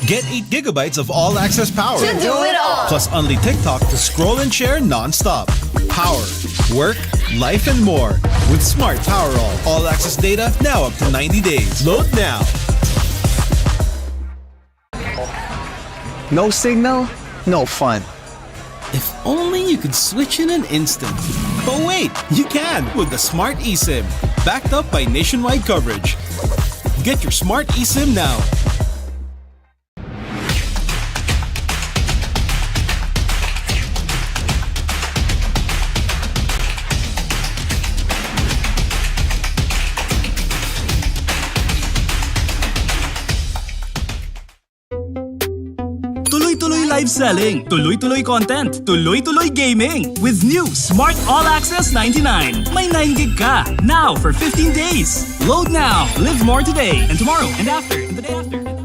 Get 8 gigabytes of all-access power. To do it all. Plus only TikTok to scroll and share non-stop. Power, work, life, and more. With Smart Power all-access data now up to 90 days. Load now. No signal, no fun. If only you could switch in an instant. But wait, you can with the Smart eSIM. Backed up by nationwide coverage. Get your Smart eSIM now. Tuloy-tuloy live selling, tuloy-tuloy content, tuloy-tuloy gaming. With new Smart All Access 99. May 9 gig ka, now for 15 days. Load now, live more today, and tomorrow, and after, and the day after.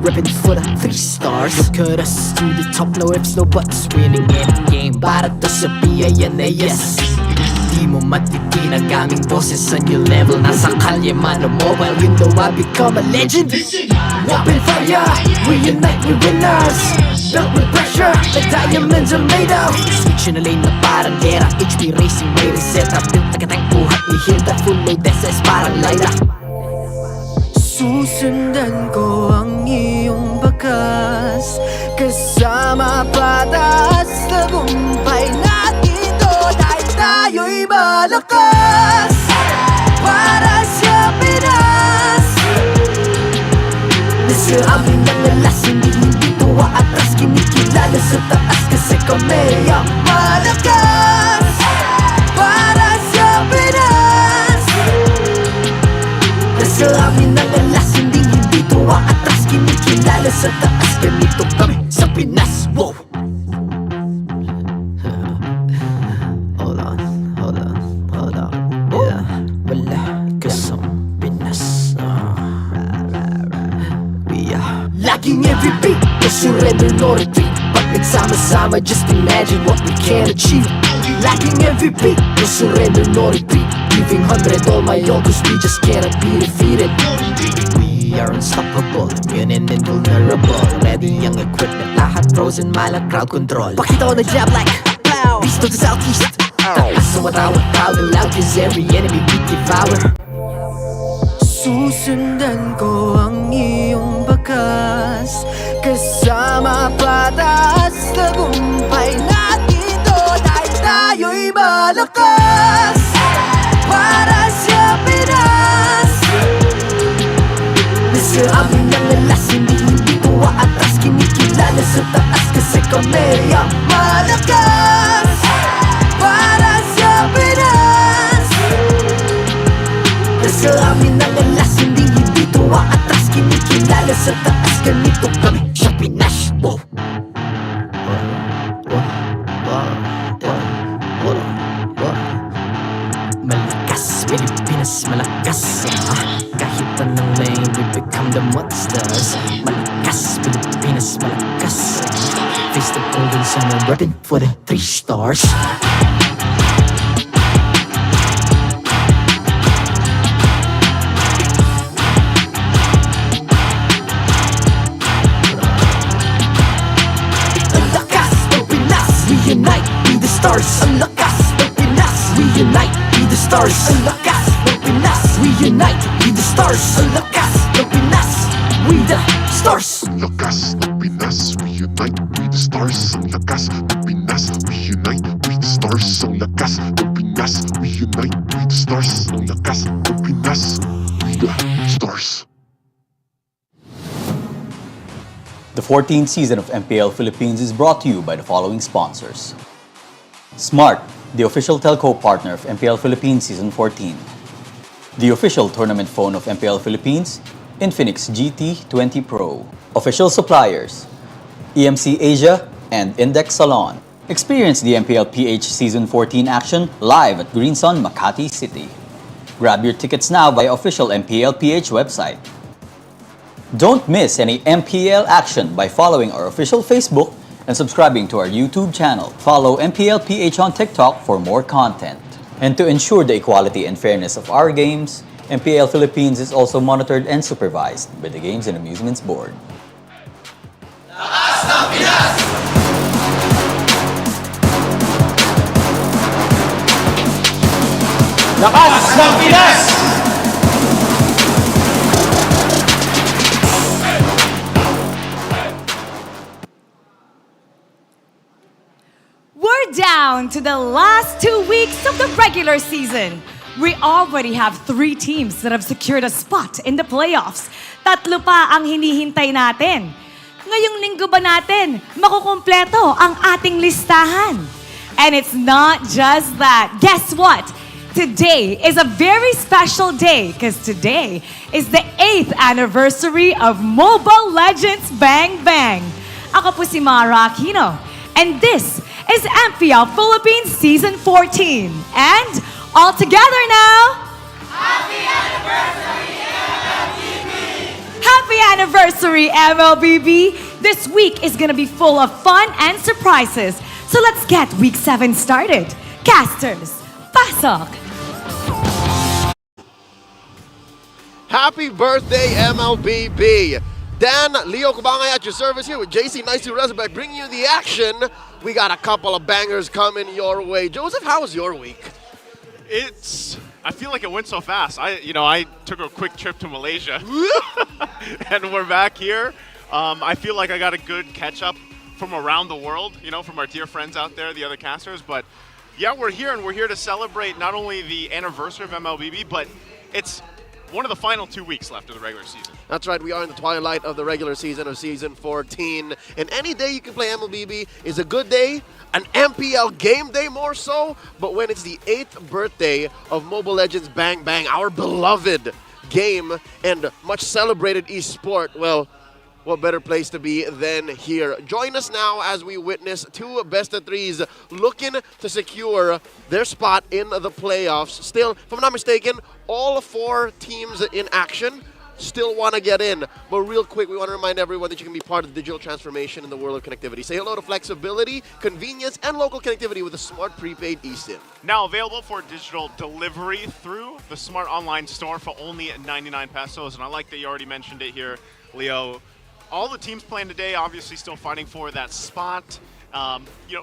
ribbon for the 3 stars. Look at us to the top, no ifs, no buts. Winning any game, para to sa PINAS. Di mo matitin ang aming boses sa new level. Nasa kalye man o mobile, you know I become a legend. Open fire, we unite, we winners. Built with pressure, like diamonds are made of. Switch na lane na parang gera, HP racing, may reset up. Built agad ang buhat ni Hilda, full load SS parang Laila. Susundan ko ang iyong bakas, kasama patas, tagumpay natin to. Dahil tayo'y malakas, para sa Pinas. Nasa amin ang alas, hindi tuwa atras. Kinikilala sa taas kasi kami ang malakas, para sa Pinas. Nasa amin ang alas, hindi tuwa atras. Kinikilala sa taas, ganito kami sa Pinas. Wow! Hold on. Yeah, wala kasang Pinas. We are laging every beat, no surrender, no retreat. Pag nagsama-sama, just imagine what we can achieve. Laging every beat, no surrender, no retreat. Giving 100 all my all, cause we just cannot be defeated. We are unstoppable, immune and invulnerable. Ready ang equipment, lahat frozen, malang crowd control. Pakita ko na jab like pow, east to the southeast. Taas sa matawag, proud and loud, cause every enemy we devour. Susundan ko ang iyong bakas, kasama patas, tagumpay natin to. Dahil tayo'y malakas, para sa Pinas. Nasa amin ang alas, hindi tuwa atras. Kinikilala sa taas kasi kami ang malakas, para sa Pinas. Nasa amin ang alas, hindi tuwa atras. Kinikilala sa taas, ganito kami sa Pinas. Wow! Malakas, Pilipinas, malakas. Kahit anong lane, we become the monsters. Malakas, Pilipinas, malakas. Face the golden sun and weapon for the 3 stars. Ang lakas ng Pinas, we unite, be the stars. Ang lakas ng Pinas, we unite, be the stars. Ang lakas ng Pinas, we unite, be the stars. Ang lakas ng Pinas, we the stars. Ang lakas ng Pinas, we unite, we the stars. Ang lakas ng Pinas, we unite, we the stars. Ang lakas ng Pinas, we unite, we the stars. Ang lakas ng Pinas, we the stars. The 14th season of MPL Philippines is brought to you by the following sponsors. Smart, the official telco partner of MPL Philippines Season 14. The official tournament phone of MPL Philippines, Infinix GT20 Pro. Official suppliers, EMC Asia and Index Salon. Experience the TLPH Season 14 action live at Green Sun, Makati City. Grab your tickets now via official MPLPH website. Don't miss any MPL action by following our official Facebook and subscribing to our YouTube channel. Follow MPLPH on TikTok for more content. And to ensure the equality and fairness of our games, MPL Philippines is also monitored and supervised by the Games and Amusements Board. Lakas ng Pinas! We're down to the last 2 weeks of the regular season. We already have 3 teams that have secured a spot in the playoffs. 3 pa ang hinihintay natin. Ngayong linggo ba natin makukumpleto ang ating listahan? And it's not just that. Guess what? Today is a very special day because today is the 8th anniversary of Mobile Legends Bang Bang. Ako po si Mara Aquino. And this is MPL Philippines Season 14. And all together now, Happy Anniversary MLBB! Happy Happy anniversary, MLBB! This week is gonna be full of fun and surprises. So let's get week 7 started. Casters, pasok! Happy birthday, MLBB! Dan, Leo Kubangay at your service here with JC Nice to Resurrect, bringing you the action. We got a couple of bangers coming your way. Joseph, how was your week? I feel like it went so fast. I took a quick trip to Malaysia, and we're back here. I feel like I got a good catch up from around the world, from our dear friends out there, the other casters. But yeah, we're here, and we're here to celebrate not only the anniversary of MLBB, but it's one of the final 2 weeks left of the regular season. That's right, we are in the twilight of the regular season of Season 14. And any day you can play MLBB is a good day, an MPL game day more so. But when it's the 8th birthday of Mobile Legends Bang Bang, our beloved game and much celebrated esport, well, what better place to be than here? Join us now as we witness 2 best-of-3s looking to secure their spot in the playoffs. Still, if I'm not mistaken, all 4 teams in action still want to get in. But real quick, we want to remind everyone that you can be part of the digital transformation in the world of connectivity. Say hello to flexibility, convenience, and local connectivity with a smart prepaid eSIM. Now available for digital delivery through the Smart Online Store for only 99 pesos. And I like that you already mentioned it here, Leo. All the teams playing today obviously still fighting for that spot.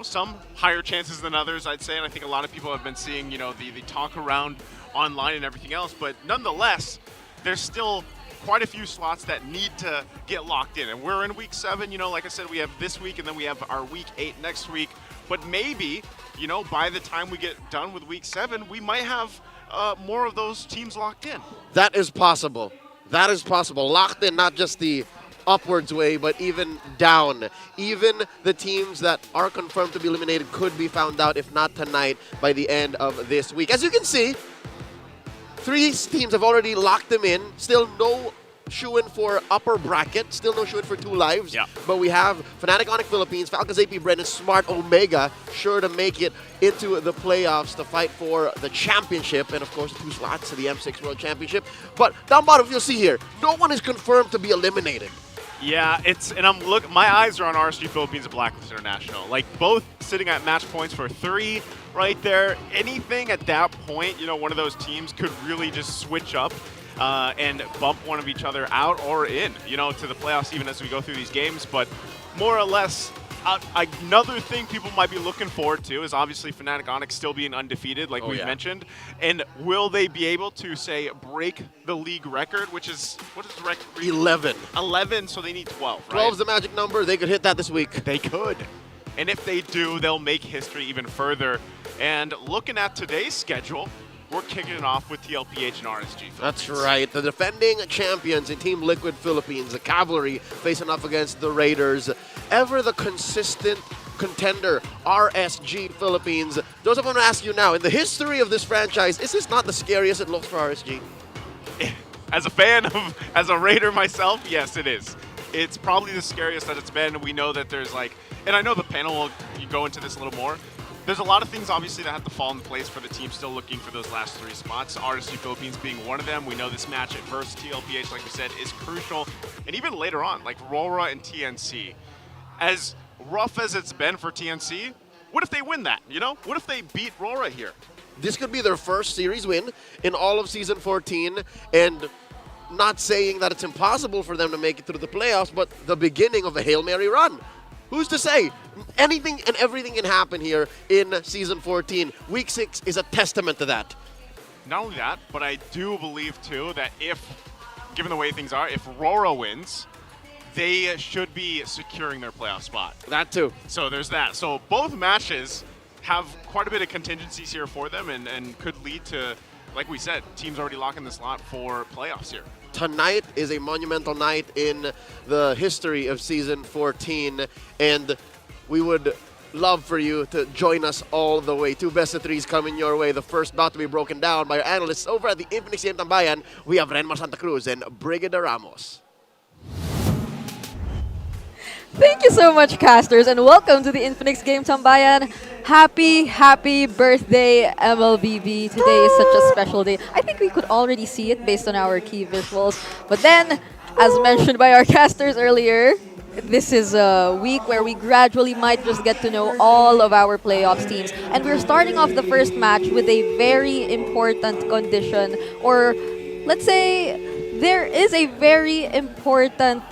Some higher chances than others, I'd say, and I think a lot of people have been seeing, the talk around online and everything else, but nonetheless, there's still quite a few slots that need to get locked in, and we're in week 7, like I said, we have this week, and then we have our week 8 next week, but maybe, by the time we get done with week 7, we might have more of those teams locked in. That is possible. That is possible. Locked in, not just the upwards way, but even down. Even the teams that are confirmed to be eliminated could be found out, if not tonight, by the end of this week. As you can see, 3 teams have already locked them in. Still no shoo-in for upper bracket. Still no shoo-in for 2 lives. Yeah. But we have Fnatic Onyx Philippines, Falcons AP Brennan, Smart Omega, sure to make it into the playoffs to fight for the championship, and of course 2 slots to the M6 World Championship. But down bottom, you'll see here, no one is confirmed to be eliminated. Yeah, my eyes are on RSG Philippines and Blacklist International. Like, both sitting at match points for 3 right there. Anything at that point, one of those teams could really just switch up and bump one of each other out or in, to the playoffs even as we go through these games. But more or less, another thing people might be looking forward to is obviously Fnatic Onyx still being undefeated, like we've mentioned. And will they be able to, say, break the league record, which is, what is the record? 11. 11, so they need 12, right? 12 is the magic number. They could hit that this week. They could. And if they do, they'll make history even further. And looking at today's schedule, we're kicking it off with TLPH and RSG Philippines. That's right. The defending champions in Team Liquid Philippines, the Cavalry, facing off against the Raiders. Ever the consistent contender, RSG Philippines. Joseph, I'm going to ask you now, in the history of this franchise, is this not the scariest it looks for RSG? As a fan as a Raider myself, yes, it is. It's probably the scariest that it's been. We know that there's and I know the panel will go into this a little more. There's a lot of things, obviously, that have to fall in place for the team still looking for those last 3 spots. RSG Philippines being one of them. We know this match versus TLPH, like we said, is crucial. And even later on, like RORA and TNC. As rough as it's been for TNC, what if they win that, What if they beat RORA here? This could be their first series win in all of Season 14, and not saying that it's impossible for them to make it through the playoffs, but the beginning of a Hail Mary run. Who's to say? Anything and everything can happen here in Season 14. Week 6 is a testament to that. Not only that, but I do believe, too, that given the way things are, if RORA wins, they should be securing their playoff spot. That, too. So there's that. So both matches have quite a bit of contingencies here for them and could lead to, like we said, teams already locking the slot for playoffs here. Tonight is a monumental night in the history of Season 14, and we would love for you to join us all the way. 2 best-of-3s coming your way. The first about to be broken down by our analysts over at the Infinix Game Tambayan. We have Renmar Santa Cruz and Brigida Ramos. Thank you so much, casters, and welcome to the Infinix Game Tambayan. Happy birthday, MLBB. Today is such a special day. I think we could already see it based on our key visuals. But then, as mentioned by our casters earlier, this is a week where we gradually might just get to know all of our playoffs teams. And we're starting off the first match with a very important condition, or let's say there is a very important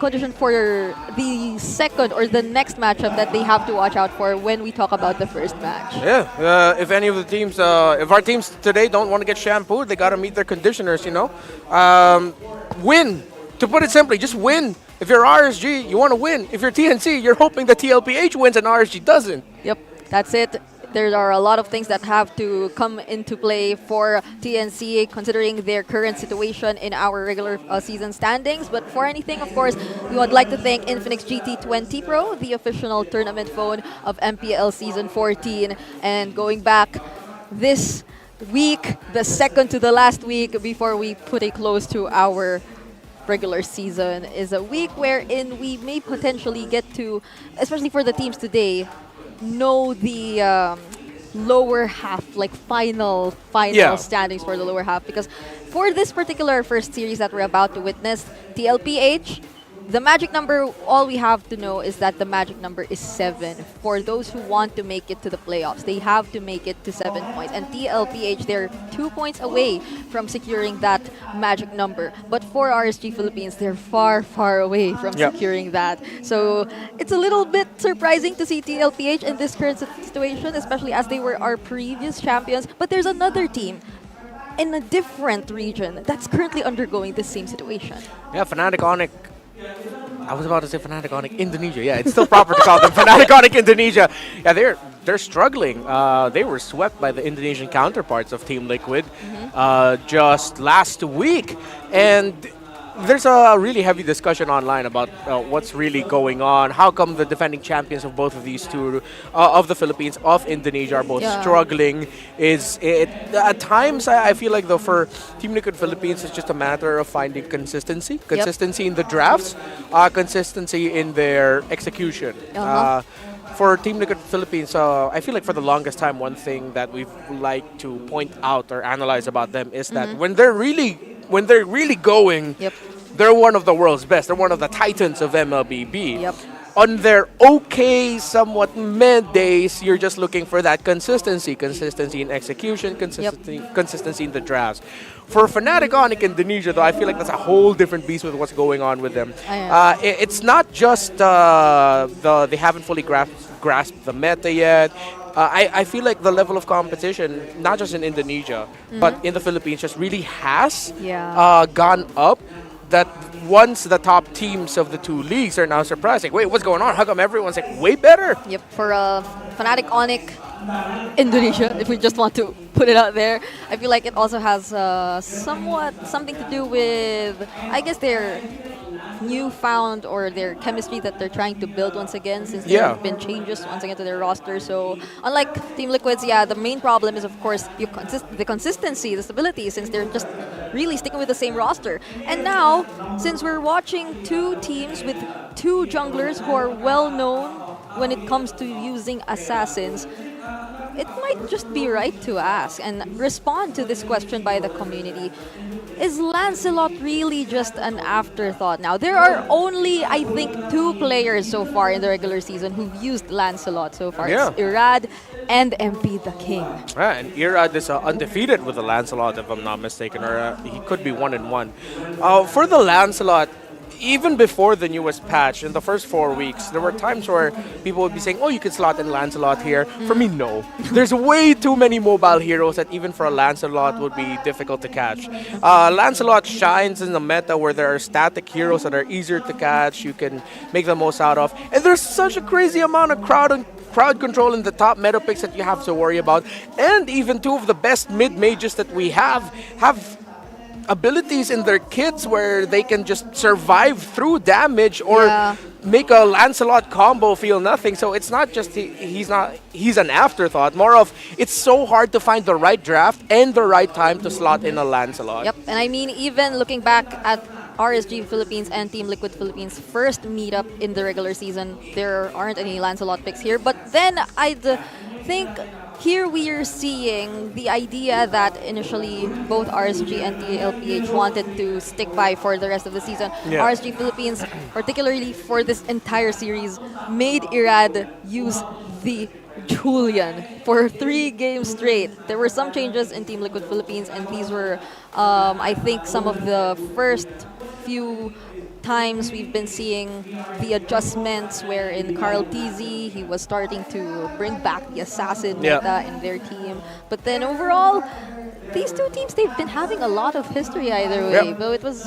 condition for the second or the next matchup that they have to watch out for when we talk about the first match. Yeah, if any of the teams, if our teams today don't want to get shampooed, they got to meet their conditioners, win. To put it simply, just win. If you're RSG, you want to win. If you're TNC, you're hoping that TLPH wins and RSG doesn't. Yep, that's it. There are a lot of things that have to come into play for TNC, considering their current situation in our regular season standings. But for anything, of course, we would like to thank Infinix GT20 Pro, the official tournament phone of MPL Season 14. And going back this week, the second to the last week before we put a close to our regular season, is a week wherein we may potentially get to, especially for the teams today, know the lower half, like final standings for the lower half. Because for this particular first series that we're about to witness, TLPH, the magic number, all we have to know is that the magic number is 7. For those who want to make it to the playoffs, they have to make it to 7 points. And TLPH, they're 2 points away from securing that magic number. But for RSG Philippines, they're far, far away from securing that. So it's a little bit surprising to see TLPH in this current situation, especially as they were our previous champions. But there's another team in a different region that's currently undergoing the same situation. Yeah, Fnatic Onyx. I was about to say Fnatic Onyx Indonesia. Yeah, it's still proper to call them Fnatic Onyx Indonesia. Yeah, they're struggling. They were swept by the Indonesian counterparts of Team Liquid just last week, and there's a really heavy discussion online about what's really going on. How come the defending champions of both of these two, of the Philippines, of Indonesia, are both struggling? At times, I feel like though for Team Liquid Philippines, it's just a matter of finding consistency. Consistency in the drafts, consistency in their execution. For Team Liquid Philippines, I feel like for the longest time, one thing that we've liked to point out or analyze about them is that when they're really going, they're one of the world's best. They're one of the titans of MLBB. On their okay, somewhat meh days, you're just looking for that consistency in execution, consistency in the drafts. For Fnatic Onyx Indonesia, though, I feel like that's a whole different beast with what's going on with them. It's not just they haven't fully grasped the meta yet. I feel like the level of competition, not just in Indonesia, but in the Philippines, just really has gone up. That once the top teams of the two leagues are now surprised, like, wait, what's going on? How come everyone's like way better? For Fnatic Onyx Indonesia, if we just want to put it out there, I feel like it also has somewhat something to do with, I guess, their newfound or their chemistry that they're trying to build once again, since there have been changes once again to their roster. So unlike Team Liquid's, the main problem is, of course, the consistency, the stability, since they're just really sticking with the same roster. And now, since we're watching two teams with two junglers who are well known when it comes to using assassins, it might just be right to ask and respond to this question by the community. Is Lancelot really just an afterthought now? There are only, I think, 2 players so far in the regular season who've used Lancelot so far. It's Irad and MP the King. And Irad is undefeated with the Lancelot, if I'm not mistaken, or he could be 1-1. For the Lancelot, even before the newest patch, in the first 4 weeks, there were times where people would be saying, oh, you can slot in Lancelot here. For me, no. There's way too many mobile heroes that even for a Lancelot would be difficult to catch. Lancelot shines in the meta where there are static heroes that are easier to catch. You can make the most out of. And there's such a crazy amount of crowd control in the top meta picks that you have to worry about. And even 2 of the best mid-mages that we have abilities in their kits where they can just survive through damage or make a Lancelot combo feel nothing. So it's not just he's an afterthought. More of it's so hard to find the right draft and the right time to slot in a Lancelot. And I mean, even looking back at RSG Philippines and Team Liquid Philippines' first meetup in the regular season, there aren't any Lancelot picks here. But then I'd think here we are seeing the idea that initially both RSG and TLPH wanted to stick by for the rest of the season. Yeah. RSG Philippines, particularly for this entire series, made Irad use the Julian for 3 games straight. There were some changes in Team Liquid Philippines, and these were, I think, some of the first few times we've been seeing the adjustments wherein Carl TZ, he was starting to bring back the assassin meta in their team. But then overall, these two teams, they've been having a lot of history either way. But it was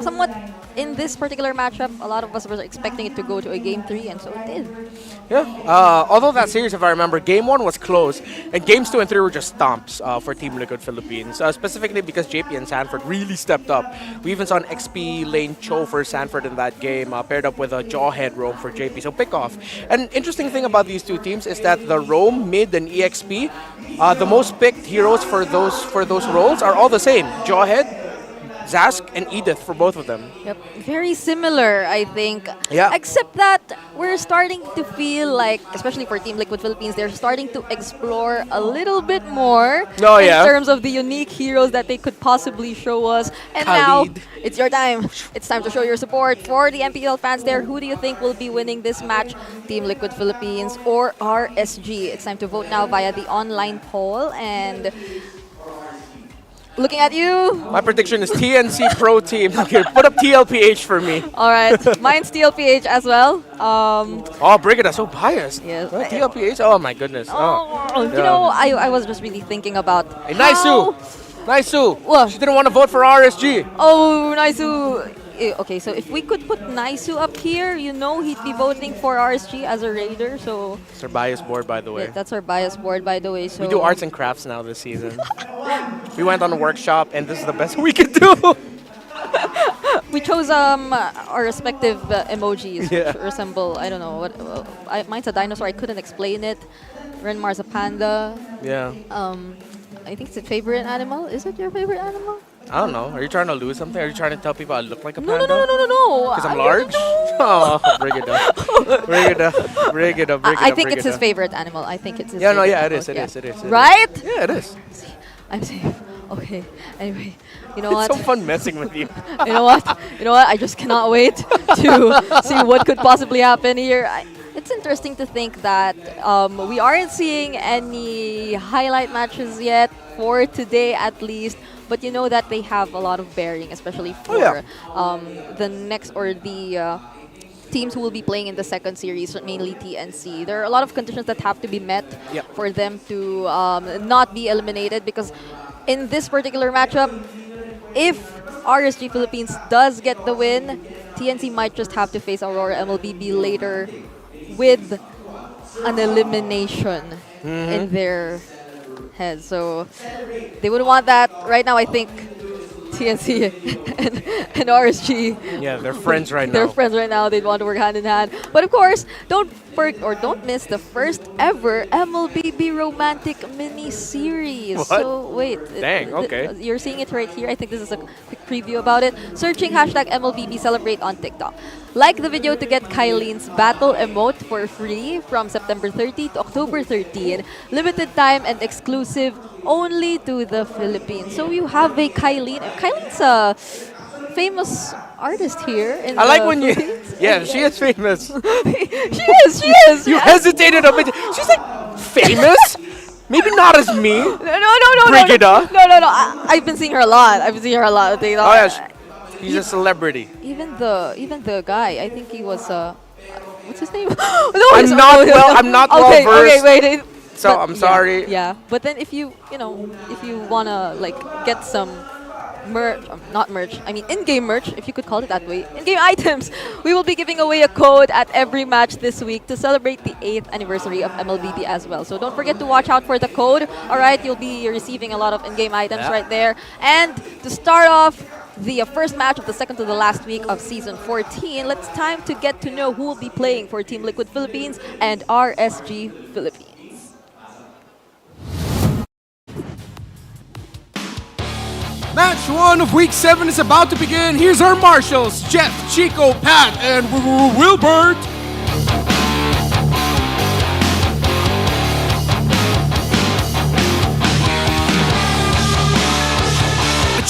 somewhat, in this particular matchup, a lot of us were expecting it to go to a game 3, and so it did. Yeah. Although that series, if I remember, Game 1 was close, and Games 2 and 3 were just stomps for Team Liquid Philippines, specifically because JP and Sanford really stepped up. We even saw an XP lane Cho for Sanford in that game, paired up with a Jawhead roam for JP, so pick off. An interesting thing about these two teams is that the roam, mid, and EXP, the most picked heroes for those roles are all the same. Jawhead, Zask, and Edith for both of them. Yep, very similar, I think. Yeah. Except that we're starting to feel like, especially for Team Liquid Philippines, they're starting to explore a little bit more in terms of the unique heroes that they could possibly show us. And Khalid. now, it's your time. It's time to show your support for the MPL fans there. Who do you think will be winning this match? Team Liquid Philippines or RSG? It's time to vote now via the online poll. And looking at you. My prediction is TNC Pro Team. Okay, put up TLPH for me. All right, mine's TLPH as well. Oh, Brigada, so biased. Yes. TLPH? Oh my goodness. You know, I was just really thinking about Hey, Naisu! Naisu! What? She didn't want to vote for RSG. Oh, Naisu. Okay, so if we could put Naisu up here, you know he'd be voting for RSG as a raider, so... It's our bias board, by the way. Yeah, that's our bias board, by the way, so... We do arts and crafts now this season. We went on a workshop, and this is the best we could do. We chose our respective emojis, which resemble, I don't know, what. Mine's a dinosaur, I couldn't explain it. Renmar's a panda. Yeah. I think it's a favorite animal. Is it your favorite animal? I don't know. Are you trying to lose something? Are you trying to tell people I look like a panda? No. Because I'm large? Oh, bring it up. Bring it up. I think it's his favorite animal. I think it's his favorite animal. It is. Right? Yeah, it is. I'm safe. Okay. Anyway, you know It's what? so fun messing with you. You know what? I just cannot wait to see what could possibly happen here. It's interesting to think that we aren't seeing any highlight matches yet for today at least. But you know that they have a lot of bearing, especially for the next or the teams who will be playing in the second series, mainly TNC. There are a lot of conditions that have to be met for them to not be eliminated, because in this particular matchup, if RSG Philippines does get the win, TNC might just have to face Aurora MLBB later with an elimination in their head. So they wouldn't want that. Right now, I think TNC and RSG. Yeah, they're friends right now. They're friends right now. They'd want to work hand in hand. But of course, don't miss the first ever MLBB romantic mini series. What? So wait. Dang, okay. You're seeing it right here. I think this is a quick preview about it. Searching hashtag MLBB Celebrate on TikTok. Like the video to get Kylene's battle emote for free from September 30 to October 13. Limited time and exclusive only to the Philippines. So you have a Kylene. Kylene's a famous artist here in I like when Philippines. Yeah, she is famous. She is. You hesitated a bit. She's like, famous? Maybe not as me. No. Brigida. No. I've been seeing her a lot. On TikTok. Oh yeah, he's a celebrity. Even the guy, I think he was what's his name? I'm not well versed. Okay, wait. So I'm sorry. Yeah, but then if you wanna like get some merch, not merch, I mean in-game merch, if you could call it that way, in-game items, we will be giving away a code at every match this week to celebrate the 8th anniversary of MLBB as well. So don't forget to watch out for the code. All right, you'll be receiving a lot of in-game items right there. And to start off the first match of the second to the last week of Season 14, it's time to get to know who will be playing for Team Liquid Philippines and RSG Philippines. Match 1 of Week 7 is about to begin. Here's our marshals, Jeff, Chico, Pat, and Wilbert.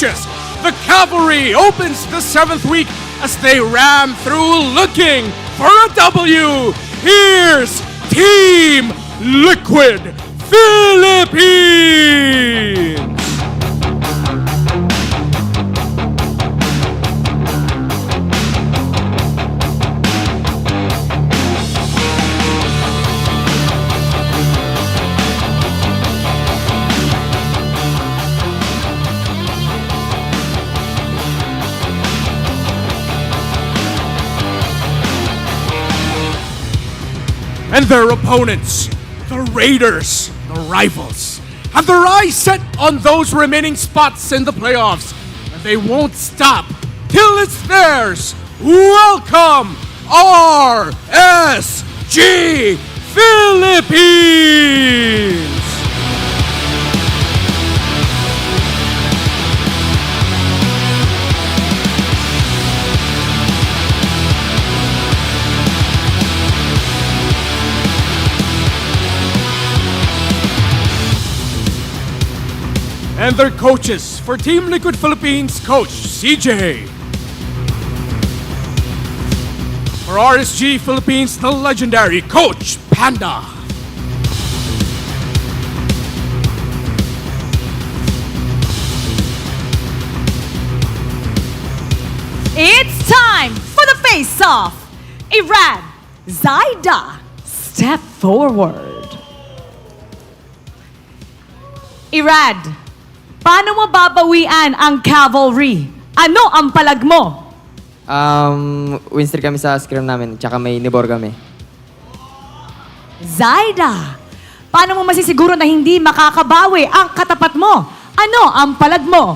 coaches. The Cavalry opens the 7th week as they ram through looking for a W. Here's Team Liquid Philippines. And their opponents, the Raiders, the rivals, have their eyes set on those remaining spots in the playoffs. And they won't stop till it's theirs. Welcome, RSG Philippines! And their coaches for Team Liquid Philippines, Coach CJ. For RSG Philippines, the legendary Coach Panda. It's time for the face-off. Irad, Zaida, step forward. Irad, paano mo babawian ang Cavalry? Ano ang palag mo? Win streak kami sa scrim namin, tsaka may nibor kami. Zaida, paano mo masisiguro na hindi makakabawi ang katapat mo? Ano ang palag mo?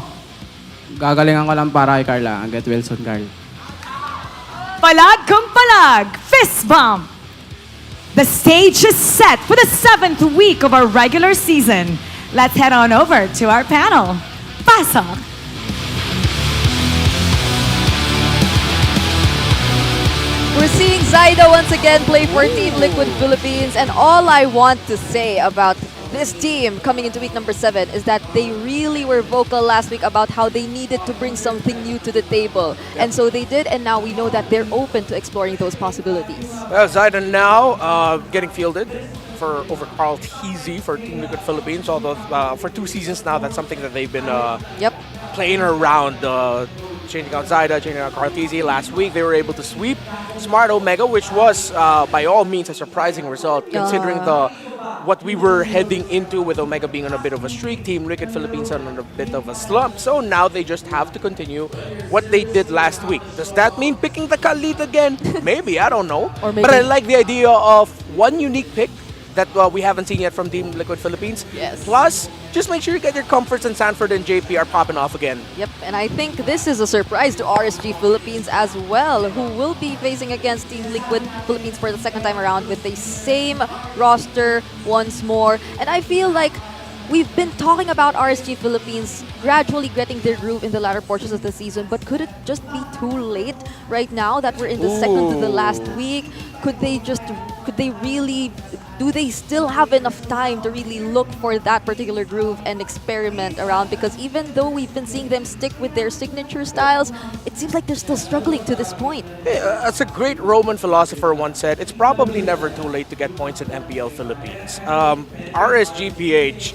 Gagalingan ko lang para kay Carla, ang get Wilson Carl. Palag kung palag, fist bump. The stage is set for the 7th week of our regular season. Let's head on over to our panel. Pasok! We're seeing Zaida once again play for Team Liquid Philippines, and all I want to say about this team coming into week number 7 is that they really were vocal last week about how they needed to bring something new to the table. And so they did, and now we know that they're open to exploring those possibilities. Well, Zaida now getting fielded for over Carl Teasy for Team Liquid Philippines, although for 2 seasons now, that's something that they've been playing around, changing out Zaida, changing out Carl Teasy. Last week, they were able to sweep Smart Omega, which was, by all means, a surprising result, considering what we were heading into with Omega being on a bit of a streak, Team Liquid Philippines on a bit of a slump. So now they just have to continue what they did last week. Does that mean picking the Khalid again? Maybe, I don't know. Or maybe. But I like the idea of one unique pick that we haven't seen yet from Team Liquid Philippines. Yes. Plus, just make sure you get your comforts, and Sanford and JP are popping off again. Yep, and I think this is a surprise to RSG Philippines as well, who will be facing against Team Liquid Philippines for the 2nd time around with the same roster once more. And I feel like we've been talking about RSG Philippines gradually getting their groove in the latter portions of the season, but could it just be too late right now that we're in the second to the last week? Do they still have enough time to really look for that particular groove and experiment around? Because even though we've been seeing them stick with their signature styles, it seems like they're still struggling to this point. As a great Roman philosopher once said, it's probably never too late to get points in MPL Philippines. RSGPH,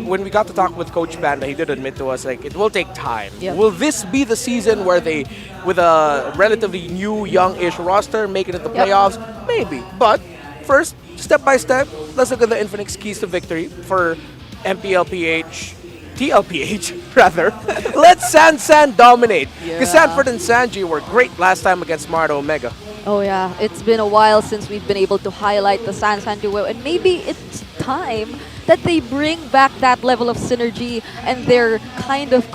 when we got to talk with Coach Panda, he did admit to us, like, it will take time. Yep. Will this be the season where they, with a relatively new, young-ish roster, make it into the playoffs? Maybe. But first, step by step, let's look at the Infinix keys to victory for MPLPH. TLPH, rather. Let San dominate. Because Sanford and Sanji were great last time against Smart Omega. Oh yeah, it's been a while since we've been able to highlight the San duo, and maybe it's time that they bring back that level of synergy and their kind of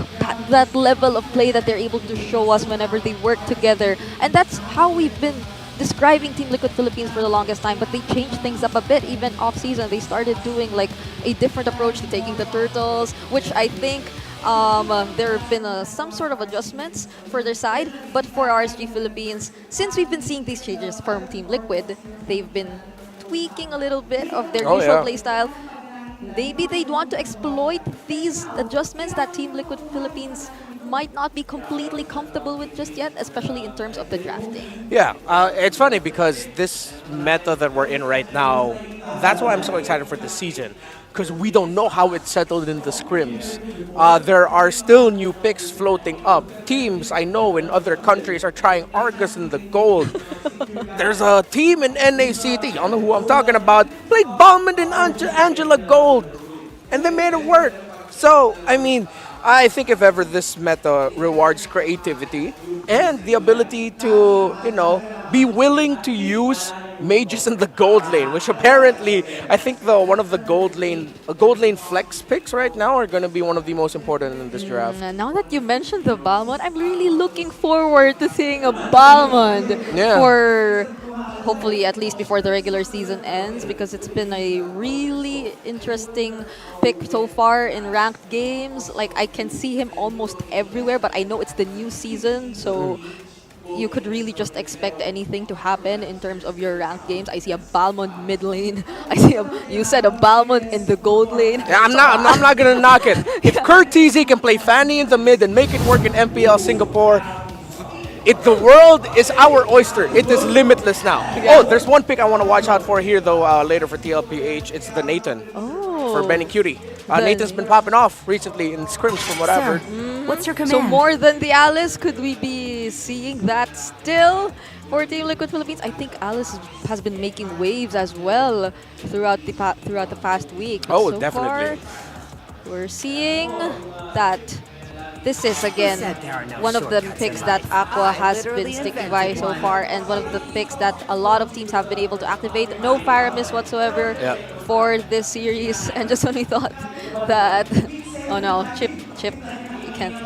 that level of play that they're able to show us whenever they work together. And that's how we've been describing Team Liquid Philippines for the longest time, but they changed things up a bit. Even off-season, they started doing like a different approach to taking the turtles, which I think there have been some sort of adjustments for their side. But for RSG Philippines, since we've been seeing these changes from Team Liquid, they've been tweaking a little bit of their usual playstyle. maybe they'd want to exploit these adjustments that Team Liquid Philippines might not be completely comfortable with just yet, especially in terms of the drafting. Yeah, it's funny because this meta that we're in right now, that's why I'm so excited for this season. Because we don't know how it's settled in the scrims. There are still new picks floating up. Teams I know in other countries are trying Argus in the gold. There's a team in NACT, I don't know who I'm talking about, played Balmond and Angela Gold. And they made it work. So, I mean, I think if ever this meta rewards creativity and the ability to, be willing to use mages in the gold lane, which apparently I think one of the gold lane flex picks right now are going to be one of the most important in this draft. Now that you mentioned the Balmond, I'm really looking forward to seeing a Balmond for hopefully at least before the regular season ends, because it's been a really interesting pick so far in ranked games. Like, I can see him almost everywhere, but I know it's the new season, so you could really just expect anything to happen in terms of your ranked games. I see a Balmond mid lane. You said a Balmond in the gold lane. Yeah, I'm not gonna knock it. If Kurt TZ can play Fanny in the mid and make it work in MPL Singapore, the world is our oyster. It is limitless now. Yeah. Oh, there's one pick I want to watch out for here though later for TLPH. It's the Nathan for Benny Cutie. Nathan's been popping off recently in scrims from what I've heard. What's your command? So more than the Alice, could we be seeing that still for Team Liquid Philippines? I think Alice has been making waves as well throughout the past week. But so definitely. Far, we're seeing that this is again one of the picks that Aqua has been sticking by so far, and one of the picks that a lot of teams have been able to activate. No Pyramis whatsoever for this series, and just when we thought that, oh no, Chip, you can't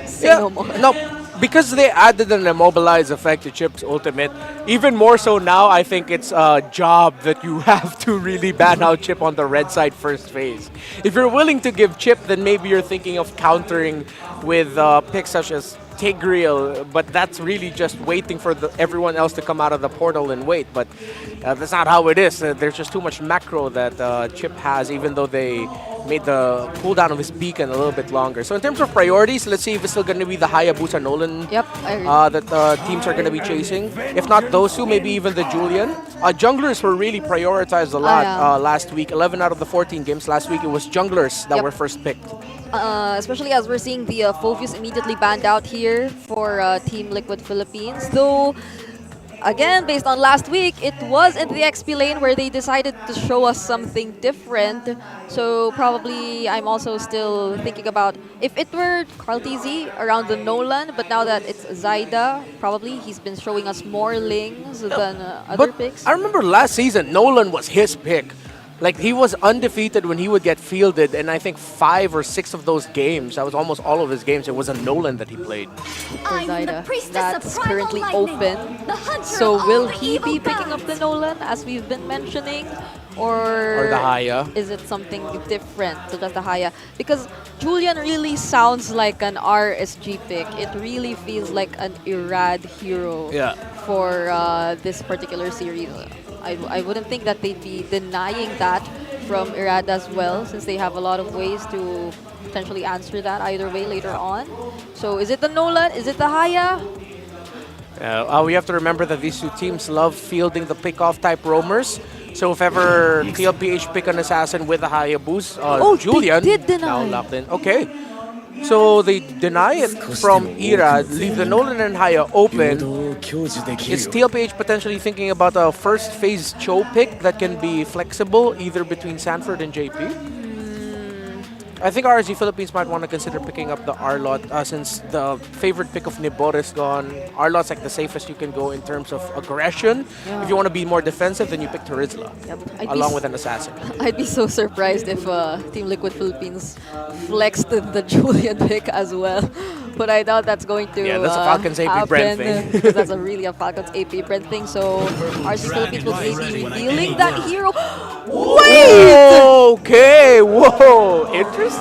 say no more. No, because they added an immobilize effect to Chip's ultimate, even more so now, I think it's a job that you have to really ban out Chip on the red side first phase. If you're willing to give Chip, then maybe you're thinking of countering with picks such as Tigreal, but that's really just waiting for everyone else to come out of the portal and wait. But that's not how it is. There's just too much macro that Chip has, even though they made the cooldown of his beacon a little bit longer. So in terms of priorities, let's see if it's still going to be the Hayabusa Nolan that teams are going to be chasing. If not those two, maybe even the Julian. Junglers were really prioritized a lot last week. 11 out of the 14 games last week, it was junglers that were first picked. Especially as we're seeing the Phoveus immediately banned out here for Team Liquid Philippines. Though, again, based on last week, it was in the XP lane where they decided to show us something different. So probably I'm also still thinking about if it were Carl TZ around the Nolan, but now that it's Zyda, probably he's been showing us more lings than other picks. I remember last season, Nolan was his pick. Like, he was undefeated when he would get fielded, and I think 5 or 6 of those games, that was almost all of his games, it was a Nolan that he played. For Zyda, that's currently open. So will he be picking up the Nolan, as we've been mentioning? Or the Haya? Is it something different to just the Haya? Because Julian really sounds like an RSG pick. It really feels like an Irad hero for this particular series. I wouldn't think that they'd be denying that from Irad as well, since they have a lot of ways to potentially answer that either way later on. So is it the Nolan? Is it the Haya? We have to remember that these two teams love fielding the pick-off type roamers. So if ever TLPH pick an assassin with a Hayabusa, Julian they did deny. Now locked in. Okay. So they deny it from Irad, leave the Nolan and Haya open. Is TLPH potentially thinking about a first phase Cho pick that can be flexible either between Sanford and JP? I think RSG Philippines might want to consider picking up the Arlot since the favorite pick of Nibor is gone. Arlot's like the safest you can go in terms of aggression. If you want to be more defensive, then you pick Terizla along with an assassin. I'd be so surprised if Team Liquid Philippines flexed the Julian pick as well. But I doubt that's going to that's a Falcons AP Brent thing. Because that's really a Falcons AP Brent thing. So RSG Philippines will be revealing that hero. Wait! Okay, whoa, interesting.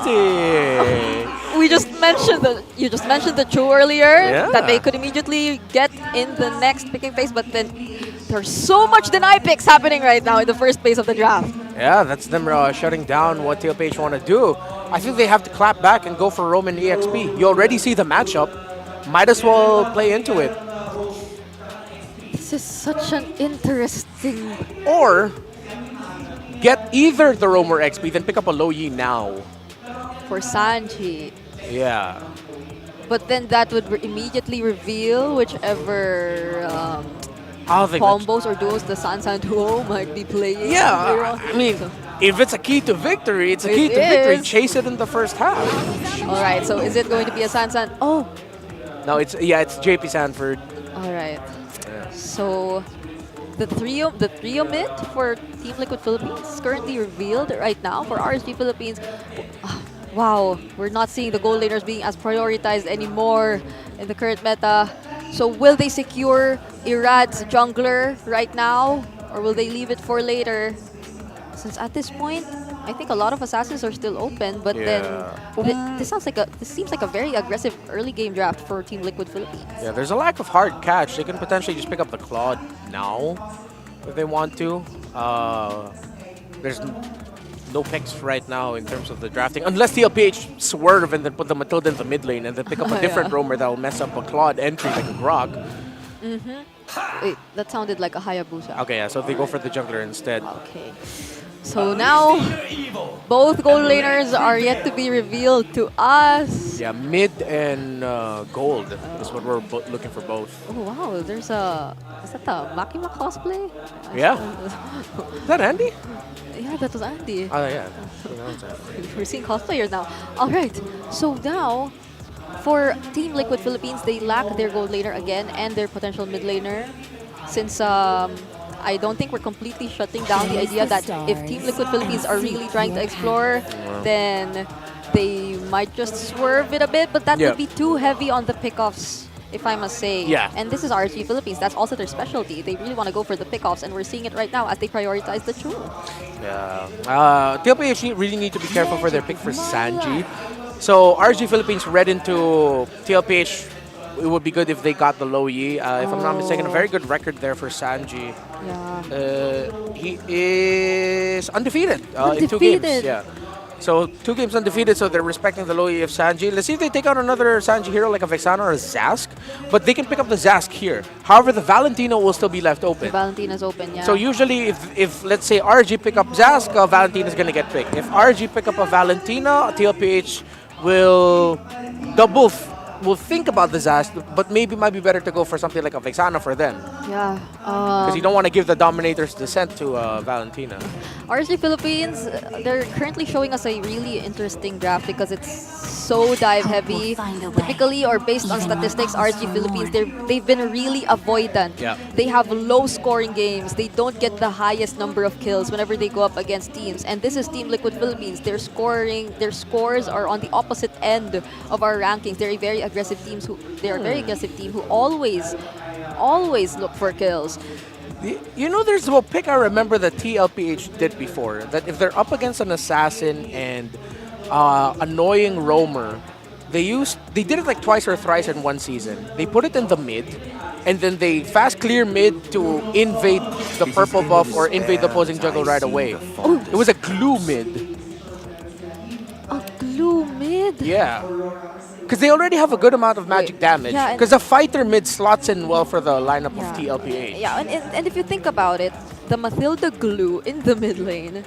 You just mentioned the Chu earlier that they could immediately get in the next picking phase, but then There's so much deny picks happening right now in the first phase of the draft. Yeah, that's them shutting down what TLPH want to do. I think they have to clap back and go for Roman EXP. You already see the matchup. Might as well play into it. This is such an interesting... Or get either the Romer XP, then pick up a low Yi now. For Sanji. Yeah. But then that would immediately reveal whichever combos or duos the Sansan duo might be playing. Yeah, I mean, if it's a key to victory, it's a key to victory. Chase it in the first half. All right, so is it going to be a Sansan? Oh. No, it's JP Sanford. All right. Yeah. So the trio mid for Team Liquid Philippines is currently revealed right now for RSG Philippines. Wow, we're not seeing the gold laners being as prioritized anymore in the current meta. So will they secure Irad's jungler right now, or will they leave it for later? Since at this point, I think a lot of assassins are still open, but then this seems like a very aggressive early game draft for Team Liquid Philippines. Yeah, there's a lack of hard catch. They can potentially just pick up the Claude now if they want to. There's no picks right now in terms of the drafting, unless TLPH swerve and then put the Matilda in the mid lane and then pick up a different roamer that will mess up a Claude entry like a Grok. Wait, that sounded like a Hayabusa. Okay, yeah, so they go for the jungler instead. Okay. So now, both gold laners are yet to be revealed to us. Yeah, mid and gold is what we're looking for both. Oh wow, there's a... Is that a Makima cosplay? Yeah. Is that Andy? Yeah, that was Andy. Oh, yeah. We're seeing cosplayers now. Alright, so now, for Team Liquid Philippines, they lack their gold laner again and their potential mid laner. Since I don't think we're completely shutting down the idea that if Team Liquid Philippines are really trying to explore, then they might just swerve it a bit, but that would be too heavy on the pickoffs, if I must say. Yeah. And this is RSG Philippines. That's also their specialty. They really want to go for the pickoffs, and we're seeing it right now as they prioritize the Chu. Yeah. TLPH really need to be careful for their pick for Sanji. So RSG Philippines read into TLPH. It would be good if they got the low Yi. If I'm not mistaken, a very good record there for Sanji. Yeah. He is undefeated, in 2 games. Yeah. So 2 games undefeated, so they're respecting the low Yi of Sanji. Let's see if they take out another Sanji hero like a Vexana or a Zask. But they can pick up the Zask here. However, the Valentino will still be left open. The Valentina's open, yeah. So usually, if let's say RG pick up Zask, Valentina's going to get picked. If RG pick up a Valentina, TLPH will will think about the Zask, but maybe might be better to go for something like a Vexana for them. Yeah. Because you don't want to give the Dominator's descent to Valentina. RSG Philippines, they're currently showing us a really interesting draft because it's so dive heavy. Typically, or based on statistics, RSG Philippines, they've been really avoidant. Yeah. They have low scoring games. They don't get the highest number of kills whenever they go up against teams. And this is Team Liquid Philippines. Their scores are on the opposite end of our rankings. They're a very aggressive teams they are a very aggressive team who always look for kills. You know, there's a pick I remember that TLPH did before, that if they're up against an assassin and annoying roamer, they did it like twice or thrice in one season. They put it in the mid, and then they fast clear mid to invade the purple buff or invade the opposing jungle right away. It was a glue mid. A glue mid? Yeah. Because they already have a good amount of magic damage. Because the fighter mid slots in well for the lineup of TLPH. Yeah, and if you think about it, the Matilda glue in the mid lane,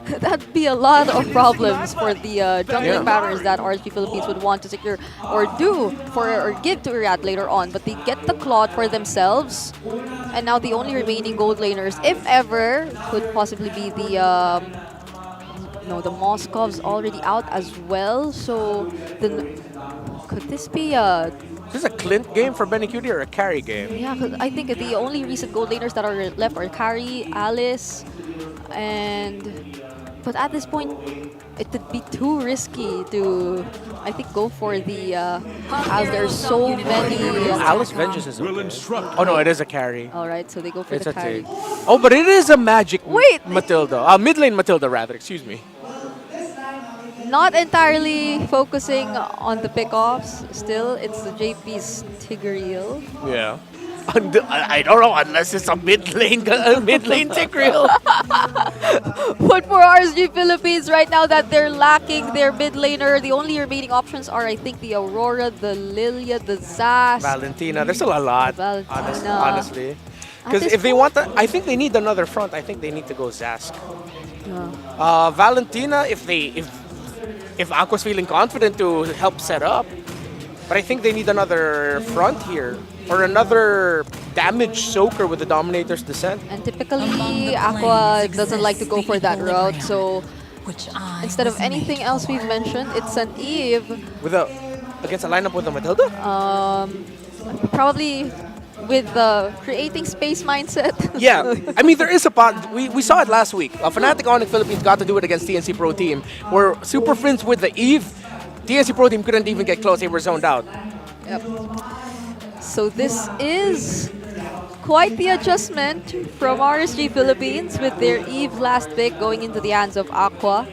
that'd be a lot of problems for the jungling patterns that RSG Philippines would want to secure or give to Irad later on. But they get the Claude for themselves, and now the only remaining gold laners, if ever, could possibly be the the Moskov's already out as well. So could this be a... Is this a Clint game for Benecutie or a carry game? Yeah, because I think the only recent gold laners that are left are Carry, Alice, but at this point, it would be too risky to, I think, go for the... as there's so many... Alice Vengeance is okay. Oh no, it is a carry. Alright, so they go for the carry. Oh, but it is a magic Matilda. Mid lane Matilda, rather. Excuse me. Not entirely focusing on the pickoffs. Still, it's the JP's Tigreal. Yeah. I don't know, unless it's a mid lane Tigreal. But for RSG Philippines right now that they're lacking their mid laner, the only remaining options are I think the Aurora, the Lilia, the Zas. Valentina, there's still a lot, Valentina. honestly. Because if they want I think they need another front. I think they need to go Zask. Valentina, if Aqua's feeling confident to help set up, but I think they need another front here. Or another damage soaker with the Dominator's Descent. And typically, Aqua doesn't like to go for that route, so instead of anything else we've mentioned, it's an Eve. Against a lineup with a Matilda? Probably with the creating space mindset. Yeah, I mean, there is a pot. We saw it last week. Fnatic Onyx Philippines got to do it against TNC Pro Team, where Super Friends with the Eve, TNC Pro Team couldn't even get close, they were zoned out. Yep. So this is quite the adjustment from RSG Philippines with their Eve last pick going into the hands of Aqua.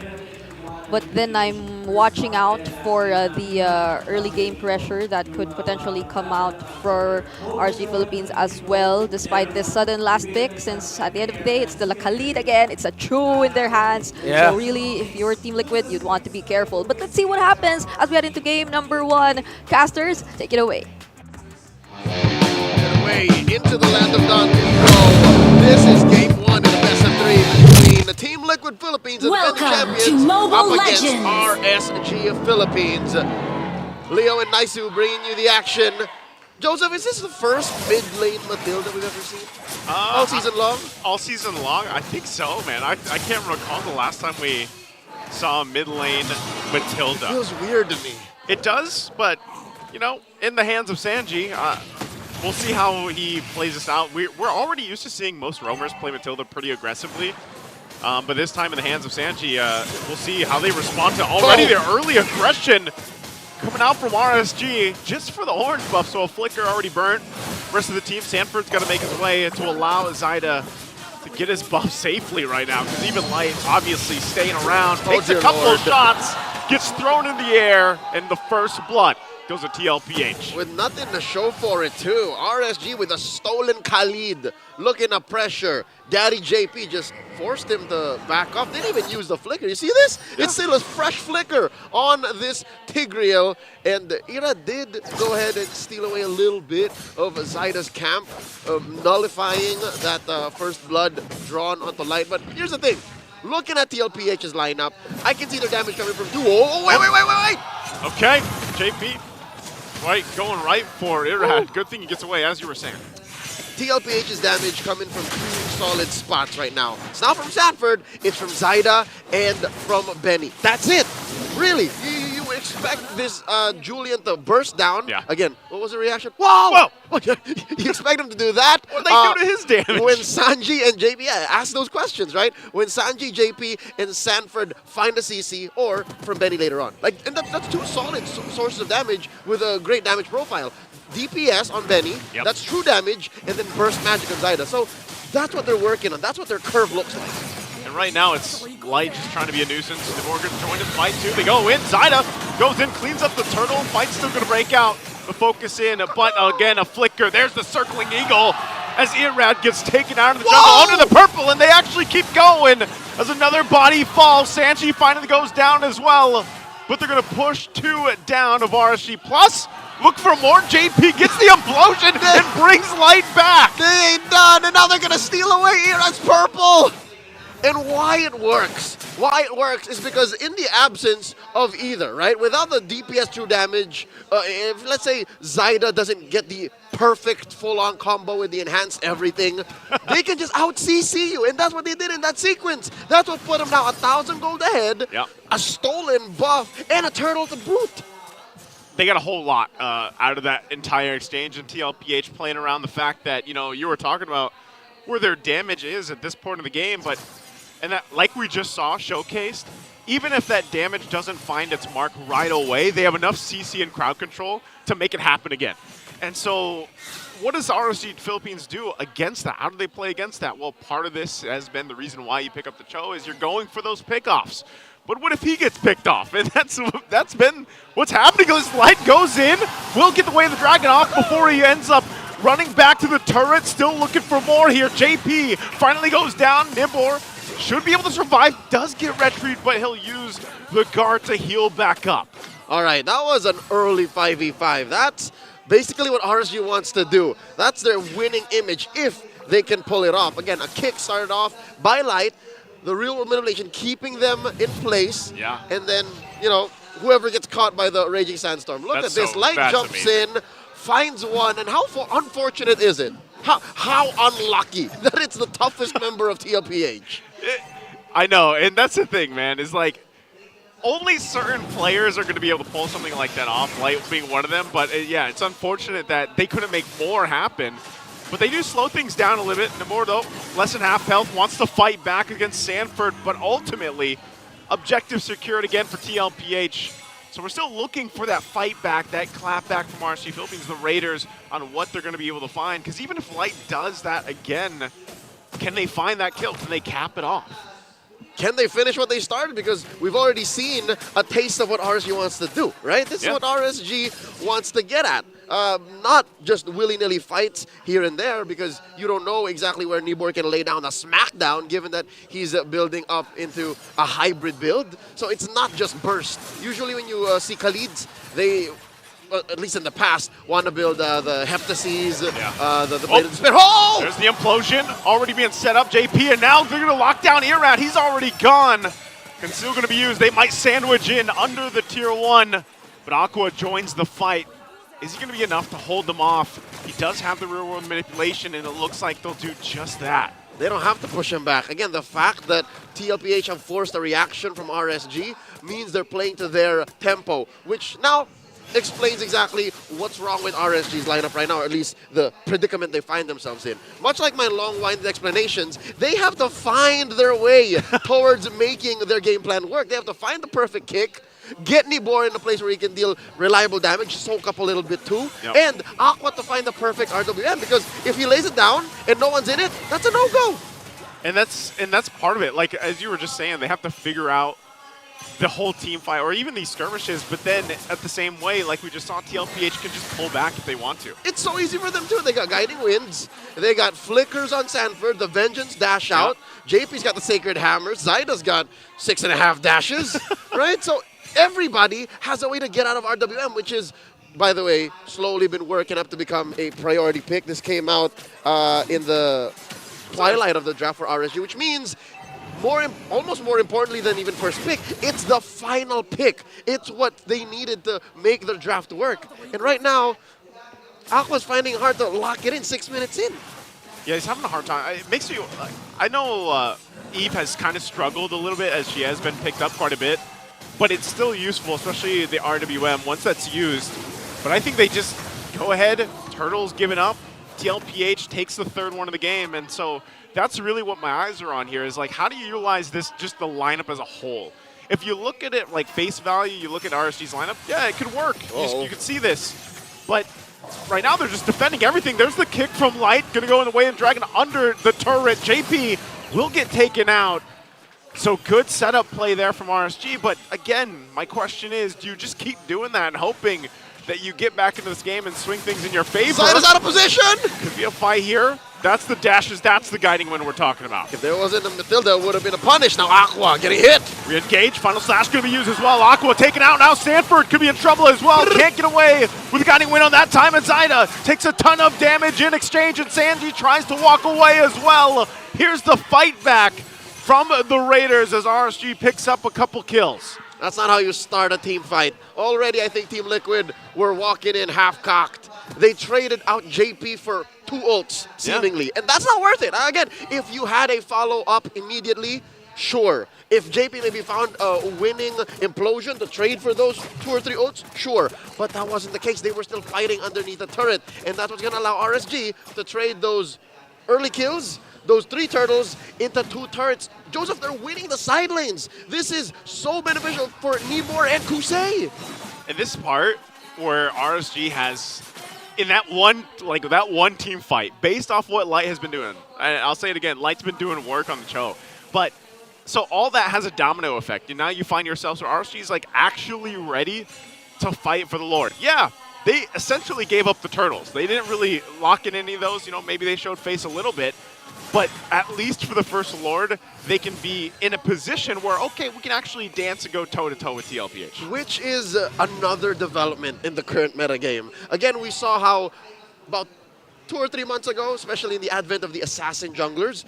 But then I'm watching out for the early game pressure that could potentially come out for RSG Philippines as well, despite this sudden last pick, since at the end of the day, it's the Khalid again. It's a Chu in their hands. Yeah. So really, if you're Team Liquid, you'd want to be careful. But let's see what happens as we head into game number 1. Casters, take it away. Away into the land of Don Pro. This is game 1 in the best of 3 between the Team Liquid Philippines and defending champions up against RSG Philippines. Leo and Naisu bringing you the action. Joseph, is this the first mid-lane Matilda we've ever seen? All season long? All season long? I think so, man. I can't recall the last time we saw a mid-lane Matilda. It feels weird to me. It does, but, you know, in the hands of Sanji, we'll see how he plays this out. We're already used to seeing most roamers play Matilda pretty aggressively. But this time in the hands of Sanji, we'll see how they respond to already their early aggression coming out from RSG just for the orange buff. So a flicker already burnt. Rest of the team, Sanford's got to make his way to allow Zyda to get his buff safely right now. Because even Light obviously staying around, takes a couple of shots, gets thrown in the air, and the first blood goes to TLPH. With nothing to show for it, too. RSG with a stolen Khalid, looking to pressure. Daddy JP just forced him to back off. Didn't even use the flicker. You see this? Yeah. It's still a fresh flicker on this Tigreal. And Ira did go ahead and steal away a little bit of Zyda's camp, nullifying that first blood drawn onto Light. But here's the thing. Looking at TLPH's lineup, I can see their damage coming from duo. Oh, wait. Okay, JP. Right, going right for Irad. Good thing he gets away, as you were saying. TLPH's damage coming from 2 solid spots right now. It's not from Sanford, it's from Zyda and from Benny. That's it. Really, you expect this Julian to burst down. Yeah. Again, what was the reaction? Whoa! You expect him to do that? What they do to his damage? When Sanji and JP, ask those questions, right? When Sanji, JP, and Sanford find a CC, or from Benny later on. And that's 2 solid sources of damage with a great damage profile. DPS on Benny, that's true damage, and then burst magic on Zyda. So that's what they're working on. That's what their curve looks like. And right now it's Light just trying to be a nuisance. Demorgan joined the fight too. They go in. Zyda goes in, cleans up the turtle. Fight's still going to break out. The focus in, but again, a flicker. There's the circling eagle as Irad gets taken out of the jungle under the purple, and they actually keep going as another body falls. Sanji finally goes down as well, but they're going to push 2 down of RSG. Plus, look for more. JP gets the implosion and brings Light back. They ain't done, and now they're going to steal away Irad's purple. And why it works is because in the absence of either, right? Without the DPS true damage, if let's say Zyda doesn't get the perfect full-on combo with the enhanced everything, they can just out-CC you, and that's what they did in that sequence. That's what put them now 1,000 gold ahead, a stolen buff, and a turtle to boot. They got a whole lot out of that entire exchange, and TLPH playing around the fact that, you know, you were talking about where their damage is at this point of the game, but and that, like we just saw showcased, even if that damage doesn't find its mark right away, they have enough CC and crowd control to make it happen again. And so what does RSG Philippines do against that? How do they play against that? Well, part of this has been the reason why you pick up the Cho is you're going for those pickoffs. But what if he gets picked off? And that's been what's happening. This Light goes in, will get the way of the dragon off before he ends up running back to the turret, still looking for more here. JP finally goes down. Nibor should be able to survive, does get retrieved, but he'll use the guard to heal back up. All right, that was an early 5v5. That's basically what RSG wants to do. That's their winning image if they can pull it off. Again, a kick started off by Light, the real world manipulation keeping them in place. Yeah. And then, you know, whoever gets caught by the Raging Sandstorm. Look at this. Light jumps in, finds one, and how unfortunate is it? How unlucky that it's the toughest member of TLPH. I know, and that's the thing, man, is like, only certain players are going to be able to pull something like that off, Light being one of them. But yeah, it's unfortunate that they couldn't make more happen. But they do slow things down a little bit. Namor, though, less than half health, wants to fight back against Sanford. But ultimately, objective secured again for TLPH. So we're still looking for that fight back, that clap back from RSG Philippines, the Raiders, on what they're going to be able to find. Because even if Light does that again, can they find that kill? Can they cap it off? Can they finish what they started? Because we've already seen a taste of what RSG wants to do, right? This is what RSG wants to get at. Not just willy-nilly fights here and there, because you don't know exactly where Nibor can lay down a smackdown, given that he's building up into a hybrid build. So it's not just burst. Usually when you see Khalids, they, at least in the past, want to build the Heptases, the Blade of Despair. Oh! There's the implosion already being set up, JP, and now they're going to lock down Irat. He's already gone. And still going to be used. They might sandwich in under the tier 1, but Aqua joins the fight. Is he going to be enough to hold them off? He does have the real world manipulation, and it looks like they'll do just that. They don't have to push him back. Again, the fact that TLPH have forced a reaction from RSG means they're playing to their tempo, which now explains exactly what's wrong with RSG's lineup right now, or at least the predicament they find themselves in. Much like my long-winded explanations, they have to find their way towards making their game plan work. They have to find the perfect kick, get Nibor in a place where he can deal reliable damage, soak up a little bit too, and Aqua to find the perfect RWM, because if he lays it down and no one's in it, that's a no-go. And that's part of it. Like, as you were just saying, they have to figure out the whole team fight, or even these skirmishes, but then at the same way, like we just saw, TLPH can just pull back if they want to. It's so easy for them too. They got Guiding Winds, they got Flickers on Sanford, the Vengeance dash out, JP's got the Sacred Hammers, Zyda's got 6.5 dashes, right? So everybody has a way to get out of RWM, which is, by the way, slowly been working up to become a priority pick. This came out in the twilight of the draft for RSG, which means almost more importantly than even first pick, it's the final pick. It's what they needed to make the draft work. And right now, Aqua's finding it hard to lock it in 6 minutes in. Yeah, he's having a hard time. It makes me, I know Eve has kind of struggled a little bit as she has been picked up quite a bit, but it's still useful, especially the RWM, once that's used. But I think they just go ahead, Turtle's giving up, TLPH takes the third one of the game, and so that's really what my eyes are on here, is like, how do you utilize this, just the lineup as a whole? If you look at it like face value, you look at RSG's lineup, yeah, it could work. You can see this. But right now they're just defending everything. There's the kick from Light, gonna go in the way of Dragon under the turret. JP will get taken out. So good setup play there from RSG, but again, my question is, do you just keep doing that and hoping that you get back into this game and swing things in your favor? Zyda's out of position! Could be a fight here. That's the dashes, that's the guiding wind we're talking about. If there wasn't a Matilda, it would have been a punish. Now Aqua getting hit. Re-engage, final slash going to be used as well. Aqua taken out, now Sanford could be in trouble as well. Can't get away with the guiding wind on that time, and Zyda takes a ton of damage in exchange, and Sanji tries to walk away as well. Here's the fight back from the Raiders as RSG picks up a couple kills. That's not how you start a team fight. Already, I think Team Liquid were walking in half-cocked. They traded out JP for 2 ults, seemingly. And that's not worth it. Again, if you had a follow-up immediately, sure. If JP maybe found a winning implosion to trade for those 2 or 3 ults, sure. But that wasn't the case. They were still fighting underneath the turret. And that's what's going to allow RSG to trade those early kills, those 3 turtles, into 2 turrets. Joseph, they're winning the side lanes. This is so beneficial for Nibor and Kusei. In this part where RSG has, in that one team fight, based off what Light has been doing, and I'll say it again, Light's been doing work on the Cho, but so all that has a domino effect, and now you find yourselves where RSG is like actually ready to fight for the Lord. Yeah, they essentially gave up the turtles. They didn't really lock in any of those. You know, maybe they showed face a little bit. But at least for the First Lord, they can be in a position where, okay, we can actually dance and go toe-to-toe with TLPH. Which is another development in the current meta game. Again, we saw how about 2 or 3 months ago, especially in the advent of the assassin junglers,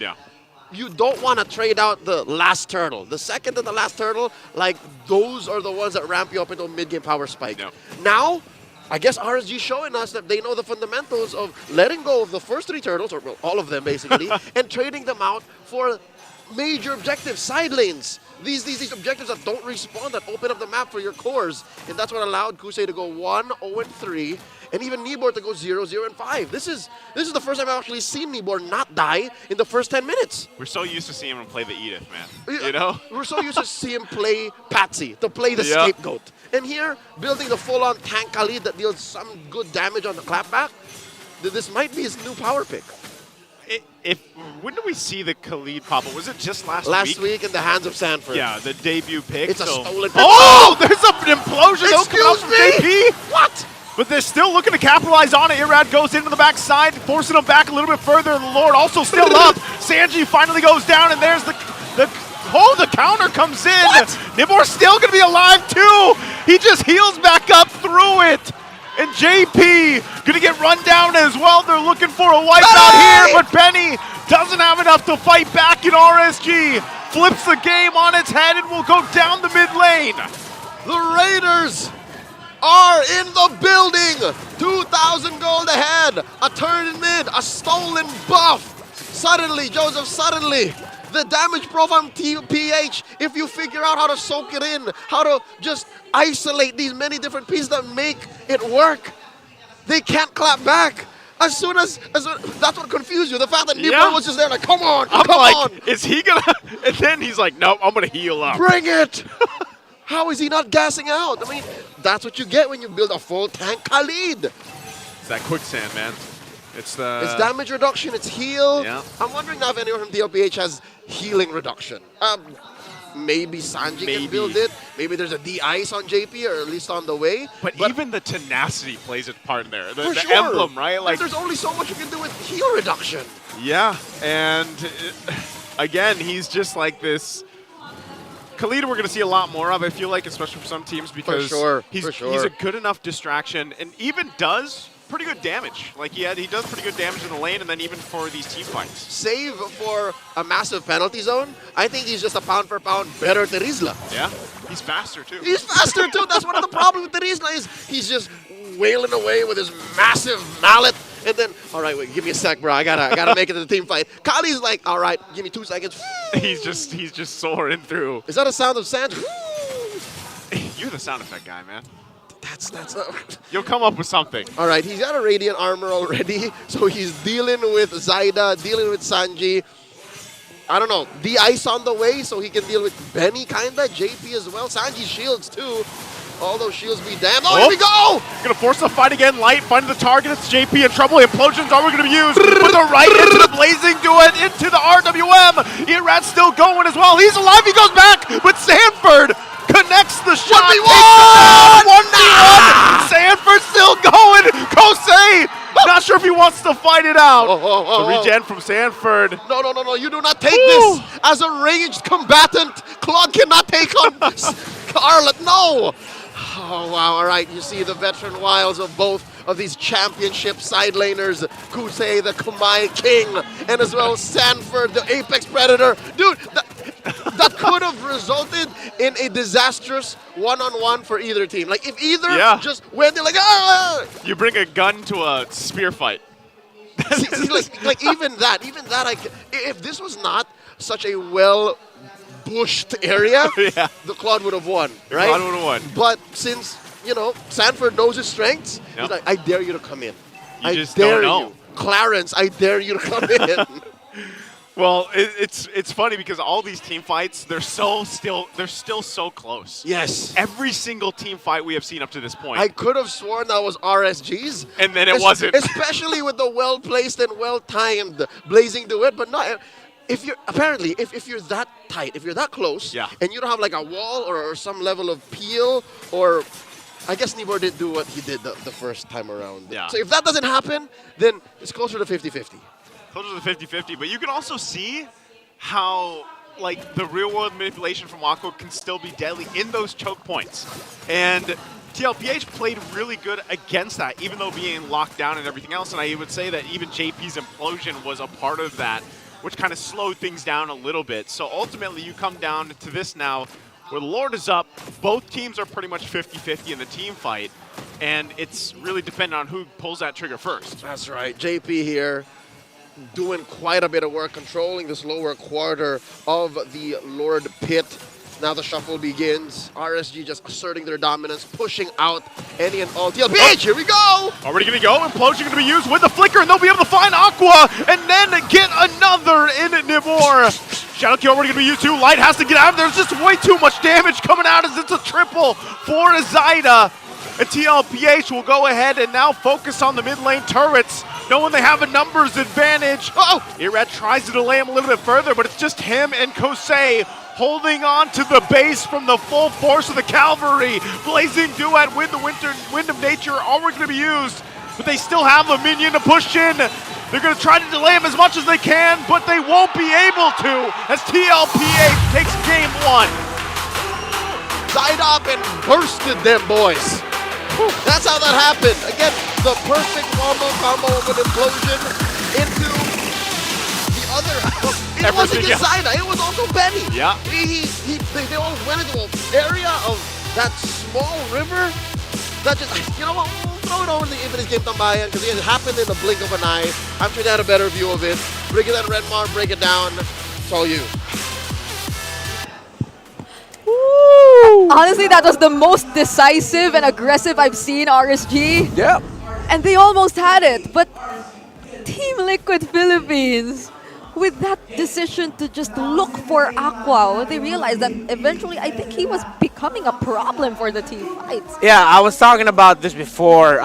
you don't want to trade out the last turtle. The second to the last turtle, like, those are the ones that ramp you up into a mid-game power spike. Now, I guess RSG showing us that they know the fundamentals of letting go of the first 3 turtles, or well, all of them basically, and trading them out for major objectives, side lanes. These objectives that don't respawn, that open up the map for your cores. And that's what allowed Kusei to go 1-0-3, and even Nibor to go 0-0-5. This is the first time I've actually seen Nibor not die in the first 10 minutes. We're so used to seeing him play the Edith, man. You know? We're so used to see him play Patsy, to play the scapegoat. And here, building the full-on tank Khalid that deals some good damage on the clapback, this might be his new power pick. When did we see the Khalid pop up? Was it just last week? Last week in the hands of Sanford. Yeah, the debut pick. It's a stolen pick. Oh, there's an implosion. Excuse me? What? But they're still looking to capitalize on it. Irad goes into the backside, forcing him back a little bit further. The Lord also still up. Sanji finally goes down, and there's the counter comes in. What? Nibor's still going to be alive, too. He just heals back up through it. And JP going to get run down as well. They're looking for a wipeout here, but Benny doesn't have enough to fight back in RSG. Flips the game on its head and will go down the mid lane. The Raiders are in the building. 2,000 gold ahead. A turn in mid, a stolen buff. Suddenly, Joseph, the damage profile from TLPH, if you figure out how to soak it in, how to just isolate these many different pieces that make it work, they can't clap back. That's what confused you. The fact that Nibor was just there like, come on, come on. Is he gonna? And then he's like, nope, I'm gonna heal up. Bring it. How is he not gassing out? I mean, that's what you get when you build a full tank Khalid. It's that quicksand, man. It's damage reduction, it's heal. Yeah. I'm wondering now if anyone from TLPH has healing reduction. Maybe Sanji can build it. Maybe there's a de-ice on JP, or at least on the way. But even the tenacity plays its part in there. The sure. emblem, right? Like, there's only so much you can do with heal reduction. Yeah, and again, he's just like this. Khalid, we're going to see a lot more of, I feel like, especially for some teams, because he's a good enough distraction and even does pretty good damage. Like, he does pretty good damage in the lane, and then even for these team fights. Save for a massive penalty zone, I think he's just a pound-for-pound better Terizla. Yeah, he's faster, too. He's faster, too. That's one of the problems with Terizla is he's just wailing away with his massive mallet. And then, all right, wait, give me a sec, bro. I gotta make it to the team fight. Kali's like, all right, give me 2 seconds. He's just soaring through. Is that a sound of sand? You're the sound effect guy, man. That's You'll come up with something. All right, he's got a radiant armor already, so he's dealing with Zaida, dealing with Sanji. I don't know, de-ice on the way, so he can deal with Benny, kinda, JP as well. Sanji's shields too. All those shields be damned. Oh, here we go! Gonna force the fight again. Light finding the target. It's JP in trouble. Implosions are gonna be used. With the right into the blazing duet, into the RWM. Irat's still going as well. He's alive. He goes back, but Sanford connects the shot. 1v1! 1v1. Sanford still going. Kosei, not sure if he wants to fight it out. The regen from Sanford. No. You do not take this as a ranged combatant. Claude cannot take on Scarlet. No. Oh, wow. All right. You see the veteran wiles of both of these championship side laners. Kusei, the Kumai King, and as well Sanford, the Apex Predator. Dude, that could have resulted in a disastrous one-on-one for either team. Like, if either just went there like, You bring a gun to a spear fight. see, like even that, if this was not such a well-bushed area, the Claude would have won, right? Claude would have won. But since, Sanford knows his strengths, he's like, I dare you to come in. You just don't know. Clarence, I dare you to come in. Well, it's funny because all these team fights, they're still so close. Yes. Every single team fight we have seen up to this point. I could have sworn that was RSG's. And then it wasn't. Especially with the well-placed and well-timed blazing duet, but not. If you're that tight, if you're that close, and you don't have like a wall or some level of peel or I guess Nibor didn't do what he did the first time around. Yeah. So if that doesn't happen, then it's closer to 50-50. Closer to 50-50, but you can also see how like the real world manipulation from Aqua can still be deadly in those choke points. And TLPH played really good against that, even though being locked down and everything else. And I would say that even JP's implosion was a part of that, which kind of slowed things down a little bit. So ultimately you come down to this now, where the Lord is up, both teams are pretty much 50-50 in the team fight, and it's really dependent on who pulls that trigger first. That's right. JP here doing quite a bit of work, controlling this lower quarter of the Lord Pit. Now the shuffle begins. RSG just asserting their dominance, pushing out any and all. TLPH, here we go! Already gonna go. Implosion gonna be used with the flicker, and they'll be able to find Aqua, and then get another in Nibor. Shadow Kill already gonna be used too. Light has to get out. There's just way too much damage coming out as it's a triple for Zyda. And TLPH will go ahead and now focus on the mid lane turrets, knowing they have a numbers advantage. Uh-oh! Irad tries to delay him a little bit further, but it's just him and Kosei holding on to the base from the full force of the cavalry. Blazing Duet with the Wind of Nature already going to be used, but they still have a minion to push in. They're going to try to delay him as much as they can, but they won't be able to as TLPH takes game one. Side up and bursted them, boys. Whew, that's how that happened. Again, the perfect combo of an implosion into the other half. It wasn't just Zyda, it was also Benny. Yeah. They all went into an area of that small river that just, you know what, we'll throw it over to the Infinite Game Tambayan because it happened in the blink of an eye. I'm sure they had a better view of it. Break it down, Redmar, break it down. It's all you. Honestly, that was the most decisive and aggressive I've seen RSG. Yeah. And they almost had it, but Team Liquid Philippines, with that decision to just look for Aqua, they realized that eventually I think he was becoming a problem for the team fights. Yeah, I was talking about this before.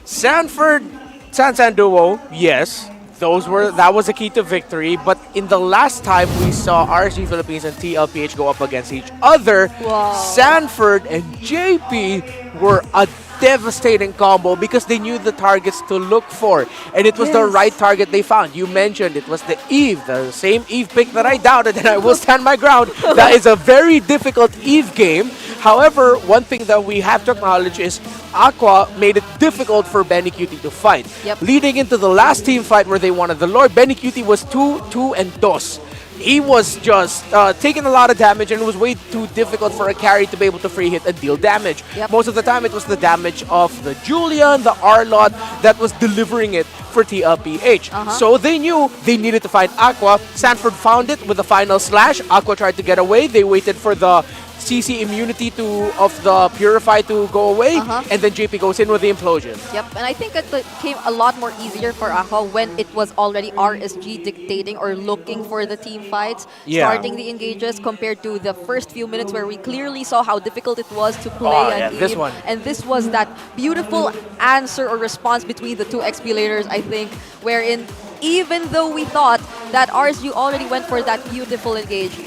Sanford, San duo, yes. That was the key to victory, but in the last time we saw RSG Philippines and TLPH go up against each other, Wow. Sanford and JP were a devastating combo because they knew the targets to look for, and it was the right target they found. You mentioned it was the Eve, the same Eve pick that I doubted, and I will stand my ground. That is a very difficult Eve game. However, one thing that we have to acknowledge is Aqua made it difficult for Benny Cutie to fight. Yep. Leading into the last team fight where they wanted the Lord, Benny Cutie was 2-2 and dos. He was just taking a lot of damage, and it was way too difficult for a carry to be able to free hit and deal damage. Yep. Most of the time, it was the damage of the Julian, the Arlot, that was delivering it for TLPH. So they knew they needed to find Aqua. Sanford found it with the final slash. Aqua tried to get away. They waited for the CC immunity of the Purify to go away, and then JP goes in with the implosion. Yep, and I think it became a lot more easier for Aqua when it was already RSG dictating or looking for the team fights, starting the engages compared to the first few minutes where we clearly saw how difficult it was to play an this Eve. one. And this was that beautiful answer or response between the two XP laters, I think, wherein even though we thought that RSG already went for that beautiful engage,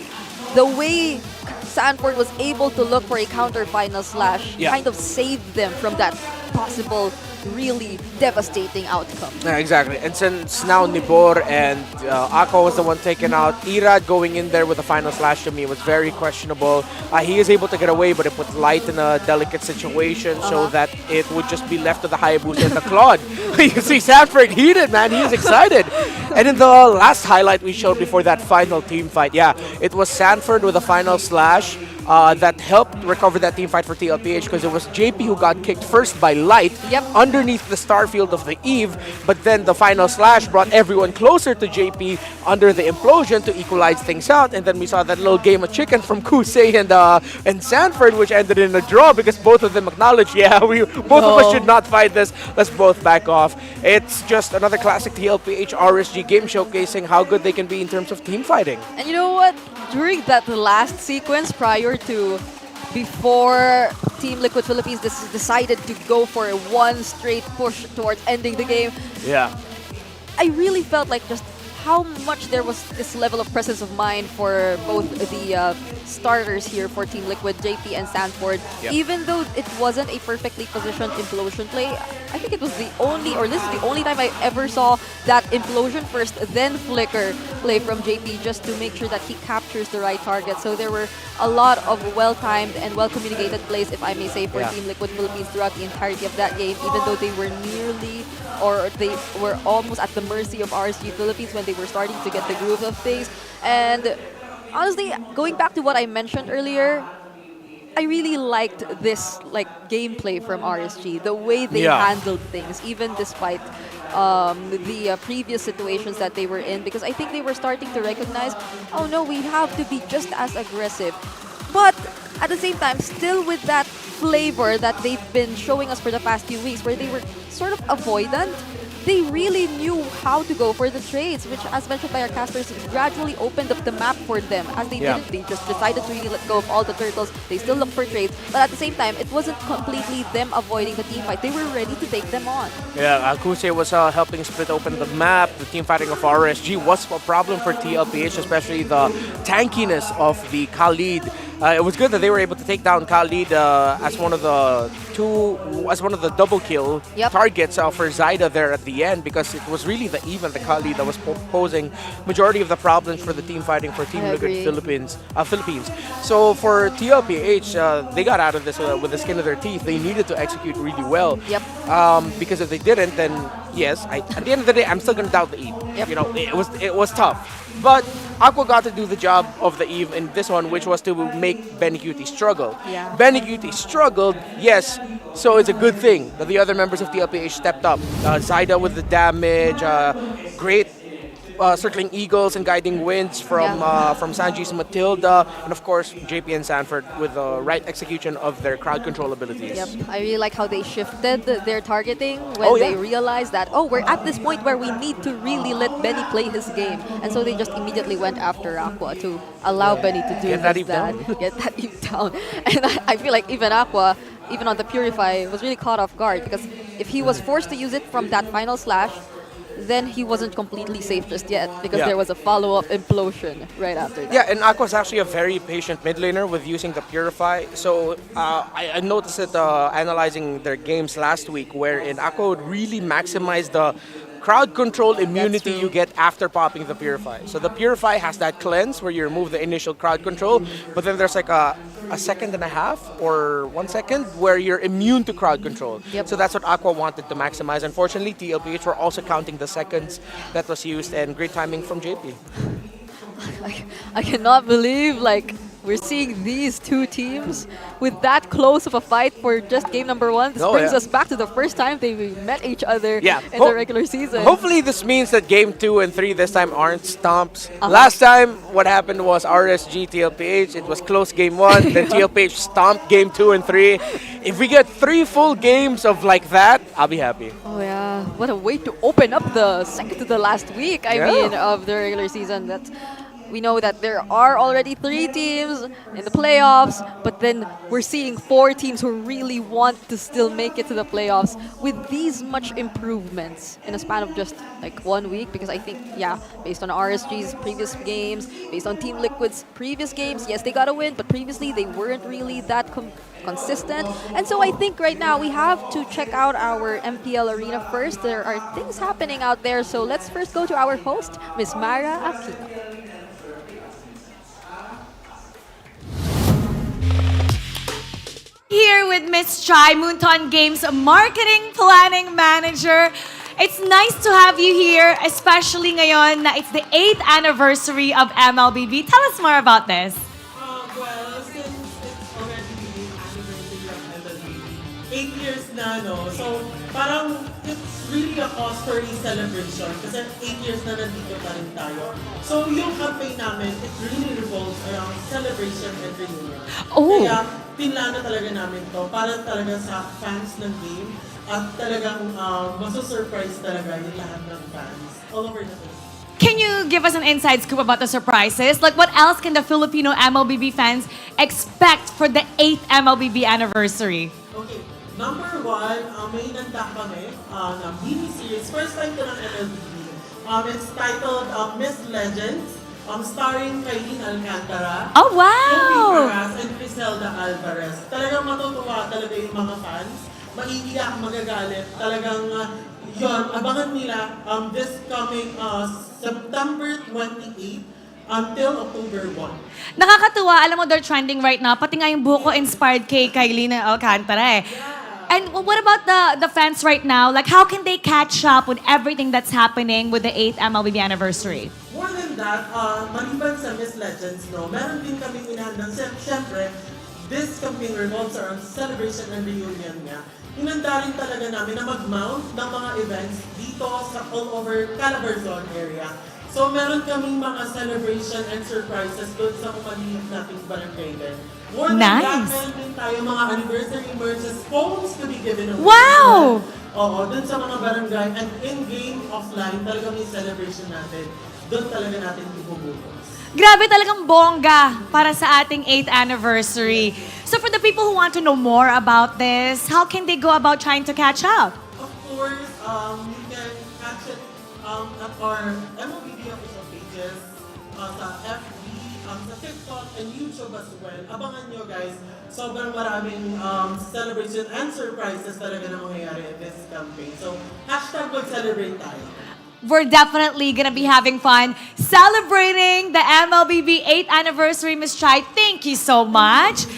the way Sanford was able to look for a counter final slash kind of saved them from that possible really devastating outcome. Yeah, exactly. And since now Nibor and Aqua was the one taken out, Irad going in there with a final slash to me was very questionable. He is able to get away, but it put Light in a delicate situation so that it would just be left to the Hayabusa and the Claude. You see Sanford heated, man. He is excited. And in the last highlight we showed before that final team fight, it was Sanford with a final slash that helped recover that team fight for TLPH because it was JP who got kicked first by Light underneath the starfield of the Eve, but then the final slash brought everyone closer to JP under the implosion to equalize things out, and then we saw that little game of chicken from Kusei and Sanford, which ended in a draw because both of them acknowledged, both of us should not fight this, let's both back off. It's just another classic TLPH RSG game showcasing how good they can be in terms of team fighting. And you know what? During that last sequence before Team Liquid Philippines decided to go for one straight push towards ending the game, I really felt like just how much there was this level of presence of mind for both the starters here for Team Liquid, JP and Sanford. Yep. Even though it wasn't a perfectly positioned implosion play, I think it was the only, or this is the only time I ever saw that implosion first, then flicker play from JP just to make sure that he captures the right target. So there were a lot of well-timed and well-communicated plays, if I may say, for Team Liquid Philippines throughout the entirety of that game, even though they were nearly, or they were almost at the mercy of RSG Philippines when they were starting to get the groove of things. And honestly, going back to what I mentioned earlier, I really liked this gameplay from RSG, the way they handled things, even despite the previous situations that they were in, because I think they were starting to recognize, oh no, we have to be just as aggressive. But at the same time, still with that flavor that they've been showing us for the past few weeks, where they were sort of avoidant, they really knew how to go for the trades, which, as mentioned by our casters, gradually opened up the map for them. As they didn't, they just decided to really let go of all the turtles. They still look for trades, but at the same time, it wasn't completely them avoiding the team fight. They were ready to take them on. Yeah, Kuse was helping split open the map. The team fighting of RSG was a problem for TLPH, especially the tankiness of the Khalid. It was good that they were able to take down Khalid as one of the double kill targets for Zyda there at the end, because it was really the Khalid that was posing majority of the problems for the team fighting for Team Liquid Philippines. So for TLPH, they got out of this with the skin of their teeth. They needed to execute really well. Because if they didn't, then yes, at the end of the day, I'm still gonna doubt the Eve. You know, it was tough. But Aqua got to do the job of the Eve in this one, which was to make Benecutie struggle. Benecutie struggled, yes, so it's a good thing that the other members of TLPH stepped up. Zyda with the damage, great circling eagles and guiding winds from Sanji's Matilda, and of course JP and Sanford with the right execution of their crowd control abilities. I really like how they shifted their targeting when they realized that, oh, we're at this point where we need to really let Benny play his game, and so they just immediately went after Aqua to allow Benny to do that. Get that Eve down. And I feel like even Aqua, even on the Purify, was really caught off guard, because if he was forced to use it from that final slash, then he wasn't completely safe just yet, because there was a follow-up implosion right after that. Yeah, and Aqua's actually a very patient mid laner with using the Purify. So I noticed it analyzing their games last week, wherein Aqua would really maximize the crowd control immunity you get after popping the Purify. So the Purify has that cleanse where you remove the initial crowd control, but then there's like a second and a half or 1 second where you're immune to crowd control. So that's what Aqua wanted to maximize. Unfortunately, TLPH were also counting the seconds that was used, and great timing from JP. I cannot believe we're seeing these two teams with that close of a fight for just game number 1. This brings us back to the first time they met each other in the regular season. Hopefully this means that game 2 and 3 this time aren't stomps. Last time what happened was RSG TLPH, it was close game 1, then TLPH stomped game 2 and 3. If we get 3 full games of like that, I'll be happy. Oh yeah, what a way to open up the second to the last week, I mean, of the regular season. We know that there are already 3 teams in the playoffs, but then we're seeing 4 teams who really want to still make it to the playoffs with these much improvements in a span of just 1 week, because I think, based on RSG's previous games, based on Team Liquid's previous games, yes, they got a win, but previously they weren't really that consistent. And so I think right now we have to check out our MPL arena first. There are things happening out there, so let's first go to our host, Ms. Mara Aquino. Here with Miss Chai, Moonton Games Marketing Planning Manager. It's nice to have you here, especially ngayon na it's the 8th anniversary of MLBB. Tell us more about this. Well, since it's already the anniversary of MLBB, 8 years na, no? So, parang it's really a cause for celebration kasi 8 years na nandito pa rin tayo. So, yung campaign namin, it really revolves around celebration and reunion. Kaya, pinlano talaga namin to para talaga sa fans ng game at talagang maso-surprise talaga yung lahat ng fans all over the place. Can you give us an inside scoop about the surprises? Like, what else can the Filipino MLBB fans expect for the 8th MLBB anniversary? Okay, number 1, may nanda kami na mini-series. First time to ng MLBB. It's titled Miss Legends, starring Kailin Alcantara, Oh, wow! Sophie Arras, and Criselda Alvarez. Talagang matutuwa talaga yung mga fans. Maiiyak, magagalit. Talagang yun, abangan nila this coming September 28 until October 1. Nakakatuwa, alam mo, they're trending right now. Pati nga yung buko inspired kay Kylie Alcantara eh. And what about the fans right now? Like, how can they catch up with everything that's happening with the 8th MLBB anniversary? More than that, maliban sa Miss Legends, no, meron din kami inahandang, siyempre, this campaign revolves around celebration and reunion nga. Inanda rin talaga namin na mag-mount ng mga events dito sa all over Calabarzon area. So meron kaming mga celebration and surprises doon sa kumaliit nating barangay din. More than that, meron din tayo mga anniversary merches, phones to be given away. Wow! Oo, doon sa mga barangay and in-game, offline, talaga may celebration natin. Doon talaga natin ibubukas. Grabe talagang bongga para sa ating 8th anniversary. So for the people who want to know more about this, how can they go about trying to catch up? Of course, you can catch it at our MLBB official pages, sa FB, sa TikTok, and YouTube as well. Abangan nyo guys, sobrang maraming celebration and surprises talaga na mangyayari in this campaign. So, hashtag mag-celebrate tayo. We're definitely gonna be having fun celebrating the MLBB 8th anniversary, Ms. Chai. Thank you so much.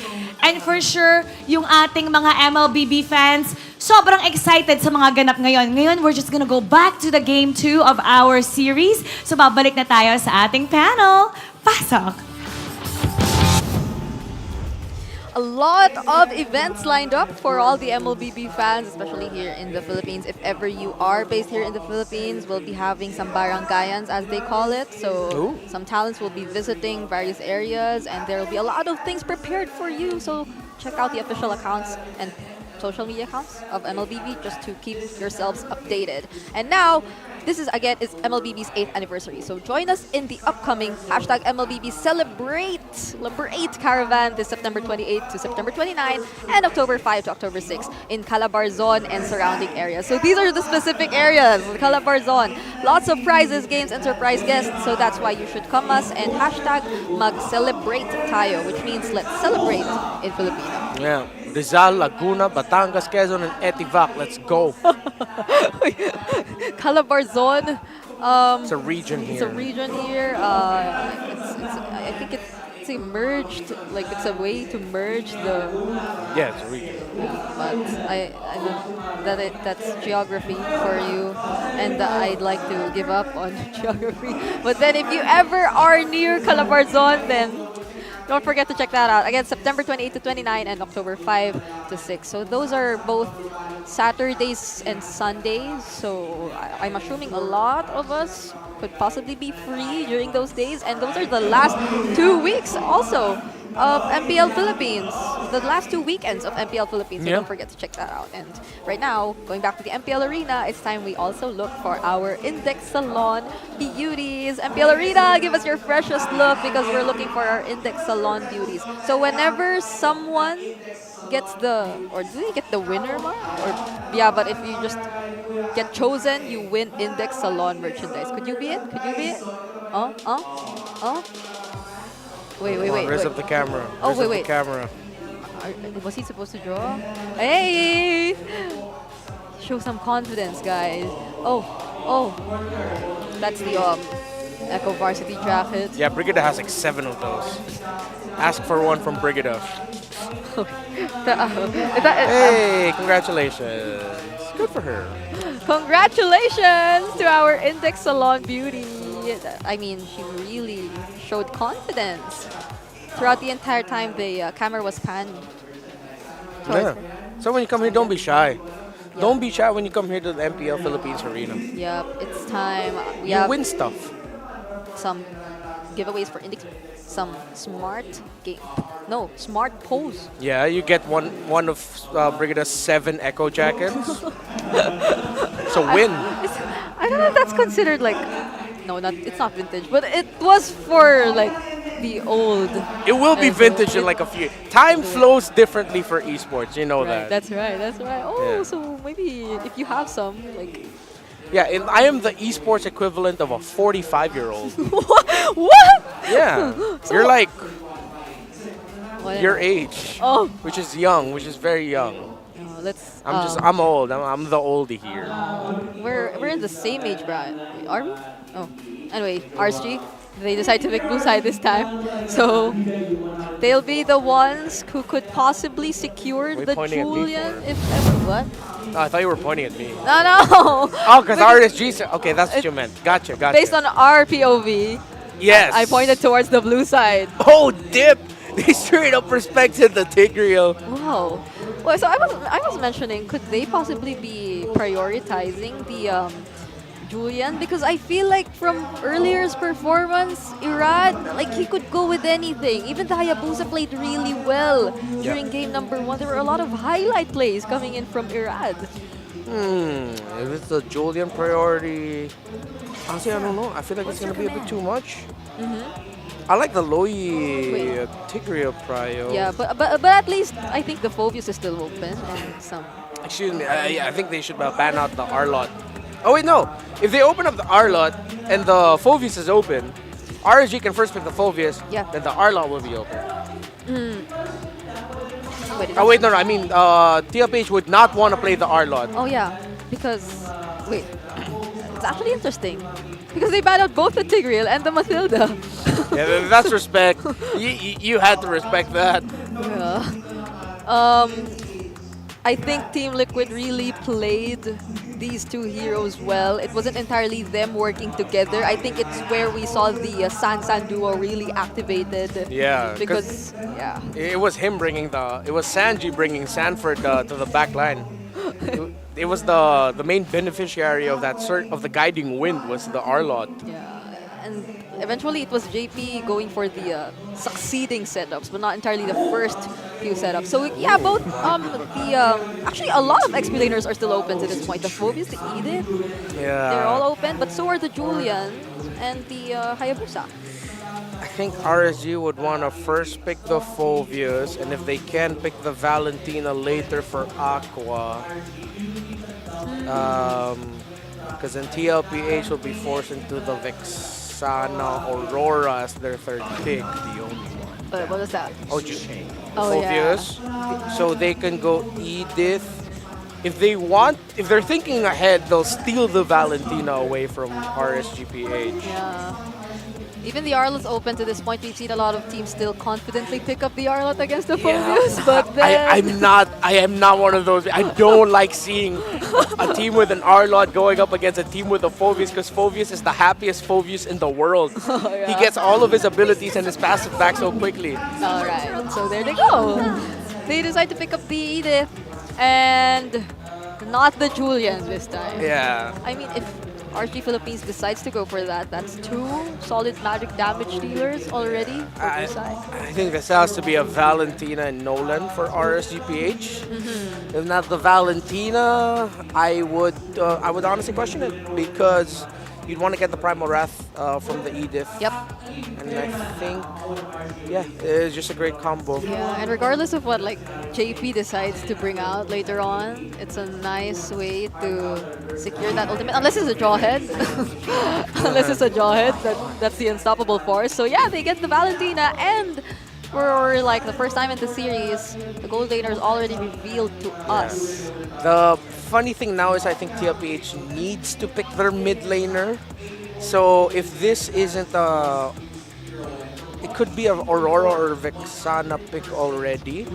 And for sure, yung ating mga MLBB fans, sobrang excited sa mga ganap ngayon. Ngayon, we're just gonna go back to the game 2 of our series. So babalik na tayo sa ating panel. Pasok! A lot of events lined up for all the MLBB fans, especially here in the Philippines. If ever you are based here in the Philippines, we'll be having some barangayans, as they call it. So some talents will be visiting various areas, and there will be a lot of things prepared for you. So check out the official accounts and social media accounts of MLBB just to keep yourselves updated. And now, this is again is MLBB's 8th anniversary. So join us in the upcoming hashtag MLBB Celebrate Caravan this September 28 to September 29 and October 5 to October 6 in Calabarzon and surrounding areas. So these are the specific areas, Calabarzon. Lots of prizes, games, and surprise guests. So that's why you should come us and hashtag mag-celebrate tayo, which means let's celebrate in Filipino. Yeah. Rizal, Laguna, Batangas, Quezon, and Etivac. Let's go. Calabarzon. It's a region here. It's a region here. I think it's merged. Like it's a way to merge the. Yeah, it's a region. But I know that's geography for you, and I'd like to give up on geography. But then, if you ever are near Calabarzon, then. Don't forget to check that out. Again, September 28 to 29 and October 5 to 6. So those are both Saturdays and Sundays. So I'm assuming a lot of us could possibly be free during those days. And those are the last 2 weeks also of MPL Philippines. The last 2 weekends of MPL Philippines. So don't forget to check that out. And right now, going back to the MPL Arena, it's time we also look for our Index Salon beauties. MPL Arena, give us your freshest look because we're looking for our Index Salon beauties. So whenever someone gets or do you get the winner, Ma? Or yeah, but if you just get chosen, you win Index Salon merchandise. Could you be it? Could you be it? Wait. Raise up the camera. Oh, Raise up wait. the camera. Was he supposed to draw? Hey! Show some confidence, guys. Oh. That's the Echo Varsity jacket. Yeah, Brigida has like 7 of those. Ask for one from Brigida. Hey, congratulations. Good for her. Congratulations to our Index Salon beauty. I mean, she really showed confidence. Throughout the entire time, the camera was panned. Yeah. So when you come here, don't be shy. Yep. Don't be shy when you come here to the MPL Philippines Arena. Yep, it's time. We you win stuff. Some giveaways for Index. Some smart pose. Yeah, you get one of Brigida's 7 Echo jackets. So win. I don't know if that's considered like. No, it's not vintage, but it was for like the old. It will be vintage in like a few. Time flows differently for esports, you know that. That's right. Oh, yeah. So maybe if you have some, like Yeah, and I am the esports equivalent of a 45-year-old. What? Yeah. So- You're like What? your age. Oh. Which is young, which is very young. Let's. I'm old. I'm the oldie here. We're in the same age, Brian. Are we? Oh. Anyway, RSG. They decide to pick blue side this time, so they'll be the ones who could possibly secure Were you the pointing at me Julian. for? If ever, what? Oh, I thought you were pointing at me. No. Oh, because RSG said. Okay, that's what you meant. Gotcha. Based on our POV, Yes. I pointed towards the blue side. Oh, dip! They straight up respected the Tigreal. Wow. Well, so I was mentioning, could they possibly be prioritizing the Julian? Because I feel like from earlier's performance, Irad, like he could go with anything. Even the Hayabusa played really well during game number 1. There were a lot of highlight plays coming in from Irad. If it's the Julian priority, honestly, I don't know. I feel like it's gonna be a bit too much. I like the Loi Tigreal prio. Yeah, but at least I think the Phobius is still open and some. Excuse me. I think they should ban out the R-Lot. Oh wait, no. If they open up the R-Lot and the Phobius is open, RSG can first pick the Phobius. Yeah. Then the R-Lot will be open. Wait, Oh wait, no. I mean, TLPH would not want to play the R-Lot. Oh yeah, because wait, it's actually interesting because they banned out both the Tigreal and the Mathilda. Yeah, that's respect. You had to respect that. Yeah. I think Team Liquid really played these two heroes well. It wasn't entirely them working together. I think it's where we saw the San duo really activated. Yeah, Because yeah. it was him bringing it was Sanji bringing Sanford to the back line. It was the main beneficiary of that of the guiding wind was the R-Lot. Yeah, and eventually it was JP going for the succeeding setups, but not entirely the first few setups. So yeah, both actually a lot of XP laners are still open to this point. The Phobius, the Edith, they're all open, but so are the Julian and the Hayabusa. I think RSG would want to first pick the Phobius, and if they can, pick the Valentina later for Aqua. Because then TLPH will be forced into the Vexana Aurora as their third pick. The only one. What was that? Oh, Phobius. Yeah. So they can go Edith. If they're thinking ahead, they'll steal the Valentina away from RSGPH. Yeah. Even the Arlot's open to this point. We've seen a lot of teams still confidently pick up the Arlot against the Phobius, but then... I am not one of those. I don't like seeing a team with an Arlot going up against a team with a Phobius, because Phobius is the happiest Phobius in the world. Yeah. He gets all of his abilities and his passive back so quickly. Alright, so there they go. They decide to pick up the Edith and not the Julian this time. Yeah. I mean, if RSG Philippines decides to go for that, that's 2 solid magic damage dealers already for I side. think this has to be a Valentina and Nolan for RSGPH. If not the Valentina, I would honestly question it, because you'd want to get the Primal Wrath from the Edith. Yep. And I think, yeah, it's just a great combo. Yeah, and regardless of what JP decides to bring out later on, it's a nice way to secure that ultimate. Unless it's a Jawhead. Unless it's a Jawhead, that's the unstoppable force. So yeah, they get the Valentina, and for the first time in the series, the gold laner is already revealed to us. The funny thing now is I think TLPH needs to pick their mid laner. So if this isn't it could be an Aurora or Vexana pick already.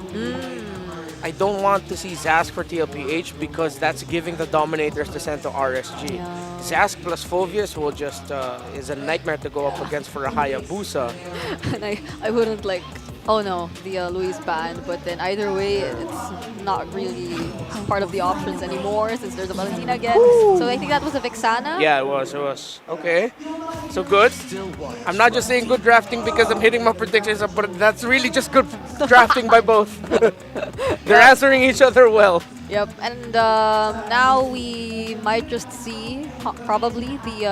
I don't want to see Zask for TLPH, because that's giving the Dominators to send to RSG. Yeah. Zask plus Phobius will just is a nightmare to go up against for a Hayabusa. And I wouldn't oh no, the Luis ban, but then either way, it's not really part of the options anymore since there's a Valentina again. So I think that was a Vexana. Yeah, it was. Okay. So good. I'm not just saying good drafting because I'm hitting my predictions, but that's really just good drafting by both. They're answering each other well. Yep, and now we might just see probably the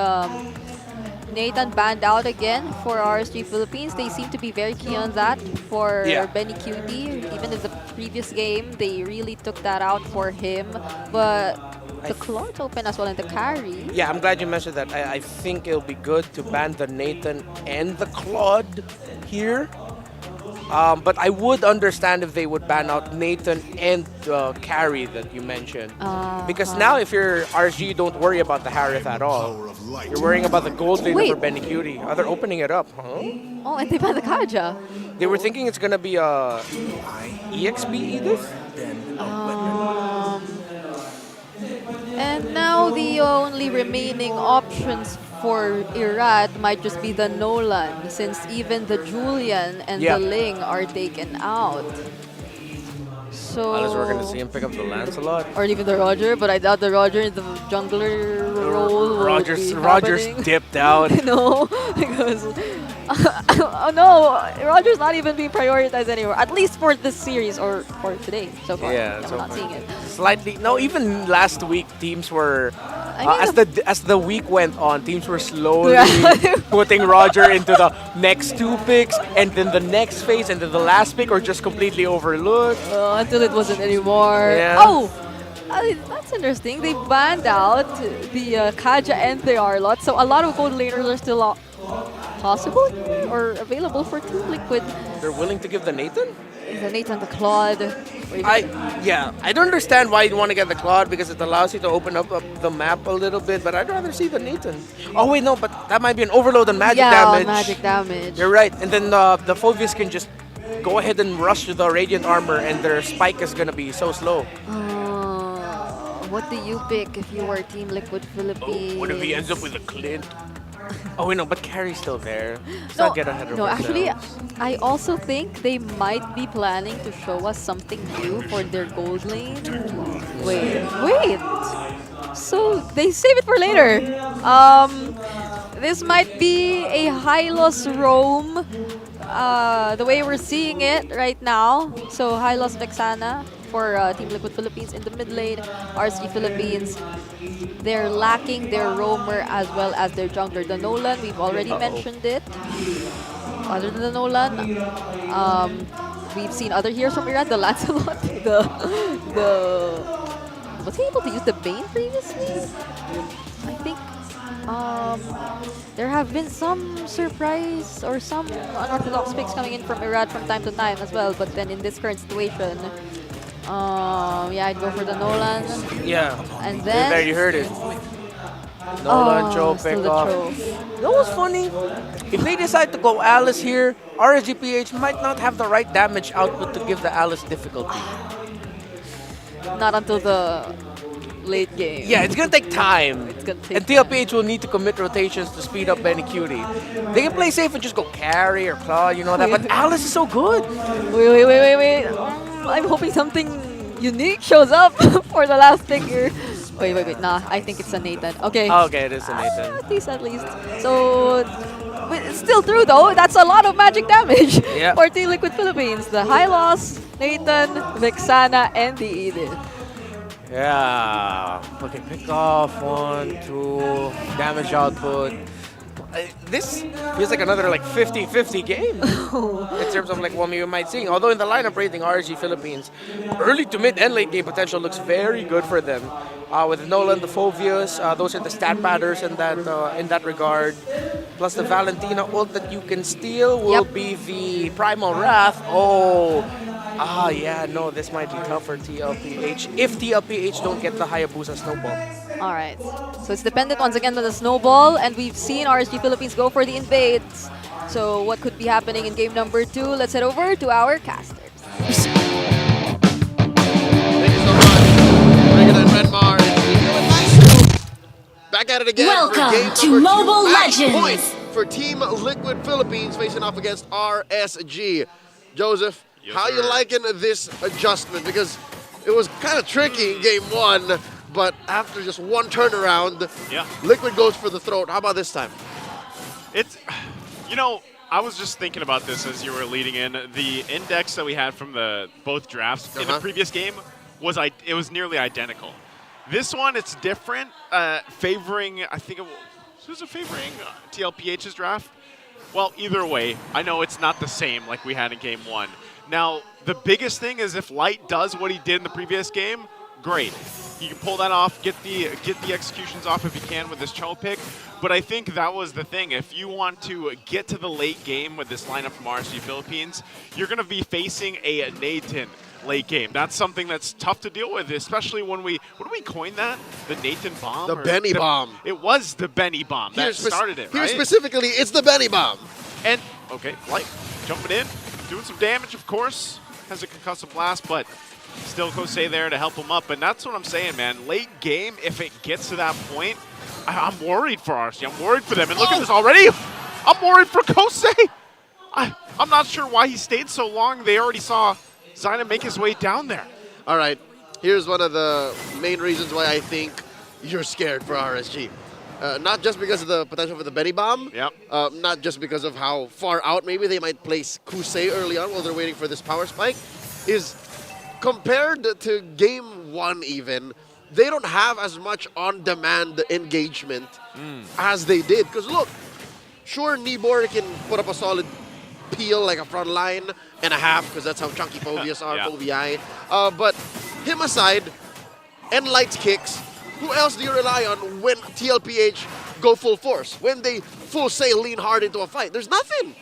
Nathan banned out again for RSG Philippines. They seem to be very keen on that for Benny QT. Even in the previous game, they really took that out for him. But The Claw's open as well in the carry. Yeah, I'm glad you mentioned that. I think it'll be good to ban the Nathan and the Claude here. But I would understand if they would ban out Nathan and the carry that you mentioned. Because now if you're RSG, you don't worry about the Harith at all. You're worrying about the gold laner for Benicudi. Oh, they're opening it up, huh? Oh, and they banned the Kaja. They were thinking it's gonna be a EXP Edith? And now the only remaining options for Irad might just be the Nolan, since even the Julian and the Ling are taken out. So Unless we're gonna see him pick up the Lancelot. or even the Roger, but I doubt the Roger in the jungler role will Rogers be happening. dipped out. No, because oh no, Roger's not even being prioritized anymore. At least for this series or for today so far. Yeah, I'm so not seeing it. Slightly. No, even last week, teams were as the week went on, teams were slowly putting Roger into the next 2 picks, and then the next phase, and then the last pick, or just completely overlooked. Until it wasn't anymore. Yeah. Oh, that's interesting. They banned out the Kaja and the Arlot, so a lot of gold laners are still possible or available for Team Liquid. They're willing to give the Nathan? The Nathan, the Claude. I don't understand why you want to get the Claude, because it allows you to open up the map a little bit, but I'd rather see the Nathan. Oh wait, no, but that might be an overload on magic damage. Magic damage. You're right, and then the Phobius can just go ahead and rush to the Radiant Armor, and their spike is gonna be so slow. What do you pick if you were Team Liquid Philippines? What if he ends up with a Clint? Oh wait, no, but Carrie's still there. Let's not get ahead of ourselves. Actually, I also think they might be planning to show us something new for their gold lane. Wait. So they save it for later. This might be a Hylos roam. The way we're seeing it right now. So Hylos Vexana for Team Liquid Philippines in the mid lane. RSG Philippines, they're lacking their roamer as well as their jungler. The Nolan, we've already mentioned it. Other than the Nolan, we've seen other heroes from Iran. The Lancelot, was he able to use the Bane previously? I think there have been some surprise or some unorthodox picks coming in from Irad from time to time as well, but then in this current situation, I'd go for the Nolan. Yeah. And then there you heard it. Nolan, Cho, pick off. That was funny. If they decide to go Alice here, RSGPH might not have the right damage output to give the Alice difficulty. Not until the late game. Yeah, it's gonna take time. It's gonna take and TLPH will need to commit rotations to speed up Benicudi. They can play safe and just go carry or claw, you know that. But Alice is so good. Wait. I'm hoping something unique shows up for the last pick here. Wait. Nah, I think it's a Nathan. Okay. Okay, it is a Nathan. At least. So, it's still true though. That's a lot of magic damage for Team Liquid Philippines. The Hylos, Nathan, Vexana, and the Edith. Yeah. Okay, pick off 1, 2, damage output. This feels like another 50-50 game in terms of what we might see. Although in the lineup rating, RSG Philippines, early to mid and late game potential looks very good for them. With Nolan, the Phobius, those are the stat patters in that regard. Plus the Valentina ult that you can steal will be the Primal Wrath. This might be tough for TLPH if TLPH don't get the Hayabusa Snowball. Alright, so it's dependent once again on the Snowball, and we've seen RSG Philippines go for the invades. So what could be happening in game number 2? Let's head over to our casters. Thank you so much, Regan and Redmar. Back at it again. Welcome for game to number Mobile 2. Match Legends. point for Team Liquid Philippines facing off against RSG. Joseph, how you liking this adjustment? Because it was kind of tricky in game 1, but after just one turnaround, Liquid goes for the throat. How about this time? I was just thinking about this as you were leading in. The index that we had from both drafts in the previous game was nearly identical. This one, it's different, favoring, who's it favoring? TLPH's draft? Well, either way, I know it's not the same like we had in game 1. Now, the biggest thing is if Light does what he did in the previous game, great. You can pull that off, get the executions off if you can with this choke pick. But I think that was the thing. If you want to get to the late game with this lineup from RSG Philippines, you're going to be facing a Nathan late game. That's something that's tough to deal with, especially when what do we coin that? The Nathan bomb? The Benny bomb. It was the Benny bomb that started it, right? Here specifically, it's the Benny bomb. And, okay, Light jumping in, doing some damage, of course. Has a concussive blast, but still Kosei there to help him up. And that's what I'm saying, man. Late game, if it gets to that point, I'm worried for RSG. I'm worried for them. And look at this already. I'm worried for Kosei. I'm not sure why he stayed so long. They already saw Zyna make his way down there. All right, here's one of the main reasons why I think you're scared for RSG. Not just because of the potential for the Benny bomb. Yep. Not just because of how far out maybe they might place Kusei early on while they're waiting for this power spike. Is compared to game 1 even, they don't have as much on-demand engagement as they did. Because look, sure, Nibor can put up a solid peel, like a front line and a half, because that's how chunky Phobias are, Phobiae. But him aside, and Light's kicks, who else do you rely on when TLPH go full force? When they full sail lean hard into a fight? There's nothing.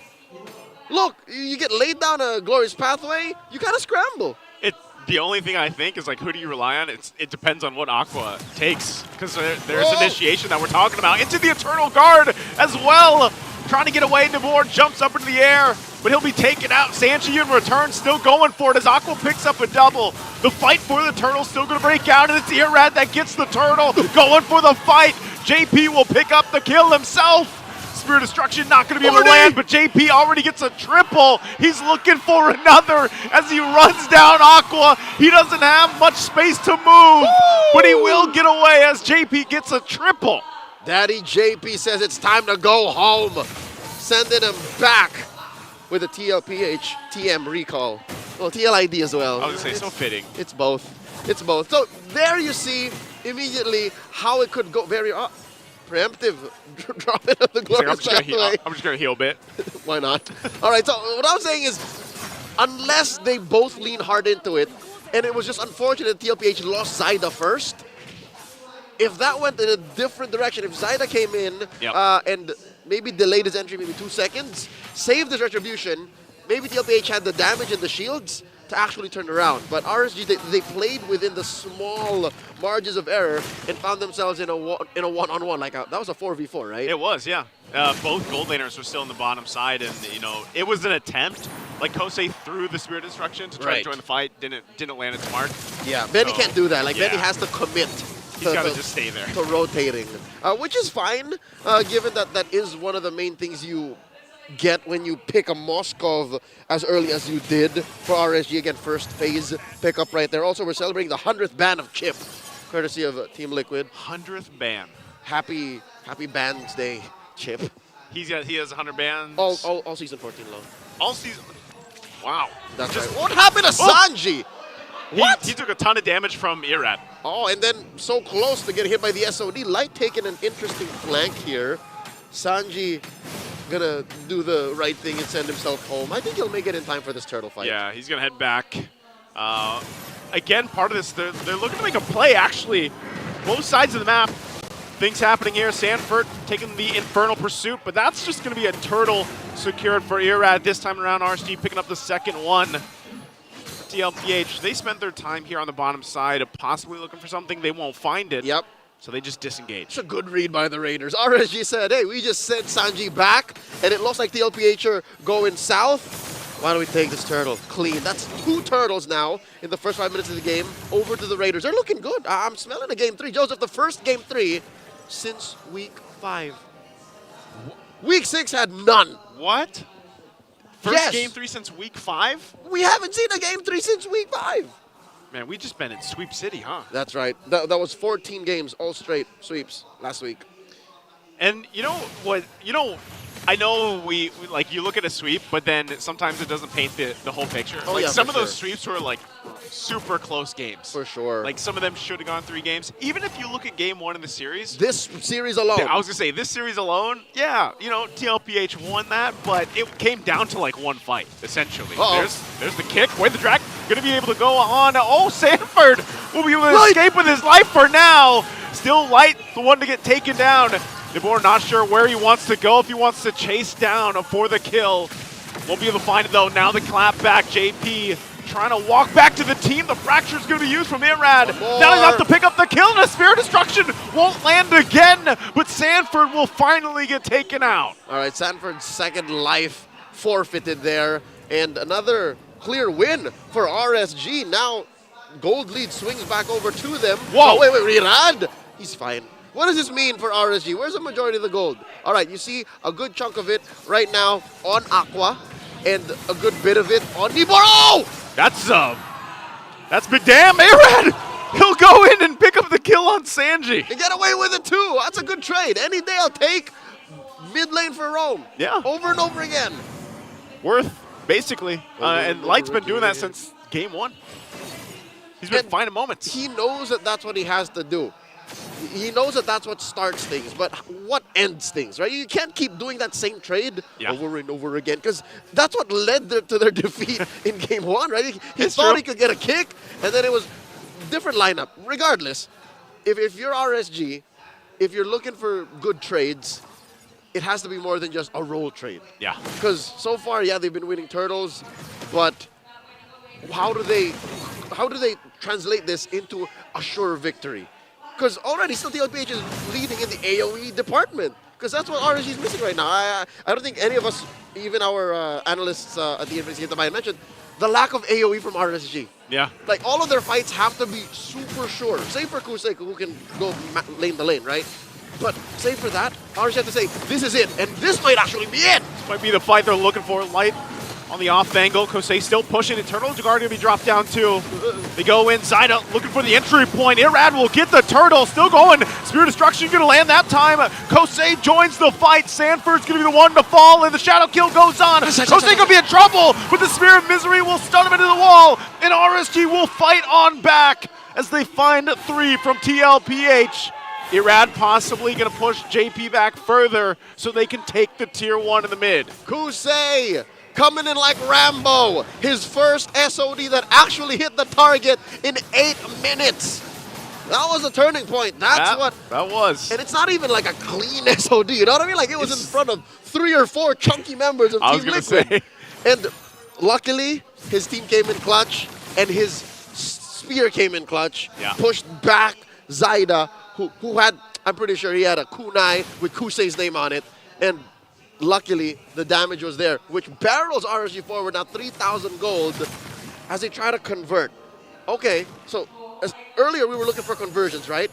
Look, you get laid down a glorious pathway, you kind of scramble. The only thing I think is, like, who do you rely on? It depends on what Aqua takes, because there's initiation that we're talking about. Into the Eternal Guard as well. Trying to get away, Nibor jumps up into the air, but he'll be taken out. Sanchi in return, still going for it as Aqua picks up a double. The fight for the turtle still going to break out, and it's Irad that gets the turtle. Going for the fight. JP will pick up the kill himself. Spear Destruction not going to be able to land, but JP already gets a triple. He's looking for another as he runs down Aqua. He doesn't have much space to move, but he will get away as JP gets a triple. Daddy JP says it's time to go home. Sending him back with a TLPH TM recall. Well, TLID as well. I was going to say, so fitting. It's both. It's both. So there you see immediately how it could go very preemptive. Drop it on the glorious pathway. I'm just going to heal a bit. Why not? All right, so what I'm saying is, unless they both lean hard into it, and it was just unfortunate that TLPH lost Zyda first, if that went in a different direction, if Zyda came in and maybe delayed his entry maybe 2 seconds, saved his retribution, maybe TLPH had the damage and the shields to actually turn around. But RSG, they played within the small margins of error and found themselves in a one-on-one. Like that was a 4v4, right? It was, yeah. Both gold laners were still on the bottom side, and it was an attempt. Like Kosei threw the Spirit Destruction to try to join the fight, didn't land its mark. Yeah, Benny can't do that. Like Benny has to commit. He's got to just stay there. To rotating, which is fine, given that that is one of the main things you get when you pick a Moskov as early as you did for RSG. Again, first phase pickup right there. Also, we're celebrating the 100th ban of Chip, courtesy of Team Liquid. 100th ban. Happy Bands Day, Chip. He has 100 bans. All season 14 long. All season. Wow. That's right. What happened to Sanji? What? He took a ton of damage from Irad. Oh, and then so close to get hit by the SOD. Light taking an interesting flank here. Sanji gonna do the right thing and send himself home. I think he'll make it in time for this turtle fight. Yeah, he's gonna head back. Again, part of this, they're looking to make a play, actually. Both sides of the map. Things happening here. Sanford taking the Infernal Pursuit, but that's just gonna be a turtle secured for Irad. This time around, RSG picking up the second one. TLPH, they spent their time here on the bottom side of possibly looking for something. They won't find it. Yep. So they just disengage. It's a good read by the Raiders. RSG said, hey, we just sent Sanji back, and it looks like TLPH are going south. Why don't we take this turtle clean? That's 2 turtles now in the first 5 minutes of the game over to the Raiders. They're looking good. I'm smelling a game 3. Joseph, the first game 3 since week 5. Week 6 had none. What? First game 3 since week 5? We haven't seen a game 3 since week 5. Man, we just been in Sweep City, huh? That's right. That was 14 games, all straight sweeps last week. And you know what? I know we like you look at a sweep, but then sometimes it doesn't paint the whole picture. Oh, like yeah, some of those sweeps were like super close games. For sure. Like some of them should have gone 3 games. Even if you look at game 1 in the series. This series alone. I was going to say, this series alone, yeah, TLPH won that, but it came down to like one fight, essentially. There's the kick. Where'd the drag? going to be able to go on. Oh, Sanford will be able to escape with his life for now. Still Light, the one to get taken down. Nibor not sure where he wants to go, if he wants to chase down for the kill. Won't be able to find it though. Now the clap back. JP trying to walk back to the team. The fracture is going to be used from Irad. Now he's have to pick up the kill, and a Spear Destruction won't land again, but Sanford will finally get taken out. All right, Sanford's second life forfeited there, and another clear win for RSG. Now gold lead swings back over to them. Whoa! Oh, wait, Irad! He's fine. What does this mean for RSG? Where's the majority of the gold? All right, you see a good chunk of it right now on Aqua, and a good bit of it on Nibor. Oh! That's big damn, Arad! He'll go in and pick up the kill on Sanji. And get away with it too. That's a good trade. Any day I'll take mid lane for Rome. Yeah. Over and over again. Worth, basically. And Light's been doing that since game 1. He's been finding moments. He knows that that's what he has to do. He knows that that's what starts things, but what ends things, right? You can't keep doing that same trade over and over again, because that's what led to their defeat in game 1, right? He thought he could get a kick, and then it was different lineup. Regardless, if you're RSG, if you're looking for good trades, it has to be more than just a role trade. Yeah. Because so far, yeah, they've been winning turtles, but how do they translate this into a sure victory? Because already still TLPH is leading in the AoE department. Because that's what RSG is missing right now. I don't think any of us, even our analysts at the NPC mentioned, the lack of AoE from RSG. Yeah. Like, all of their fights have to be super sure. Save for Kusei, who can go lane to lane, right? But save for that, RSG have to say, this is it, and this might actually be it. This might be the fight they're looking for. Light on the off angle. Kosei still pushing. Eternal Jaguar going to be dropped down too. They go inside, looking for the entry point. Irad will get the turtle. Still going. Spirit Destruction going to land that time. Kosei joins the fight. Sanford's going to be the one to fall, and the shadow kill goes on. Kosei going to be in trouble, but the Spirit of Misery will stun him into the wall, and RSG will fight on back as they find 3 from TLPH. Irad possibly going to push JP back further so they can take the tier 1 in the mid. Kusei coming in like Rambo. His first SOD that actually hit the target in 8 minutes. That was a turning point. That was. And it's not even like a clean SOD. You know what I mean? Like, it was in front of 3 or 4 chunky members of Team Liquid. And luckily, his team came in clutch, and his spear came in clutch. Yeah. Pushed back Zaida, who had, I'm pretty sure he had a kunai with Kusei's name on it. And luckily, the damage was there, which barrels RSG forward now 3,000 gold as they try to convert. Okay, so earlier we were looking for conversions, right?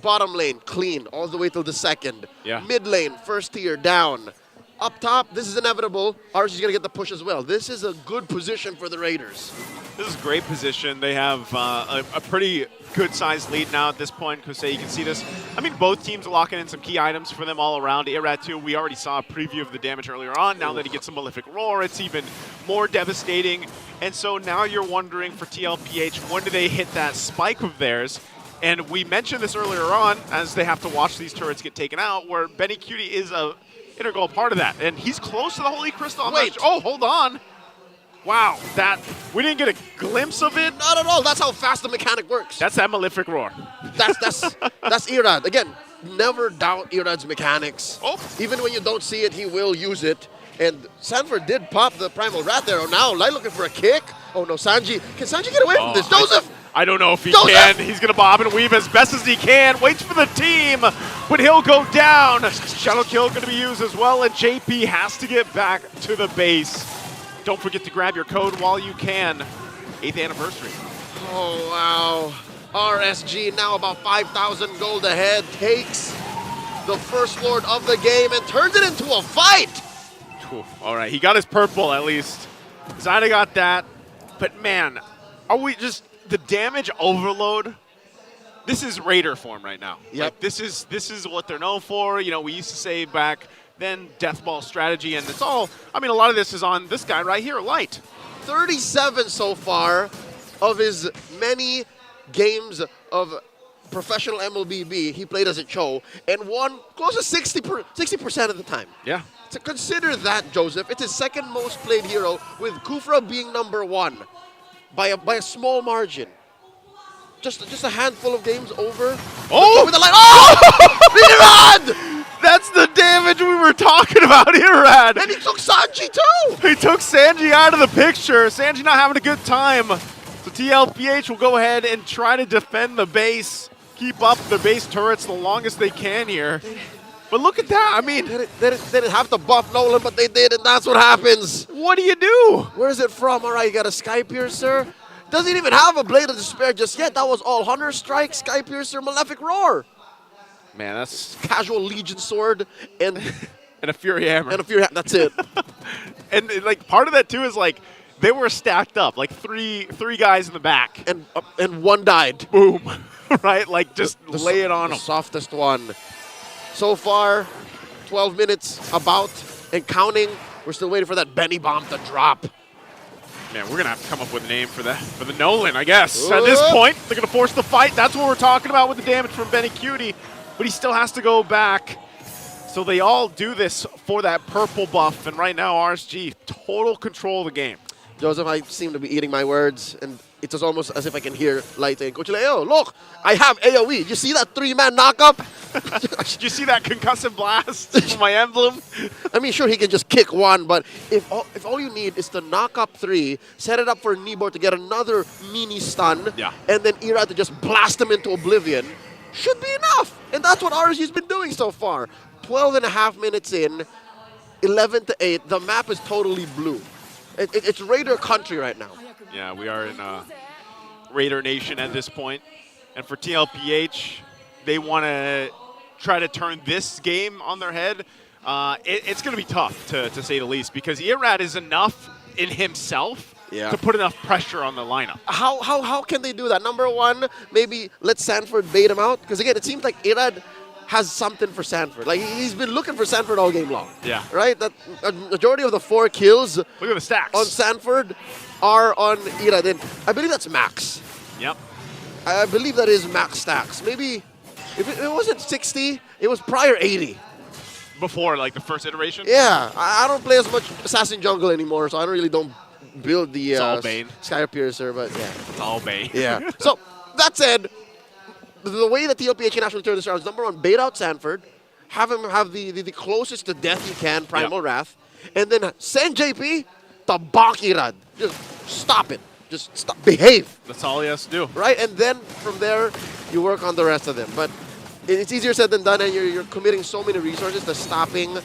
Bottom lane, clean, all the way till the second. Yeah. Mid lane, first tier, down. Up top, this is inevitable. RSG's going to get the push as well. This is a good position for the Raiders. This is a great position. They have a pretty good-sized lead now at this point. Kosei, you can see this. I mean, both teams are locking in some key items for them all around. Irad, too, we already saw a preview of the damage earlier on. Now that he gets a Malefic Roar, it's even more devastating. And so now you're wondering for TLPH, when do they hit that spike of theirs? And we mentioned this earlier on, as they have to watch these turrets get taken out, where Benny Cutie is a integral part of that. And he's close to the Holy Crystal. Wait. Oh, hold on. Wow, we didn't get a glimpse of it. Not at all. That's how fast the mechanic works. That's that Malefic Roar. That's Irad. Again, never doubt Irad's mechanics. Oh. Even when you don't see it, he will use it. And Sanford did pop the Primal Rat there. Oh, now Light looking for a kick. Oh, no, Sanji. Can Sanji get away from this? Joseph! I don't know if he can. He's going to bob and weave as best as he can. Waits for the team, but he'll go down. Shadow Kill going to be used as well, and JP has to get back to the base. Don't forget to grab your code while you can. 8th anniversary. Oh, wow. RSG now about 5,000 gold ahead. Takes the first lord of the game and turns it into a fight. All right, he got his purple at least. Zaida got that. But man, are we just the damage overload? This is Raider form right now. Yep. Like, this is what they're known for. You know, we used to say back then death ball strategy, and it's all, I mean, a lot of this is on this guy right here, Light. 37 so far of his many games of professional MLBB he played as a Cho, and won close to 60% of the time. Yeah. So consider that, Joseph. It's his second most played hero, with Kufra being number 1. by a small margin. Just a handful of games over. Oh! With the line. Oh! Irad! That's the damage we were talking about, Irad. And he took Sanji too. He took Sanji out of the picture. Sanji not having a good time. So TLPH will go ahead and try to defend the base, keep up the base turrets the longest they can here. But look at that. I mean, they didn't have to buff Nolan, but they did, and that's what happens. What do you do? Where is it from? All right, you got a Sky Piercer. Doesn't even have a Blade of Despair just yet. That was all Hunter Strike, Sky Piercer, Malefic Roar. Man, that's casual Legion Sword and and a Fury Hammer. And a Fury Hammer. That's it. And like part of that too is like they were stacked up, like three guys in the back, and one died. Boom, right? Like just lay it on them. Softest one. So far, 12 minutes about and counting. We're still waiting for that Benny bomb to drop. Man, we're gonna have to come up with a name for the Nolan, I guess. At this point, they're gonna force the fight. That's what we're talking about with the damage from Benny Cutie. But he still has to go back. So they all do this for that purple buff. And right now, RSG, total control of the game. Joseph, I seem to be eating my words. And it's almost as if I can hear Light saying, Coach Leo, look, I have AoE. You see that 3-man knockup? Did you see that concussive blast from my emblem? I mean, sure, he can just kick one. But if all you need is to knock up 3, set it up for Nibor to get another mini stun, and then Ira to just blast him into oblivion, should be enough. And that's what RSG's been doing so far. 12 and a half minutes in, 11-8. The map is totally blue. It's Raider country right now. Yeah, we are in Raider Nation at this point. And for TLPH, they want to try to turn this game on their head. It's going to be tough, to say the least, because Irad is enough in himself to put enough pressure on the lineup. How can they do that? Number one, maybe let Sanford bait him out. Because again, it seems like Irad has something for Sanford. Like he's been looking for Sanford all game long. Yeah. Right? That a majority of the 4 kills look at the stacks on Sanford are on Irad. And I believe that's max. Yep. I believe that is max stacks. Maybe if it wasn't 60, it was prior 80. Before like the first iteration? Yeah. I don't play as much Assassin Jungle anymore, so I don't build the Sky Piercer, but yeah. It's all Bane. Yeah. So, that said, the way that TLPH can actually turn this around is number one, bait out Sanford, have him have the closest to death you can, Primal Wrath, and then send JP to bonk Irad. Just stop it. Just stop. Behave. That's all he has to do. Right? And then from there, you work on the rest of them. But it's easier said than done, and you're committing so many resources to stopping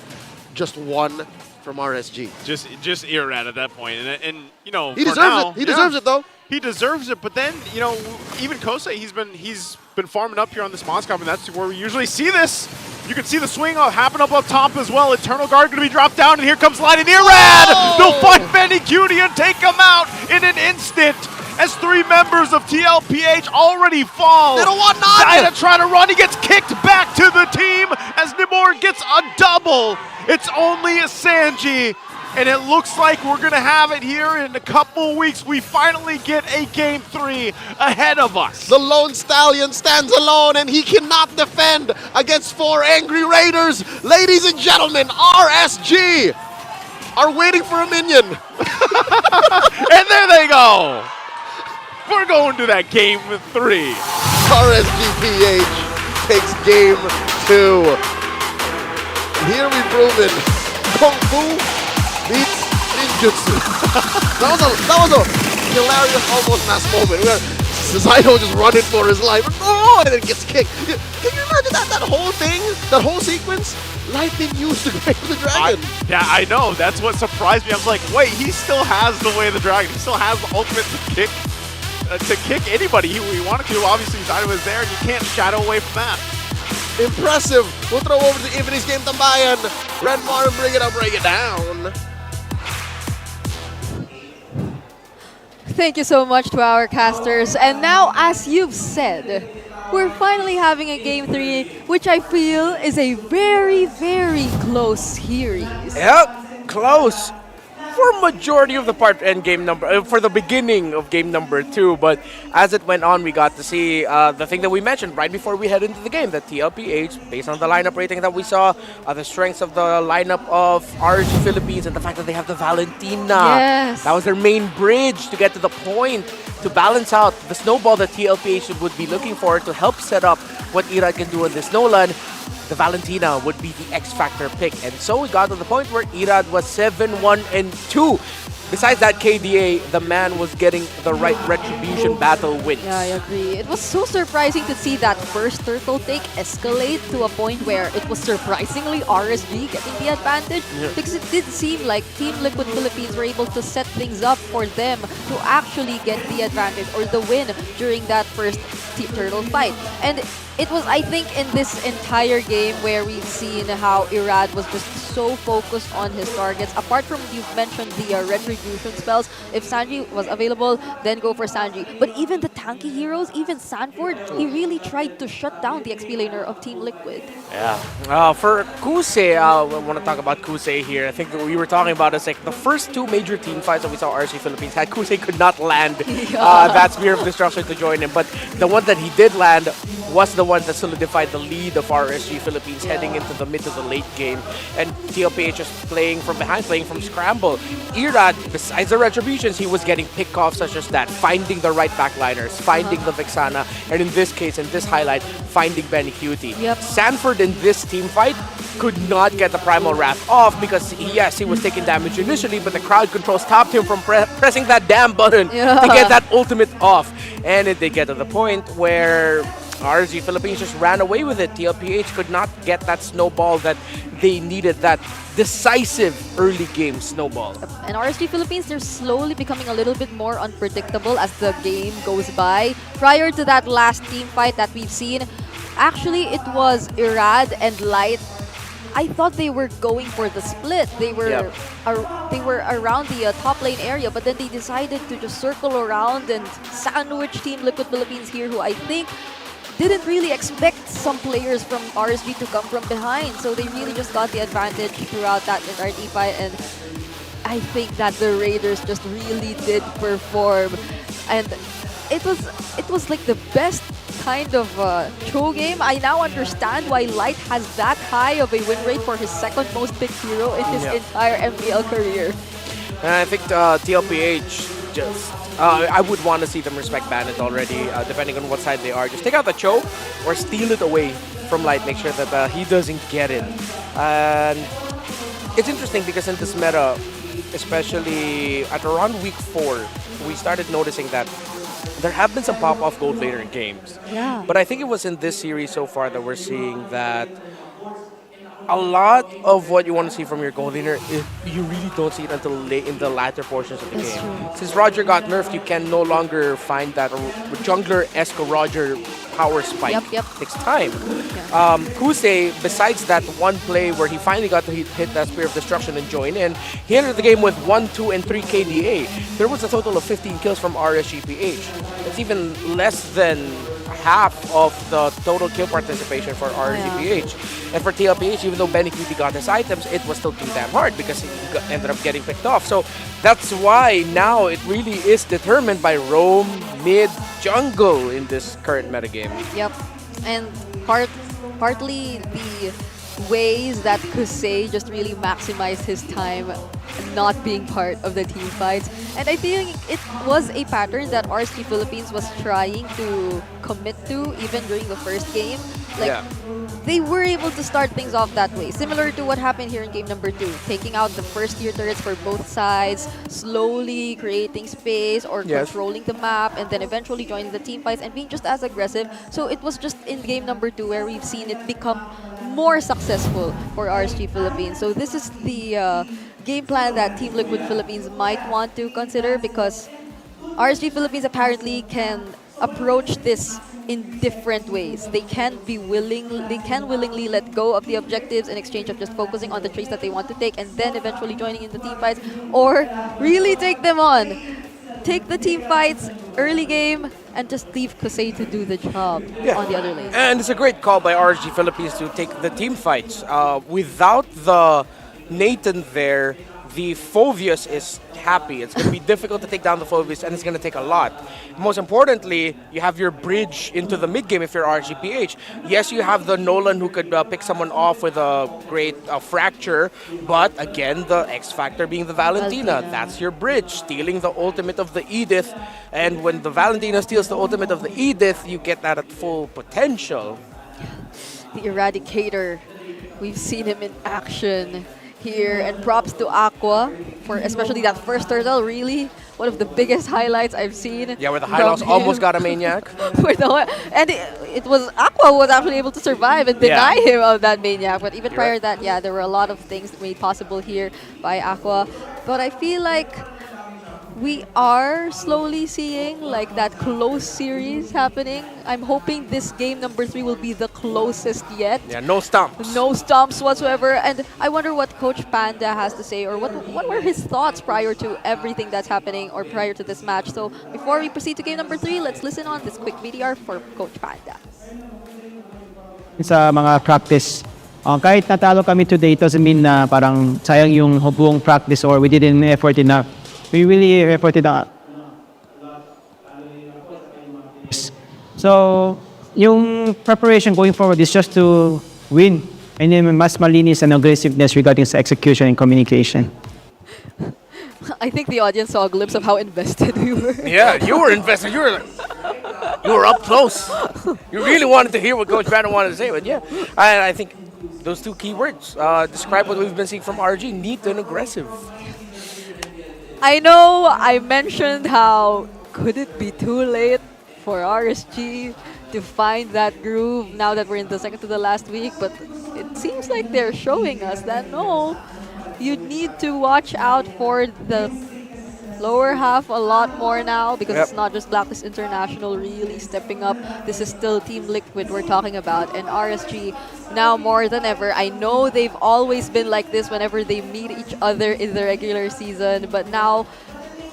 just one from RSG. Just Irad at that point. And you know, he deserves it. He deserves it, though. He deserves it, but then, you know, even Kosei, he's been farming up here on this Moscow, and that's where we usually see this. You can see the swing happen up top as well. Eternal Guard going to be dropped down, and here comes Lightning Irad! They'll find Benny Cutie and take him out in an instant as 3 members of TLPH already fall. They don't want none! Dida trying to run, he gets kicked back to the team as Nimor gets a double. It's only a Sanji. And it looks like we're going to have it here in a couple weeks. We finally get a Game 3 ahead of us. The Lone Stallion stands alone, and he cannot defend against 4 angry Raiders. Ladies and gentlemen, RSG are waiting for a minion. And there they go. We're going to that Game 3. RSGPH takes Game 2. Here we've proven Kung Fu beats ninjutsu. that was a hilarious, almost mass moment. We got Zyno just running for his life, and then gets kicked. Can you imagine that whole thing, that whole sequence? Lightning used the Way of the Dragon. Yeah, I know. That's what surprised me. I was like, wait, he still has the Way of the Dragon. He still has the ultimate to kick anybody he wanted to. Obviously, Zyno was there, and you can't shadow away from that. Impressive. We'll throw over to the Evening's Game Tambayan. Renmar, bring it down. Thank you so much to our casters. And now, as you've said, we're finally having a Game 3, which I feel is a very, very close series. Yep, close. for majority of the part and for the beginning of game number 2. But as it went on, we got to see the thing that we mentioned right before we head into the game, that TLPH, based on the lineup rating that we saw, the strengths of the lineup of RSG Philippines, and the fact that they have the Valentina. Yes. That was their main bridge to get to the point to balance out the snowball that TLPH would be looking for to help set up what Irad can do in the snowland. The Valentina would be the X-Factor pick. And so we got to the point where Irad was 7-1-2. Besides that KDA, the man was getting the right retribution battle wins. Yeah, I agree. It was so surprising to see that first turtle take escalate to a point where it was surprisingly RSG getting the advantage, because it did seem like Team Liquid Philippines were able to set things up for them to actually get the advantage or the win during that first turtle fight. And it was, I think, in this entire game where we've seen how Irad was just so focused on his targets. Apart from, you've mentioned the retribution spells, if Sanji was available, then go for Sanji. But even the tanky heroes, even Sanford, he really tried to shut down the XP laner of Team Liquid. Yeah. For Kusei, I want to talk about Kusei here. I think that we were talking about is like the first 2 major team fights that we saw RSG Philippines had, Kusei could not land that Spear of Destruction to join him. But the one that he did land was the one that solidified the lead of RSG Philippines heading into the mid to the late game. And TLPH is playing from behind, playing from scramble. Irad, besides the retributions, he was getting pick-offs such as that, finding the right backliners, finding the Vexana, and in this case, in this highlight, finding Benny Cutie. Sanford in this team fight could not get the Primal Wrath off because, yes, he was taking damage initially, but the crowd control stopped him from pressing that damn button to get that ultimate off. And it did get to the point where RSG Philippines just ran away with it. TLPH could not get that snowball that they needed, that decisive early game snowball. And RSG Philippines, they're slowly becoming a little bit more unpredictable as the game goes by. Prior to that last team fight that we've seen, actually it was Irad and Light. I thought they were going for the split. They were around the top lane area, but then they decided to just circle around and sandwich Team Liquid Philippines here, who I think didn't really expect some players from RSG to come from behind. So they really just got the advantage throughout that entire team fight. And I think that the Raiders just really did perform. And it was like the best kind of show game. I now understand why Light has that high of a win rate for his second most picked hero in his entire MPL career. And I think TLPH just... I would want to see them respect Bandit already, depending on what side they are. Just take out the choke or steal it away from Light. Make sure that he doesn't get it. And it's interesting because in this meta, especially at around week 4, we started noticing that there have been some pop-off gold laner games. Yeah. But I think it was in this series so far that we're seeing that a lot of what you want to see from your gold laner, you really don't see it until late in the latter portions of the game. True. Since Roger got nerfed, you can no longer find that jungler-esque Roger power spike. Yep. Takes time. Kusei, besides that one play where he finally got to hit that Spear of Destruction and join in, he entered the game with 1, 2, and 3 KDA. There was a total of 15 kills from RSGPH. It's even less than half of the total kill participation for RSGPH. And for TLPH, even though Benny Cutie got his items, it was still too damn hard because he ended up getting picked off. So that's why now it really is determined by roam, mid, jungle in this current metagame. Yep. And partly the ways that Kusei just really maximized his time not being part of the team fights. And I think it was a pattern that RSG Philippines was trying to commit to even during the first game. They were able to start things off that way, similar to what happened here in game number 2, taking out the first tier turrets for both sides, slowly creating space or controlling the map, and then eventually joining the team fights and being just as aggressive. So it was just in game number 2 where we've seen it become more successful for RSG Philippines. So this is the game plan that Team Liquid Philippines might want to consider, because RSG Philippines apparently can approach this in different ways. They can willingly let go of the objectives in exchange of just focusing on the traits that they want to take and then eventually joining in the team fights, or really take them on. Take the team fights early game and just leave Kusei to do the job on the other lane. And it's a great call by RSG Philippines to take the team fights. Without the Nathan there, the Phoveus is happy. It's going to be difficult to take down the Phoveus, and it's going to take a lot. Most importantly, you have your bridge into the mid game if you're RSGPH. Yes, you have the Nolan who could pick someone off with a great fracture, but again, the X factor being the Valentina. That's your bridge, stealing the ultimate of the Edith. And when the Valentina steals the ultimate of the Edith, you get that at full potential. The Eradicator, we've seen him in action here, and props to Aqua for especially that first turtle. Really one of the biggest highlights I've seen. Yeah, where the Hylos almost got a maniac. And it was Aqua who was actually able to survive and deny him of that maniac. But even prior to that, yeah, there were a lot of things made possible here by Aqua. But I feel like we are slowly seeing like that close series happening. I'm hoping this game number 3 will be the closest yet. Yeah, no stomps. No stomps whatsoever. And I wonder what Coach Panda has to say, or what were his thoughts prior to everything that's happening or prior to this match. So before we proceed to game number 3, let's listen on this quick VDR for Coach Panda. Sa mga practice, kahit natalo kami today, it doesn't mean na parang sayang yung buong practice or we didn't effort enough. We really efforted on. So, yung preparation going forward is just to win and then mas malinis and aggressiveness regarding sa execution and communication. I think the audience saw a glimpse of how invested we were. Yeah, you were invested. You were up close. You really wanted to hear what Coach Brandon wanted to say. But yeah, I think those two key words describe what we've been seeing from RG: neat and aggressive. I know I mentioned how could it be too late for RSG to find that groove now that we're in the second to the last week, but it seems like they're showing us that no, you need to watch out for the lower half a lot more now, because it's not just Blacklist International really stepping up. This is still Team Liquid we're talking about, and RSG now more than ever. I know they've always been like this whenever they meet each other in the regular season, but now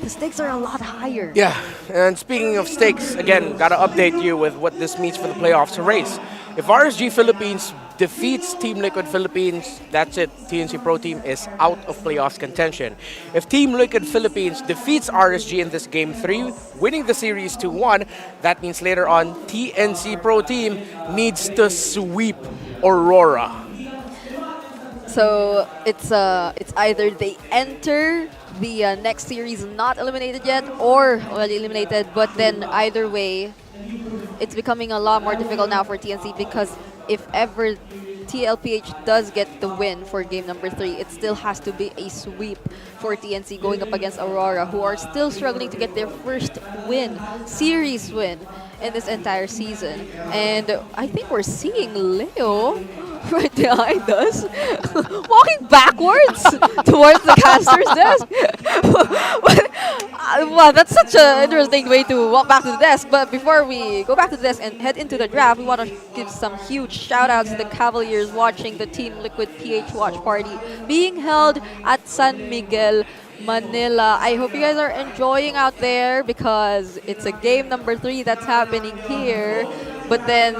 the stakes are a lot higher. Yeah, and speaking of stakes, again, gotta update you with what this means for the playoffs race. If RSG Philippines defeats Team Liquid Philippines, that's it. TNC Pro Team is out of playoffs contention. If Team Liquid Philippines defeats RSG in this Game 3, winning the series 2-1, that means later on TNC Pro Team needs to sweep Aurora. So it's either they enter the next series not eliminated yet or already eliminated, but then either way, it's becoming a lot more difficult now for TNC, because if ever TLPH does get the win for game number 3, it still has to be a sweep for TNC going up against Aurora, who are still struggling to get their first win, series win in this entire season. And I think we're seeing Leo right behind us, walking backwards towards the caster's desk. Wow, that's such an interesting way to walk back to the desk. But before we go back to the desk and head into the draft, we want to give some huge shout-outs to the Cavaliers watching the Team Liquid PH watch party being held at San Miguel, Manila. I hope you guys are enjoying out there, because it's a game number 3 that's happening here. But then,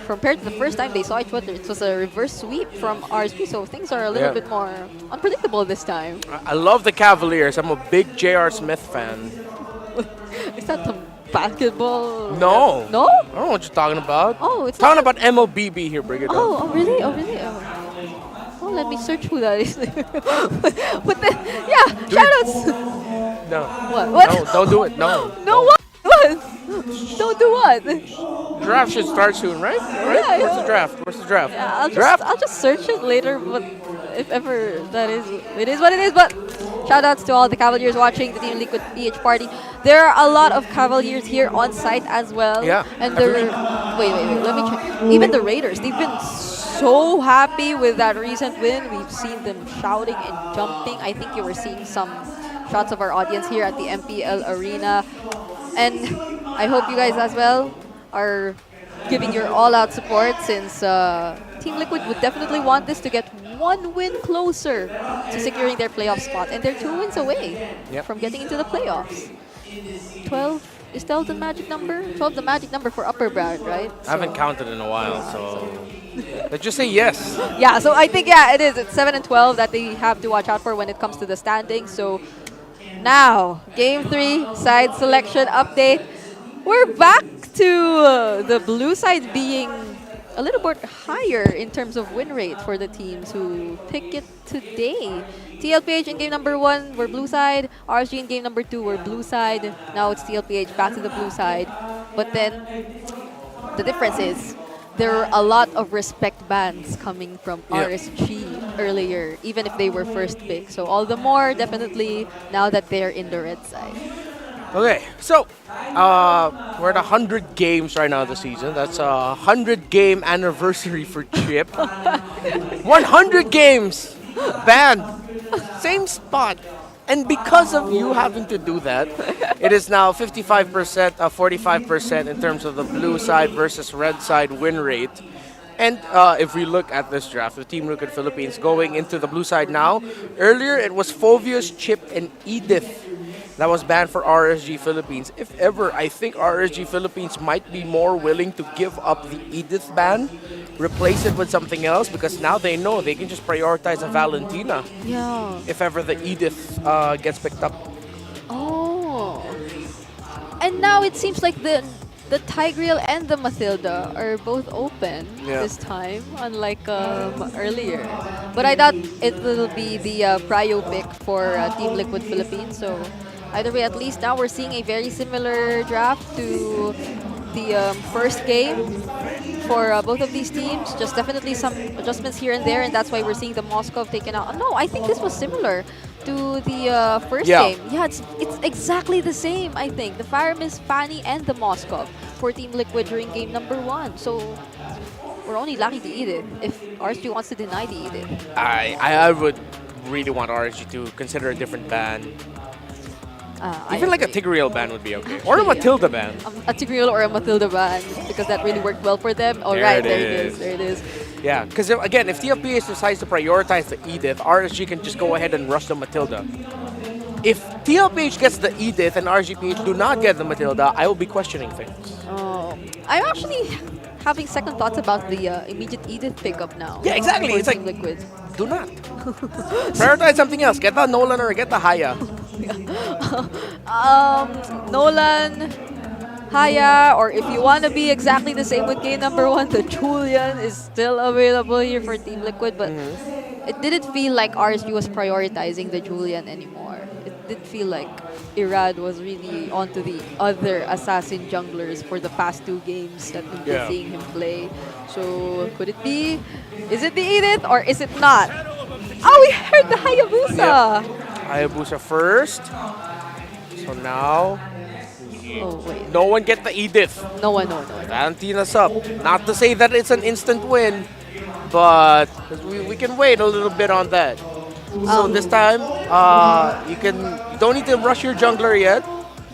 compared to the first time they saw each other, it was a reverse sweep from RSG, so things are a little bit more unpredictable this time. I love the Cavaliers. I'm a big J.R. Smith fan. Is that the basketball? No. No? I don't know what you're talking about. Oh, it's talking about MLBB here, Brigitte. Oh, really? Oh, really? Oh, let me search who that is. But then, yeah, shoutouts. No. What? No, don't do it. No. No, what? What? Don't do what? Draft should start soon, right? Yeah, Where's the draft? Where's the draft? Yeah, I'll just search it later, but if ever that is, it is what it is. But shoutouts to all the Cavaliers watching the Team Liquid PH party. There are a lot of Cavaliers here on site as well. Yeah. And wait, let me check. Even the Raiders, they've been so happy with that recent win. We've seen them shouting and jumping. I think you were seeing some shots of our audience here at the MPL arena. And I hope you guys as well are giving your all-out support, since Team Liquid would definitely want this to get one win closer to securing their playoff spot. And they're 2 wins away from getting into the playoffs. 12 Is 12 the magic number? 12 the magic number for upper bracket, right? I haven't counted in a while, so let's just say yes. Yeah, so I think, yeah, it is. It's 7 and 12 that they have to watch out for when it comes to the standings. So now, Game 3, side selection update. We're back to the blue side being a little bit higher in terms of win rate for the teams who pick it today. TLPH in game number 1 were blue side. RSG in game number 2 were blue side. Now it's TLPH back to the blue side. But then the difference is there were a lot of respect bans coming from RSG earlier, even if they were first pick. So all the more definitely now that they're in the red side. Okay, so we're at 100 games right now this season. That's a 100-game anniversary for Chip. 100 games banned, same spot. And because of you having to do that, it is now 55%, 45% in terms of the blue side versus red side win rate. And if we look at this draft, the Team Liquid Philippines going into the blue side now. Earlier, it was Phovius, Chip, and Edith that was banned for RSG Philippines. If ever, I think RSG Philippines might be more willing to give up the Edith ban, replace it with something else, because now they know they can just prioritize a Valentina. Yeah. If ever the Edith gets picked up. Oh. And now it seems like the Tigreal and the Mathilda are both open this time, unlike earlier. But I doubt it will be the prio pick for Team Liquid Philippines. So either way, at least now we're seeing a very similar draft to the first game for both of these teams. Just definitely some adjustments here and there, and that's why we're seeing the Moskov taken out. No, I think this was similar to the first game. Yeah, it's exactly the same, I think. The Faramis, Fanny, and the Moskov for Team Liquid during game number 1. So we're only lucky to eat it if RSG wants to deny the Edith. I would really want RSG to consider a different ban. Even like a Tigreal ban would be okay. Actually, or a Matilda ban. A Tigreal or a Matilda ban, because that really worked well for them. All right, there it is. There it is. Yeah, because again, if TLPH decides to prioritize the Edith, RSG can just go ahead and rush the Matilda. If TLPH gets the Edith and RSGPH do not get the Matilda, I will be questioning things. Oh, I'm actually having second thoughts about the immediate Edith pickup now. Yeah, exactly. It's like, Liquid. Do not. Prioritize something else. Get the Nolan or get the Haya. Nolan, Haya, or if you want to be exactly the same with game number 1, the Julian is still available here for Team Liquid, but it didn't feel like RSG was prioritizing the Julian anymore. It did feel like Irad was really onto the other assassin junglers for the past 2 games that we've been seeing him play. So could it be? Is it the Edith or is it not? Oh, we heard the Hayabusa! Hayabusa first. So now, wait. No one get the Edith. No one. Valentina's up. Not to say that it's an instant win, but we can wait a little bit on that. So this time, you don't need to rush your jungler yet.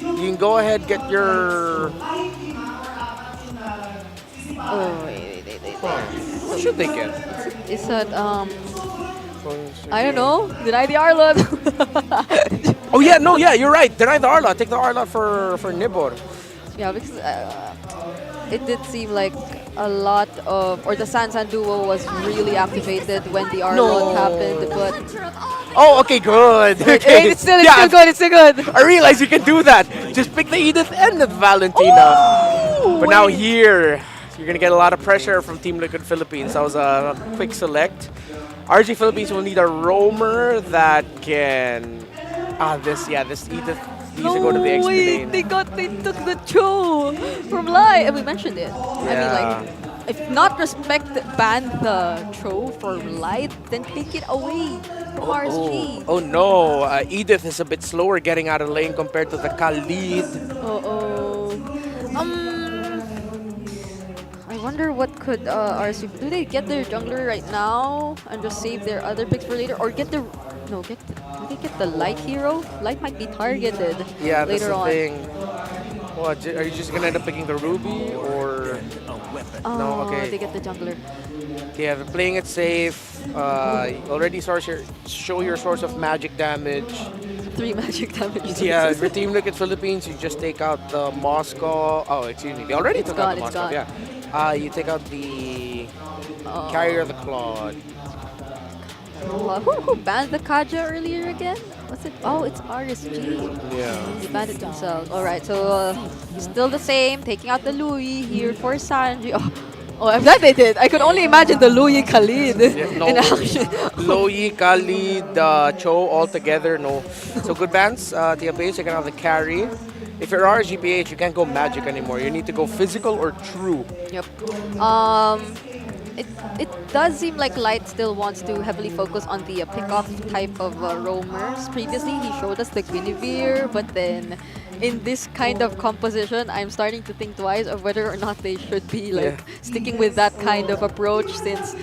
You can go ahead get your. Oh wait. What should they get? Is that I don't know. Deny the Arlot. Oh yeah, no, yeah, you're right. Deny the Arlot. Take the Arlot for Nibor. Yeah, because it did seem like a lot of, or the Sansan duo was really activated when the Arlot happened, but. Oh, okay, good. Okay. It's still good. It's still good. I realize you can do that. Just pick the Edith and the Valentina. But now here, you're gonna get a lot of pressure from Team Liquid Philippines. That was a quick select. RG Philippines will need a roamer that can. This Edith needs to go to the XP lane. They took the Cho from Lai, and we mentioned it. Yeah. I mean, like, if not ban the Cho for Lai, then take it away from RSG. Oh no, Edith is a bit slower getting out of lane compared to the Khalid. I wonder what could RSG do. They get their jungler right now and just save their other picks for later, or get the do they get the light hero? Light might be targeted later on. Thing. What, are you just gonna end up picking the Ruby or no? Okay. They get the jungler. Yeah, they're playing it safe. Already show your source of magic damage. 3 magic damage. Yeah, for Team Liquid Philippines, you just take out the Moscow. Oh, excuse me. They already took out the Moscow. Yeah. You take out the Carrier of the Claude. Who banned the Kaja earlier again? What's it? Oh, it's RSG. Yeah. He banned it himself. Alright, so still the same. Taking out the Louis here for Sanji. Oh, I'm glad they did. I could only imagine the Louis Khalid in action. Louis, Khalid, Cho all together. No. So good bans. TLPH, you can have the carry. If you're RSGPH, you can't go magic anymore. You need to go physical or true. Yep. It does seem like Light still wants to heavily focus on the pick-off type of roamers. Previously, he showed us the Guinevere, but then in this kind of composition, I'm starting to think twice of whether or not they should be sticking with that kind of approach, since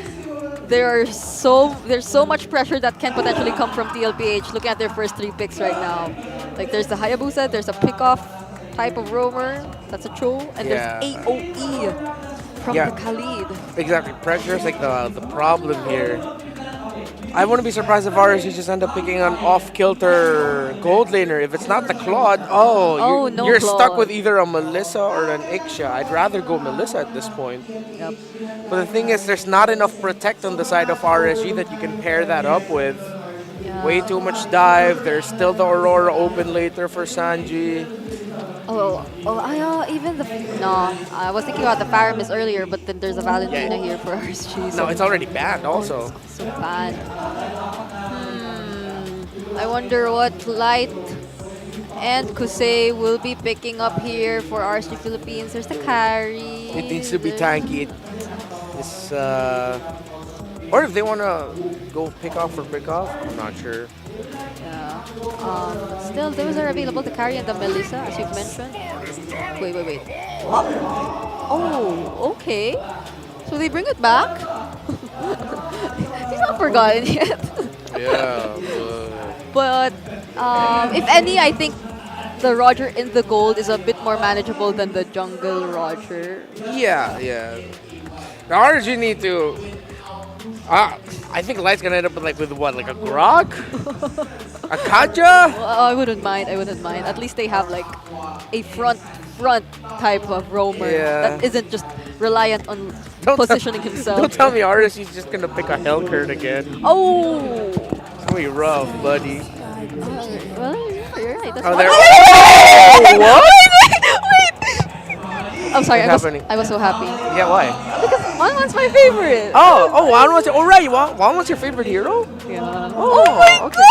there's so much pressure that can potentially come from TLPH. Looking at their first 3 picks right now, like there's the Hayabusa, there's a pick-off type of roamer, that's a Cho, and there's AOE from the Khalid. Exactly. Pressure is like the problem here. I wouldn't be surprised if RSG just end up picking an off-kilter gold laner. If it's not the Claude, you're stuck with either a Melissa or an Ixia. I'd rather go Melissa at this point. Yep. But the thing is, there's not enough protect on the side of RSG that you can pair that up with. Yeah. Way too much dive. There's still the Aurora open later for Sanji. Even the... No, I was thinking about the Paramis earlier, but then there's a Valentina here for RSG. No, it's already banned also. It's so bad. I wonder what Light and Kusei will be picking up here for RSG Philippines. There's the carry. It needs to be tanky. It's, or if they want to go pick off for pick off, I'm not sure. Yeah. Still, those are available, the carry and the Melissa, as you've mentioned. Wait. Oh, okay. So they bring it back? He's not forgotten yet. Yeah. But if any, I think the Roger in the gold is a bit more manageable than the jungle Roger. Yeah. The RSG need to... I think Light's gonna end up with what, like a Grog? A Kaja? I wouldn't mind. At least they have like a front type of roamer that isn't just reliant on positioning himself. Don't tell me RSG's just gonna pick a Hellcurt again. Oh! It's gonna be rough, buddy. Well, you're right. That's What? Wait! I'm sorry, I was so happy. Yeah, why? Because Wanwan's my favorite. Wanwan's... Oh, right. Wanwan's your favorite hero? Yeah. Oh, okay.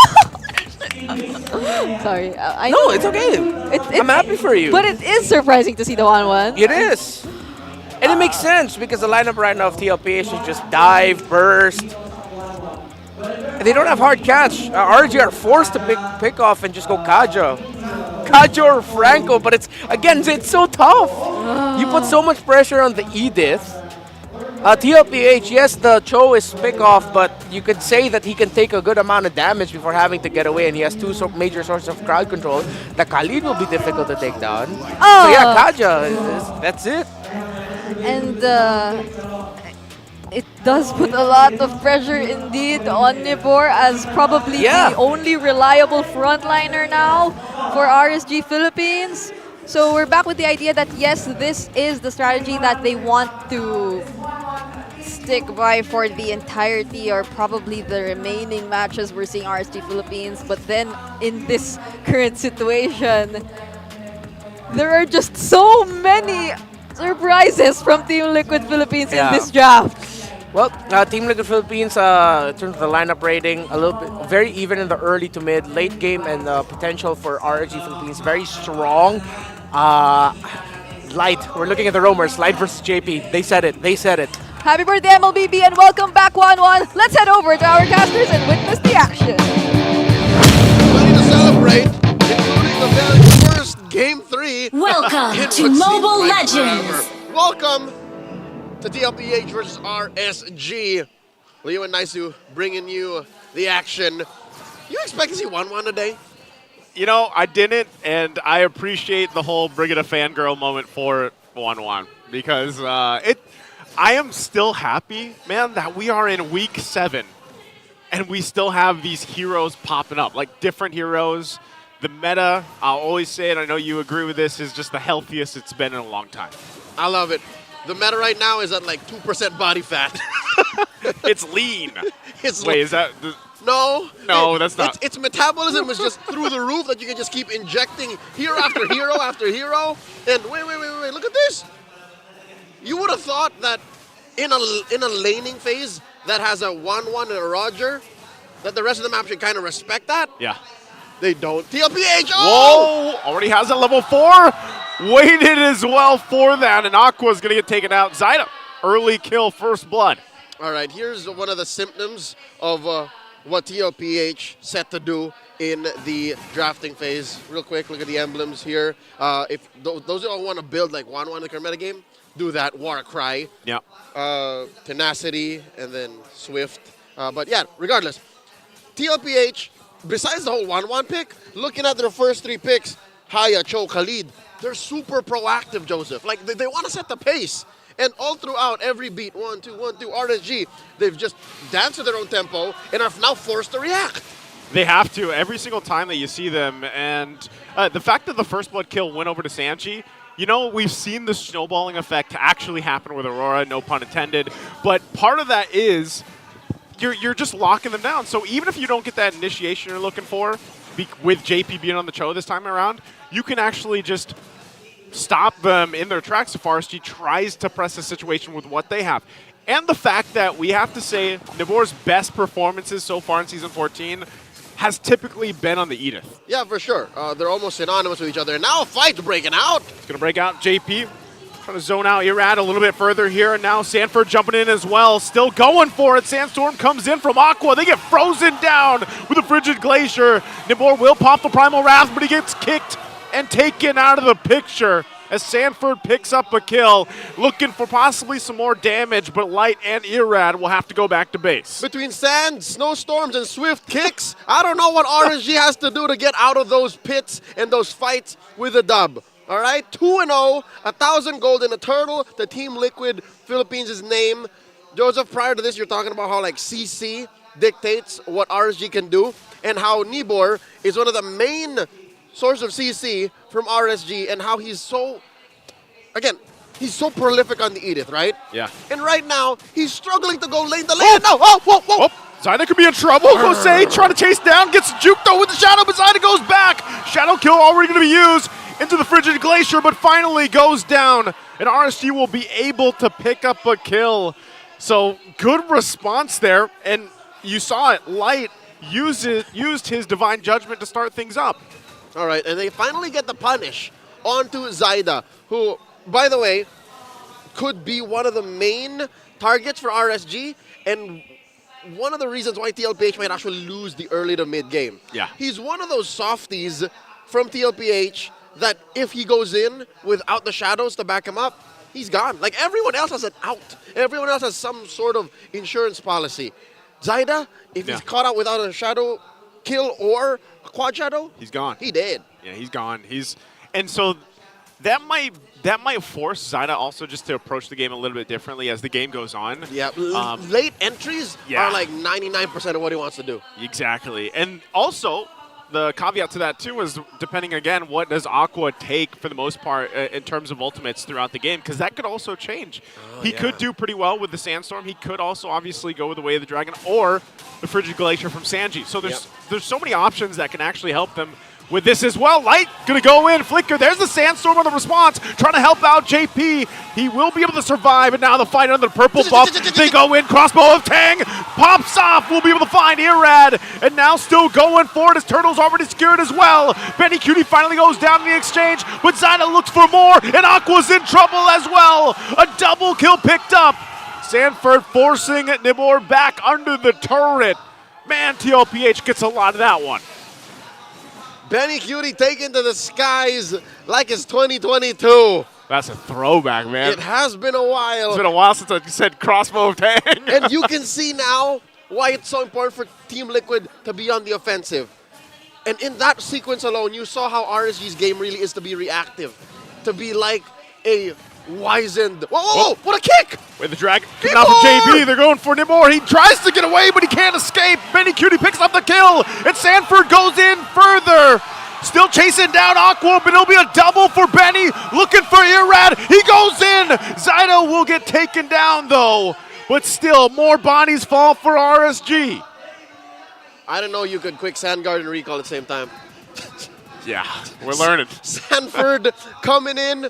Sorry. No, it's okay. I'm happy for you. But it is surprising to see the Wanwan. It is. And it makes sense because the lineup right now of TLPH is just dive, burst. And they don't have hard catch. RG are forced to pick off and just go Kaja or Franco, but it's so tough. You put so much pressure on the Edith. TLPH, yes, the Cho is pick off, but you could say that he can take a good amount of damage before having to get away, and he has 2 major sources of crowd control. The Khalid will be difficult to take down. So yeah, Kaja, that's it. And it does put a lot of pressure indeed on Nibor as probably the only reliable frontliner now for RSG Philippines. So we're back with the idea that yes, this is the strategy that they want to stick by for the entirety or probably the remaining matches we're seeing RSG Philippines. But then in this current situation, there are just so many surprises from Team Liquid Philippines in this draft. Well, Team Liquid Philippines, in terms of the lineup rating, a little bit very even in the early to mid, late game, and the potential for RSG Philippines very strong. Light, we're looking at the roamers. Light versus JP. They said it. Happy birthday, MLBB, and welcome back, Wanwan. Let's head over to our casters and witness the action. Ready to celebrate, including the very first Game 3. Welcome to Mobile Legends. Welcome to TLPH versus RSG. Leo and Naisu bringing you the action. You expect to see Wanwan today? You know, I didn't, and I appreciate the whole bring it a fangirl moment for Wanwan because I am still happy, man, that we are in week 7 and we still have these heroes popping up, like different heroes. The meta, I'll always say it, I know you agree with this, is just the healthiest it's been in a long time. I love it. The meta right now is at like 2% body fat. It's lean. It's Wait, is that... No. No, that's not. Its metabolism is just through the roof that you can just keep injecting hero after hero after hero. And wait, look at this. You would have thought that in a laning phase that has a 1-1 and a Roger, that the rest of the map should kind of respect that. Yeah. They don't. TLPH, oh! Whoa! Already has a level 4. Waited as well for that, and Aqua's going to get taken out. Zyda, early kill, first blood. All right, here's one of the symptoms of what TLPH set to do in the drafting phase. Real quick, look at the emblems here. If those who want to build like 1-1 in the current meta game, do that. Warcry, yeah, Tenacity, and then Swift. But yeah, regardless, TLPH, besides the whole 1-1 pick, looking at their first 3 picks, Haya, Cho, Khalid, they're super proactive, Joseph. Like, they want to set the pace. And all throughout every beat, 1-2, 1-2, RSG, they've just danced at their own tempo and are now forced to react. They have to every single time that you see them. And the fact that the first blood kill went over to Sanji, you know, we've seen the snowballing effect actually happen with Aurora, no pun intended. But part of that is you're just locking them down. So even if you don't get that initiation you're looking for, with JP being on the Cho this time around, you can actually just stop them in their tracks if RSG tries to press the situation with what they have. And the fact that we have to say Nibor's best performances so far in Season 14 has typically been on the Edith. Yeah, for sure. They're almost synonymous with each other. And now a fight's breaking out. It's going to break out. JP trying to zone out Irad a little bit further here. And now Sanford jumping in as well. Still going for it. Sandstorm comes in from Aqua. They get frozen down with a Frigid Glacier. Nibor will pop the Primal Wrath, but he gets kicked and taken out of the picture as Sanford picks up a kill, looking for possibly some more damage, but Light and Irad will have to go back to base. Between sand, snowstorms, and swift kicks, I don't know what RSG has to do to get out of those pits and those fights with a dub. All right, 2-0, 1,000 gold and a turtle. The Team Liquid Philippines' name. Joseph, prior to this, you're talking about how like CC dictates what RSG can do, and how Nibor is one of the main source of CC from RSG, and how he's so, again, he's so prolific on the Edith, right? Yeah. And right now, he's struggling to go lane to lane. No, whoa. Zyda could be in trouble. Jose trying to chase down, gets juked though with the Shadow, but Zyda goes back. Shadow kill already going to be used into the Frigid Glacier, but finally goes down, and RSG will be able to pick up a kill. So good response there, and you saw it. Light used his Divine Judgment to start things up. All right, and they finally get the punish onto Zyda, who, by the way, could be one of the main targets for RSG, and one of the reasons why TLPH might actually lose the early to mid game. Yeah. He's one of those softies from TLPH that if he goes in without the shadows to back him up, he's gone. Like, everyone else has an out. Everyone else has some sort of insurance policy. Zyda, if he's caught out without a shadow kill or a quad shadow, he's gone. He did. Yeah, he's gone. And so that might force Zyda also just to approach the game a little bit differently as the game goes on. Yeah, late entries are like 99% of what he wants to do. Exactly. And also, the caveat to that too is depending again, what does Aqua take for the most part in terms of ultimates throughout the game, because that could also change. He could do pretty well with the Sandstorm. He could also obviously go with the Way of the Dragon or the Frigid Glacier from Sanji. So there's so many options that can actually help them with this as well. Light gonna go in, Flicker. There's the Sandstorm on the response, trying to help out JP. He will be able to survive, and now the fight under the purple buff. They go in, crossbow of Tang, pops off. We'll be able to find Irad, and now still going for it. His turtle's already secured as well. Benny Cutie finally goes down in the exchange, but Zyda looks for more, and Aqua's in trouble as well. A double kill picked up. Sanford forcing Nibor back under the turret. Man, TLPH gets a lot of that one. Benny Cutie taken to the skies like it's 2022. That's a throwback, man. It has been a while. It's been a while since I said crossbow of Tang. And you can see now why it's so important for Team Liquid to be on the offensive. And in that sequence alone, you saw how RSG's game really is to be reactive. To be like a wizened. Whoa, what a kick! With the drag coming out from JB, they're going for Nibor. He tries to get away, but he can't escape. Benny Cutie picks up the kill, and Sanford goes in further. Still chasing down Aqua, but it'll be a double for Benny. Looking for Irad. He goes in. Zydo will get taken down, though. But still, more bodies fall for RSG. I didn't know you could quick Sandguard and recall at the same time. Yeah, we're learning. Sanford coming in.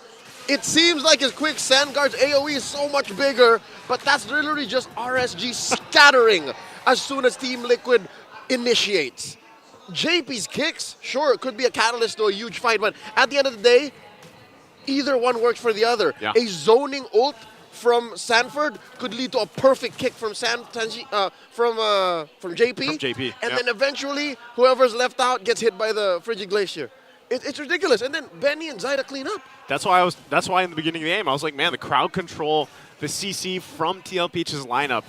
It seems like his quick Sandguard's AoE is so much bigger, but that's literally just RSG scattering as soon as Team Liquid initiates. JP's kicks, sure, it could be a catalyst to a huge fight, but at the end of the day, either one works for the other. Yeah. A zoning ult from Sanford could lead to a perfect kick from JP. From JP, And then eventually, whoever's left out gets hit by the Frigid Glacier. It's ridiculous. And then Benny and Zyda clean up. That's why in the beginning of the game, I was like, man, the crowd control, the CC from TLPH's lineup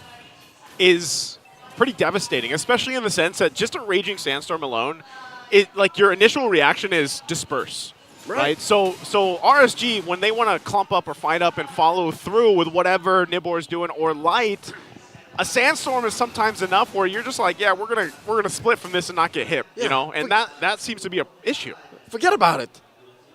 is pretty devastating, especially in the sense that just a Raging Sandstorm alone, like your initial reaction is disperse. Right. So RSG, when they want to clump up or fight up and follow through with whatever Nibor's doing or Light, a Sandstorm is sometimes enough where you're just like, yeah, we're gonna split from this and not get hit, you know, and that seems to be an issue. Forget about it.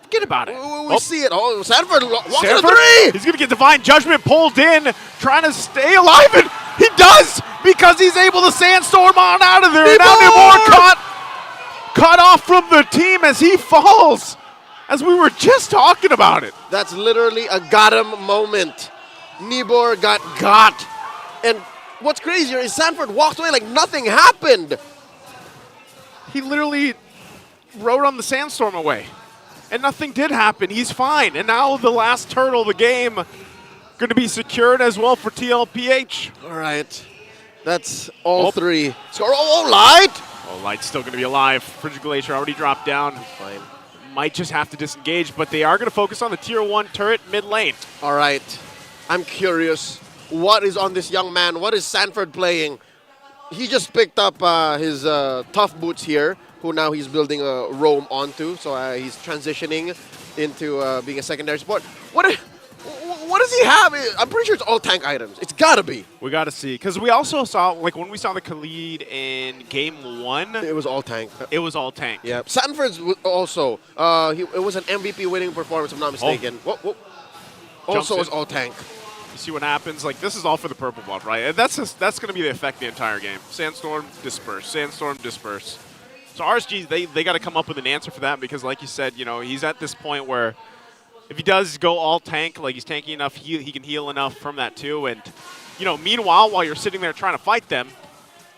Forget about it. We see it. Oh, Sanford walks to the Sanford, three. he's gonna get Divine Judgment pulled in, trying to stay alive, and he does because he's able to Sandstorm on out of there. And now Nibor caught off from the team as he falls. As we were just talking about it. That's literally a got him moment. Nibor got. And what's crazier is Sanford walked away like nothing happened. He literally rode on the Sandstorm away. And nothing did happen. He's fine. And now the last turtle of the game going to be secured as well for TLPH. All right. That's all three. Score. Light! Oh, Light's still going to be alive. Frigid Glacier already dropped down. Fine. Might just have to disengage, but they are going to focus on the tier 1 turret mid lane. All right. I'm curious. What is on this young man? What is Sanford playing? He just picked up his tough boots here, who now he's building a roam onto. So he's transitioning into being a secondary support. What does he have? I'm pretty sure it's all tank items. It's got to be. We got to see. Because we also saw, like when we saw the Khalid in game 1. It was all tank. It was all tank. Yeah. Sanford's also. It was an MVP winning performance, if I'm not mistaken. Also was all tank. You see what happens? Like, this is all for the purple buff, right? And that's going to be the effect the entire game. Sandstorm, disperse. Sandstorm, disperse. So RSG, they got to come up with an answer for that because, like you said, you know, he's at this point where if he does go all tank, like he's tanky enough, he can heal enough from that too. And, you know, meanwhile, while you're sitting there trying to fight them,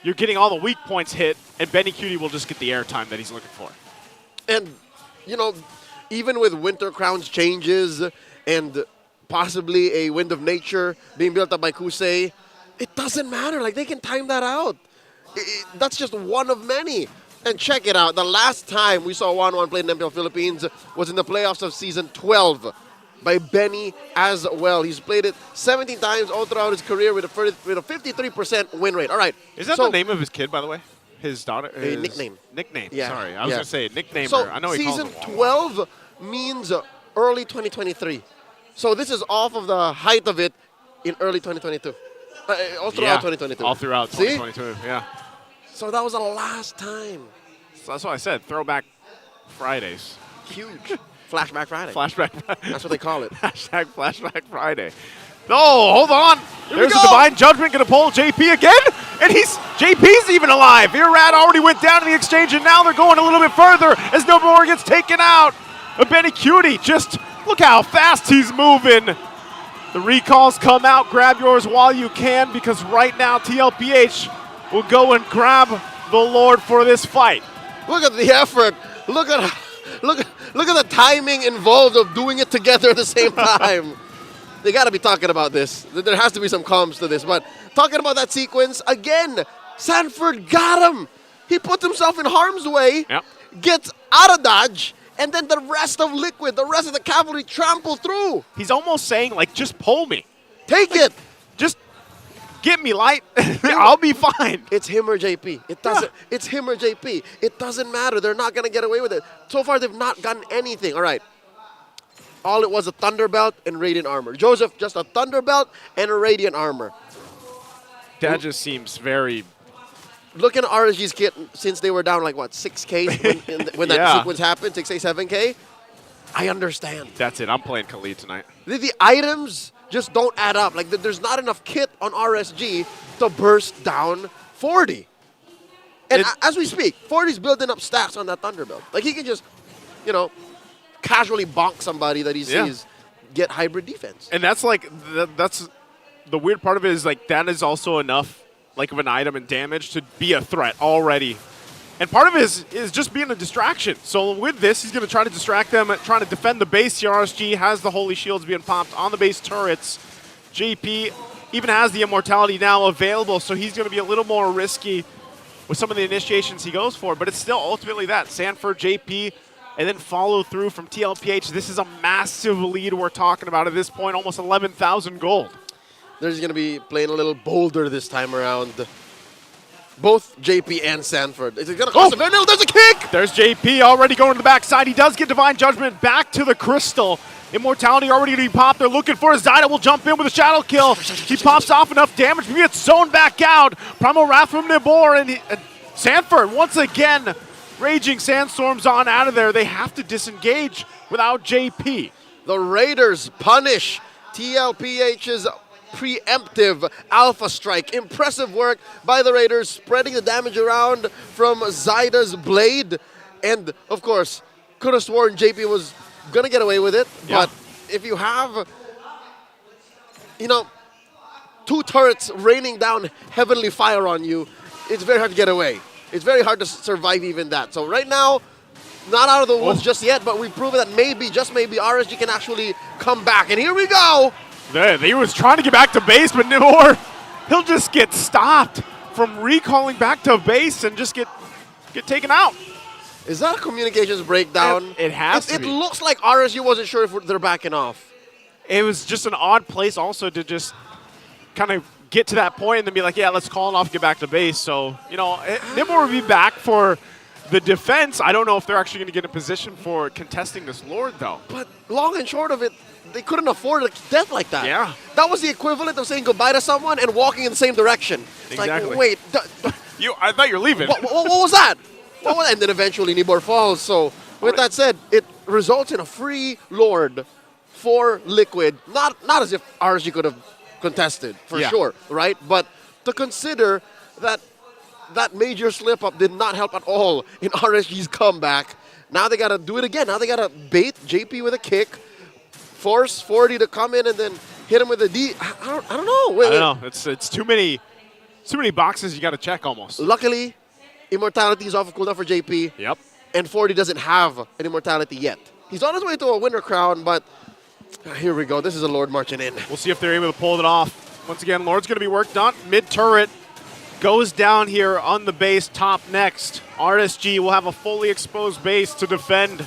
you're getting all the weak points hit, and Benny Cutie will just get the airtime that he's looking for. And, you know, even with Winter Crown's changes and possibly a Wind of Nature being built up by Kusei, it doesn't matter. Like, they can time that out. That's just one of many. And check it out. The last time we saw 1-1 played in MPL Philippines was in the playoffs of Season 12 by Benny as well. He's played it 17 times all throughout his career with a 53% win rate. All right. Is that the name of his kid, by the way? His daughter? A nickname. Nickname. Yeah. Sorry. I was going to say nicknamer. So I know he calls Season him 12 means early 2023. So this is off of the height of it in early 2022. All throughout 2022. All throughout 2022, yeah. So that was the last time. So that's what I said. Throwback Fridays. Huge. Flashback Friday. Flashback. That's what they call it. Hashtag Flashback Friday. Oh, hold on. Here There's a Divine Judgment going to pull JP again. And JP's even alive. Irad already went down to the exchange, and now they're going a little bit further as Nobor gets taken out. But Benny Cutie, just look how fast he's moving. The recalls come out. Grab yours while you can, because right now TLPH will go and grab the Lord for this fight. Look at the effort. Look at the timing involved of doing it together at the same time. They got to be talking about this. There has to be some comms to this. But talking about that sequence, again, Sanford got him. He put himself in harm's way, gets out of dodge, and then the rest of Liquid, the rest of the cavalry trample through. He's almost saying, like, just pull me. Take it. Just get me, Light. I'll be fine. It's him or JP. It doesn't. It's him or JP. It doesn't matter. They're not going to get away with it. So far, they've not gotten anything. All right. all it was a Thunderbelt and Radiant Armor. Joseph, just a Thunderbelt and a Radiant Armor. That just seems very... Looking at RSG's kit since they were down like, what, 6K when that sequence happened, 6K, 7K? I understand. That's it. I'm playing Khalid tonight. The items just don't add up. Like, there's not enough kit on RSG to burst down 40. And as we speak, 40's building up stacks on that Thunderbolt. Like, he can just, you know, casually bonk somebody that he sees get hybrid defense. And that's like, that's the weird part of it is, like, that is also enough, like, of an item and damage to be a threat already. And part of it is just being a distraction. So with this, he's going to try to distract them, trying to defend the base. RSG has the Holy Shields being popped on the base turrets. JP even has the Immortality now available, so he's going to be a little more risky with some of the initiations he goes for. But it's still ultimately that. Sanford, JP, and then follow through from TLPH. This is a massive lead we're talking about at this point, almost 11,000 gold. They're just going to be playing a little bolder this time around. Both JP and Sanford. Is it going to cost him? No, there's a kick! There's JP already going to the backside. He does get Divine Judgment back to the Crystal. Immortality already going to be popped. They're looking for it. Zyda will jump in with a Shadow Kill. He pops off enough damage, but he gets zoned back out. Primal Wrath from Nibor, and Sanford, once again, Raging Sandstorms on out of there. They have to disengage without JP. The Raiders punish TLPH's preemptive Alpha Strike. Impressive work by the Raiders, spreading the damage around from Zyda's blade. And, of course, could have sworn JP was going to get away with it. Yeah. But if you have, you know, 2 turrets raining down heavenly fire on you, it's very hard to get away. It's very hard to survive even that. So right now, not out of the woods just yet, but we've proven that maybe, just maybe, RSG can actually come back. And here we go. He was trying to get back to base, but Nibor, he'll just get stopped from recalling back to base and just get taken out. Is that a communications breakdown? It has to be. be. It looks like RSG wasn't sure if they're backing off. It was just an odd place also to just kind of get to that point and then be like, yeah, let's call it off, get back to base. So, you know, Nibor will be back for the defense. I don't know if they're actually going to get in position for contesting this Lord, though. But long and short of it, they couldn't afford a death like that. Yeah. That was the equivalent of saying goodbye to someone and walking in the same direction. It's Exactly. like, wait. I thought you were leaving. What was that? And then eventually Nibor falls. So with that said, it results in a free Lord for Liquid. Not as if RSG could have contested, for sure, right? But to consider that that major slip-up did not help at all in RSG's comeback. Now they got to do it again. Now they got to bait JP with a kick, force 40 to come in, and then hit him with a D. I don't know. I don't know. It's too many boxes you got to check almost. Luckily, Immortality is off of cooldown for JP. Yep. And 40 doesn't have an Immortality yet. He's on his way to a winner crown, but here we go. This is a Lord marching in. We'll see if they're able to pull it off. Once again, Lord's going to be worked on. Mid-turret goes down here on the base, top next. RSG will have a fully exposed base to defend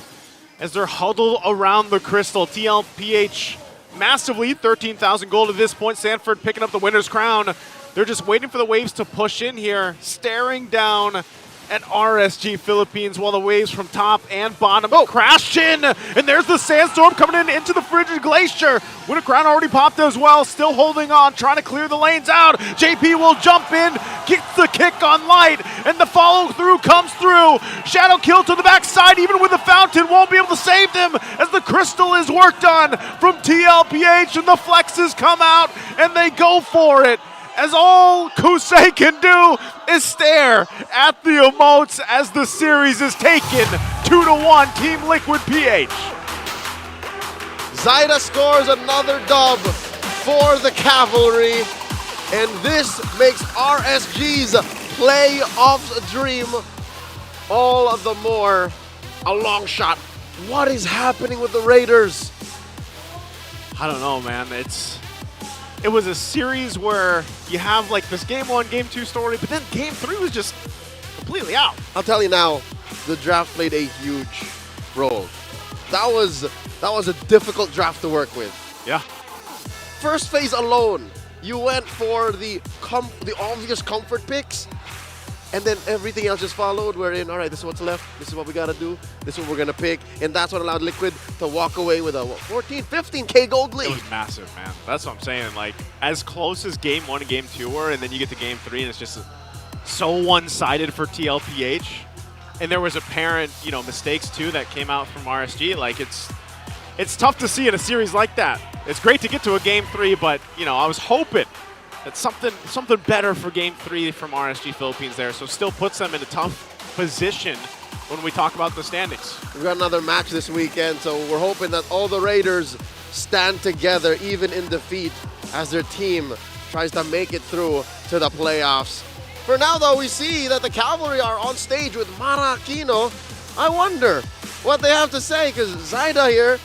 as they're huddled around the Crystal. TLPH massive lead, 13,000 gold at this point. Sanford picking up the winner's crown. They're just waiting for the waves to push in here, staring down at RSG Philippines while the waves from top and bottom crash in. And there's the Sandstorm coming in into the Frigid Glacier. Winter Crown already popped as well, still holding on, trying to clear the lanes out. JP will jump in, gets the kick on Light, and the follow through comes through. Shadow Kill to the backside, even with the Fountain, won't be able to save them as the Crystal is worked on from TLPH, and the Flexes come out, and they go for it. As all Kusei can do is stare at the emotes as the series is taken 2-1 Team Liquid PH. Zyda scores another dub for the Cavalry, and this makes RSG's playoffs dream all the more a long shot. What is happening with the Raiders? I don't know, man. It was a series where you have like this game 1, game 2 story, but then game 3 was just completely out. I'll tell you now, the draft played a huge role. That was a difficult draft to work with. Yeah. First phase alone, you went for the obvious comfort picks. And then everything else just followed. We're in, all right, this is what's left. This is what we got to do. This is what we're going to pick. And that's what allowed Liquid to walk away with a 14, 15K gold lead. It was massive, man. That's what I'm saying. Like, as close as Game 1 and Game 2 were, and then you get to Game 3, and it's just so one-sided for TLPH. And there was apparent, mistakes, too, that came out from RSG. Like, it's tough to see in a series like that. It's great to get to a Game 3, but, I was hoping that something better for Game 3 from RSG Philippines there, so still puts them in a tough position when we talk about the standings. We've got another match this weekend, so we're hoping that all the Raiders stand together, even in defeat, as their team tries to make it through to the playoffs. For now, though, we see that the Cavalry are on stage with Mara Aquino. I wonder what they have to say, because Zaida here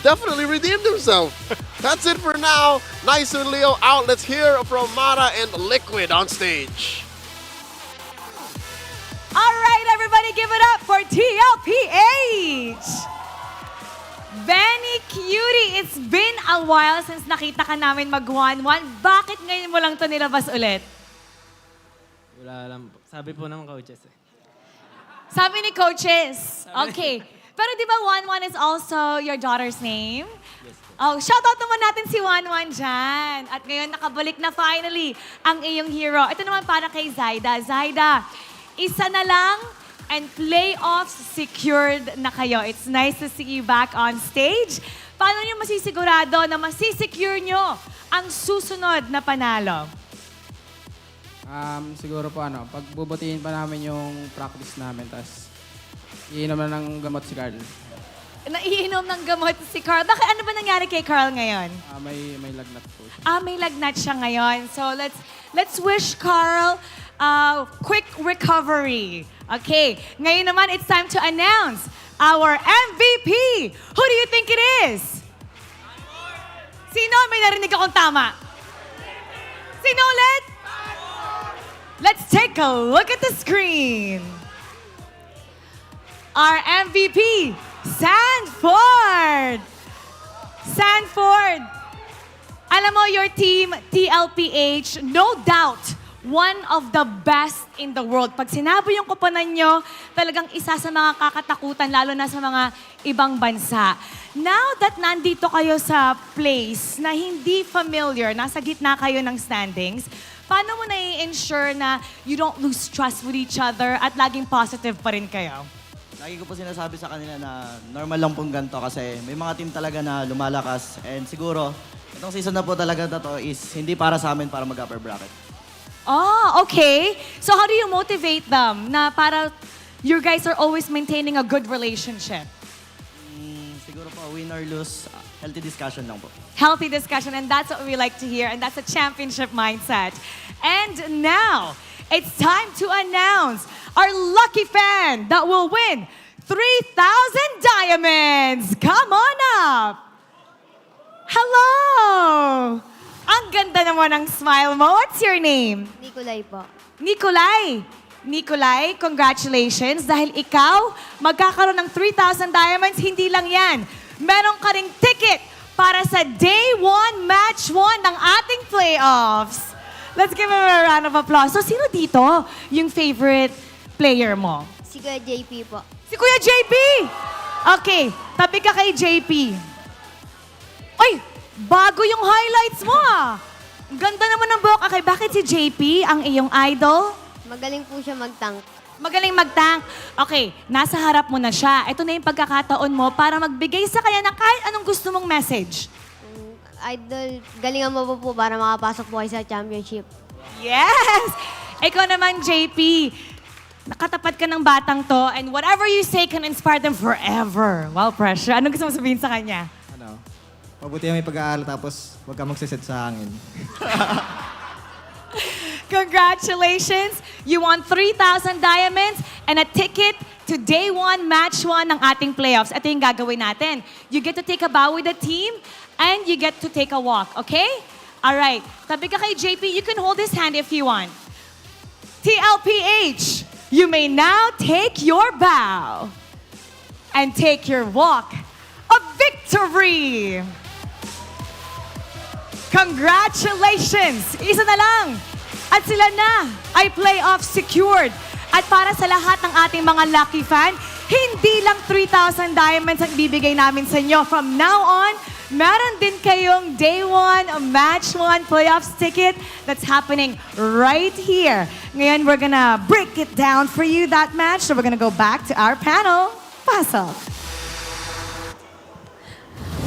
definitely redeemed himself. That's it for now. Nice and Leo out. Let's hear from Mara and Liquid on stage. All right, everybody, give it up for TLPH. Benny Cutie, it's been a while since nakita ka namin mag 1-1. Bakit ngayon mo lang ito nilabas ulit? Wala lang po. Sabi po ng coaches eh. Sabi ni coaches. Okay. Pero di ba 1-1 is also your daughter's name? Yes po. Oh, shoutout naman natin si 1-1 dyan. At ngayon nakabalik na finally ang iyong hero. Ito naman para kay Zaida. Zaida, isa na lang and playoffs secured na kayo. It's nice to see you back on stage. Paano niyo masisigurado na masisecure nyo ang susunod na panalo? Siguro po pagbubutihin pa namin yung practice namin, tapos iinom na ng gamot si Carl. Naiinom ng gamot si Carl. Bakit ano ba nangyari kay Carl ngayon? May lagnat po siya. May lagnat siya ngayon. So let's wish Carl quick recovery. Okay, ngayon naman it's time to announce our MVP. Who do you think it is? Sino? May narinig akong tama. Sino ulit? Let's take a look at the screen. Our MVP, Sanford! Sanford, alam mo, your team, TLPH, no doubt, one of the best in the world. Pag sinabi yung koponan nyo, talagang isa sa mga kakatakutan, lalo na sa mga ibang bansa. Now that nandito kayo sa place na hindi familiar, nasa gitna kayo ng standings, paano mo na-ensure na you don't lose trust with each other at laging positive pa rin kayo? Lagi ko po sinasabi sa kanila na normal lang pong ganito kasi may mga team talaga na lumalakas and siguro itong season na po talaga na to is hindi para sa amin para mag-upper bracket. Oh, okay. So how do you motivate them na para you guys are always maintaining a good relationship? Siguro po win or lose, healthy discussion lang po. Healthy discussion, and that's what we like to hear, and that's a championship mindset. And now, it's time to announce our lucky fan that will win 3,000 diamonds. Come on up. Hello. Ang ganda naman ng smile mo. What's your name? Nikolay po. Nikolay. Nikolay, congratulations. Dahil ikaw, magkakaroon ng 3,000 diamonds. Hindi lang yan. Meron ka ring ticket para sa Day 1, Match 1 ng ating playoffs. Let's give him a round of applause. So, sino dito yung favorite player mo? Si Kuya JP po. Si Kuya JP! Okay, tabi ka kay JP. Ay, bago yung highlights mo ah. Ang ganda naman ng buhok. Okay, bakit si JP ang iyong idol? Magaling po siya mag-tank. Magaling mag-tank. Okay, nasa harap mo na siya. Ito na yung pagkakataon mo para magbigay sa kanya na kahit anong gusto mong message. Idol, galingan mo po para makapasok po kayo sa championship. Yes! Ikaw naman, JP. Nakatapat ka ng batang to and whatever you say can inspire them forever. Wow, pressure. Anong gusto mo sabihin sa kanya? Mabuti may pag-aaral tapos huwag ka magsiset sa hangin. Congratulations! You won 3,000 diamonds and a ticket to Day 1, Match 1 ng ating playoffs. Ito yung gagawin natin. You get to take a bow with the team and you get to take a walk, okay? All right. Tabi ka kay JP. You can hold his hand if you want. TLPH, you may now take your bow and take your walk of victory. Congratulations! Isa na lang. At sila na ay playoff secured. At para sa lahat ng ating mga lucky fan, hindi lang 3,000 diamonds ang bibigay namin sa inyo. From now on, meron din kayong Day 1, Match 1 playoffs ticket that's happening right here. Ngayon, we're gonna break it down for you, that match. So we're gonna go back to our panel. Pasok.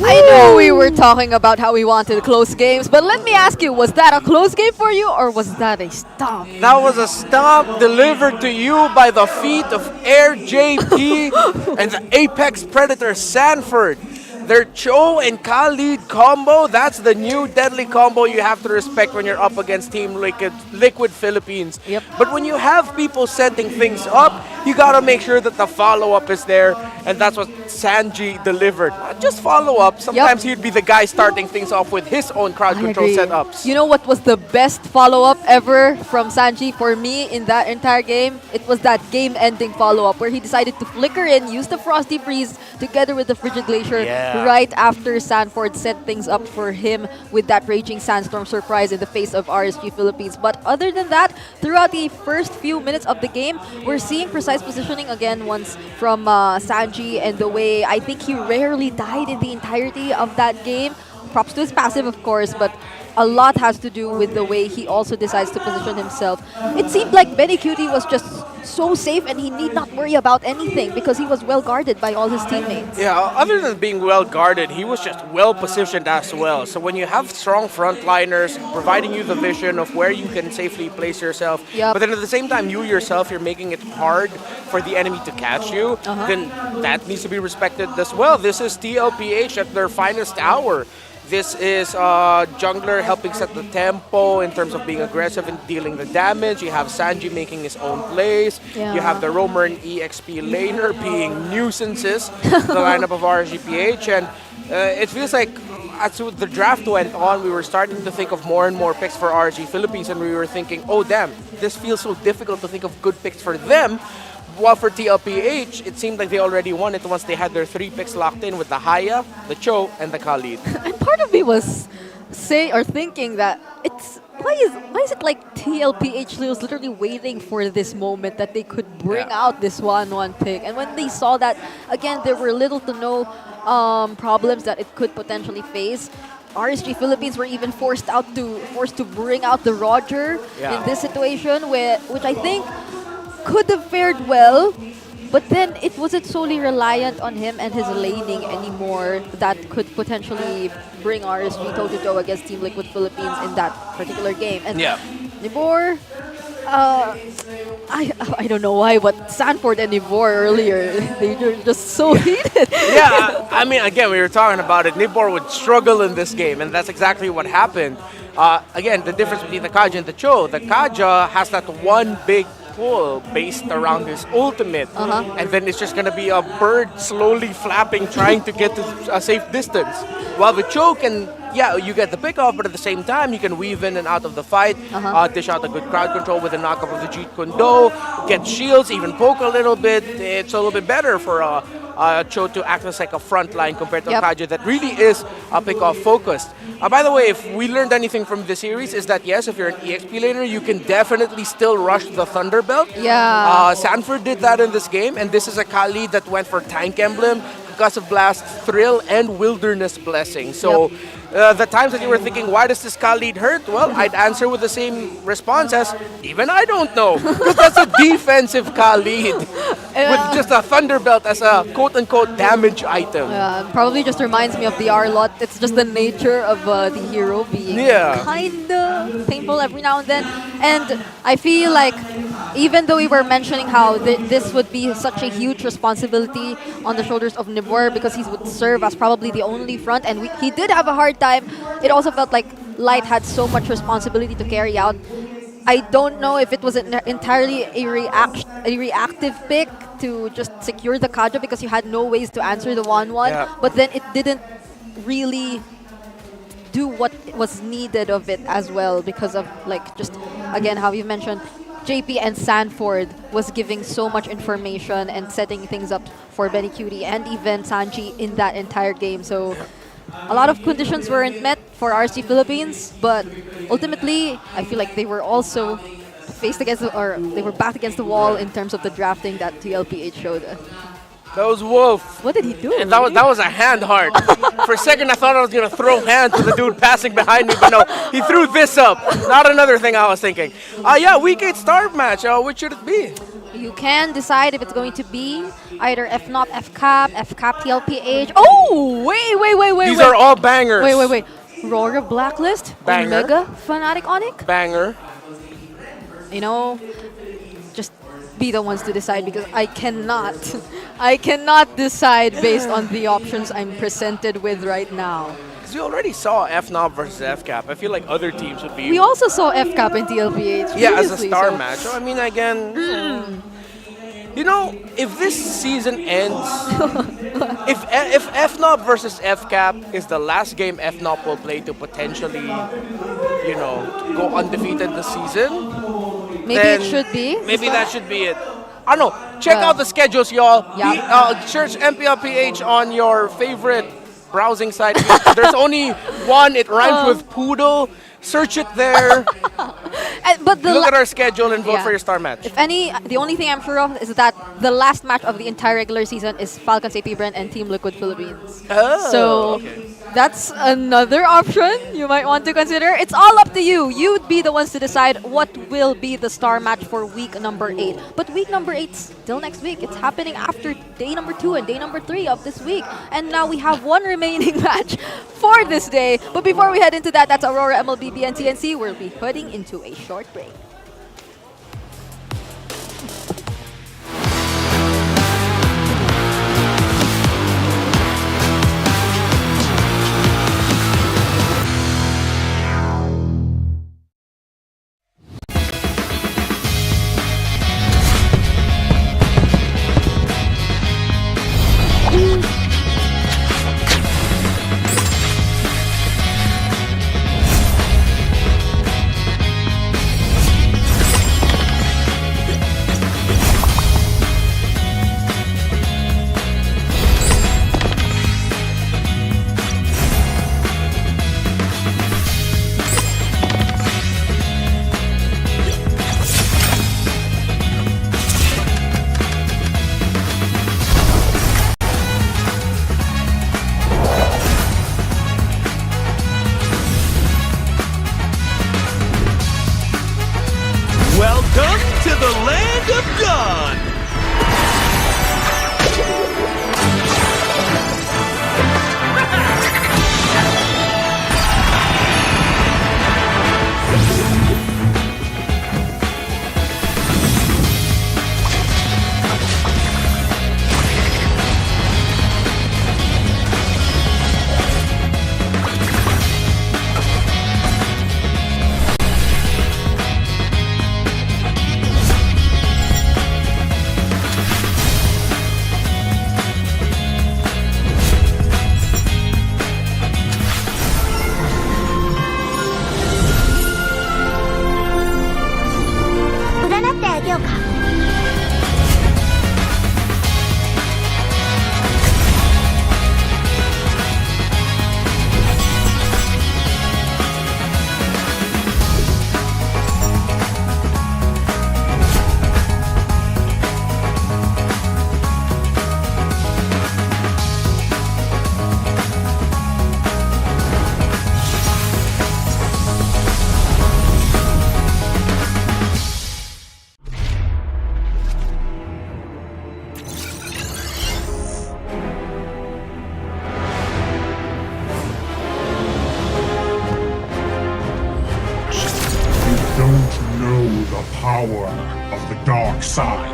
I know we were talking about how we wanted close games, but let me ask you, was that a close game for you or was that a stomp? That was a stomp delivered to you by the feet of Air JP and the Apex Predator Sanford. Their Cho and Khalid combo, that's the new deadly combo you have to respect when you're up against Team Liquid Philippines. Yep. But when you have people setting things up, you gotta make sure that the follow-up is there, and that's what Sanji delivered. Not just follow-up, sometimes he'd be the guy starting things off with his own crowd control agree. setups. You know what was the best follow-up ever from Sanji for me in that entire game? It was that game-ending follow-up where he decided to flicker in, use the Frosty Freeze together with the Frigid Glacier right after Sanford set things up for him with that Raging Sandstorm surprise in the face of RSG Philippines. But other than that, throughout the first few minutes of the game, we're seeing precise positioning again once from Sanji, and the way I think he rarely died in the entirety of that game. Props to his passive, of course, but a lot has to do with the way he also decides to position himself. It seemed like Benny Cutie was just so safe and he need not worry about anything because he was well guarded by all his teammates. Yeah, other than being well guarded, he was just well positioned as well. So when you have strong frontliners providing you the vision of where you can safely place yourself, but then at the same time you yourself, you're making it hard for the enemy to catch you, then that needs to be respected as well. This is TLPH at their finest hour. This is jungler helping set the tempo in terms of being aggressive and dealing the damage. You have Sanji making his own plays. You have the Roamer and EXP laner being nuisances to the lineup of RSGPH. And it feels like as the draft went on, we were starting to think of more and more picks for RSG Philippines, and we were thinking, oh damn, this feels so difficult to think of good picks for them. While for TLPH, it seemed like they already won it once they had their 3 picks locked in with the Haya, the Cho, and the Khalid. And part of me was thinking that why is it like TLPH was literally waiting for this moment that they could bring out this 1-1 pick, and when they saw that, again, there were little to no problems that it could potentially face. RSG Philippines were even forced to bring out the Roger in this situation, which I think could have fared well, but then it wasn't solely reliant on him and his laning anymore that could potentially bring RSG toe-to-toe against Team Liquid Philippines in that particular game. And Nibor, I don't know why, but Sanford and Nibor earlier, they were just so heated. I mean, again, we were talking about it. Nibor would struggle in this game, and that's exactly what happened. Again, the difference between the Kaja and the Cho. The Kaja has that one big pull based around his ultimate, and then it's just going to be a bird slowly flapping trying to get to a safe distance, while the Cho can, you get the pick off, but at the same time you can weave in and out of the fight, dish out a good crowd control with a knockup of the Jeet Kundo, get shields, even poke a little bit. It's a little bit better for Cho to act as like a front line compared to Kaja that really is pick-off focused. By the way, if we learned anything from this series is that yes, if you're an EXP laner, you can definitely still rush the Thunderbelt. Sanford did that in this game, and this is a Kali that went for Tank Emblem, Concussive Blast, Thrill, and Wilderness Blessing. So the times that you were thinking, why does this Khalid hurt? Well, I'd answer with the same response as, even I don't know. Because that's a defensive Khalid with just a Thunderbelt as a quote-unquote damage item. Probably just reminds me of the R-Lot. It's just the nature of the hero being kind of painful every now and then. And I feel like even though we were mentioning how this would be such a huge responsibility on the shoulders of Nibor because he would serve as probably the only front, and he did have a hard time, it also felt like Light had so much responsibility to carry out. I don't know if it was entirely a reactive pick to just secure the Kaja because you had no ways to answer the 1-1, but then it didn't really do what was needed of it as well because of, like, just again how you mentioned, JP and Sanford was giving so much information and setting things up for Benny Cutie and even Sanji in that entire game. So a lot of conditions weren't met for RSG Philippines, but ultimately I feel like they were also faced against or they were backed against the wall in terms of the drafting that TLPH showed us. That was Wolf. What did he do? And that was a hand heart. For a second, I thought I was going to throw hands to the dude passing behind me, but no, he threw this up. Not another thing I was thinking. Yeah, week 8 star match. Which should it be? You can decide if it's going to be either FNOP, FCAP, TLPH. Oh, wait. These are all bangers. Wait. RORA Blacklist, Banger. Omega Fnatic Onic. Banger. You know, just be the ones to decide because I cannot decide based on the options I'm presented with right now. Because we already saw FNOP versus FCAP. I feel like other teams would be... We also saw FCAP and TLPH. Yeah, as a previously, star so- match. I mean, again... You know, if this season ends, if FNOP versus FCAP is the last game FNOP will play to potentially, you know, go undefeated this season, Maybe then it should be. Maybe that should be it. I don't know. Check out the schedules, y'all. Search MPLPH on your favorite browsing site. There's only one. It rhymes with poodle. Search it there. But Look at our schedule and vote Yeah. for your star match. If any, the only thing I'm sure of is that the last match of the entire regular season is Falcons AP Brand and Team Liquid Philippines. Oh, so okay. that's another option you might want to consider. It's all up to you. You'd be the ones to decide what will be the star match for week number 8. But week number 8 still next week. It's happening after day number 2 and day number 3 of this week. And now we have one remaining match for this day. But before we head into that, that's Aurora MLBB and TNC. We'll be heading into a short break. Welcome to the land of God! Don't know the power of the dark side.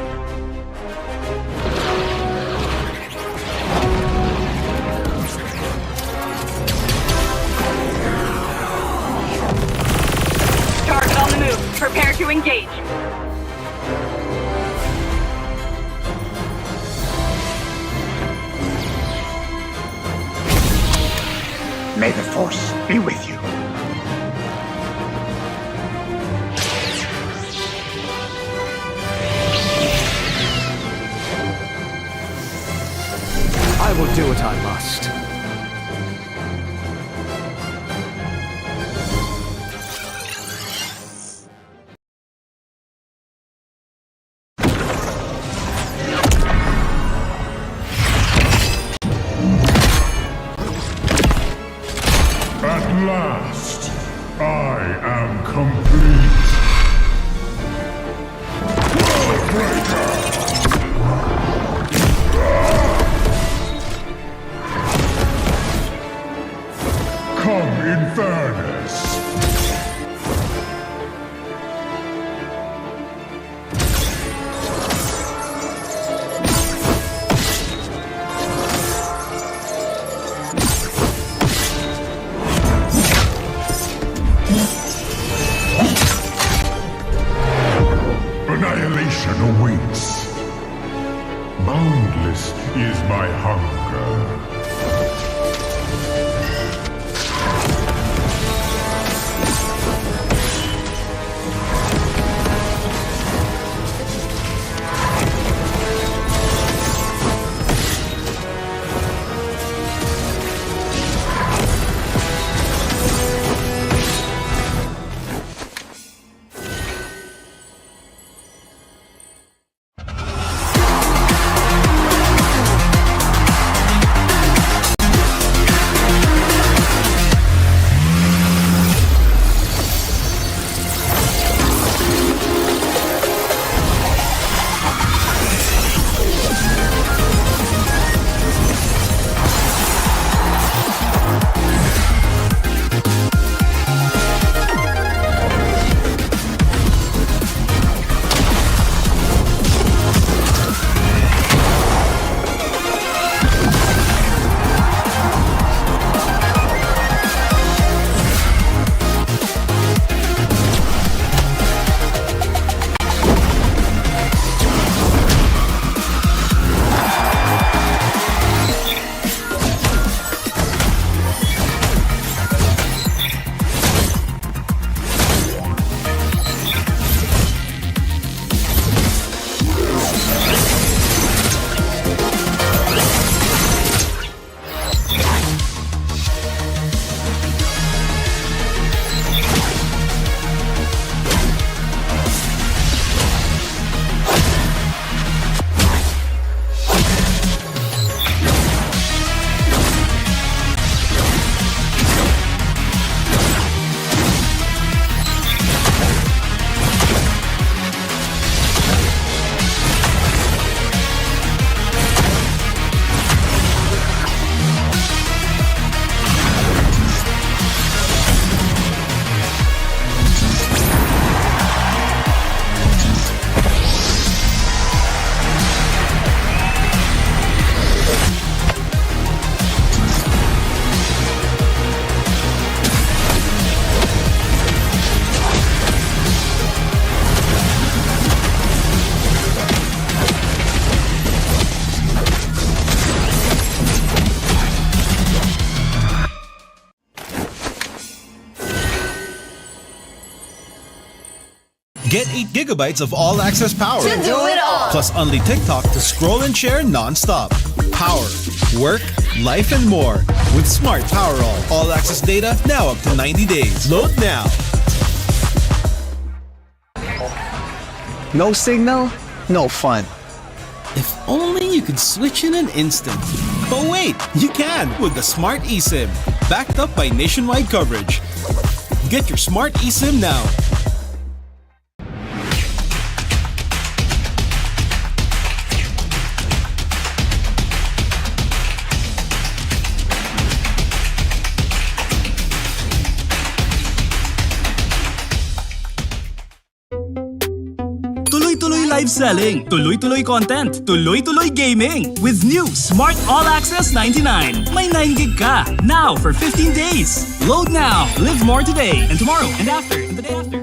Target on the move. Prepare to engage. May the Force be with you. I will do what I must. Annihilation awaits. Boundless is my hunger. Get 8 gigabytes of all-access power. To do it all. Plus only TikTok to scroll and share non-stop. Power, work, life, and more. With Smart Power all-access data now up to 90 days. Load now. No signal, no fun. If only you could switch in an instant. But wait, you can with the Smart eSIM. Backed up by nationwide coverage. Get your Smart eSIM now. Tuloy-tuloy live selling, tuloy-tuloy content, tuloy-tuloy gaming. With new Smart All Access 99. May 9 gig ka, now for 15 days. Load now, live more today, and tomorrow, and after, and the day after.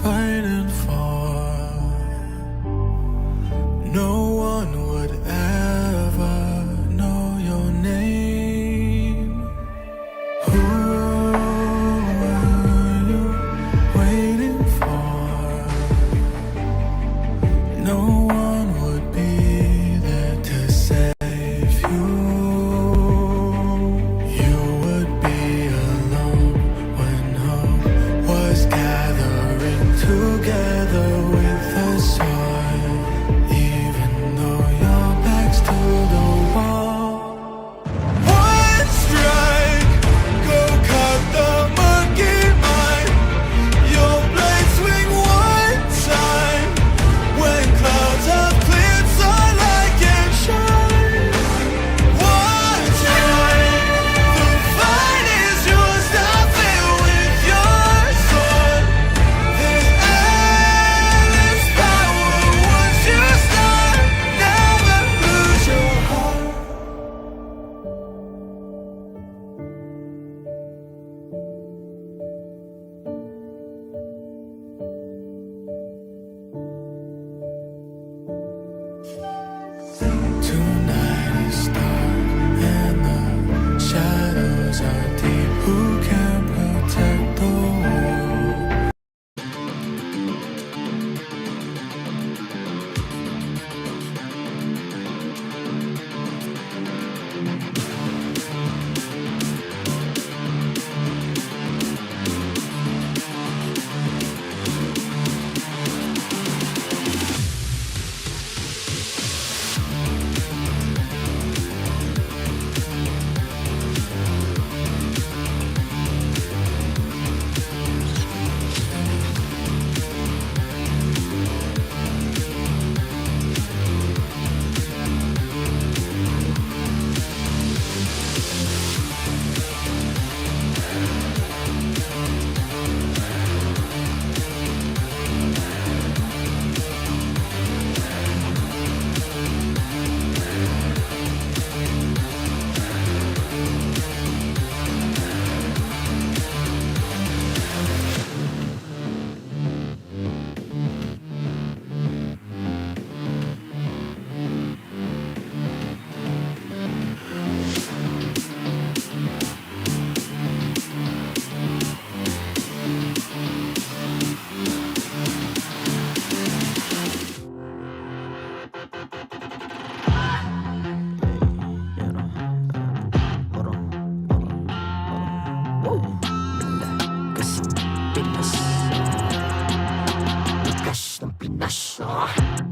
Fighting for no one would ever know your name. Who are you waiting for? No one would be there to save you. You would be alone when hope was gathering together with the soil. Even though your back's to the wall. One strike, go cut the monkey mind. Your blade swing one time. When clouds have cleared, sunlight can shine. One time, the fight is yours. Stop it with your sword. There's endless power once you start. Never lose your heart. Tonight is dark and the shadows are deep. Who can protect the world?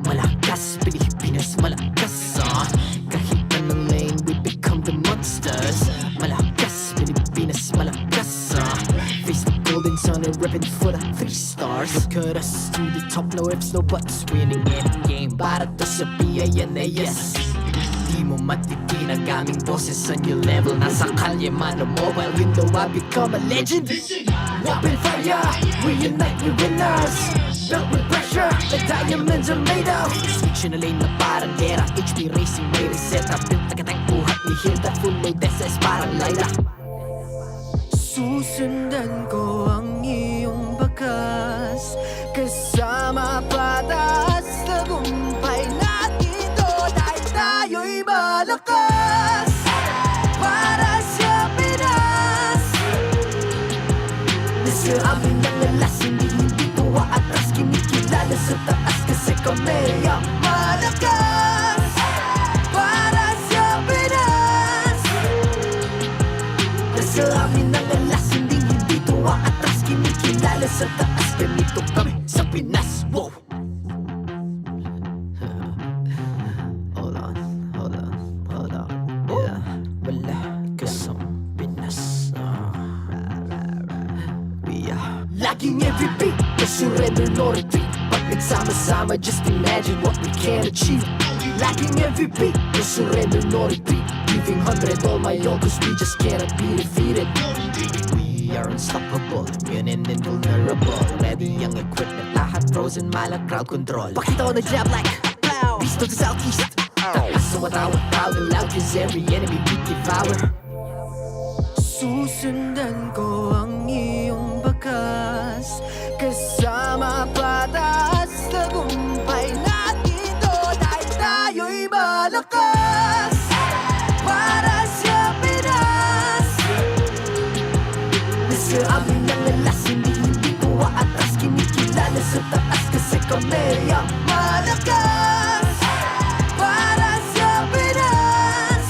Malakas, Pilipinas, malakas Kahit anong lane, we become the monsters. Malakas, Pilipinas, malakas Face the golden sun and ribbon for the 3 stars. Look at us to the top, no ifs, no buts. Winning any game, para to sa PINAS. Di mo matitinag aming boses sa new level. Nasa kalye man o mobile, you know I become a legend. Open fire, we unite, we winners. Built with pressure, like diamonds are made of. Switch in a lane na parang gera. HP racing, may reset up. Built like a tank, buhat ni Hilda. Full load SS, parang Lyra. Susundan ko ang iyong bakas. Kasama patas, tagumpay natin ito. Dahil tayo'y malakas. Para sa Pinas. Nasa amin ang lalas, hindi ko atras. Kinikilala sa taas kasi kami ang malakas. Para sa Pinas. Nasa amin ang lalas, hindi Laging every beat, no surrender, no retreat. Pag nagsama-sama, just imagine what we can achieve. Laging every beat, no surrender, no retreat. Giving 100 all my all, cause we just cannot be defeated. We are unstoppable, immune and invulnerable. Ready ang equipment, lahat frozen, mala crowd control. Pakita ko na jab like beast of the southeast. Taas sa watawat, proud and loud, cause every enemy we devour. Susundan ko ang iyong bakas, kasama pataas, tagumpay natin to, dahil tayo'y malakas. Para sa Pinas, nasa amin ang alas, hindi ko aatras, kinikilala sa taas, kasi kami ang malakas. Para sa Pinas,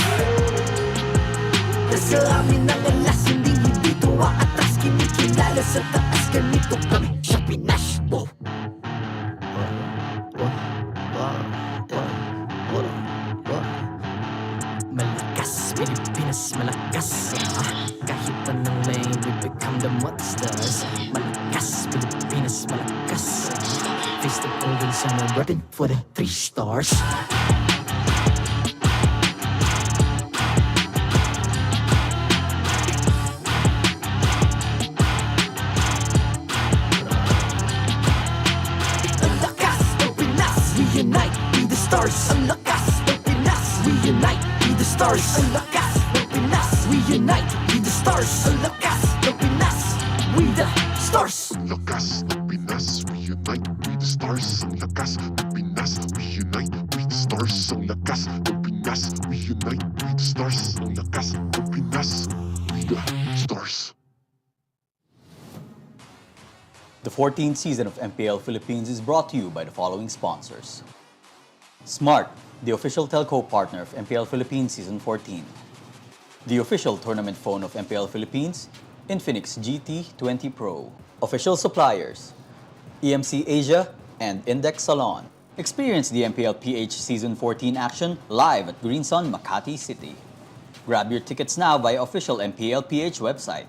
nasa amin ang alas, hindi ko aatras, kinikilala sa taas, ganito kami sa Pinas. Malakas, Pilipinas, malakas. Kahit anong lane, we become the monsters. Malakas, Pilipinas, malakas. Face the golden sun, I'm repping for the 3 stars. Ang lakas ng Pinas, we unite, be the stars. Ang lakas ng Pinas, we unite, be the stars. Ang lakas ng Pinas, we unite, be the stars. Ang lakas ng Pinas, we the stars. Ang lakas ng Pinas, we unite, we the stars. Ang lakas ng Pinas, we unite, we the stars. Ang lakas ng Pinas, we unite, we the stars. Ang lakas ng Pinas, we the stars. The 14th season of MPL Philippines is brought to you by the following sponsors. Smart, the official telco partner of MPL Philippines Season 14. The official tournament phone of MPL Philippines, Infinix GT20 Pro. Official suppliers, EMC Asia and Index Salon. Experience the TLPH Season 14 action live at Green Sun, Makati City. Grab your tickets now via official MPLPH website.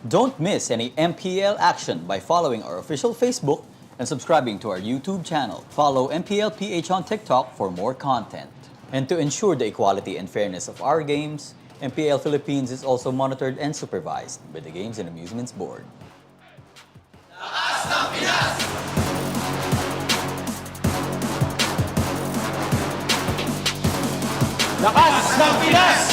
Don't miss any MPL action by following our official Facebook and subscribing to our YouTube channel. Follow MPLPH on TikTok for more content. And to ensure the equality and fairness of our games, MPL Philippines is also monitored and supervised by the Games and Amusements Board. Lakas ng Pinas!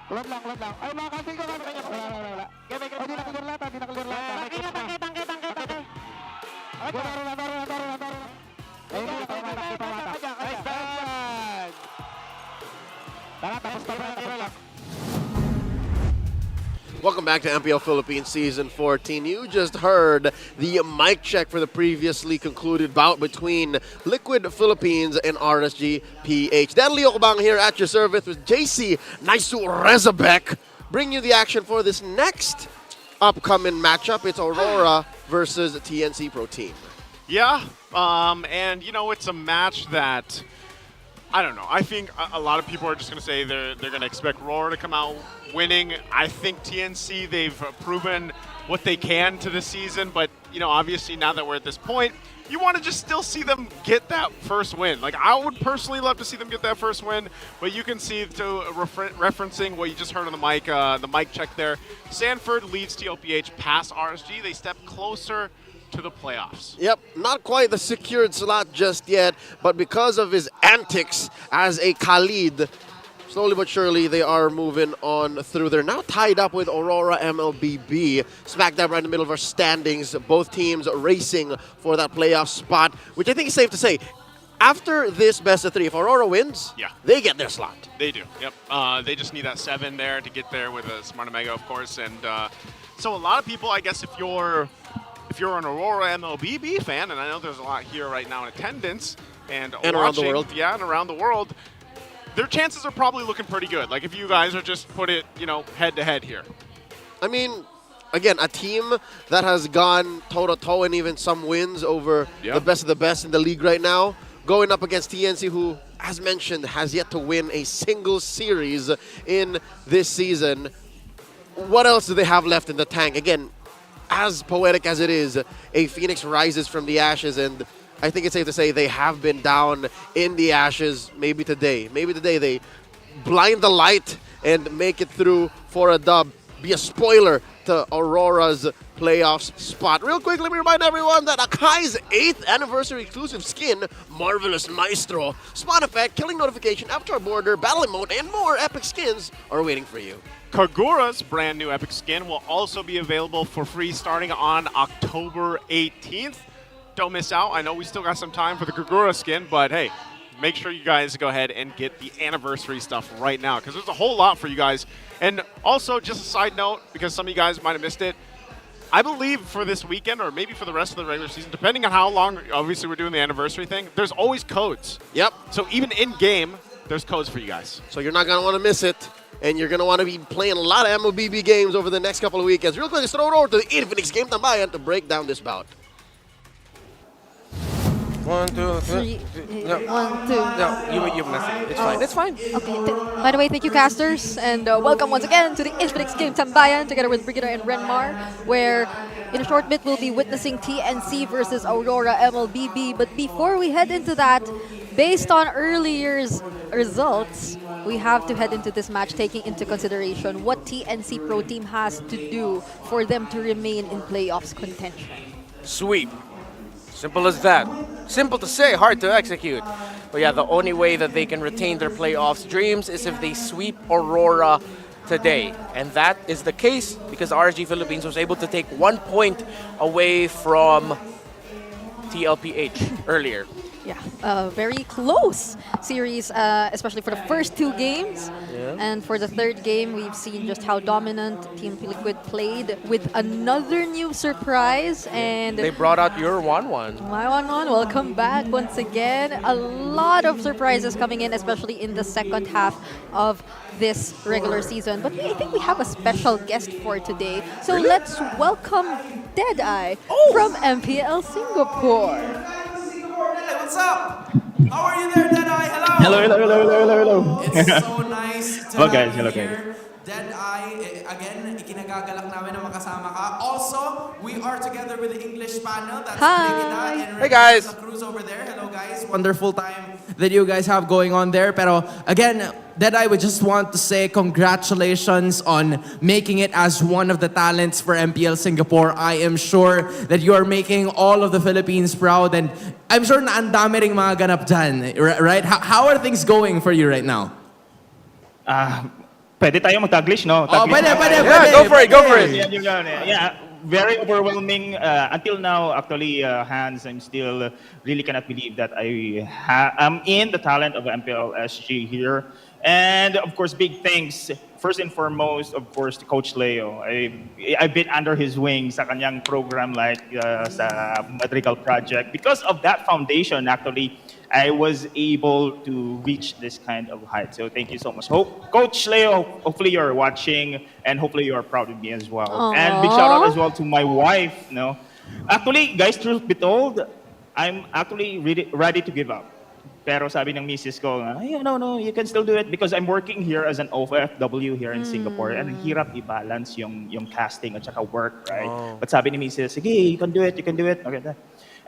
Load lang. Ay, mga kasing ko kami kanya. Wala. Hindi na-clear lahat. Tangke. Ay, taro. Ay, nice bad. Tapos pa. Welcome back to MPL Philippines Season 14. You just heard the mic check for the previously concluded bout between Liquid Philippines and RSG PH. Dan Leo Kabang here at your service with JC Naisu Rezabek. Bring you the action for this next upcoming matchup. It's Aurora versus TNC Pro Team. Yeah, and you know, it's a match that, I don't know. I think a lot of people are just going to say they're going to expect RORA to come out winning. I think TNC, they've proven what they can to the season, but you know, obviously now that we're at this point, you want to just still see them get that first win. Like, I would personally love to see them get that first win, but you can see, to referencing what you just heard on the mic check there, Sanford leads TLPH past RSG. They step closer to the playoffs. Yep, not quite the secured slot just yet, but because of his antics as a Khalid, slowly but surely they are moving on through. They're now tied up with Aurora MLBB, smack dab right in the middle of our standings. Both teams racing for that playoff spot, which I think is safe to say. After this best of 3, if Aurora wins, yeah, they get their slot. They do, yep. They just need that 7 there to get there with a Smart Omega, of course. And so a lot of people, I guess, if you're an Aurora MLBB fan, and I know there's a lot here right now in attendance and watching, around the world. Yeah, and around the world, their chances are probably looking pretty good. Like, if you guys are just put it, you know, head to head here. I mean, again, a team that has gone toe-to-toe and even some wins over the best of the best in the league right now, going up against TNC, who, as mentioned, has yet to win a single series in this season. What else do they have left in the tank? Again, as poetic as it is, a phoenix rises from the ashes, and I think it's safe to say they have been down in the ashes. Maybe today they blind the light and make it through for a dub. Be a spoiler to Aurora's playoffs spot. Real quick, let me remind everyone that Akai's 8th anniversary exclusive skin, Marvelous Maestro, Spawn Effect, Killing Notification, Avatar Border, Battle Emote, and more epic skins are waiting for you. Kagura's brand new epic skin will also be available for free starting on October 18th. Don't miss out. I know we still got some time for the Kagura skin, but hey, make sure you guys go ahead and get the anniversary stuff right now because there's a whole lot for you guys. And also, just a side note, because some of you guys might have missed it, I believe for this weekend or maybe for the rest of the regular season, depending on how long, obviously, we're doing the anniversary thing, there's always codes. Yep. So even in-game, there's codes for you guys. So you're not going to want to miss it. And you're going to want to be playing a lot of MLBB games over the next couple of weekends. Real quick, let's throw it over to the Infinix Game Tambayan to break down this bout. 1, 2, 3. No. 1, 2. No, you messed it. It's fine. It's fine. Okay. By the way, thank you, casters, and welcome once again to the Infinix Game Tambayan together with Brigida and Renmar, where in a short bit we'll be witnessing TNC versus Aurora MLBB. But before we head into that, based on earlier's results, we have to head into this match taking into consideration what TNC Pro Team has to do for them to remain in playoffs contention. Sweep. Simple as that. Simple to say, hard to execute. But yeah, the only way that they can retain their playoffs dreams is if they sweep Aurora today. And that is the case because RSG Philippines was able to take 1 point away from TLPH earlier. Yeah, very close series, especially for the first 2 games. Yeah. And for the third game, we've seen just how dominant Team Liquid played with another new surprise. And they brought out your 1-1. My 1-1, welcome back once again. A lot of surprises coming in, especially in the second half of this regular season. But I think we have a special guest for today. So let's welcome Deadeye from MPL Singapore. What's up? How are you there, Deadeye? Hello. Hello. It's so nice to Hello, have guys. you Hello, here. Deadeye, again, ikinagagalak namin na makasama ka. Also, we are together with the English panel. That's Brigida and Hey, guys. Cruz over there. Hello, guys. Wonderful time that you guys have going on there. Pero again, Deadeye, we just want to say congratulations on making it as one of the talents for MPL Singapore. I am sure that you are making all of the Philippines proud, and I'm sure na ang dami ring mga ganap dyan, right? How are things going for you right now? Pwede tayo mag-Taglish, no? Oh, pwede. Yeah, go for it. Yeah, very overwhelming. Until now, actually, Hans, I'm still really cannot believe that I'm in the talent of MPL SG here. And of course, big thanks, first and foremost, of course, to Coach Leo. I've been under his wing sa kanyang program like sa Madrigal Project. Because of that foundation, actually, I was able to reach this kind of height. So thank you so much. Coach Leo, hopefully you're watching and hopefully you're proud of me as well. Aww. And big shout out as well to my wife. No, actually, guys, truth be told, I'm actually ready to give up. Pero sabi ng misis ko, no, you can still do it because I'm working here as an OFW here in Singapore and hirap i-balance yung casting at saka work, right? But sabi ni misis, sige, you can do it. Okay.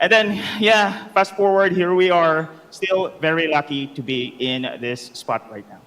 And then, yeah, fast forward, here we are, still very lucky to be in this spot right now.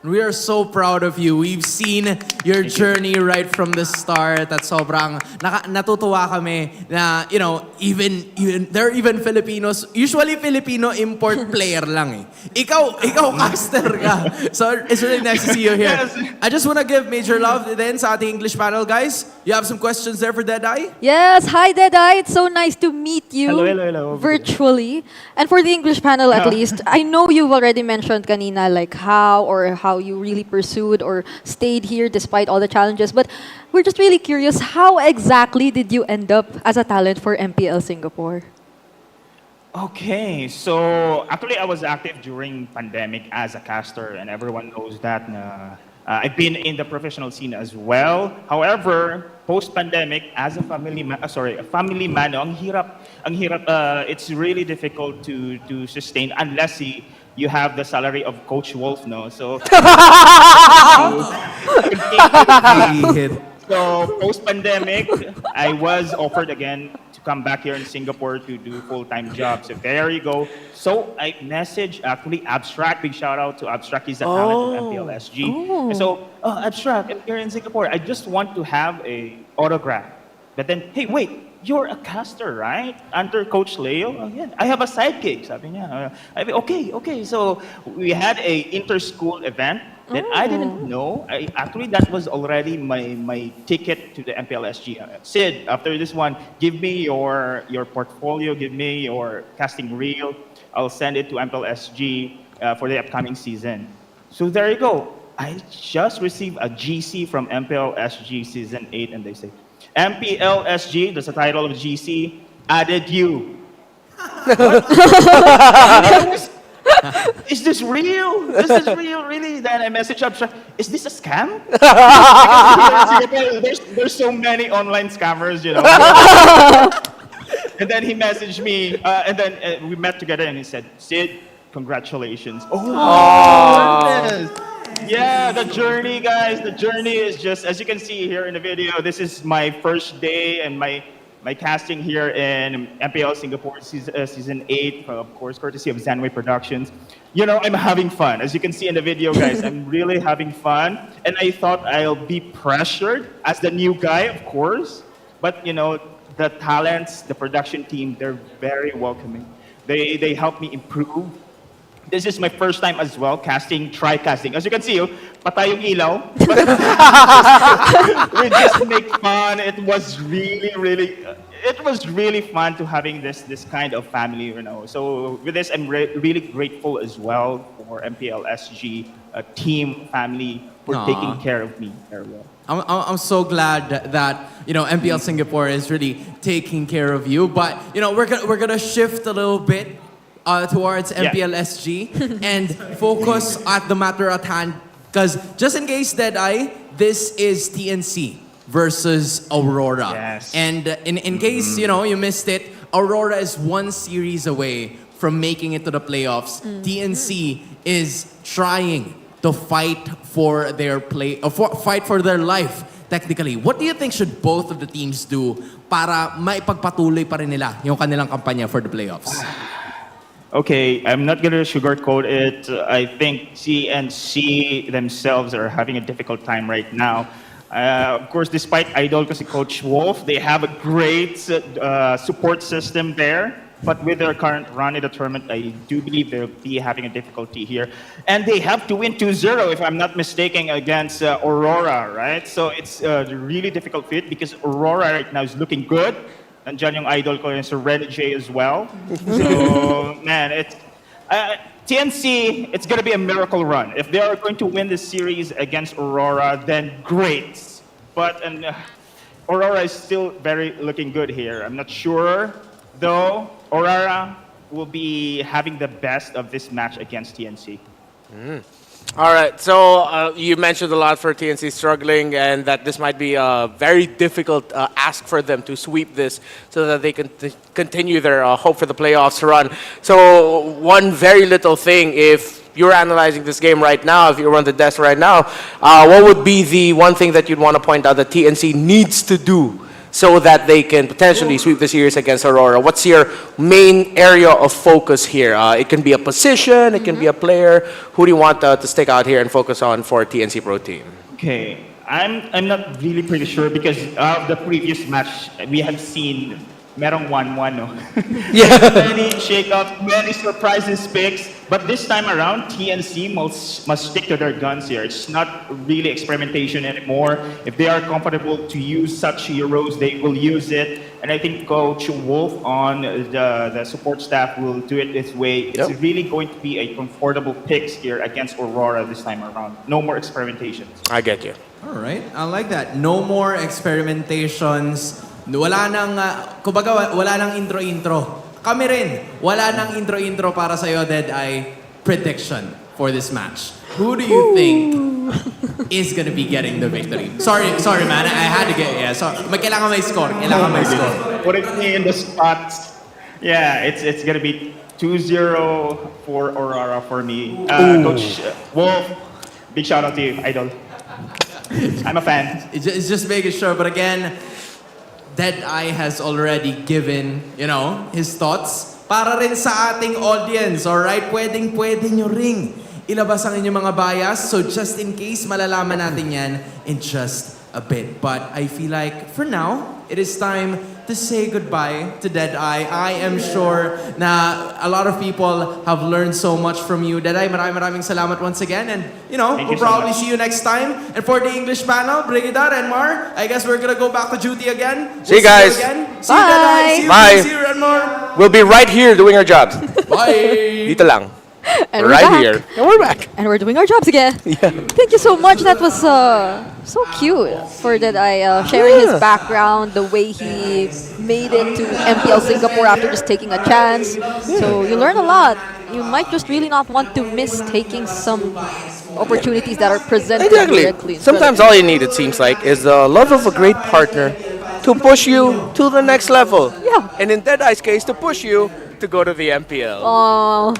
We are so proud of you. We've seen your journey right from the start. At sobrang natutuwa kami na, you know, even there are even Filipinos, usually Filipino import player lang eh. Ikaw caster ka. So it's really nice to see you here. Yes. I just want to give major love then sa ating English panel, guys. You have some questions there for Deadeye? Yes, hi Deadeye. It's so nice to meet you Hello. virtually. And for the English panel at least, I know you've already mentioned kanina like how you really pursued or stayed here despite all the challenges. But we're just really curious, how exactly did you end up as a talent for MPL Singapore? Okay, so actually I was active during pandemic as a caster and everyone knows that I've been in the professional scene as well. However, post-pandemic, as a family man, ang hirap. It's really difficult to sustain unless you have the salary of Coach Wolf, no? So, so post-pandemic, I was offered again to come back here in Singapore to do full-time job. So there you go. So I messaged actually Abstract. Big shout out to Abstract. He's the talent of MPL SG. And so, Abstract, I'm here in Singapore. I just want to have a autograph. But then, hey, wait, you're a caster, right? Under Coach Leo? Oh, yeah. I have a sidekick. Sabi niya. Okay. So we had a inter-school event that I didn't know. Actually, that was already my ticket to the MPLSG. Sid, after this one, give me your portfolio, give me your casting reel. I'll send it to MPLSG for the upcoming season. So there you go. I just received a GC from MPLSG Season 8, and they say, MPLSG, that's the title of GC, added you. Is this real? Is this real, really? Then I message up, is this a scam? there's so many online scammers, you know. And then he messaged me, and then we met together, and he said, Sid, congratulations. Oh, goodness. Yeah, the journey, guys, the journey is just, as you can see here in the video, this is my first day and my casting here in MPL Singapore Season 8, of course, courtesy of Zanway Productions. You know, I'm having fun. As you can see in the video, guys, I'm really having fun. And I thought I'll be pressured as the new guy, of course. But, you know, the talents, the production team, they're very welcoming. They help me improve. This is my first time as well tri-casting. As you can see, patay yung ilaw. We just make fun. It was really fun to having this kind of family, you know. So with this, I'm really grateful as well for MPLSG team, family, for taking care of me very well. I'm so glad that, you know, MPL Singapore is really taking care of you. But, you know, we're gonna shift a little bit towards MPLSG and focus at the matter at hand. Because just in case Deadeye, this is TNC versus Aurora. Yes. And in case, you know, you missed it, Aurora is one series away from making it to the playoffs. TNC is trying to fight for their fight for their life. Technically, what do you think should both of the teams do para maipagpatuloy pa rin nila yung kanilang kampanya for the playoffs? Okay, I'm not going to sugarcoat it. I think TNC themselves are having a difficult time right now. Of course, despite Idol kasi Coach Wolf, they have a great support system there. But with their current run in the tournament, I do believe they'll be having a difficulty here. And they have to win 2-0, if I'm not mistaken, against Aurora, right? So it's a really difficult fit because Aurora right now is looking good. Nandiyan yung idol ko yung Sir Red J as well. So, man, it's TNC, it's going to be a miracle run. If they are going to win this series against Aurora, then great. But Aurora is still very looking good here. I'm not sure, though. Aurora will be having the best of this match against TNC. All right, so you mentioned a lot for TNC struggling and that this might be a very difficult ask for them to sweep this so that they can continue their hope for the playoffs run. So one very little thing, if you're analyzing this game right now, if you're on the desk right now, what would be the one thing that you'd want to point out that TNC needs to do so that they can potentially sweep the series against Aurora? What's your main area of focus here? It can be a position, it can be a player. Who do you want to stick out here and focus on for TNC Pro Team? Okay, I'm not really pretty sure because of the previous match, we have seen merong 1-1, no? Yeah. Many shake-ups, many surprises picks, but this time around, TNC must stick to their guns here. It's not really experimentation anymore. If they are comfortable to use such heroes, they will use it. And I think Coach Wolf on the support staff will do it this way. It's really going to be a comfortable picks here against Aurora this time around. No more experimentations. I get you. All right, I like that. No more experimentations. Wala nang, kumbaga, wala nang intro-intro. Kami rin, wala nang intro-intro para sa'yo, Deadeye. Prediction for this match. who do you think is gonna be getting the victory? Sorry, man. I had to get Sorry. Kailangan may score. Kailangan may score. Putting me in the spots. Yeah, it's gonna be 2-0 for Aurora for me. Coach Wolf, big shout out to you, idol. I'm a fan. It's just making sure. But again, Deadeye has already given, his thoughts. Para rin sa ating audience, alright? Pwede nyo ring ilabas ang inyong mga bias. So just in case, malalaman natin yan in just a bit. But I feel like, for now, it is time to say goodbye to Deadeye. I am sure na a lot of people have learned so much from you. Deadeye, maraming salamat once again. And, we'll probably see you next time. And for the English panel, Brigida and Mar, I guess we're gonna go back to duty again. See you guys. See you, Deadeye. Bye. See you, Renmar. We'll be right here doing our jobs. Bye. Dito lang. And we're we're right back. here. And we're back. And we're doing our jobs again. Thank you so much. That was so cute for Deadeye sharing his background, the way he made it to MPL Singapore after just taking a chance. So you learn a lot. You might just really not want to miss taking some opportunities that are presented directly. Sometimes all you need, it seems like, is the love of a great partner to push you to the next level. Yeah. And in Deadeye's case, to push you to go to the MPL. Oh,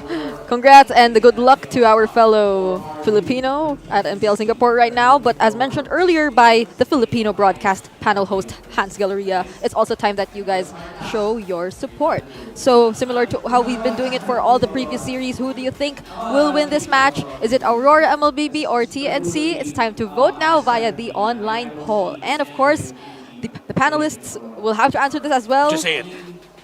congrats and good luck to our fellow Filipino at MPL Singapore right now. But as mentioned earlier by the Filipino broadcast panel host Hans Galleria, it's also time that you guys show your support. So similar to how we've been doing it for all the previous series, who do you think will win this match? Is it Aurora MLBB or TNC? It's time to vote now via the online poll. And of course, the panelists will have to answer this as well. Just say it.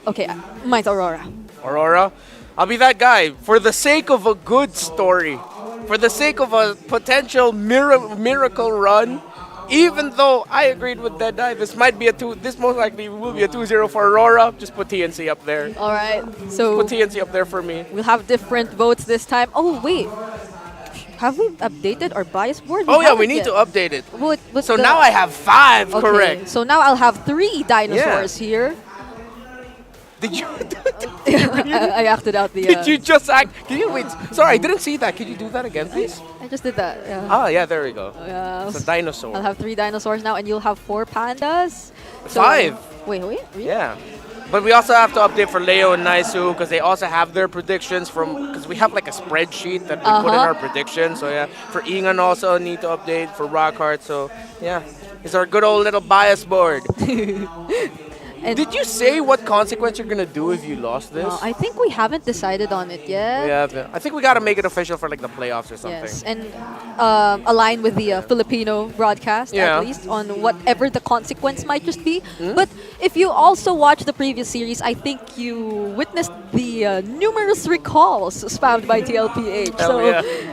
Okay, mine's Aurora. Aurora, I'll be that guy. For the sake of a good story, for the sake of a potential miracle run, even though I agreed with Deadeye, this most likely will be a 2-0 for Aurora. Just put TNC up there. All right, so put TNC up there for me. We'll have different votes this time. Oh wait, have we updated our bias board? We need to update it. So now I have 5 okay, correct. So now I'll have 3 dinosaurs here. Did you? I acted out the. Did you just act? Can you wait? Sorry, I didn't see that. Can you do that again, please? I just did that. Yeah. Oh yeah, there we go. It's a dinosaur. I'll have 3 dinosaurs now, and you'll have 4 pandas. 5. Wait, really? Yeah. But we also have to update for Leo and Naisu because they also have their predictions because we have like a spreadsheet that we put in our predictions. So yeah, for Ingan also need to update for Rockhart. So yeah, it's our good old little bias board. Did you say what consequence you're gonna do if you lost this? I think we haven't decided on it yet. We haven't. I think we gotta make it official for like the playoffs or something. Yes, and align with the Filipino broadcast at least on whatever the consequence might just be. But if you also watch the previous series, I think you witnessed the numerous recalls spammed by TLPH.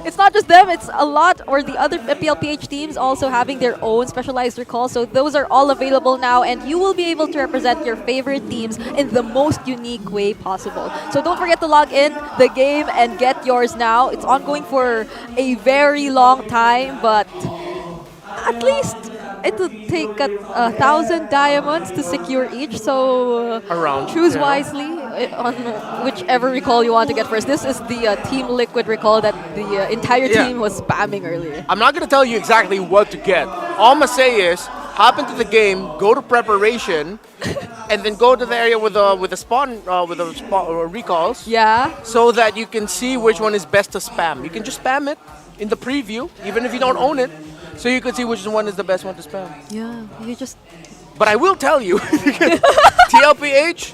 It's not just them; it's a lot, or the other MPLPH teams also having their own specialized recalls. So those are all available now, and you will be able to represent your favorite teams in the most unique way possible. So don't forget to log in the game and get yours now. It's ongoing for a very long time, but at least it will take 1,000 diamonds to secure each. So choose wisely on whichever recall you want to get first. This is the Team Liquid recall that the entire team was spamming earlier. I'm not going to tell you exactly what to get. All I'm going to say is hop into the game, go to preparation, and then go to the area with the spawn recalls. Yeah. So that you can see which one is best to spam. You can just spam it in the preview, even if you don't own it, so you can see which one is the best one to spam. Yeah, you just. But I will tell you, TLPH,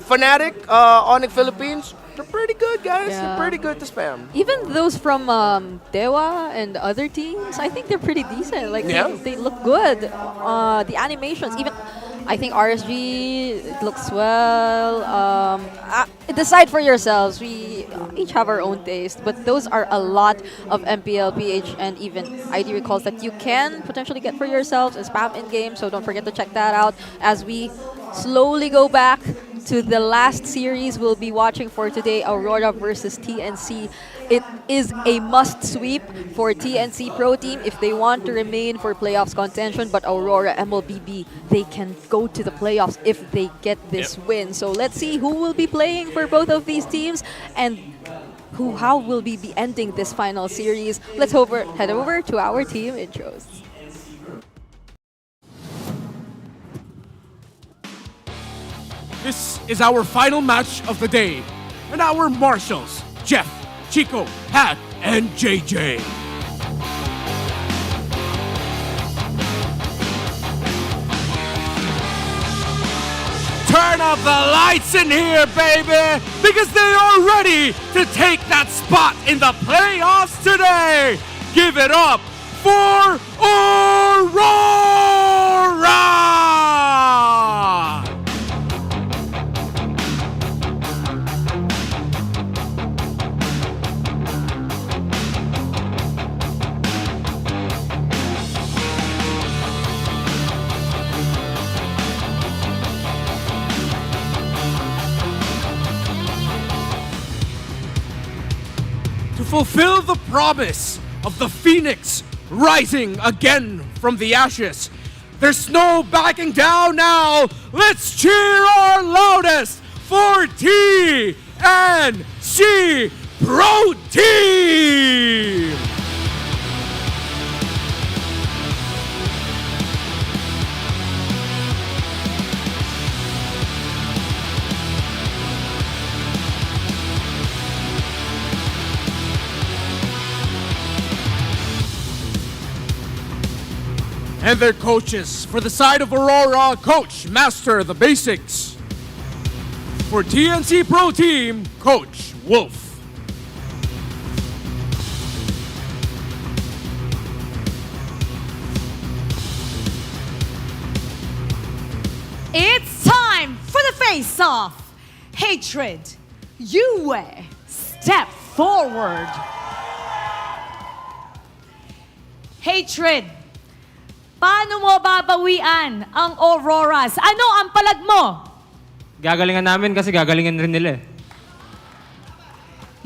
Fnatic, Onyx Philippines, they're pretty good, guys. Yeah. They're pretty good to spam. Even those from Dewa and other teams, I think they're pretty decent. Like they look good. The animations, even I think RSG looks well. Decide for yourselves. We each have our own taste, but those are a lot of MPL, PH, and even ID recalls that you can potentially get for yourselves and spam in game. So don't forget to check that out as we slowly go back to the last series we'll be watching for today, Aurora versus TNC. It is a must sweep for TNC Pro Team if they want to remain for playoffs contention, but Aurora MLBB, they can go to the playoffs if they get this win. So let's see who will be playing for both of these teams, and how will we be ending this final series? Let's head over to our team intros. This is our final match of the day, and our marshals, Jeff, Chico, Pat, and JJ. Turn up the lights in here, baby, because they are ready to take that spot in the playoffs today. Give it up for Aurora! To fulfill the promise of the Phoenix rising again from the ashes. There's no backing down now. Let's cheer our loudest for TNC Pro Team! And their coaches. For the side of Aurora, Coach Master the Basics. For TNC Pro Team, Coach Wolf. It's time for the face-off. Hatred, Yue, step forward. Hatred, paano mo babawian ang Auroras? Ano ang palag mo? Gagalingan namin kasi gagalingan rin nila eh.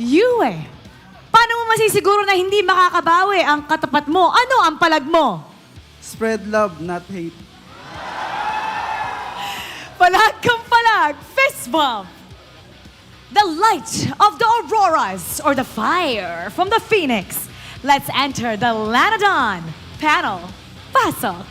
Yue, paano mo masisiguro na hindi makakabawi ang katapat mo? Ano ang palag mo? Spread love, not hate. Palag kang palag, fist bump. The light of the Auroras or the fire from the Phoenix. Let's enter the Lanadon panel. Pasok.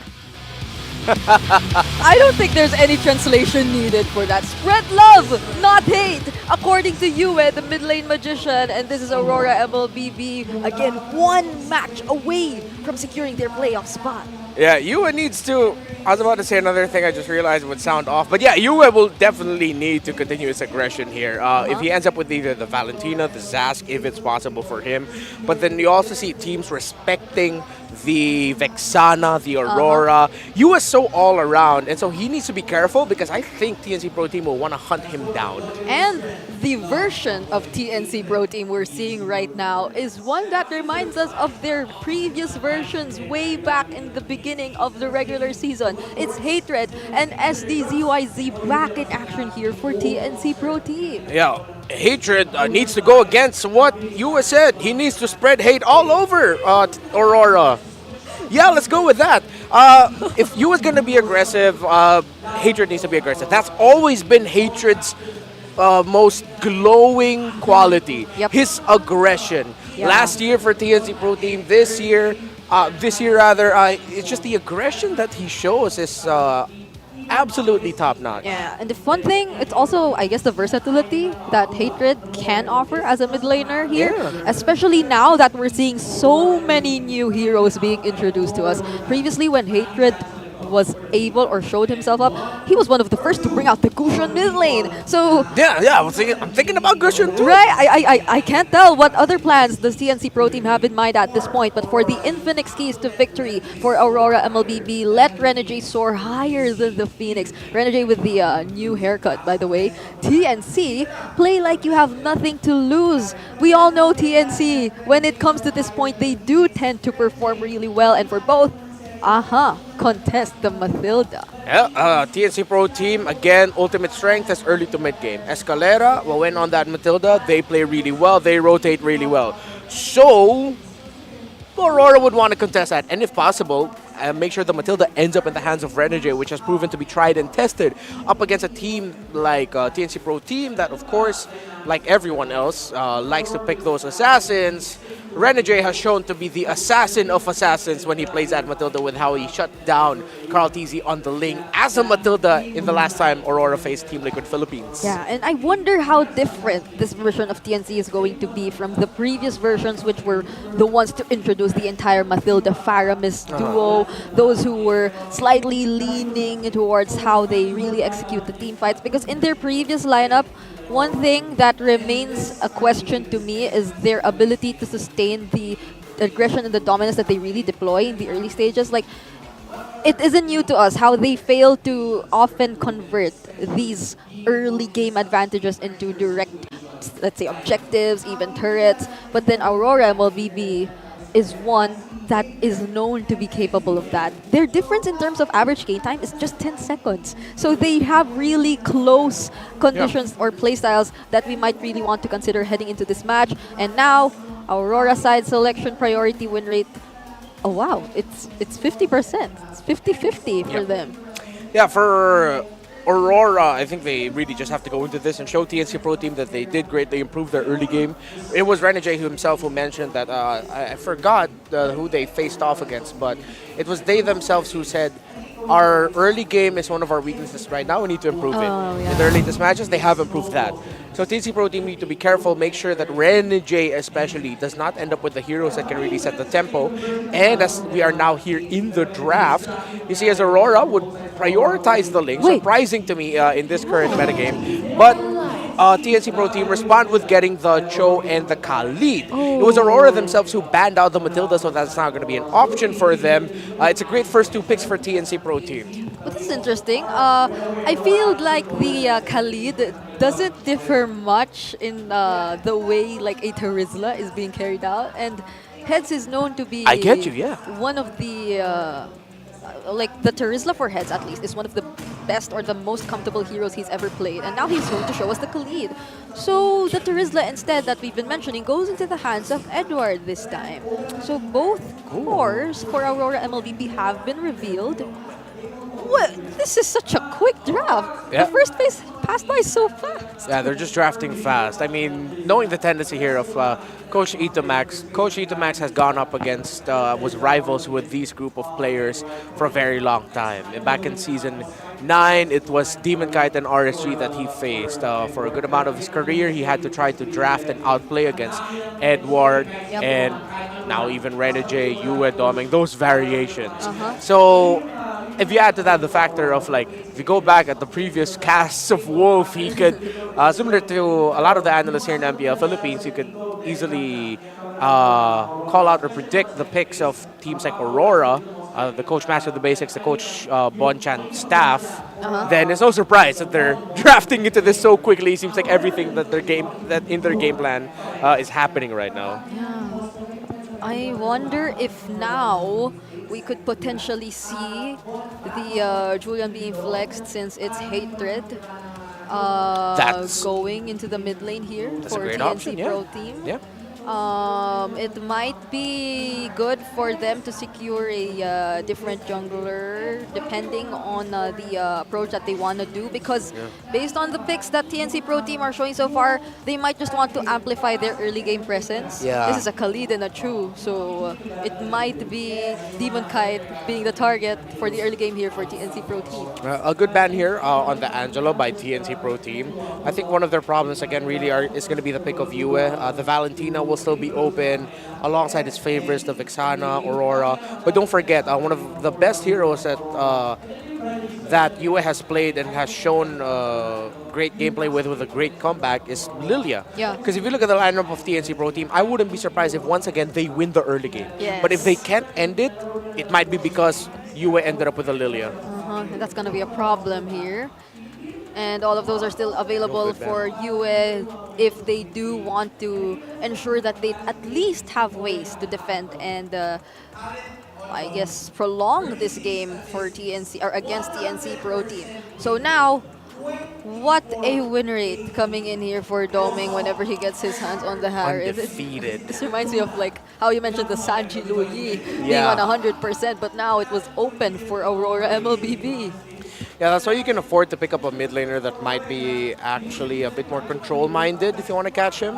I don't think there's any translation needed for that. Spread love, not hate. According to Yue, the mid lane magician, and this is Aurora MLBB, again, one match away from securing their playoff spot. Yeah, Yue needs to... I was about to say another thing I just realized would sound off. But yeah, Yue will definitely need to continue his aggression here. If he ends up with either the Valentina, the Zask, if it's possible for him. But then you also see teams respecting the Vexana, the Aurora. Yue is so all around. And so he needs to be careful because I think TNC Pro Team will want to hunt him down. And the version of TNC Pro Team we're seeing right now is one that reminds us of their previous versions way back in the beginning of the regular season. It's Hatred and SDZYZ back in action here for TNC Pro Team. Yeah, Hatred needs to go against what Yue said. He needs to spread hate all over Aurora. Yeah, let's go with that. If Yue is going to be aggressive, Hatred needs to be aggressive. That's always been Hatred's most glowing quality. His aggression. Yeah. Last year for TNC Pro Team, this year it's just the aggression that he shows is absolutely top-notch. Yeah, and the fun thing, it's also, I guess, the versatility that Hatred can offer as a mid laner here, especially now that we're seeing so many new heroes being introduced to us. Previously, when Hatred was able or showed himself up, he was one of the first to bring out the Gusion mid lane. So yeah, I'm thinking about Gusion too. Right, I can't tell what other plans does TNC Pro Team have in mind at this point, but for the infinite keys to victory for Aurora MLBB, let Renegade soar higher than the Phoenix. Renegade with the new haircut, by the way. TNC, play like you have nothing to lose. We all know TNC, when it comes to this point, they do tend to perform really well, and for both, contest the Mathilda. Yeah, TNC Pro Team, again, ultimate strength as early to mid game. Escalera, well, when on that Mathilda, they play really well, they rotate really well. So, Aurora would want to contest that, and if possible, make sure the Matilda ends up in the hands of Renegade, which has proven to be tried and tested up against a team like TNC Pro Team that, of course, like everyone else, likes to pick those assassins. Renegade has shown to be the assassin of assassins when he plays at Matilda, with how he shut down Carl TZ on the Ling as a Matilda in the last time Aurora faced Team Liquid Philippines. Yeah, and I wonder how different this version of TNC is going to be from the previous versions, which were the ones to introduce the entire Matilda Faramis duo, those who were slightly leaning towards how they really execute the team fights. Because in their previous lineup, one thing that remains a question to me is their ability to sustain the aggression and the dominance that they really deploy in the early stages. Like, it isn't new to us how they fail to often convert these early game advantages into direct, let's say, objectives, even turrets. But then Aurora MLBB is one that is known to be capable of that. Their difference in terms of average game time is just 10 seconds. So they have really close conditions or playstyles that we might really want to consider heading into this match. And now, Aurora side selection priority win rate, oh wow, it's 50%. It's 50-50 for them. Yeah, for Aurora, I think they really just have to go into this and show TNC Pro Team that they did great. They improved their early game. It was Renegade himself who mentioned that, I forgot who they faced off against, but it was they themselves who said, our early game is one of our weaknesses right now. We need to improve it. In their latest matches, they have improved that. So TNC Pro Team need to be careful, make sure that Renegade especially does not end up with the heroes that can really set the tempo. And as we are now here in the draft, you see as Aurora would prioritize the Ling, surprising to me in this current metagame. But TNC Pro Team respond with getting the Cho and the Khalid. It was Aurora themselves who banned out the Matilda, so that's not going to be an option for them. It's a great first two picks for TNC Pro Team. Well, this is interesting. I feel like the Khalid doesn't differ much in the way like a Terizla is being carried out, and Heads is known to be I get you, yeah. one of the like the Terizla for Heads at least is one of the best or the most comfortable heroes he's ever played, and now he's going to show us the Khalid. So the Terizla instead that we've been mentioning goes into the hands of Edward this time. So both cores for Aurora MLBB have been revealed. Well, this is such a quick draft. Yeah. The first phase passed by so fast. Yeah, they're just drafting fast. I mean, knowing the tendency here of Coach Itamax, Coach Itamax has gone up against, was rivals with these group of players for a very long time. And back in Season 9, it was Demon Kite and RSG that he faced. For a good amount of his career, he had to try to draft and outplay against Edward and now even Renegade, Yue, Doming, those variations. So if you add to that the factor of like, if you go back at the previous casts of Wolf, he could, similar to a lot of the analysts here in MPL Philippines, you could easily call out or predict the picks of teams like Aurora, the coach master of the basics, the coach Bonchan staff. Then it's no surprise that they're drafting into this so quickly. It seems like everything that in their game plan is happening right now. Yeah. I wonder if now we could potentially see the Julian being flexed since it's hatred going into the mid lane here for TNC Pro Team. Yeah. It might be good for them to secure a different jungler depending on the approach that they want to do, because based on the picks that TNC Pro Team are showing so far, they might just want to amplify their early game presence. This is a Khalid and a True, so it might be Demon Kite being the target for the early game here for TNC Pro Team. A good ban here on the Angelo by TNC Pro Team. I think one of their problems again really is going to be the pick of Yue. The Valentina will still be open alongside his favorites, the Vexana, Aurora. But don't forget, one of the best heroes that Yue has played and has shown great gameplay with a great comeback is Lilia. Because if you look at the lineup of TNC Pro Team, I wouldn't be surprised if once again they win the early game. But if they can't end it, it might be because Yue ended up with a Lilia. That's going to be a problem here. And all of those are still available for Yue if they do want to ensure that they at least have ways to defend and I guess prolong this game for TNC or against TNC Pro Team. So now, what a win rate coming in here for Doming whenever he gets his hands on the Harris. Undefeated. This reminds me of like how you mentioned the Sanji Luyi being Yeah. on 100%, but now it was open for Aurora MLBB. Yeah, that's why you can afford to pick up a mid laner that might be actually a bit more control-minded if you want to catch him.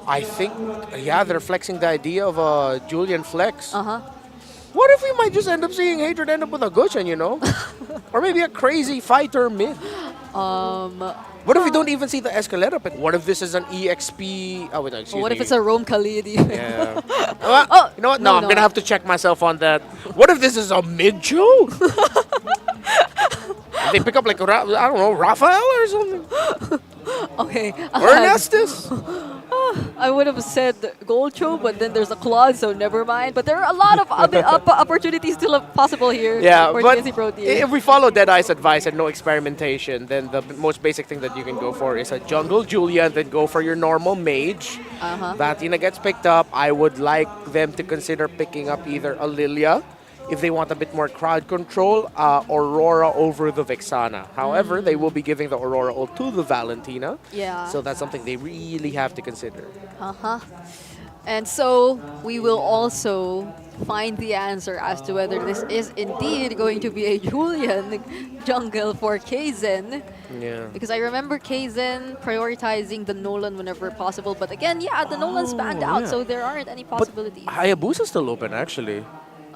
I think, yeah, they're flexing the idea of a Julian flex. What if we might just end up seeing Hatred end up with a Gushan, you know? Or maybe a crazy fighter mid. What if we don't even see the Escalera pick? What if this is an EXP? Oh, wait, no, excuse What me. if it's a Rome Khalid even? Yeah. Oh, you know what? No, I'm going to have to check myself on that. What if this is a mid-show? They pick up like, I don't know, Raphael or something? Okay. Or Ernestus? I would have said Goldcho, but then there's a clause, so never mind. But there are a lot of other opportunities still possible here Yeah, for but TNC Pro Team. if we follow Deadeye's advice and no experimentation, then the most basic thing that you can go for is a jungle Julia and then go for your normal mage. Vatina gets picked up. I would like them to consider picking up either a Lilia, if they want a bit more crowd control, Aurora over the Vexana. However, they will be giving the Aurora ult to the Valentina. Yeah. So that's something they really have to consider. And so we will also find the answer as to whether this is indeed going to be a Julian jungle for Kaizen. Yeah. Because I remember Kaizen prioritizing the Nolan whenever possible. But again, yeah, the Nolan's banned out, yeah. so there aren't any possibilities. Hayabusa's still open, actually.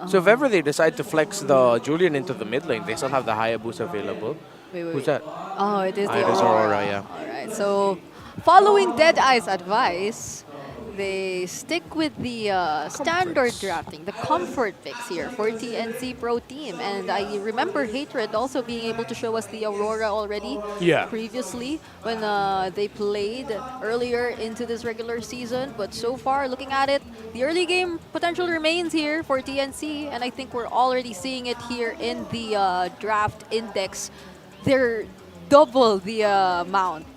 So if ever they decide to flex the Julian into the mid lane, they still have the Hayabusa available. Wait. Who's that? Oh, it is the it is Aurora. Aurora, yeah. Alright, so following Deadeye's advice, they stick with the standard drafting, the comfort picks here for TNC Pro Team. And I remember Hatred also being able to show us the Aurora already previously when they played earlier into this regular season. But so far, looking at it, the early game potential remains here for TNC. And I think we're already seeing it here in the draft index. They're double the amount,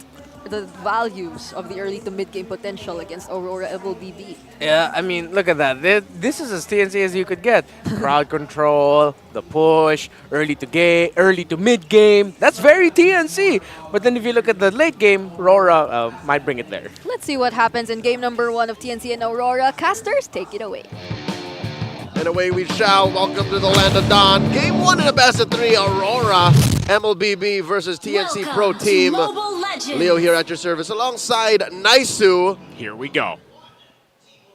the values of the early to mid game potential against Aurora MLBB. Yeah, I mean, look at that. This is as TNC as you could get. Crowd control, the push, early to mid game. That's very TNC. But then if you look at the late game, RORA might bring it there. Let's see what happens in game number 1 of TNC and Aurora. Casters, take it away. And away we shall. Welcome to the land of Dawn. Game 1 in a best of 3. Aurora MLBB versus TNC Pro Team. Leo here at your service alongside Naisu. Here we go.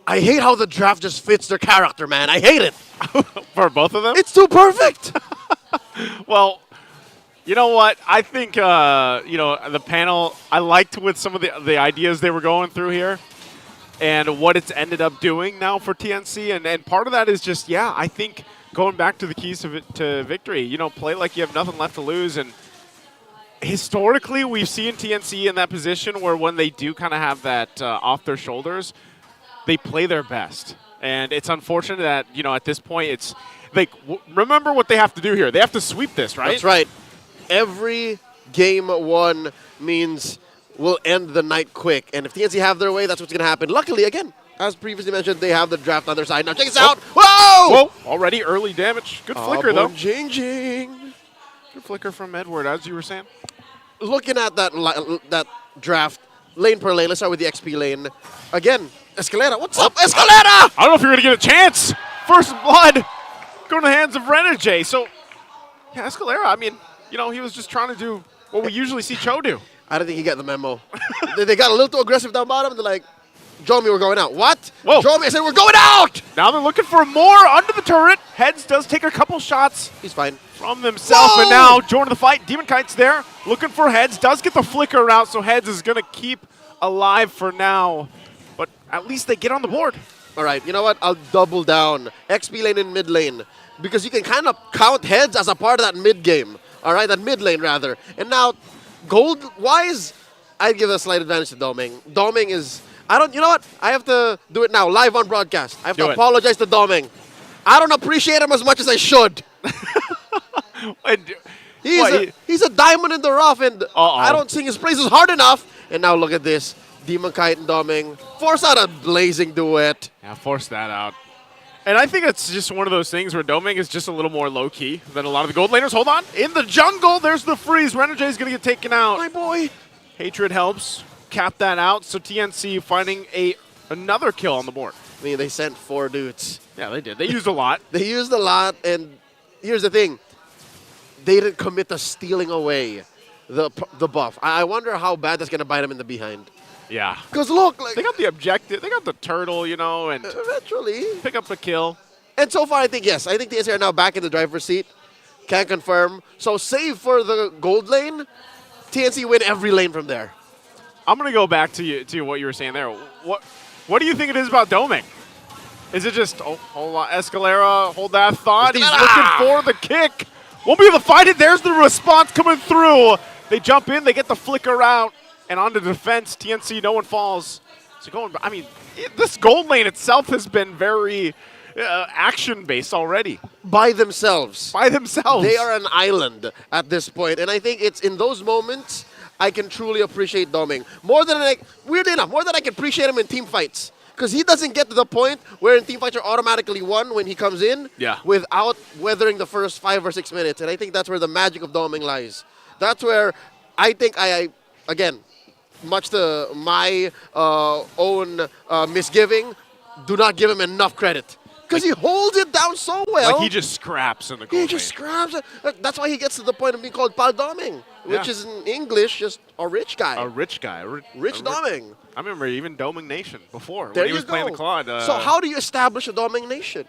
I hate how the draft just fits their character, man. I hate it. For both of them? It's too perfect. Well, you know what? I think, the panel, I liked with some of the ideas they were going through here and what it's ended up doing now for TNC. And part of that is just, I think going back to the keys to victory, play like you have nothing left to lose. And historically, we've seen TNC in that position where when they do kind of have that off their shoulders, they play their best. And it's unfortunate that, at this point, it's like, remember what they have to do here. They have to sweep this, right? That's right. Every game 1 means we'll end the night quick. And if TNC have their way, that's what's going to happen. Luckily, again, as previously mentioned, they have the draft on their side. Now check this out. Whoa! Whoa! Already early damage. Good flicker, though. Changing. Good flicker from Edward, as you were saying. Looking at that draft, lane per lane, let's start with the XP lane. Again, Escalera. What's up, Escalera? I don't know if you're going to get a chance. First blood going to the hands of Renegade. So, yeah, Escalera, I mean, he was just trying to do what we usually see Cho do. I don't think he got the memo. They got a little too aggressive down bottom. They're like, Jomi, we're going out. What? Whoa. Jomi, I said we're going out! Now they're looking for more under the turret. Heads does take a couple shots. He's fine. From themselves, and now joining the fight. Demon Kite's there, looking for Heads. Does get the flicker out, so Heads is going to keep alive for now. But at least they get on the board. All right, you know what? I'll double down. XP lane and mid lane. Because you can kind of count Heads as a part of that mid game. All right, that mid lane, rather. And now, gold-wise, I'd give a slight advantage to Doming. Doming is... you know what? I have to do it now, live on broadcast. I have to apologize to Doming. I don't appreciate him as much as I should. He's a diamond in the rough, and I don't sing his praises hard enough. And now look at this. Demon Kite and Doming force out a blazing duet. Yeah, force that out. And I think it's just one of those things where Doming is just a little more low-key than a lot of the gold laners. Hold on. In the jungle, there's the freeze. Renegade is going to get taken out. My boy. Hatred helps cap that out. So TNC finding another kill on the board. I mean, they sent 4 dudes. Yeah, they did. They used a lot. They used a lot, and here's the thing. They didn't commit to stealing away the buff. I wonder how bad that's going to bite them in the behind. Yeah. Because look, like, they got the objective. They got the turtle, you know, and eventually pick up the kill. And so far, I think, yes. I think the TNC are now back in the driver's seat. Can't confirm. So save for the gold lane, TNC win every lane from there. I'm going to go back to what you were saying there. What do you think it is about Doming? Is it just, hold on, Escalera, hold that thought. He's looking for the kick. Won't be able to find it. There's the response coming through. They jump in, they get the flicker out, and on the defense, TNC, no one falls. So going, I mean, this gold lane itself has been very action-based already. By themselves. By themselves. They are an island at this point, and I think it's in those moments I can truly appreciate Doming. Weirdly enough, more than I can appreciate him in team fights. Because he doesn't get to the point where in team fights are automatically won when he comes in without weathering the first 5 or 6 minutes. And I think that's where the magic of Doming lies. That's where I think again, much to my own misgiving, do not give him enough credit. Because he holds it down so well. Like he just scraps in the goal. He just scraps it. That's why he gets to the point of being called Pal Doming, which is in English just a rich guy. A rich guy. Rich Doming. I remember even Doming Nation before There when he you was playing the Claude. So how do you establish a Doming Nation?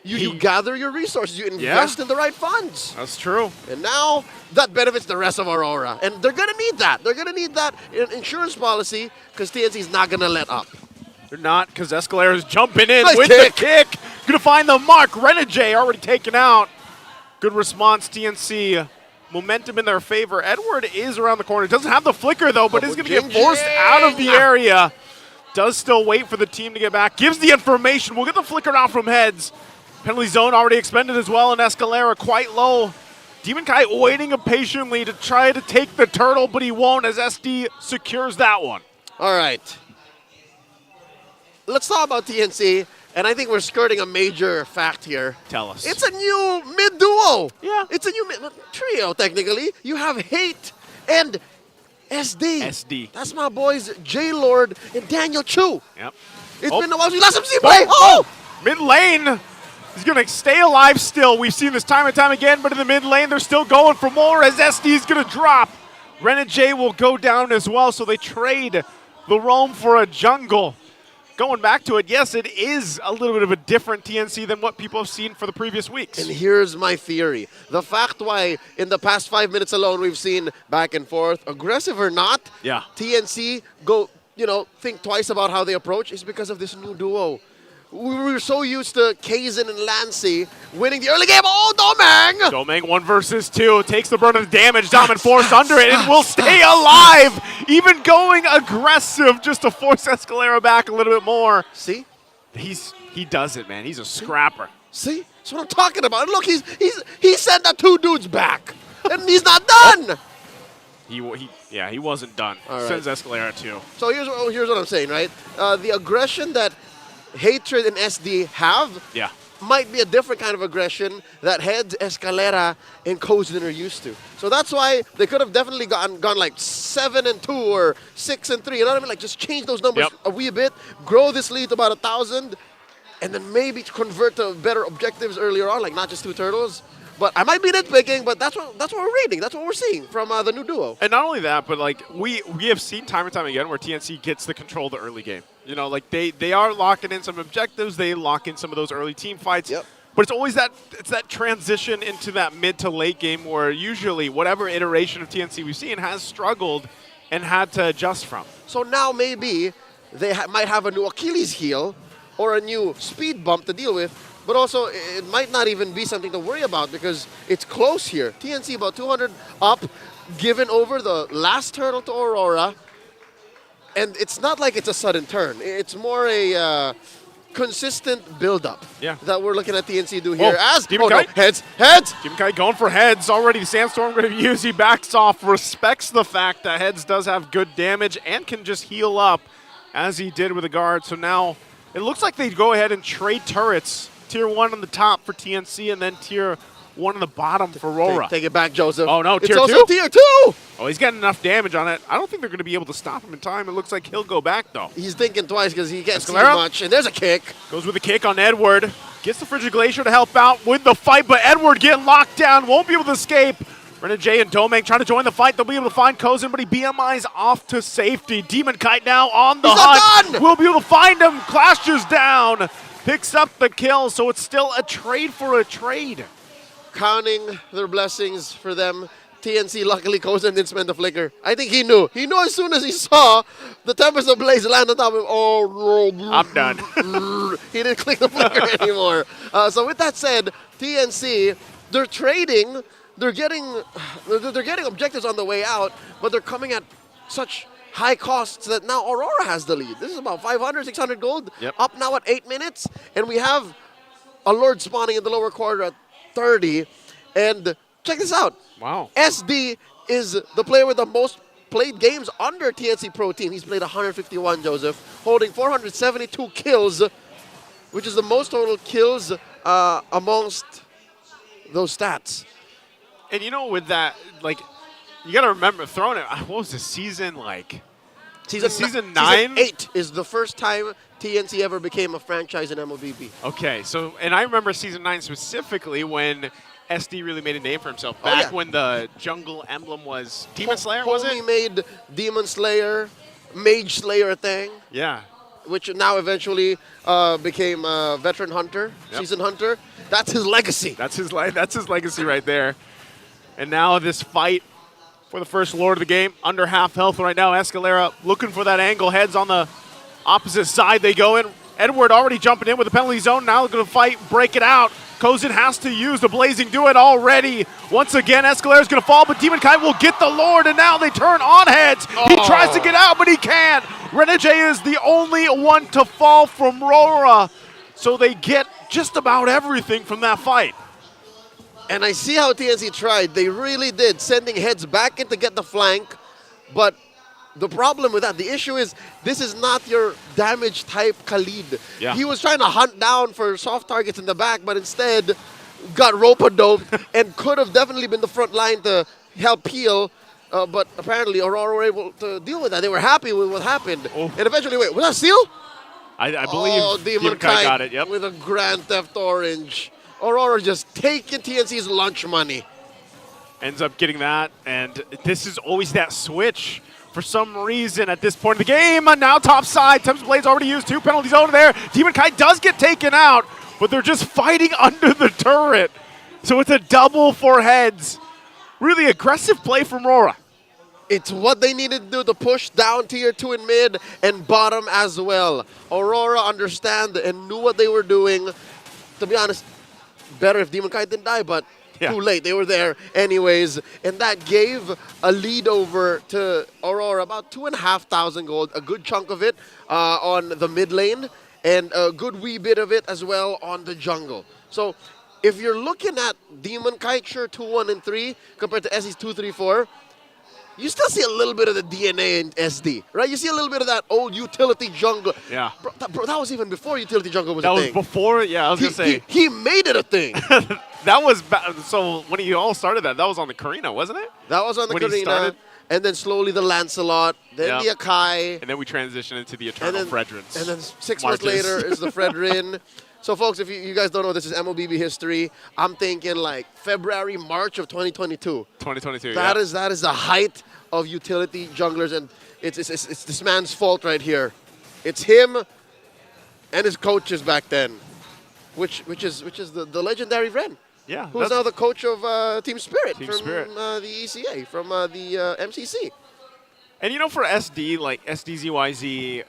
You gather your resources. You invest in the right funds. That's true. And now that benefits the rest of Aurora. And they're going to need that. They're going to need that insurance policy because TNC is not going to let up. They're not, because Escalera's jumping in Nice with kick. the kick. Going to find the mark. Renegade already taken out. Good response, TNC. Momentum in their favor. Edward is around the corner. Doesn't have the flicker, though, but is going to get forced out of the area. Does still wait for the team to get back. Gives the information. We'll get the flicker out from Heads. Penalty zone already expended as well, and Escalera quite low. Demon Kai waiting impatiently to try to take the turtle, but he won't as SD secures that one. All right. Let's talk about TNC, and I think we're skirting a major fact here. Tell us. It's a new mid-duo. Yeah. It's a new trio, technically. You have Hate and SD. SD. That's my boys, J-Lord and Daniel Chu. Yep. It's been a while since we last them see play. Mid lane. He's going to stay alive still. We've seen this time and time again, but in the mid lane, they're still going for more as SD is going to drop. Renegade will go down as well, so they trade the roam for a jungle. Going back to it, yes, it is a little bit of a different TNC than what people have seen for the previous weeks. And here's my theory. The fact why in the past 5 minutes alone we've seen back and forth, aggressive or not, TNC think twice about how they approach is because of this new duo. We were so used to Kaizen and Lancy winning the early game. Oh, Domang! Domang 1 versus 2 takes the brunt of the damage. Diamond Force under it and will stay alive. Even going aggressive just to force Escalera back a little bit more. See? He does it, man. He's a scrapper. See? That's what I'm talking about. Look, he sent the 2 dudes back, and he's not done. He wasn't done. All right. Sends Escalera too. So here's what I'm saying, right? The aggression that Hatred and SD have might be a different kind of aggression that Heads, Escalera, and Kozin are used to. So that's why they could have definitely gone like 7-2 or 6-3. You know what I mean? Like just change those numbers a wee bit, grow this lead to about 1,000, and then maybe convert to better objectives earlier on, like not just 2 turtles. But I might be nitpicking, but that's what we're reading. That's what we're seeing from the new duo. And not only that, but like we have seen time and time again where TNC gets to control the early game. You know, like they are locking in some objectives. They lock in some of those early team fights. But it's always that transition into that mid to late game where usually whatever iteration of TNC we've seen has struggled and had to adjust from. So now maybe they might have a new Achilles heel or a new speed bump to deal with. But also, it might not even be something to worry about because it's close here. TNC about 200 up, given over the last turtle to Aurora. And it's not like it's a sudden turn. It's more a consistent build-up that we're looking at TNC do here. Heads! Demon Kai going for Heads already. Sandstorm going to use. He backs off, respects the fact that Heads does have good damage and can just heal up as he did with the guard. So now it looks like they go ahead and trade turrets. Tier 1 on the top for TNC and then Tier one on the bottom for RORA. Take it back, Joseph. Oh, no, it's tier also 2? tier 2! Oh, he's getting enough damage on it. I don't think they're going to be able to stop him in time. It looks like he'll go back, though. He's thinking twice because he can't see Escalera. much. And there's a kick. Goes with a kick on Edward. Gets the Frigid Glacier to help out with the fight, but Edward getting locked down. Won't be able to escape. Renegade and Domeng trying to join the fight. They'll be able to find Kozin, but he BMI's off to safety. Demon Kite now on the hunt. We'll be able to find him. Clashes down. Picks up the kill, so it's still a trade for a trade. Counting their blessings for them. TNC, luckily, Kozin didn't spend the flicker. I think he knew. He knew as soon as he saw the Tempest of Blaze land on top of him. Oh, no. I'm done. He didn't click the flicker anymore. So with that said, TNC, they're trading. They're getting objectives on the way out, but they're coming at such high costs that now Aurora has the lead. This is about 500, 600 gold. Yep. Up now at 8 minutes. And we have a Lord spawning in the lower quarter at 30. And check this out. Wow. SD is the player with the most played games under TNC Pro Team. He's played 151, Joseph, holding 472 kills, which is the most total kills amongst those stats. And you know, with that, like, you got to remember, throwing it, what was the season like? Season 9? Season 8 is the first time TNC ever became a franchise in MLBB. Okay, so, and I remember Season 9 specifically when SD really made a name for himself. Back when the jungle emblem was Demon Slayer, was it? He made Demon Slayer, Mage Slayer a thing. Yeah. Which now eventually became Veteran Hunter, Season Hunter. That's his legacy. That's his legacy right there. And now this fight for the first Lord of the game, under half health right now. Escalera looking for that angle, heads on the opposite side they go in. Edward already jumping in with the penalty zone, now going to fight, break it out. Kozin has to use the Blazing Do It already. Once again, Escalera's going to fall, but Demon Kite will get the Lord, and now they turn on heads. He tries to get out, but he can't. Renegade is the only one to fall from RORA, so they get just about everything from that fight. And I see how TNC tried. They really did, sending heads back in to get the flank. But the problem with that, the issue is, this is not your damage type Khalid. Yeah. He was trying to hunt down for soft targets in the back, but instead got rope-a-doped and could have definitely been the front line to help heal. But apparently Aurora were able to deal with that. They were happy with what happened. And eventually, wait, was that Seal? I believe Demon Kite got it, yep. With a Grand Theft Orange. Aurora just taking TNC's lunch money. Ends up getting that, and this is always that switch. For some reason, at this point of the game, now top side, Thames Blade's already used 2 penalties over there. Demon Kite does get taken out, but they're just fighting under the turret. So it's a double for heads. Really aggressive play from RORA. It's what they needed to do to push down tier 2 in mid and bottom as well. Aurora understand and knew what they were doing. To be honest, better if Demon Kite didn't die, but too late. They were there anyways. And that gave a lead over to Aurora, about 2,500 gold, a good chunk of it on the mid lane, and a good wee bit of it as well on the jungle. So if you're looking at Demon Kite, sure, 2, 1, and 3, compared to SE's 2, 3, 4, you still see a little bit of the DNA in SD, right? You see a little bit of that old utility jungle. Yeah. Bro, that was even before utility jungle was that a thing. That was before, yeah, I was going to say. He made it a thing. That was, so when you all started that was on the Karina, wasn't it? That was on the Karina, and then slowly the Lancelot, then the Akai. And then we transitioned into the Eternal Fredrins. And then 6 months later is the Fredrin. So, folks, if you guys don't know, this is MLBB history. I'm thinking like February, March of 2022. 2022, That is the height of utility junglers, and it's this man's fault right here. It's him and his coaches back then, which is the legendary Ren. Yeah. Who's now the coach of Team Spirit Team from Spirit. The ECA, from the MCC. And you know, for SD, like SDZYZ,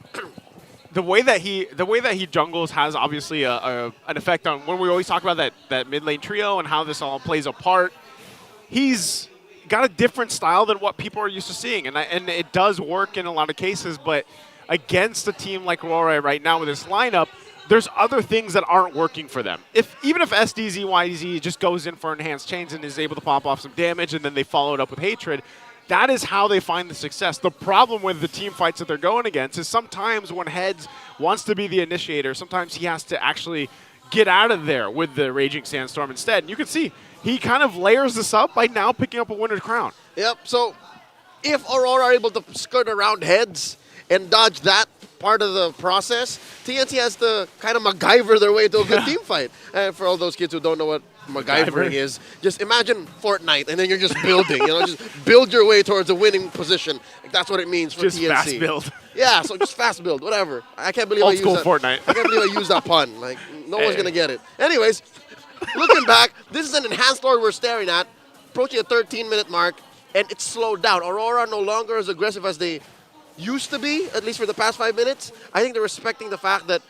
the way that he jungles has obviously an effect on when we always talk about that mid lane trio and how this all plays a part. He's got a different style than what people are used to seeing, and it does work in a lot of cases. But against a team like RORA right now with this lineup, there's other things that aren't working for them. Even if SDZYZ just goes in for enhanced chains and is able to pop off some damage, and then they follow it up with hatred. That is how they find the success. The problem with the team fights that they're going against is sometimes when Heads wants to be the initiator, sometimes he has to actually get out of there with the Raging Sandstorm instead. You can see he kind of layers this up by now picking up a winner's crown. Yep, so if Aurora are able to skirt around heads and dodge that part of the process, TNC has to kind of MacGyver their way to a good team fight. And for all those kids who don't know what MacGyvering is, just imagine Fortnite and then you're just building, just build your way towards a winning position. Like, that's what it means for just TNC. Fast build. Yeah, so just fast build, whatever. I can't believe Old I used school that. Fortnite. I can't believe I used that pun. Like, no one's going to get it. Anyways, looking back, this is an enhanced story we're staring at, approaching a 13-minute mark, and it's slowed down. Aurora no longer as aggressive as they used to be, at least for the past 5 minutes. I think they're respecting the fact that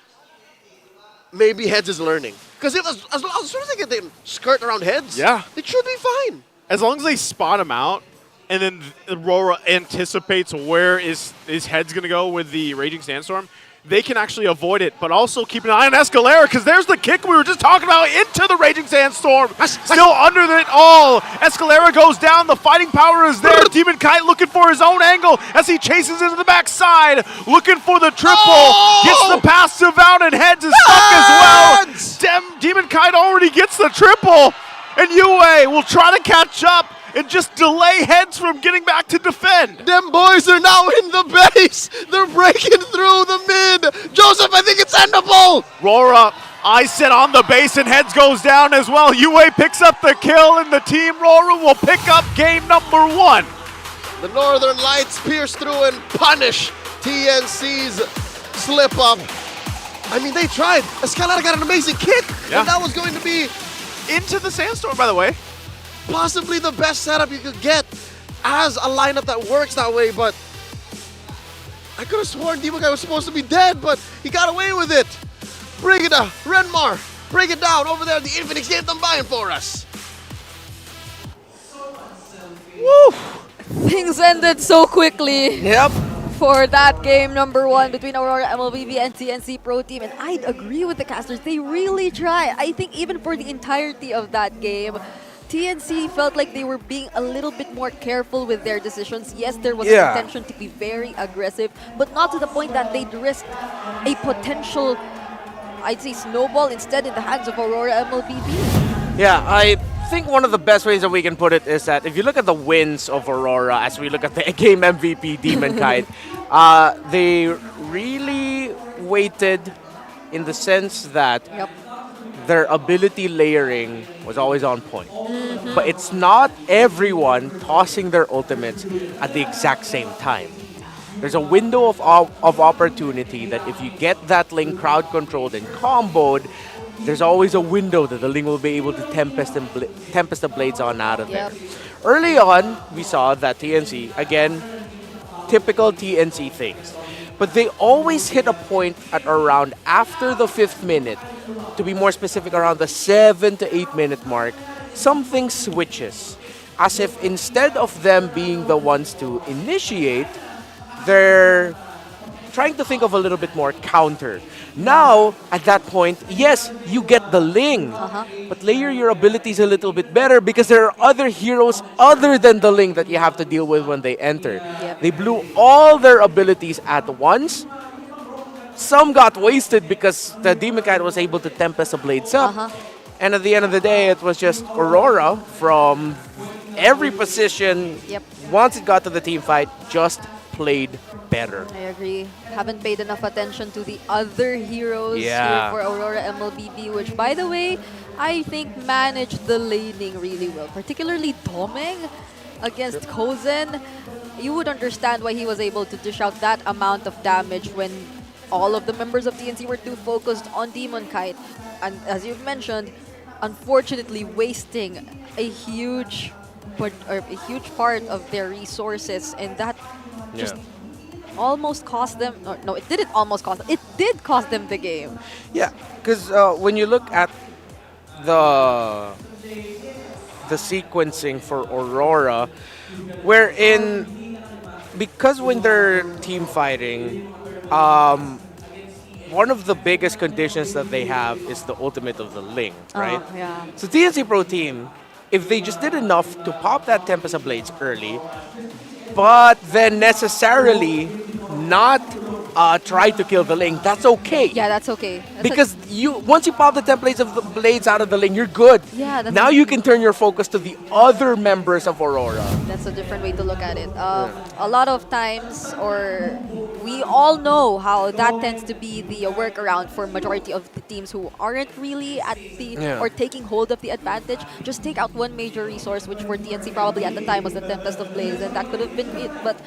maybe Heads is learning. Because as soon as they get them skirt around Heads, it should be fine. As long as they spot him out, and then Aurora anticipates where is Heads going to go with the Raging Sandstorm, they can actually avoid it, but also keep an eye on Escalera, because there's the kick we were just talking about into the Raging Sandstorm. Still under it all. Escalera goes down. The fighting power is there. Demon Kite looking for his own angle as he chases into the backside, looking for the triple. Gets the passive out, and Heads is stuck as well. Demon Kite already gets the triple, and Yue will try to catch up and just delay Heads from getting back to defend. Them boys are now in the base. They're breaking through the mid. Joseph, I think it's endable. RORA, eyes set on the base, and Heads goes down as well. Yue picks up the kill, and the team RORA will pick up game number 1. The Northern Lights pierce through and punish TNC's slip-up. I mean, they tried. Escalada got an amazing kick, and that was going to be into the Sandstorm, by the way. Possibly the best setup you could get as a lineup that works that way, but I could have sworn Demon Guy was supposed to be dead, but he got away with it. Bring it down, Renmar, break it down over there. The Infinix gave them buying for us. Woo! Things ended so quickly. Yep. For that game number 1 between Aurora MLBB and TNC Pro Team. And I'd agree with the casters. They really try. I think even for the entirety of that game, TNC felt like they were being a little bit more careful with their decisions. Yes, there was an intention to be very aggressive, but not to the point that they'd risk a potential, I'd say, snowball instead in the hands of Aurora MLBB. Yeah, I think one of the best ways that we can put it is that if you look at the wins of Aurora, as we look at the game MVP Demon Kite, they really waited in the sense that their ability layering was always on point. But it's not everyone tossing their ultimates at the exact same time. There's a window of opportunity that if you get that Ling crowd controlled and comboed, there's always a window that the Ling will be able to tempest the blades on out of there. Early on, we saw that TNC, again, typical TNC things. But they always hit a point at around after the 5th minute, to be more specific, around the 7 to 8 minute mark, something switches. As if instead of them being the ones to initiate, they're trying to think of a little bit more counter. Now, at that point, yes, you get the Ling, but layer your abilities a little bit better because there are other heroes other than the Ling that you have to deal with when they enter. They blew all their abilities at once. Some got wasted because the Demon Kite was able to tempest the blades up. And at the end of the day, it was just Aurora from every position. Once it got to the team fight, just played better. I agree. Haven't paid enough attention to the other heroes here for Aurora MLBB, which, by the way, I think managed the laning really well. Particularly Domeng against Kozen. You would understand why he was able to dish out that amount of damage when all of the members of TNC were too focused on Demon Kite. And as you've mentioned, unfortunately wasting a huge part of their resources, and that just almost cost them. No, it didn't almost cost them. It did cost them the game. Yeah, because when you look at the sequencing for Aurora, wherein because when they're team fighting, one of the biggest conditions that they have is the ultimate of the Ling, right? So TNC Pro Team, if they just did enough to pop that Tempest of Blades early, but then necessarily not try to kill the lane, that's okay. Yeah, that's okay. That's Because once you pop the templates of the blades out of the lane, you're good. Yeah, that's now you can turn your focus to the other members of Aurora. That's a different way to look at it. A lot of times, or we all know how that tends to be the workaround for majority of the teams who aren't really at the or taking hold of the advantage. Just take out one major resource, which for TNC probably at the time was the Tempest of Blaze, and that could have been it. But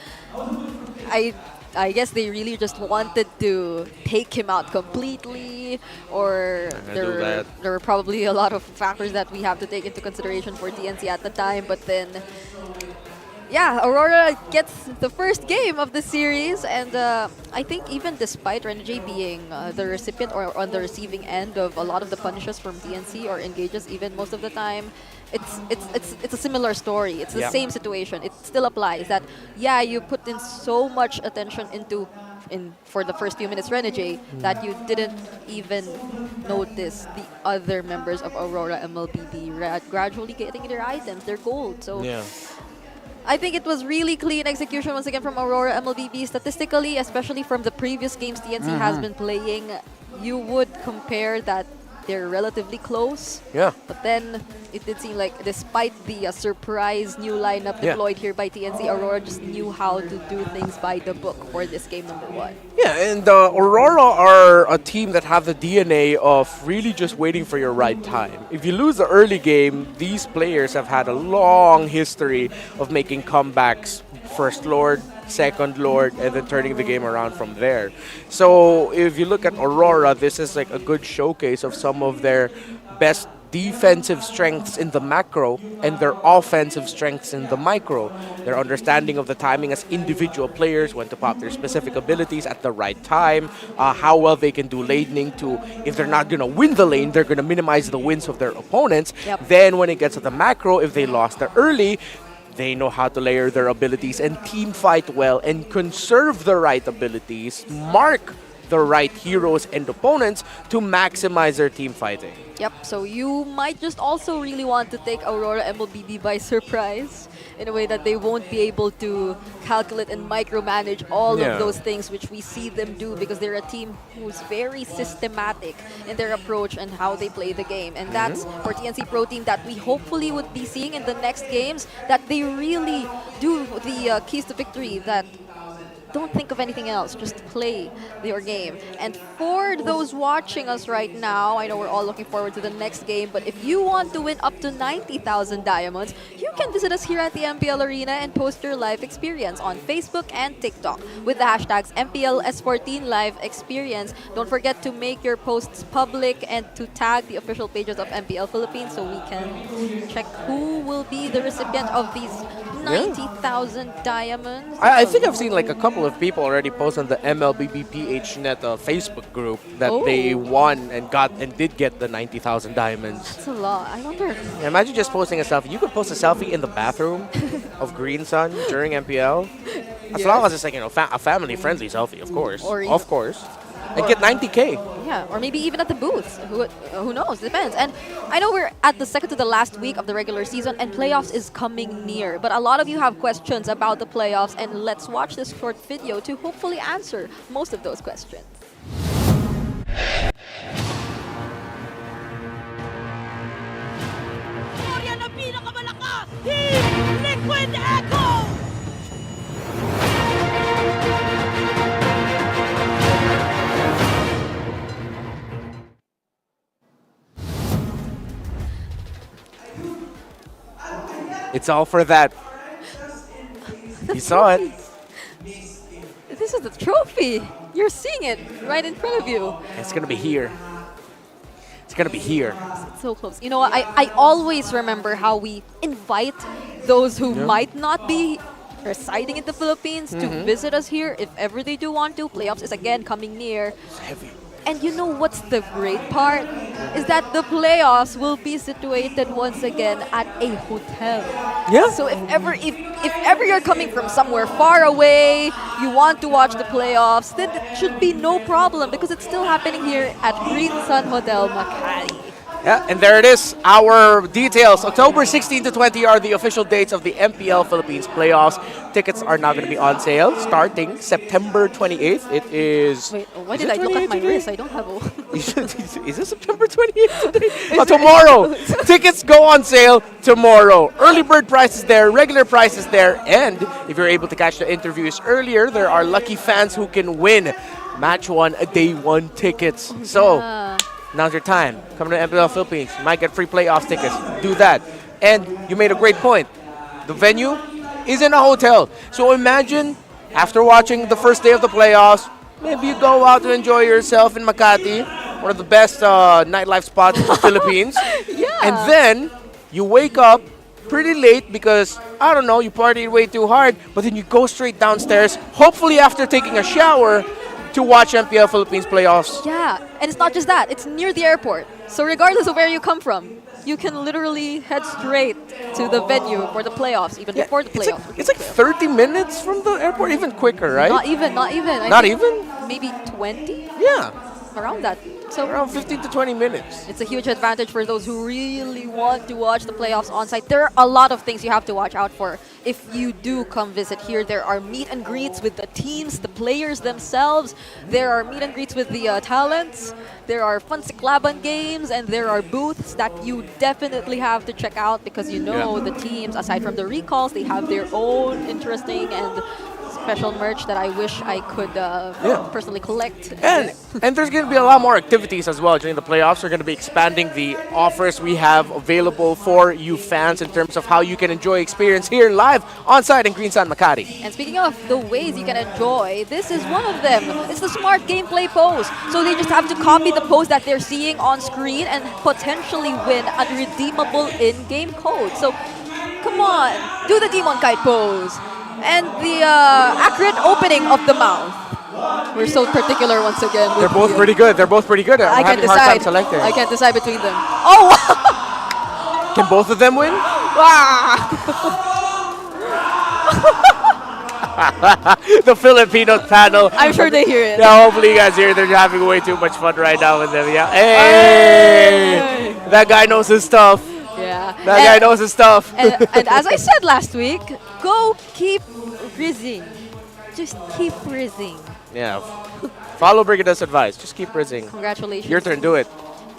I guess they really just wanted to take him out completely, or there were probably a lot of factors that we have to take into consideration for TNC at the time. But then, yeah, Aurora gets the first game of the series, and I think even despite RNG being the recipient or on the receiving end of a lot of the punishes from TNC or engages even most of the time, it's a similar story. It's the same situation. It still applies that, yeah, you put in so much attention for the first few minutes Renegade that you didn't even notice the other members of Aurora MLBB gradually getting their items, their gold. So I think it was really clean execution once again from Aurora MLBB. Statistically, especially from the previous games TNC has been playing, you would compare that they're relatively close. Yeah. But then it did seem like despite the surprise new lineup deployed here by TNC, Aurora just knew how to do things by the book for this game number 1. Yeah, and Aurora are a team that have the DNA of really just waiting for your right time. If you lose the early game, these players have had a long history of making comebacks. First Lord, second Lord, and then turning the game around from there. So if you look at Aurora, this is like a good showcase of some of their best defensive strengths in the macro and their offensive strengths in the micro. Their understanding of the timing as individual players, when to pop their specific abilities at the right time, how well they can do laning to, if they're not going to win the lane, they're going to minimize the wins of their opponents. Then when it gets to the macro, if they lost the early, they know how to layer their abilities and team fight well and conserve the right abilities, mark the right heroes and opponents to maximize their team fighting. Yep, so you might just also really want to take Aurora MLBB by surprise in a way that they won't be able to calculate and micromanage all of those things which we see them do, because they're a team who's very systematic in their approach and how they play the game. And that's for TNC Pro Team that we hopefully would be seeing in the next games, that they really do the keys to victory, that don't think of anything else, just play your game. And for those watching us right now, I know we're all looking forward to the next game, but if you want to win up to 90,000 diamonds, you can visit us here at the MPL Arena and post your live experience on Facebook and TikTok with the hashtags MPL S14 Live Experience. Don't forget to make your posts public and to tag the official pages of MPL Philippines so we can check who will be the recipient of these 90,000 diamonds. I think I've seen like a couple of people already post on the MLBB PHNet Facebook group that they won and did get the 90,000 diamonds. That's a lot. I wonder. Yeah, imagine just posting a selfie. You could post a selfie in the bathroom of Green Sun during MPL. As long as it's like, a family-friendly selfie, of course. Of course. And get 90K. Yeah, or maybe even at the booth. Who knows? Depends. And I know we're at the second to the last week of the regular season, and playoffs is coming near. But a lot of you have questions about the playoffs, and let's watch this short video to hopefully answer most of those questions. Liquid Echo! It's all for that. You saw it. This is the trophy. You're seeing it right in front of you. It's going to be here. It's going to be here. It's so close. You know what? I always remember how we invite those who might not be residing in the Philippines to visit us here if ever they do want to. Playoffs is again coming near. It's heavy. And you know what's the great part? Is that the playoffs will be situated once again at a hotel. Yeah. So if ever you're coming from somewhere far away, you want to watch the playoffs, then it should be no problem because it's still happening here at Green Sun Hotel Makati. Yeah, and there it is. Our details. October 16 to 20 are the official dates of the MPL Philippines playoffs. Tickets are now going to be on sale starting September 28th. It is... Wait, why is did it I look at 28 my today? wrist? I don't have a... Is it September 28th today? Tomorrow. Tickets go on sale tomorrow. Early bird price is there, regular price is there, and if you're able to catch the interviews earlier, there are lucky fans who can win Match 1 Day 1 tickets. So, now's your time. Come to MPL Philippines. You might get free playoff tickets. Do that. And you made a great point. The venue is in a hotel. So imagine, after watching the first day of the playoffs, maybe you go out to enjoy yourself in Makati, one of the best nightlife spots in the Philippines. Yeah. And then you wake up pretty late because, I don't know, you partied way too hard, but then you go straight downstairs, hopefully after taking a shower, to watch MPL Philippines playoffs. Yeah, and it's not just that. It's near the airport. So regardless of where you come from, you can literally head straight to the venue for the playoffs, even before the playoffs. It's like 30 minutes from the airport, even quicker, right? Not even. Not I think even? Maybe 20? Yeah. Around that. So around 15 to 20 minutes. It's a huge advantage for those who really want to watch the playoffs on site. There are a lot of things you have to watch out for. If you do come visit here, there are meet and greets with the teams, the players themselves. There are meet and greets with the talents. There are fun Siklaban games, and there are booths that you definitely have to check out because the teams, aside from the recalls, they have their own interesting and special merch that I wish I could personally collect. And there's going to be a lot more activities as well during the playoffs. We're going to be expanding the offers we have available for you fans in terms of how you can enjoy experience here live on site in Greensan, Makati. And speaking of the ways you can enjoy, this is one of them. It's the smart gameplay pose. So they just have to copy the pose that they're seeing on screen and potentially win a redeemable in-game code. So come on, do the Demon Kite pose. And the accurate opening of the mouth. We're so particular once again. They're both pretty good. I'm having a hard time selecting. I can't decide between them. Oh, wow. Can both of them win? The Filipino panel. I'm sure they hear it. Yeah, hopefully you guys hear it. They're having way too much fun right now with them. Yeah. Hey! That guy knows his stuff. Yeah. That guy knows his stuff. And as I said last week, go keep rizzing. Just keep rizzing. Yeah. Follow Brigida's advice. Just keep rizzing. Congratulations. Your turn. Do it.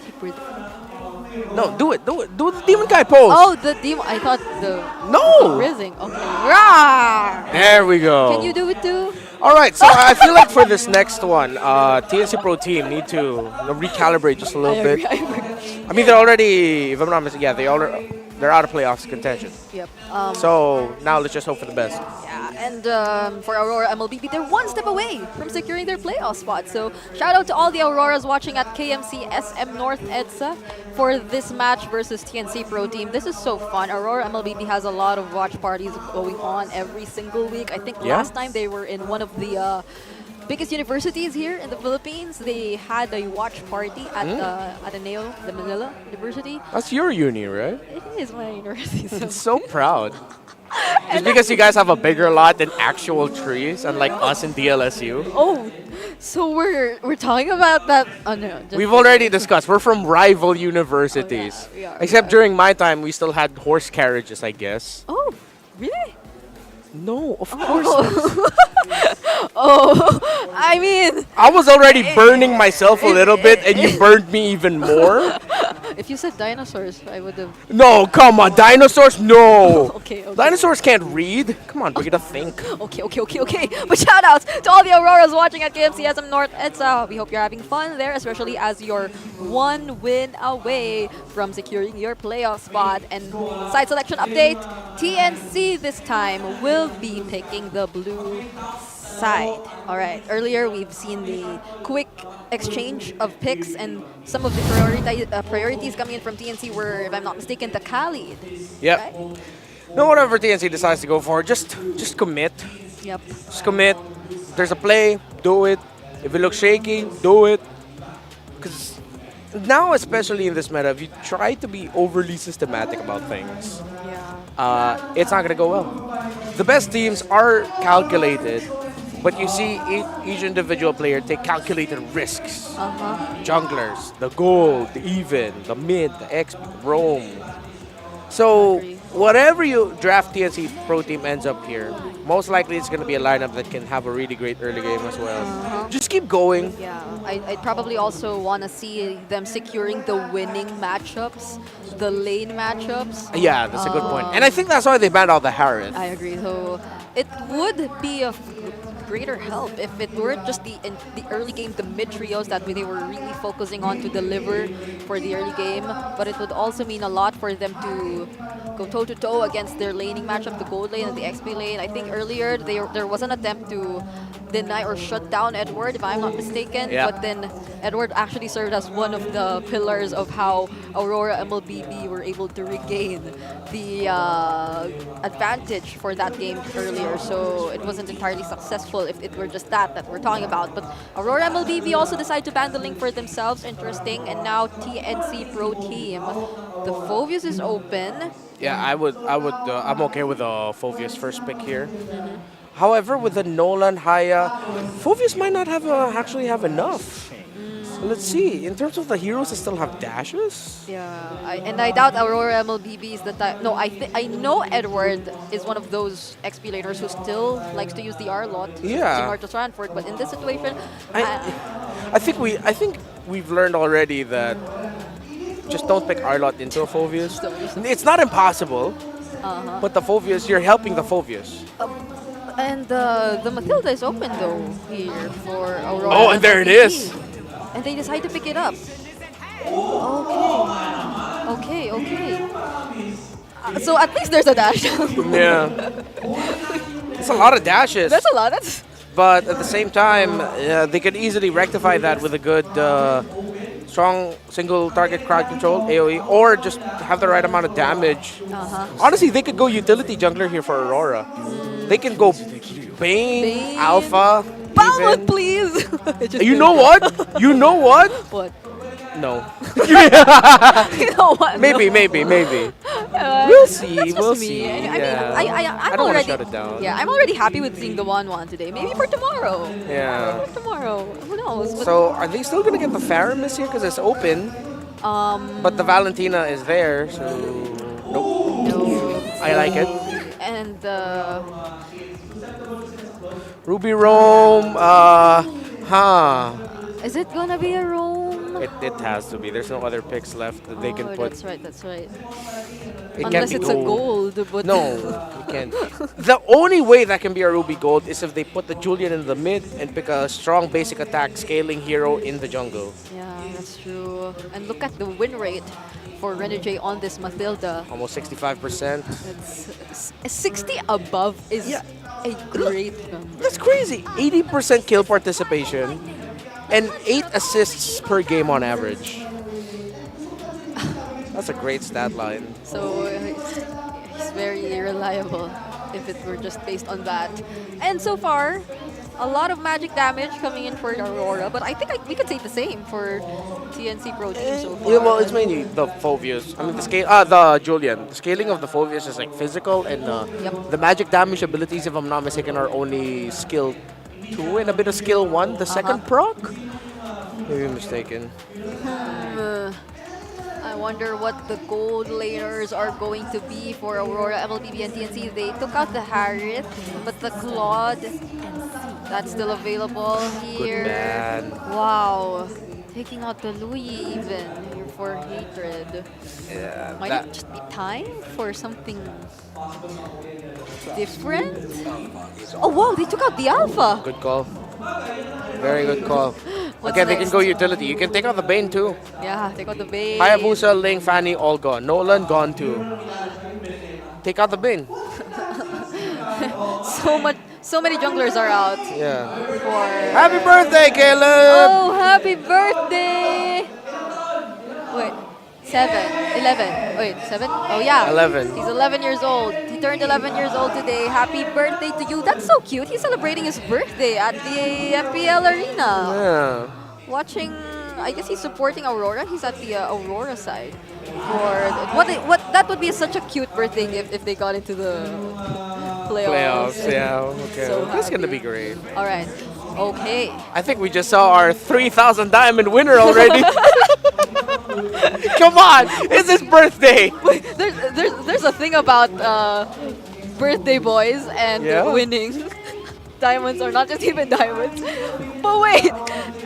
Keep rizzing. No, do it. Do the Demon Kai pose. Oh, the demon. I thought the... No! Rizzing. Okay. Rah! There we go. Can you do it too? All right, so I feel like for this next one, TNC Pro Team need to recalibrate just a little bit. I mean, they're already, if I'm not mistaken, they're out of playoffs contention. Yep. So now let's just hope for the best. Yeah, and for Aurora MLBB, they're one step away from securing their playoff spot. So shout out to all the Auroras watching at KMC SM North EDSA for this match versus TNC Pro Team. This is so fun. Aurora MLBB has a lot of watch parties going on every single week. I think last time they were in one of the biggest universities here in the Philippines. They had a watch party at Ateneo, the Manila University. That's your uni, right? It is my university. I'm so proud. Just because you guys have a bigger lot than actual trees, unlike us in DLSU. Oh, so we're talking about that. Oh no, We've already discussed. We're from rival universities. Oh, yeah, Except during my time, we still had horse carriages, I guess. Oh, really? No, of course. Oh, I mean, I was already burning myself a little bit, and you burned me even more. If you said dinosaurs, I would have. No, come on, dinosaurs, no. Okay. Dinosaurs can't read. Come on, we gotta think. Okay. But shout outs to all the Auroras watching at KMCSM North EDSA. We hope you're having fun there, especially as you're one win away from securing your playoff spot. And side selection update, TNC this time will be picking the blue side. All right. Earlier, we've seen the quick exchange of picks, and some of the priorities coming in from TNC were, if I'm not mistaken, the Khalid. Yep. Right? No, whatever TNC decides to go for, just commit. Yep. Just commit. If there's a play, do it. If it looks shaky, do it. Because now, especially in this meta, if you try to be overly systematic about things, it's not going to go well. The best teams are calculated But you see each individual player take calculated risks. Junglers, the gold, the even, the mid, the XP, roam. So whatever you draft TNC Pro Team ends up here, most likely it's going to be a lineup that can have a really great early game as well. Just keep going. Yeah, I'd probably also want to see them securing the winning matchups, the lane matchups. Yeah, that's a good point. And I think that's why they banned out the Harith. I agree. So it would be a greater help if it were just the early game, the mid trios that they were really focusing on to deliver for the early game. But it would also mean a lot for them to go toe to toe against their laning matchup, the gold lane and the XP lane. I think earlier there was an attempt to deny or shut down Edward, if I'm not mistaken. Yeah. But then Edward actually served as one of the pillars of how Aurora MLBB were able to regain the advantage for that game earlier. So it wasn't entirely successful if it were just that we're talking about. But Aurora MLBB also decided to ban the link for themselves. Interesting. And now TNC Pro Team. The Phoveus is open. Yeah, I'm okay with the Phoveus first pick here. However, with the Nolan, Haya, Phoveus might not actually have enough. Let's see. In terms of the heroes, they still have dashes. Yeah, I doubt Aurora MLBB is the type. No, I know Edward is one of those XP laners who still likes to use the R-Lot. Yeah. Similar to Swanford, but in this situation, I think we've learned already that just don't pick R-Lot into a Phoveus. It's not impossible, but the Phoveus, you're helping the Phoveus. And the Matilda is open though here for Aurora. Oh, and there it is. And they decide to pick it up. Okay. So at least there's a dash. Yeah. It's a lot of dashes. That's a lot. But at the same time, they could easily rectify that with a good, strong single target crowd control, AoE, or just have the right amount of damage. Honestly, they could go utility jungler here for Aurora. They can go Bane, Alpha, Balmond, please. You know what? You know what? What? No. You know what? Maybe. We'll see. We'll see. I don't want to already shut it down. Yeah, I'm already happy with seeing the 1-1 today. Maybe for tomorrow. Yeah. For tomorrow. Who knows? But So are they still gonna get the Faramis here because it's open? But the Valentina is there, so nope. I like it. And Ruby Roam, is it gonna be a roam? It has to be. There's no other picks left that they can put. That's right. It Unless can't be it's a gold. But No, it can't. The only way that can be a Ruby Gold is if they put the Julian in the mid and pick a strong basic attack scaling hero in the jungle. Yeah, that's true. And look at the win rate for Renegade on this Matilda. Almost 65%. It's 60 above is a great number. That's crazy. 80% kill participation and 8 assists per game on average. That's a great stat line. So he's very reliable if it were just based on that. And so far, a lot of magic damage coming in for Aurora, but I think we could say the same for TNC Pro Team so far. Yeah, well, it's mainly the Phoveus. I mean, the Julian. The scaling of the Phoveus is like physical, and the magic damage abilities, if I'm not mistaken, are only skill 2 and a bit of skill 1. The second proc? Maybe I'm mistaken. I wonder what the gold laners are going to be for Aurora, MLBB, and TNC. They took out the Harith, but the Claude, that's still available here. Good man. Wow. Taking out the Louis even here for Hatred. Yeah. Might it just be time for something different? Oh wow, they took out the Alpha. Good call. Very good call. What's Again, they next? can go utility. You can take out the Bane too. Yeah, take out the Bane. Hayabusa, Ling, Fanny, all gone. Nolan, gone too. Take out the Bane. So many junglers are out. Yeah. For Happy birthday, Caleb! Oh, happy birthday! Wait, 11. Wait, 7? Oh yeah. 11. He's 11 years old. He turned 11 years old today. Happy birthday to you. That's so cute. He's celebrating his birthday at the MPL arena. Yeah. Watching I guess he's supporting Aurora. He's at the Aurora side. For what that would be such a cute birthday gift if they got into the playoffs. Yeah, okay. So That's going to happy. be great. All right. Okay. I think we just saw our 3,000 diamond winner already. Come on, it's his birthday. Wait, there's a thing about birthday boys and winning. Diamonds are not just even diamonds. But wait,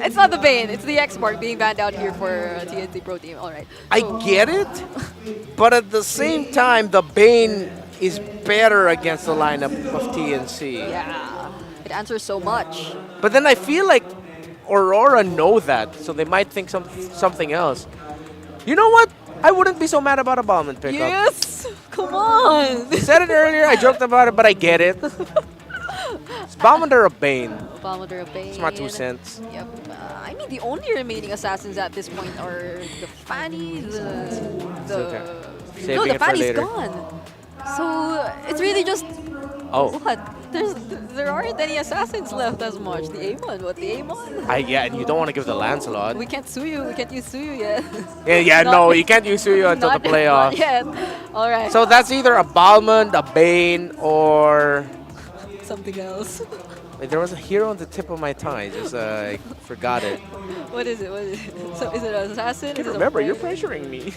it's not the Bane. It's the X-Mark being banned out here for TNC Pro Team. All right. I get it, but at the same time, the Bane is better against the lineup of TNC. Yeah, it answers so much. But then I feel like Aurora know that, so they might think something else. You know what? I wouldn't be so mad about a Bauman pickup. Yes! Come on! I said it earlier, I joked about it, but I get it. It's Bauman or a Bane? Bauman or a Bane. It's my 2 cents. Yep. I mean, the only remaining assassins at this point are the Fanny, Saving no, the it for Fanny's later. gone. So it's really just what? There aren't any assassins left as much. The Amon, what the Amon? Yeah, and you don't want to give the Lancelot. We can't sue you. We can't use Suyu yet. No, you can't use Suyu until the playoff. Not yet. All right. So that's either a Balmond, a Bane, or something else. Wait, there was a hero on the tip of my tongue. I just I forgot it. What is it? What is it? So is it an assassin? I can't Is it a remember. You're player? pressuring me.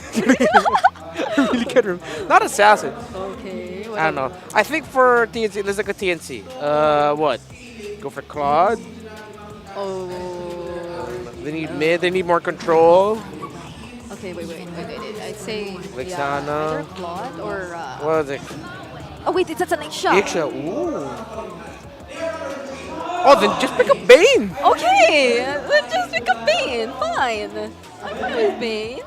I really can't remember. Not assassin. Okay. I don't know. I think for TNC, let's look at TNC. What? Go for Claude. Oh. They need mid. They need more control. Okay, wait. I'd say Vexana. either Claude or. What is it? Oh wait, it's an Iksha. Iksha. Ooh. Oh, then just pick up Bane. Okay, then just pick up Bane. Fine. I'm fine with Bane.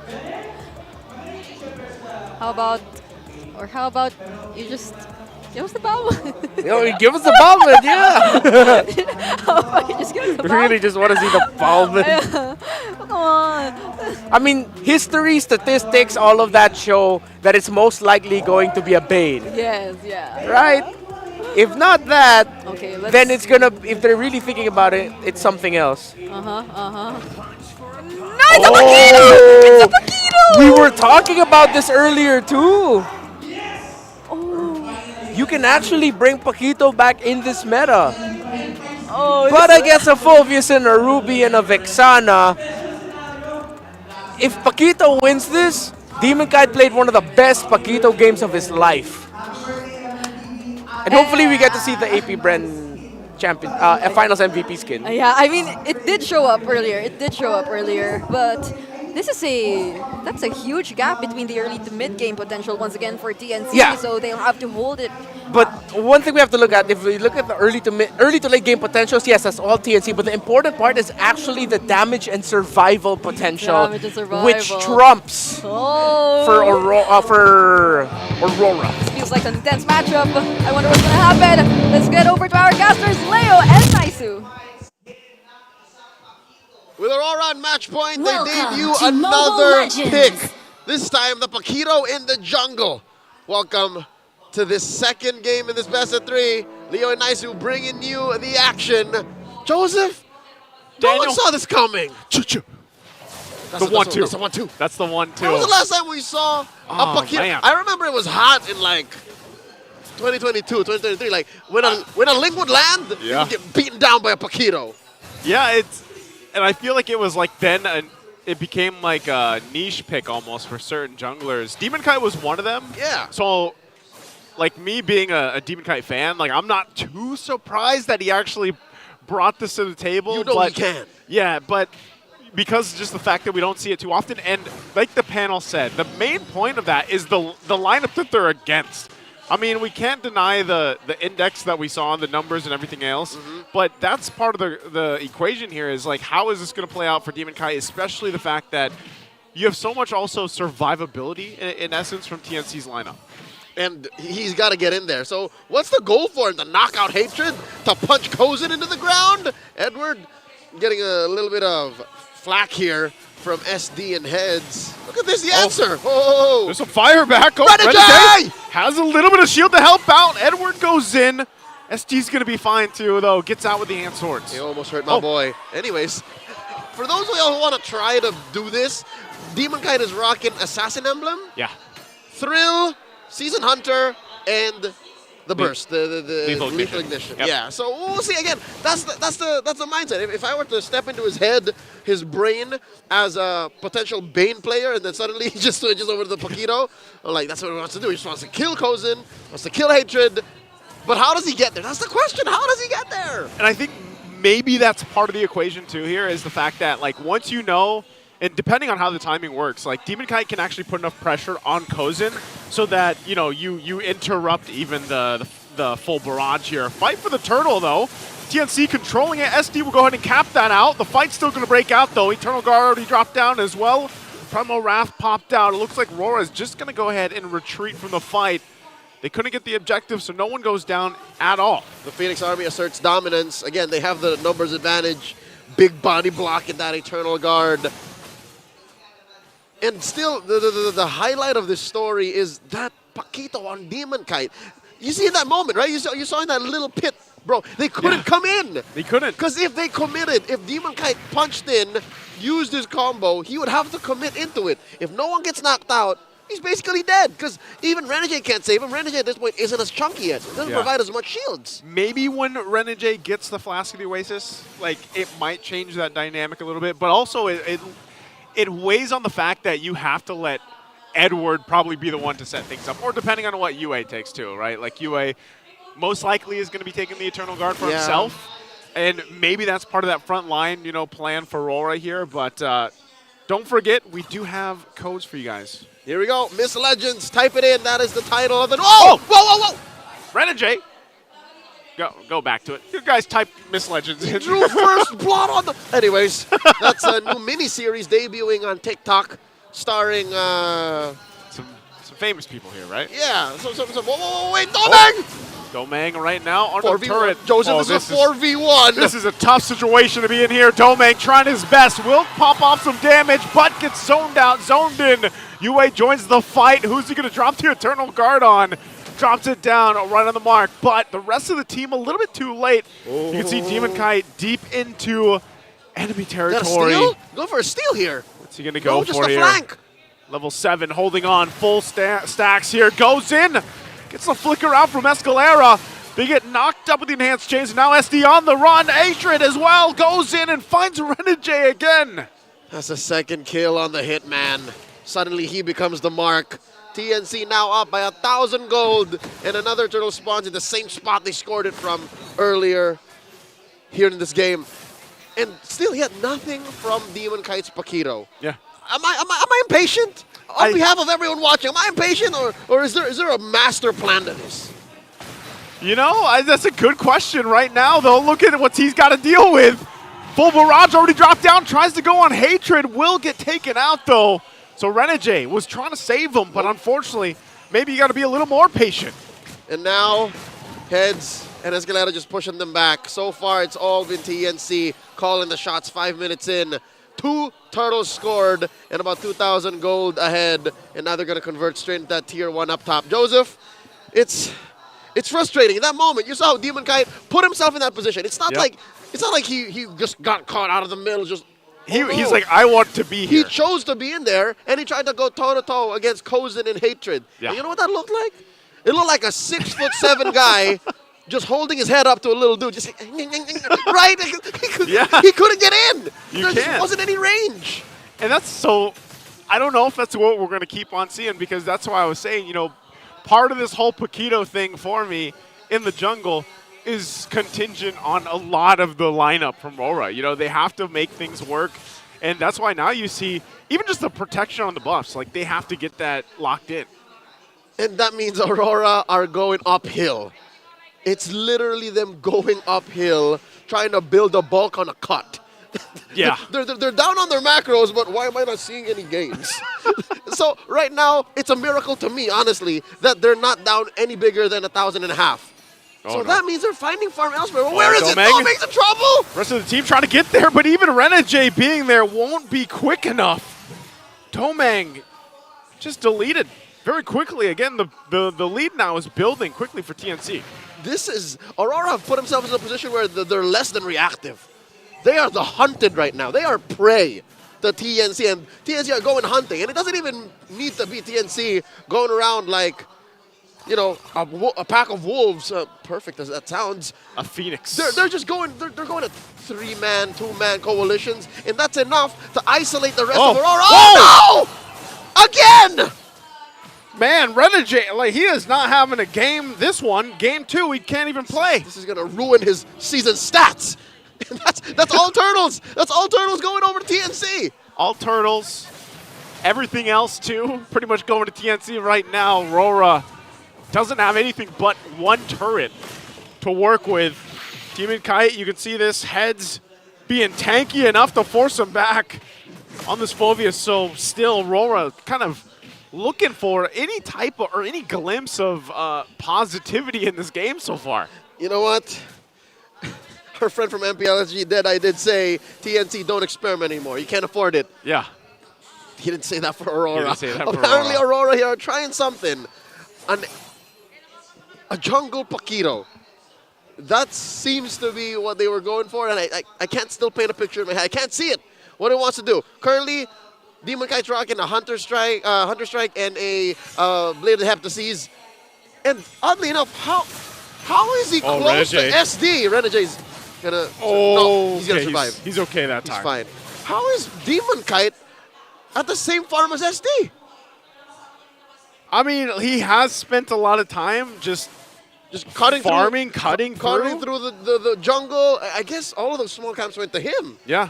How about you just give us the Balmond? Give us the Balmond, yeah. How about you just give us the Balmond? Really just want to see the Balmond. Come on. I mean, history, statistics, all of that show that it's most likely going to be a Bane. Yes, yeah. Right? If not that, okay, then it's gonna, if they're really thinking about it, it's something else. No, it's a Paquito! It's a Paquito! We were talking about this earlier too. You can actually bring Paquito back in this meta. But against a Fulvius and a Ruby and a Vexana, if Paquito wins this, Demon Kite played one of the best Paquito games of his life. And hopefully we get to see the AP Bren champion, finals MVP skin. Yeah, I mean, it did show up earlier. But that's a huge gap between the early to mid game potential once again for TNC. Yeah. So they'll have to hold it. But one thing we have to look at, if we look at the early to late game potentials, yes, that's all TNC. But the important part is actually the damage and survival potential, which trumps for Aurora. This feels like an intense matchup. I wonder what's gonna happen. Let's get over to our casters, Leo and Naisu. With Aurora on match point, Welcome they debut to Mobile another Legends. pick. This time, the Paquito in the jungle. Welcome to this second game in this best of 3. Leo and Naisu bringing you the action. Joseph, no one saw this coming. The 1-2. That's the 1-2. That's the 1-2. When was the last time we saw a Paquito? Man. I remember it was hot in like 2022, 2023. Like when a Link would land, you would get beaten down by a Paquito. Yeah, and I feel like it was like then it became like a niche pick almost for certain junglers. Demon Kite was one of them. Yeah. So, like me being a Demon Kite fan, like I'm not too surprised that he actually brought this to the table. You know he can. Yeah, but because just the fact that we don't see it too often, and like the panel said, the main point of that is the lineup that they're against. I mean, we can't deny the index that we saw, the numbers and everything else, but that's part of the equation here is like, how is this going to play out for Demon Kite, especially the fact that you have so much also survivability in essence from TNC's lineup. And he's got to get in there. So what's the goal for him? To knock out Hatred? To punch Kozin into the ground? Edward getting a little bit of flack here from SD and Heads. Look at this, the answer. Oh. There's a fire back. Renegade has a little bit of shield to help out. Edward goes in. SG's going to be fine too, though. Gets out with the hand swords. He almost hurt my boy. Anyways, for those of y'all who want to try to do this, Demon Kite is rocking Assassin Emblem, Yeah. Thrill, Season Hunter, and the Burst, the Lethal Ignition. Yep. Yeah, so we'll see. Again, that's the mindset. If I were to step into his head, his brain, as a potential Bane player, and then suddenly he just switches over to the Paquito, I'm like, that's what he wants to do. He just wants to kill Kozin, wants to kill Hatred. But how does he get there? That's the question. How does he get there? And I think maybe that's part of the equation too here is the fact that like once you know, and depending on how the timing works, like Demon Kite can actually put enough pressure on Kozin so that you interrupt even the full barrage here. Fight for the turtle though. TNC controlling it. SD will go ahead and cap that out. The fight's still going to break out though. Eternal Guard already dropped down as well. Primal Wrath popped out. It looks like RORA is just going to go ahead and retreat from the fight. They couldn't get the objective, so no one goes down at all. The Phoenix Army asserts dominance. Again, they have the numbers advantage. Big body block in that Eternal Guard. And still, the highlight of this story is that Paquito on Demon Kite. You see in that moment, right? You saw in that little pit, bro. They couldn't come in. They couldn't. Because if they committed, if Demon Kite punched in, used his combo, he would have to commit into it. If no one gets knocked out, he's basically dead. Because even Renegade can't save him. Renegade at this point isn't as chunky yet. It doesn't provide as much shields. Maybe when Renegade gets the Flask of the Oasis, like it might change that dynamic a little bit. But also it weighs on the fact that you have to let Edward probably be the one to set things up. Or depending on what UA takes too, right? Like UA most likely is going to be taking the Eternal Guard for himself. And maybe that's part of that front line, plan for RORA here. But don't forget, we do have codes for you guys. Here we go. Miss Legends, type it in. That is the title of the... Oh! Whoa! Renegade. Go back to it. You guys type Miss Legends in. Drew first blood on the... Anyways, that's a new mini-series debuting on TikTok starring... Some famous people here, right? Yeah. Whoa, wait, Domeng! Domeng right now on the 4v1. turret. Joseph, this is a 4v1. This is a tough situation to be in here. Domeng trying his best. Will pop off some damage, but gets zoned in. UA joins the fight. Who's he going to drop the Eternal Guard on? Drops it down right on the mark, but the rest of the team a little bit too late. You can see Demon Kite deep into enemy territory. Steal? Go for a steal here. What's he going to go for just a here? Flank. Level 7 holding on. Full stacks here. Goes in. Gets the flicker out from Escalera. They get knocked up with the enhanced chains. And now SD on the run. Atrid as well goes in and finds Renegade again. That's a second kill on the Hitman. Suddenly he becomes the mark. TNC now up by 1,000 gold. And another turtle spawns in the same spot they scored it from earlier here in this game. And still yet nothing from Demon Kite's Paquito. Yeah. Am I impatient? On behalf of everyone watching, am I impatient or is there a master plan to this? That's a good question right now, though. Look at what he's got to deal with. Full barrage already dropped down, tries to go on Hatred, will get taken out, though. So Renegade was trying to save him, but unfortunately, maybe you got to be a little more patient. And now, Heads and Escalera just pushing them back. So far, it's all been TNC calling the shots 5 minutes in. 2 turtles scored and about 2,000 gold ahead. And now they're going to convert straight into that tier 1 up top. Joseph, it's frustrating. In that moment, you saw how Demon Kite put himself in that position. It's not like he just got caught out of the middle. He's like, I want to be here. He chose to be in there, and he tried to go toe-to-toe against Kozin and Hatred. Yeah. And you know what that looked like? It looked like a 6'7" guy just holding his head up to a little dude. Just right? He couldn't get in. There just wasn't any range. And that's so... I don't know if that's what we're going to keep on seeing, because that's why I was saying, part of this whole Paquito thing for me in the jungle is contingent on a lot of the lineup from RORA. They have to make things work. And that's why now you see even just the protection on the buffs, like they have to get that locked in. And that means Aurora are going uphill. It's literally them going uphill, trying to build a bulk on a cut. Yeah. They're down on their macros, but why am I not seeing any gains? So right now, it's a miracle to me, honestly, that they're not down any bigger than 1,500. So that means they're finding farm elsewhere. Well, where is it? Domeng's in trouble! Rest of the team trying to get there, but even Renegade being there won't be quick enough. Domeng just deleted very quickly. Again, the lead now is building quickly for TNC. Aurora have put themselves in a position where they're less than reactive. They are the hunted right now. They are prey to TNC, and TNC are going hunting. And it doesn't even need to be TNC going around like, you know, a pack of wolves. Perfect as that sounds. A phoenix. They're just going. They're going at 3-man, 2-man coalitions, and that's enough to isolate the rest of Aurora. Oh no! Again! Man, Renegade, like, he is not having a game this one. Game 2, he can't even play. This is going to ruin his season stats. that's all Turtles. That's all Turtles going over to TNC. All Turtles. Everything else, too, pretty much going to TNC right now. RORA doesn't have anything but one turret to work with. Demon Kite, you can see this. Heads being tanky enough to force him back on this Phobius. So still, RORA kind of looking for any type of, or any glimpse of positivity in this game so far. You know what? Our friend from MPL Deadeye did say TNC don't experiment anymore. You can't afford it. Yeah. He didn't say that for Aurora. He didn't say that for Apparently Aurora here are trying something. A jungle Paquito. That seems to be what they were going for, and I can't still paint a picture in my head. I can't see it. What he wants to do. Currently, Demon Kite's rocking a Hunter Strike and a Blade of the Heptaseas. And oddly enough, how is he close to SD? Renegade's gonna no, he's gonna survive. He's okay that time. He's fine. How is Demon Kite at the same farm as SD? I mean, he has spent a lot of time just cutting farming, through, cutting through the jungle. I guess all of those small camps went to him. Yeah.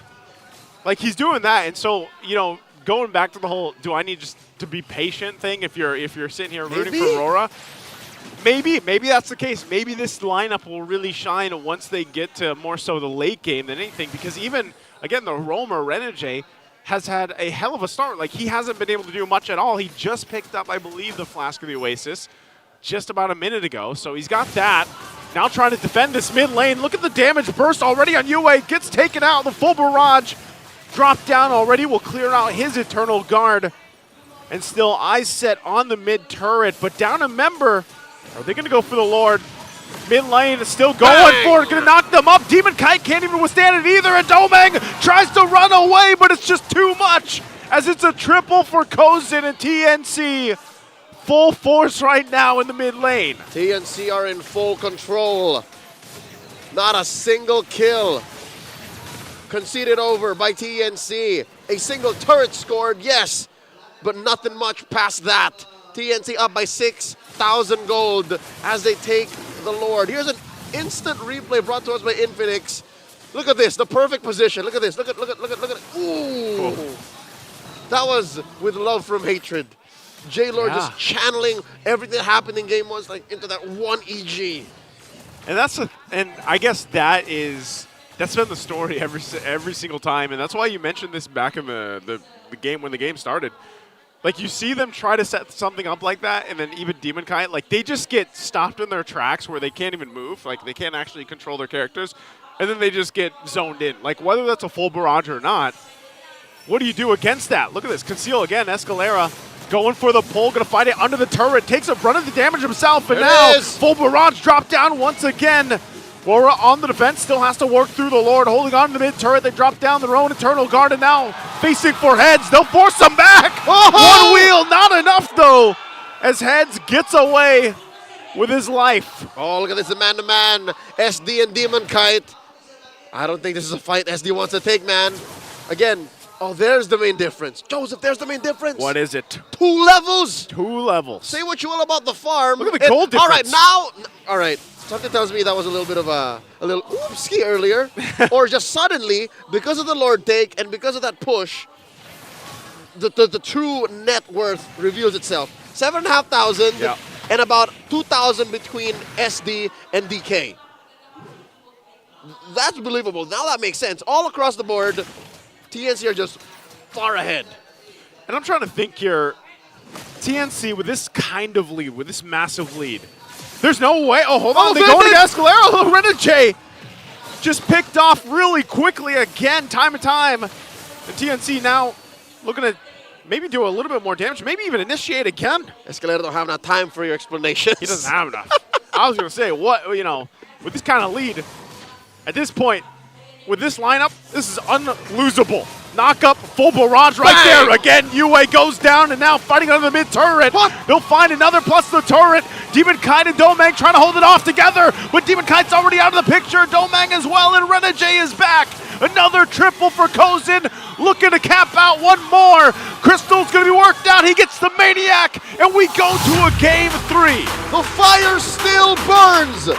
Like, he's doing that, and so, you know, going back to the whole do I need just to be patient thing if you're sitting here rooting for Aurora, maybe that's the case. Maybe this lineup will really shine once they get to more so the late game than anything, because even, again, the roamer Renegade has had a hell of a start. Like, he hasn't been able to do much at all. He just picked up, I believe, the Flask of the Oasis just about a minute ago, so he's got that. Now trying to defend this mid lane. Look at the damage burst already on UA. Gets taken out. The full barrage dropped down already. Will clear out his Eternal Guard. And still eyes set on the mid turret, but down a member. Are they going to go for the Lord? Mid lane is still going for it. Going to knock them up. Demon Kite can't even withstand it either. And Domeng tries to run away, but it's just too much as it's a triple for Kozin and TNC. Full force right now in the mid lane. TNC are in full control. Not a single kill conceded over by TNC. A single turret scored, yes, but nothing much past that. TNC up by 6,000 gold as they take the Lord. Here's an instant replay brought to us by Infinix. Look at this, the perfect position. Look at this. Look at it. Ooh. Oh. That was with love from hatred. J-Lord just channeling everything that happened in game 1 like into that one EG. And I guess that's been the story every single time, and that's why you mentioned this back in the game when the game started. Like, you see them try to set something up like that, and then even Demon Kite, like, they just get stopped in their tracks where they can't even move. Like, they can't actually control their characters, and then they just get zoned in. Like, whether that's a full barrage or not, what do you do against that? Look at this. Conceal again. Escalera going for the pull, going to fight it under the turret. Takes a run of the damage himself, and now full barrage dropped down once again. RORA on the defense, still has to work through the Lord, holding on to the mid turret. They drop down their own Eternal Guard, and now facing for Heads. They'll force them back. One wheel, not enough though, as Heads gets away with his life. Oh, look at this, the man-to-man. SD and Demon Kite. I don't think this is a fight SD wants to take, man. Again, oh, there's the main difference. Joseph, there's the main difference. What is it? 2 levels. 2 levels. Say what you will about the farm. Look at the gold difference. All right. Something tells me that was a little bit of a little oopsie earlier. Or just suddenly, because of the Lord take and because of that push, the true net worth reveals itself. 7,500 and about 2,000 between SD and DK. That's believable. Now that makes sense. All across the board, TNC are just far ahead. And I'm trying to think here, TNC with this kind of lead, with this massive lead, there's no way. Oh, hold on. They go to Escalera. Renegade just picked off really quickly again, time and time. And TNC now looking to maybe do a little bit more damage, maybe even initiate again. Escalera don't have enough time for your explanations. He doesn't have enough. I was going to say, what, with this kind of lead, at this point, with this lineup, this is unlosable. Knock up, full barrage right there. Again, Yue goes down and now fighting under the mid turret. They'll find another plus the turret. Demon Kite and Domang trying to hold it off together, but Demon Kite's already out of the picture. Domang as well, and Renegade is back. Another triple for Kozin, looking to cap out one more. Crystal's gonna be worked out. He gets the Maniac, and we go to a game 3. The fire still burns.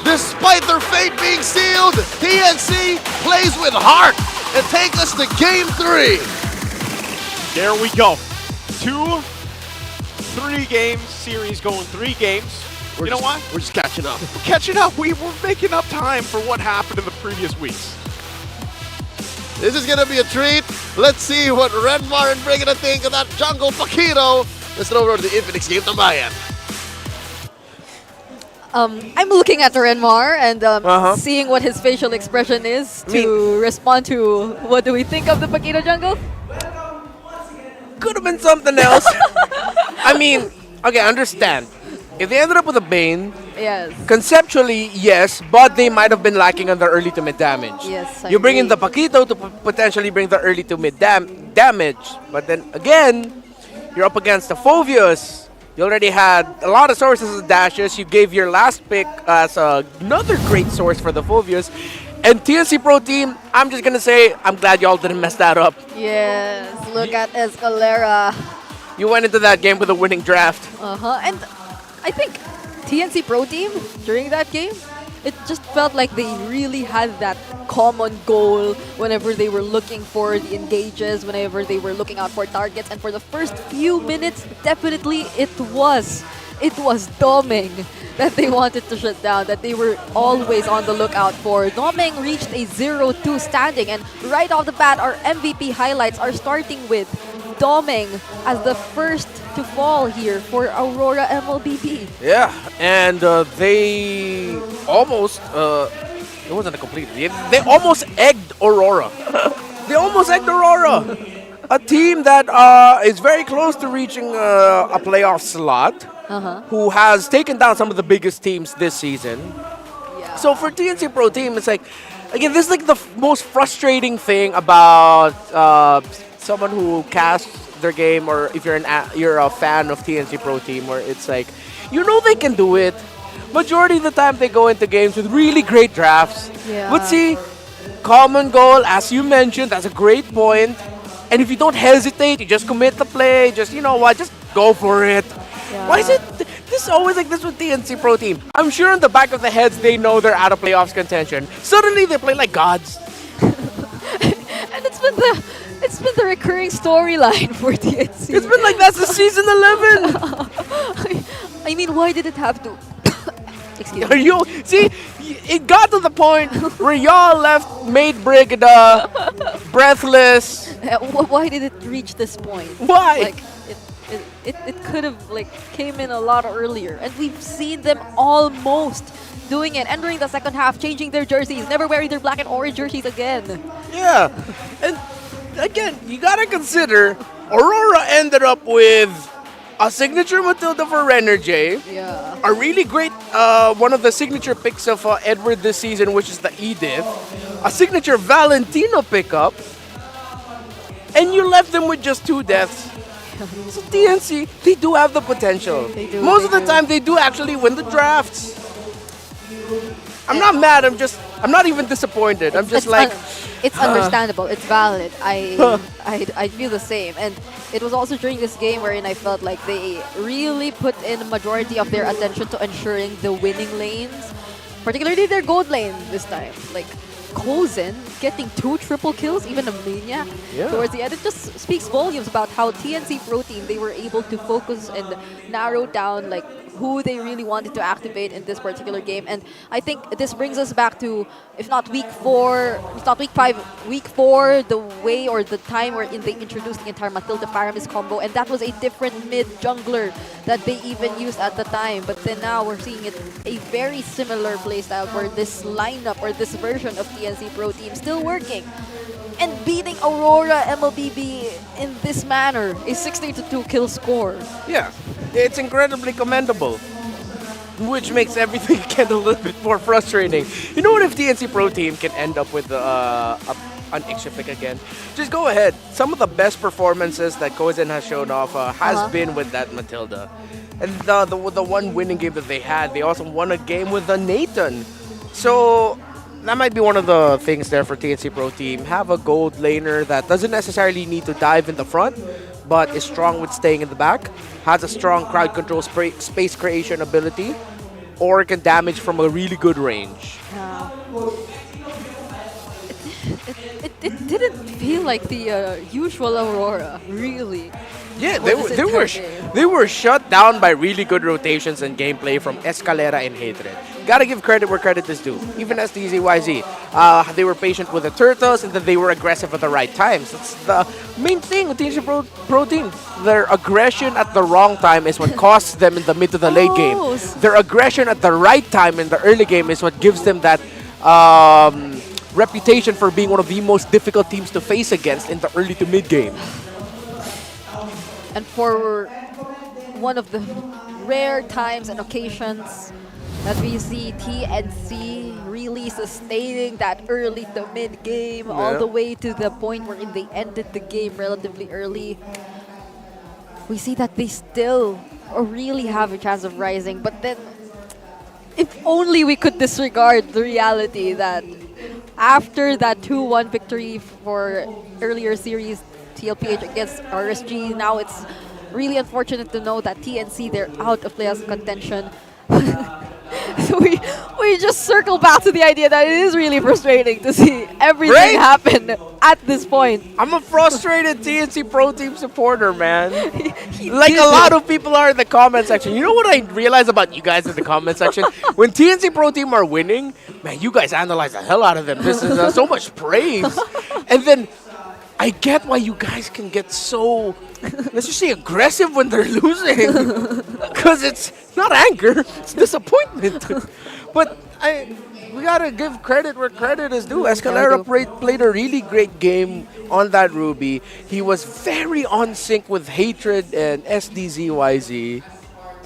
Despite their fate being sealed, TNC plays with heart and take us to game 3. There we go. 2-3 game series going 3 games. You know what? We're just catching up. We're catching up. We're making up time for what happened in the previous weeks. This is gonna be a treat. Let's see what Renmar and Brigada think of that jungle Paquito. Let's throw over to the Infinix game tambayan. I'm looking at Renmar and seeing what his facial expression is to respond to what do we think of the Paquito jungle? Could have been something else. I mean, okay, understand. If they ended up with a Bane, yes, conceptually, yes, but they might have been lacking on the early to mid damage. Yes, I you bring in agree. the Paquito to potentially bring the early to mid damage, but then again, you're up against the Phoveus. You already had a lot of sources of dashes. You gave your last pick as another great source for the Phoveus. And TNC Pro Team, I'm just going to say, I'm glad y'all didn't mess that up. Yes, look at Escalera. You went into that game with a winning draft. And I think TNC Pro Team, during that game, it just felt like they really had that common goal whenever they were looking for the engages, whenever they were looking out for targets. And for the first few minutes, definitely it was Doming that they wanted to shut down, that they were always on the lookout for. Doming reached a 0-2 standing, and right off the bat, our MVP highlights are starting with Doming as the first to fall here for Aurora MLBB. Yeah, and they almost, it wasn't a complete, they almost egged Aurora. They almost egged Aurora. A team that is very close to reaching a playoff slot, who has taken down some of the biggest teams this season. Yeah. So for TNC Pro Team, it's like, again, this is like the most frustrating thing about someone who casts their game, or if you're a fan of TNC Pro Team, where it's like, you know they can do it. Majority of the time they go into games with really great drafts. Yeah. But see, common goal, as you mentioned, that's a great point. And if you don't hesitate, you just commit the play, just, you know what, just go for it. Yeah. Why is it this is always like this with TNC Pro Team? I'm sure in the back of the heads they know they're out of playoffs contention. Suddenly they play like gods. And it's been the recurring storyline for TNC. It's been like that since season 11. I mean, why did it have to? Excuse Are me. you see? It got to the point where y'all made Brigada breathless. Why did it reach this point? Why? Like, it could have like came in a lot earlier, and we've seen them almost doing it, entering the second half, changing their jerseys, never wearing their black and orange jerseys again. Yeah, and again, you gotta consider Aurora ended up with a signature Matilda for Renegade. Yeah. A really great one of the signature picks of Edward this season, which is the Edith. A signature Valentino pickup. And you left them with just 2 deaths. So TNC, they do have the potential. Most of the time, they do actually win the drafts. I'm not mad. I'm not even disappointed. I'm just like, it's understandable. It's valid. I feel the same. And it was also during this game wherein I felt like they really put in a majority of their attention to ensuring the winning lanes, particularly their gold lane this time. Like Kozin getting 2 triple kills, even a Maniac towards the end. It just speaks volumes about how TNC Pro Team, they were able to focus and narrow down like who they really wanted to activate in this particular game. And I think this brings us back to, if not week 4, if not week 5, week 4, the way or the time wherein they introduced the entire Matilda Paramis combo, and that was a different mid jungler that they even used at the time. But then now we're seeing it a very similar playstyle for this lineup or this version of TNC Pro Team still working. And beating Aurora MLBB in this manner, a 16-2 kill score. yeah, it's incredibly commendable. which makes everything get a little bit more frustrating. You know what? If TNC Pro Team can end up with an extra pick again, just go ahead. Some of the best performances that Kozen has shown off has been with that Matilda. And the one winning game that they had, they also won a game with the Nathan. So that might be one of the things there for TNC Pro Team. Have a gold laner that doesn't necessarily need to dive in the front, but is strong with staying in the back, has a strong crowd control space creation ability, or can damage from a really good range. It didn't feel like the usual Aurora, really. Yeah, they were shut down by really good rotations and gameplay from Escalera and Hatred. Gotta give credit where credit is due. Even SDZYZ, they were patient with the turtles and then they were aggressive at the right times. That's the main thing with TNC Pro Team. Their aggression at the wrong time is what costs them in the mid to the late game. Their aggression at the right time in the early game is what gives them that reputation for being one of the most difficult teams to face against in the early to mid game. And for one of the rare times and occasions that we see TNC really sustaining that early to mid game all the way to the point where they ended the game relatively early, we see that they still really have a chance of rising. But then, if only we could disregard the reality that after that 2-1 victory for earlier series, TLPH against RSG, now it's really unfortunate to know that TNC, they're out of playoff contention. So we just circle back to the idea that it is really frustrating to see everything happen at this point. I'm a frustrated TNC Pro Team supporter, man. Like a lot of people are in the comment section. You know what I realize about you guys in the comment section? When TNC Pro Team are winning, man, you guys analyze the hell out of them. This is so much praise. And then I get why you guys can get so, let's just say, aggressive when they're losing. Because it's not anger, it's disappointment. But we gotta give credit where credit is due. Escalera played a really great game on that Ruby. He was very on sync with Hatred and SDZYZ.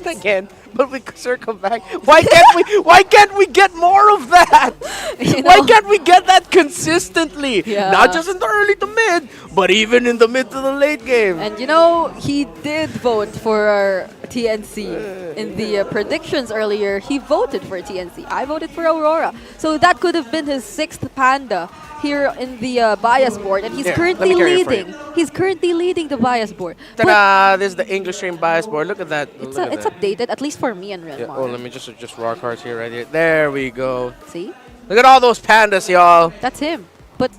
Again, but we circle back. Why can't we get more of that? Why can't we get that consistently? Not just in the early to mid, but even in the mid to the late game. And you know, he did vote for TNC in the predictions earlier. He voted for TNC. I voted for Aurora. So that could have been his 6th Panda here in the bias board, and he's currently leading. He's currently leading the bias board. Ta-da! This is the English stream bias board. Look at that. It's updated, at least for me and Renmar. Oh, let me just raw cards here, right here. There we go. See? Look at all those pandas, y'all. That's him. But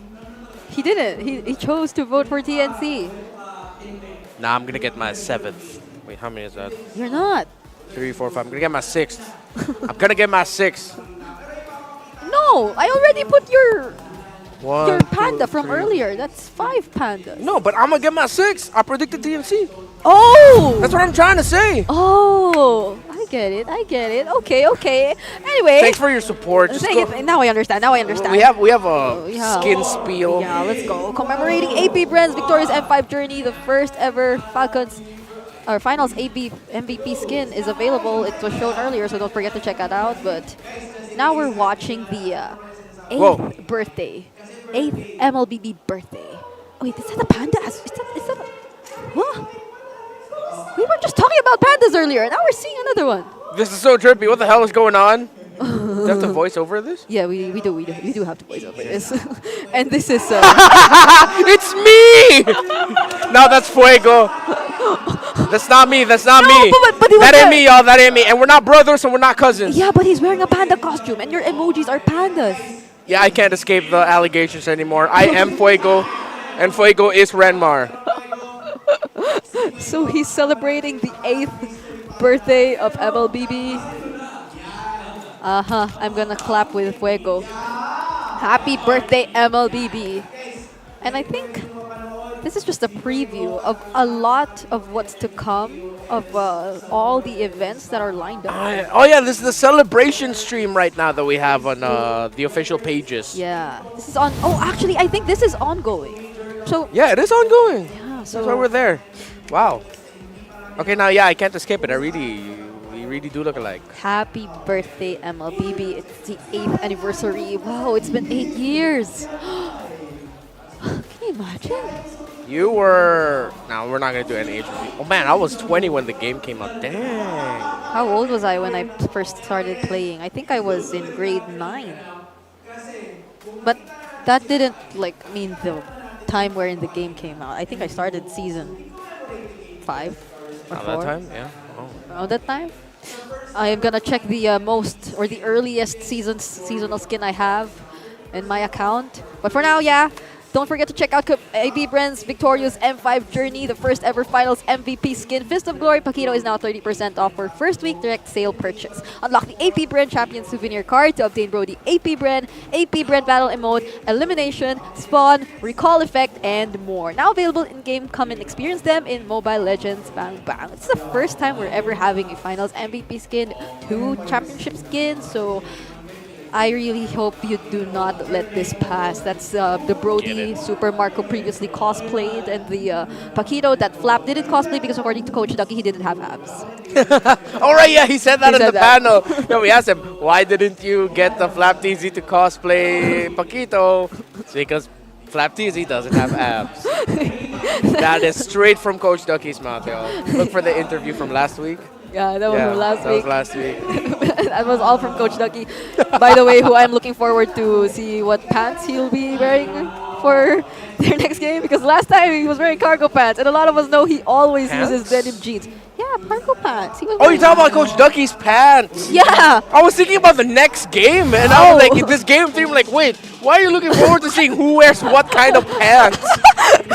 he didn't. He chose to vote for TNC. Nah, I'm gonna get my 7th. Wait, how many is that? You're not. 3, 4, 5. I'm gonna get my 6th. I'm gonna get my 6th. No, I already put your panda 2, from 3. earlier. That's 5 pandas. No, but I'm gonna get my 6th. I predicted TNC. Oh! That's what I'm trying to say. Oh, I get it. Okay. Anyway. Thanks for your support. Now I understand. We have a skin spiel. Yeah, let's go. Commemorating AP Brand's victorious M5 journey, the first ever Falcons our finals MVP skin is available. It was shown earlier, so don't forget to check that out. But now we're watching the 8th birthday. 8th MLBB birthday. Oh, wait, is that a panda? Is that a... What? We were just talking about pandas earlier. Now we're seeing another one. This is so trippy. What the hell is going on? Do you have to voice over this? Yeah, we do have to voice over this. And this is... It's me! No, that's Fuego. That's not me. That's not me. But that ain't me, y'all. That ain't me. And we're not brothers and we're not cousins. Yeah, but he's wearing a panda costume and your emojis are pandas. Yeah, I can't escape the allegations anymore. I am Fuego and Fuego is Renmar. So he's celebrating the 8th birthday of MLBB. I'm gonna clap with Fuego. Happy birthday, MLBB. And I think this is just a preview of a lot of what's to come, of all the events that are lined up. Oh yeah, this is the celebration stream right now that we have on the official pages. Yeah, this is on. Oh, actually, I think this is ongoing. So yeah, it is ongoing. Yeah, so that's why we're there. Wow. Okay, now yeah, I can't escape it. We really do look alike. Happy birthday, MLBB. It's the 8th anniversary. Wow, it's been 8 years. Can you imagine? You were... No, we're not going to do any age review. Oh, man, I was 20 when the game came out. Dang. How old was I when I first started playing? I think I was in grade 9. But that didn't mean the time wherein the game came out. I think I started season 5 or 4. Around that time? Yeah. Oh. Around that time? I am gonna check the the earliest seasonal skin I have in my account. But for now, yeah. Don't forget to check out AB Brand's victorious M5 journey, the first ever finals MVP skin. Fist of Glory Paquito is now 30% off for first week direct sale purchase. Unlock the AP Brand Champion souvenir card to obtain Brody AP Brand Battle Emote, Elimination, Spawn, Recall Effect, and more. Now available in-game. Come and experience them in Mobile Legends Bang Bang. It's the first time we're ever having a finals MVP skin, 2 championship skins, so I really hope you do not let this pass. That's the Brody Super Marco previously cosplayed, and the Paquito that Flap didn't cosplay because according to Coach Ducky, he didn't have abs. All right, yeah, he said that in the panel. Yeah, we asked him, why didn't you get the Flap TZ to cosplay Paquito? It's because Flap TZ doesn't have abs. That is straight from Coach Ducky's mouth, y'all. Look for the interview from last week. Yeah, that was from last that week. was last week. That was all from Coach Ducky. By the way, who I'm looking forward to see what pants he'll be wearing for their next game, because last time he was wearing cargo pants, and a lot of us know he always uses denim jeans. Yeah, cargo pants. He was Oh, you're talking about Coach Ducky's pants? Yeah. I was thinking about the next game, and I was like, this game team, like, wait, why are you looking forward to seeing who wears what kind of pants?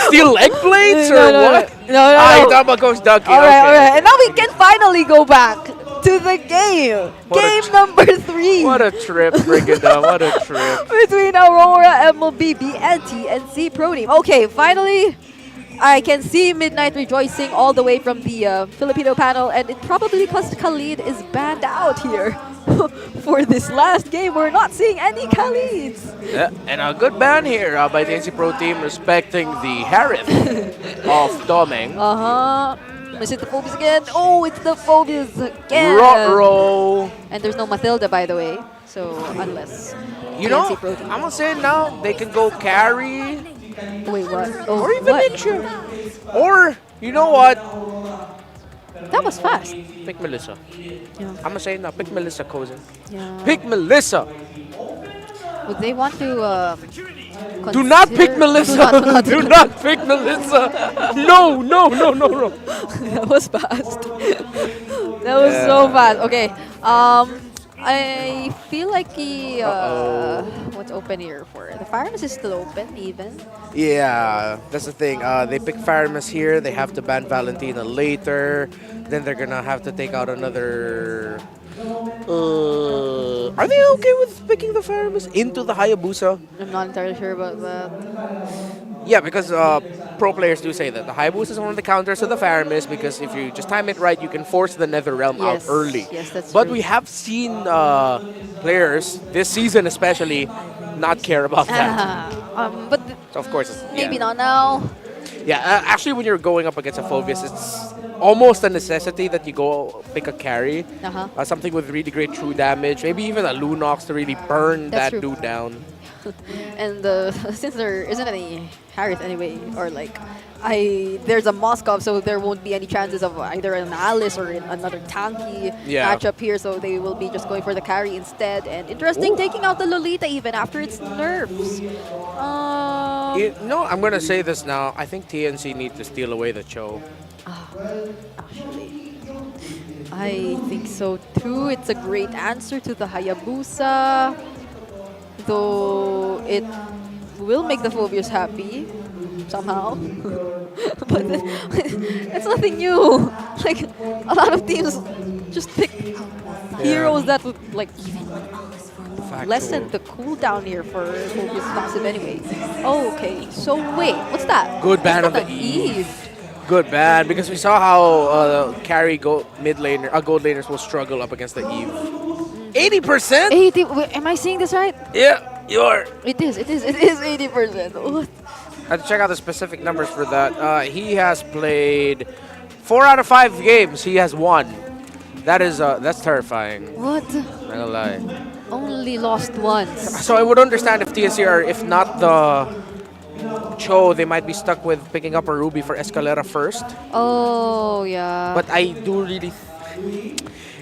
Steel leg blades or what? No. You're talking about Coach Ducky. All right, okay. all right. And now we can finally go back to the game. Game number 3. What a trip, Brigada. What a trip. Between Aurora MLBB and TNC Pro Team. Okay, finally, I can see Midnight rejoicing all the way from the Filipino panel, and it probably because Khalid is banned out here. For this last game, we're not seeing any Khalids. Yeah, and a good ban here by the TNC Pro Team, respecting the Harith of Domeng. Is it the Phobias again? Oh, it's the Phobias again. Ruh-roh. And there's no Mathilda, by the way. So, unless You know, TNC Pro Team. I'm going to say now, they can go carry. Wait, what? Oh, or even what? Ninja. Or, you know what? That was fast. Pick Melissa. Yeah. I'm going to say now, pick Melissa, cousin. Yeah. Pick Melissa. Would they want to Do not pick Melissa. Do not pick Melissa. No. That was fast. That was so fast. Okay. I feel like what's open here for? The Firemas is still open, even. Yeah, that's the thing. They pick Firemas here. They have to ban Valentina later. Then they're going to have to take out another... are they okay with picking the Firemas into the Hayabusa? I'm not entirely sure about that. Yeah, because pro players do say that the Hayabusa is one of the counters to the Firemas, because if you just time it right, you can force the Nether Realm out early. Yes, that's But true. we have seen players, this season especially, not care about that. But So of course, maybe not now. Yeah, actually, when you're going up against a Phobius, it's almost a necessity that you go pick a carry. Something with really great true damage. Maybe even a Lunox to really burn That's that true. dude down. And since there isn't any Harith anyway, or there's a Moskov, so there won't be any chances of either an Alice or another tanky matchup here, so they will be just going for the carry instead. And interesting, taking out the Lolita even after its nerfs. I'm going to say this now. I think TNC need to steal away the Cho. Actually, I think so too. It's a great answer to the Hayabusa, though it will make the Phobius happy somehow. But it's nothing new. Like, a lot of teams just pick heroes that would lessen the cooldown here for Phobius passive anyway. Oh, okay. So wait, what's that? Good ban What's of the that? Eve. Good ban, because we saw how carry gold laners will struggle up against the Eve. 80%? 80. Wait, am I seeing this right? Yeah, you are. It is 80%. What? I have to check out the specific numbers for that. He has played 4 out of 5 games. He has won. That's terrifying. What? Not gonna lie. Only lost once. So I would understand if TNC are, if not the Cho, they might be stuck with picking up a Ruby for Escalera first. Oh, yeah. But I do really...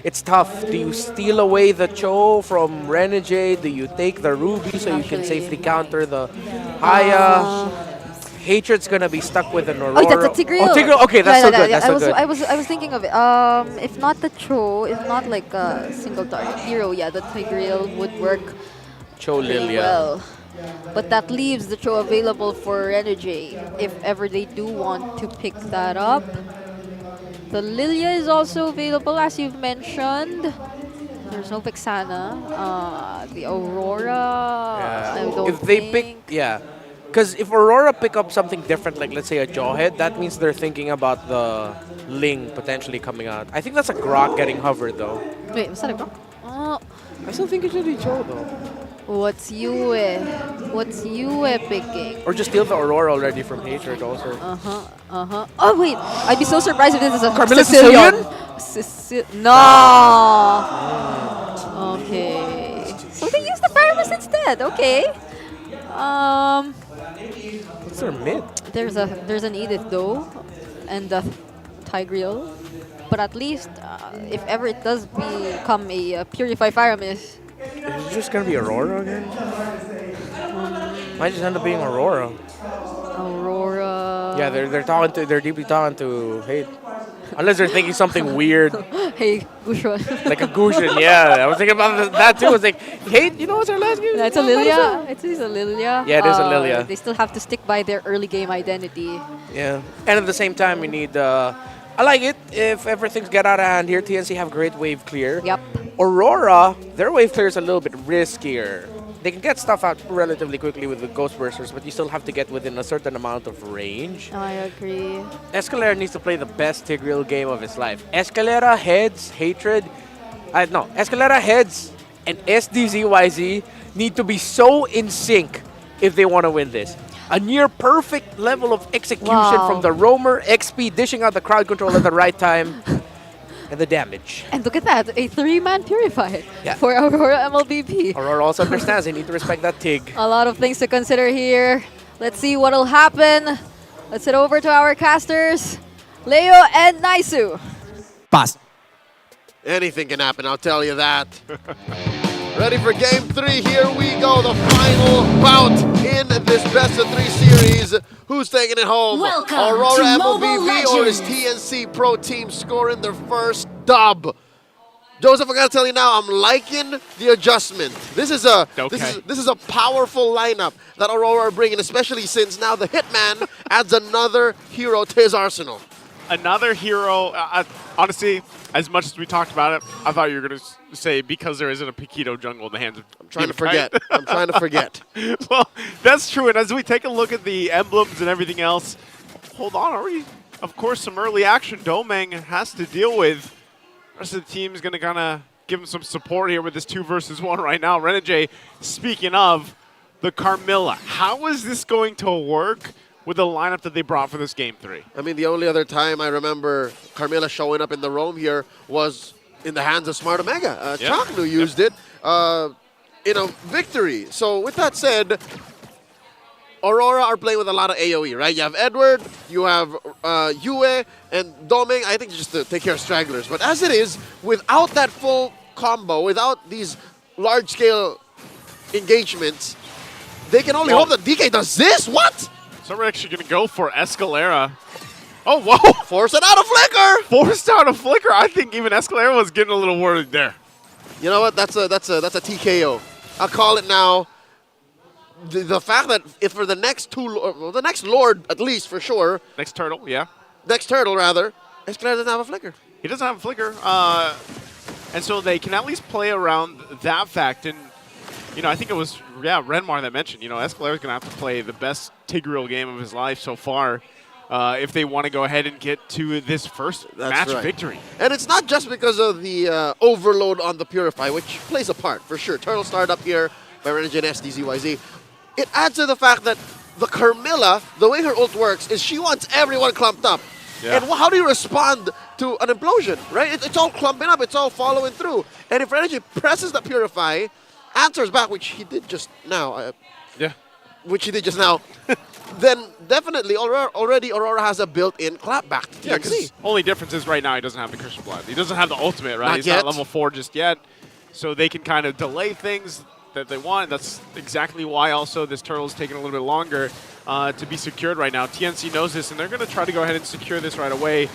It's tough. Do you steal away the Cho from Renegade? Do you take the Ruby so you can safely counter the Haya? Hatred's gonna be stuck with an Aurora. Oh, that's a Tigreal. Oh, Tigreal. Okay, that's so good. That's so good. I was thinking of it. If not the Cho, if not like a single target hero, yeah, the Tigreal would work Cho Lilia. well. But that leaves the Cho available for Renegade if ever they do want to pick that up. The Lilia is also available, as you've mentioned. There's no Vexana. The Aurora. Yeah. I don't If they think. pick, yeah. Because if Aurora pick up something different, like let's say a Jawhead, that means they're thinking about the Ling potentially coming out. I think that's a Grok getting hovered though. Wait, was that a Grok? Oh. I still think it should be Cho though. What's Yue? What's Yue picking? Or just steal the Aurora already from Hatred also. Oh wait, I'd be so surprised if this is a Carmilla Sicilian. No. Okay. So they use the Pyramus instead. Okay. What's their mid? There's an Edith though, and the Tigreal. But at least, if ever it does become a Purify Pyramus, Is it just gonna be Aurora again? Might just end up being Aurora. Aurora. Yeah, they're deeply talking to Hate. Unless they're thinking something weird. Hey, Gushwan. Like a Gushin, yeah. I was thinking about that too. I was like, Hate, you know what's our last game? It's a Lilia. It's a Lilia. Yeah, it is a Lilia. They still have to stick by their early game identity. Yeah. And at the same time, we need... I like it. If ever things get out of hand here, TNC have great wave clear. Yep. Aurora, their wave clear is a little bit riskier. They can get stuff out relatively quickly with the Ghost Bursters, but you still have to get within a certain amount of range. I agree. Escalera needs to play the best Tigreal game of his life. Escalera, Heads, Hatred... no, Escalera, Heads, and SDZYZ need to be so in sync if they want to win this. A near perfect level of execution from the Roamer, XP dishing out the crowd control at the right time, and the damage. And look at that, a 3-man Purify for Aurora MLBB. Aurora also understands they need to respect that Tig. A lot of things to consider here. Let's see what'll happen. Let's head over to our casters, Leo and Naisu. Pass. Anything can happen, I'll tell you that. Ready for game 3, here we go, the final bout in this best of 3 series. Who's taking it home? Welcome Aurora to MLBB or is TNC Pro Team scoring their first dub? Joseph, I gotta tell you now, I'm liking the adjustment. This is a this is a powerful lineup that Aurora are bringing, especially since now the Hitman adds another hero to his arsenal. Another hero, honestly, as much as we talked about it, I thought you were going to say because there isn't a Paquito jungle in the hands of I'm trying to forget. I'm trying to forget. Well, that's true. And as we take a look at the emblems and everything else, hold on, already, of course, some early action Domeng has to deal with. The rest of the team is going to kind of give him some support here with this 2 versus 1 right now. Renegade, speaking of the Carmilla, how is this going to work with the lineup that they brought for this game 3? I mean, the only other time I remember Carmilla showing up in the roam here was in the hands of Smart Omega. Chaknu used it in a victory. So with that said, Aurora are playing with a lot of AoE, right? You have Edward, you have Yue, and Domeng, I think just to take care of stragglers. But as it is, without that full combo, without these large-scale engagements, they can only hope that DK does this? What? So we're actually going to go for Escalera. Oh, whoa! Force it out of Flicker! Forced out of Flicker. I think even Escalera was getting a little worried there. You know what? That's a TKO. I'll call it now. The fact that if for the next the next Lord at least for sure. Next turtle, yeah. Next turtle rather. Escalera doesn't have a Flicker. He doesn't have a Flicker, and so they can at least play around that fact. And you know, I think it was Renmar that mentioned. You know, Escalera's gonna have to play the best Tigreal game of his life so far. If they want to go ahead and get to this first match victory. And it's not just because of the overload on the Purify, which plays a part, for sure. Turtle started up here by Renegade SDZYZ. It adds to the fact that the Carmilla, the way her ult works, is she wants everyone clumped up. Yeah. And how do you respond to an implosion, right? It's all clumping up, it's all following through. And if RSG presses the Purify, answers back, which he did just now, then definitely already Aurora has a built-in clapback to Yeah, TNC. because only difference is right now he doesn't have the Christian Blood. He doesn't have the ultimate, right? He's yet. not level 4 just yet. So they can kind of delay things that they want. That's exactly why also this turtle is taking a little bit longer to be secured right now. TNC knows this, and they're going to try to go ahead and secure this right away.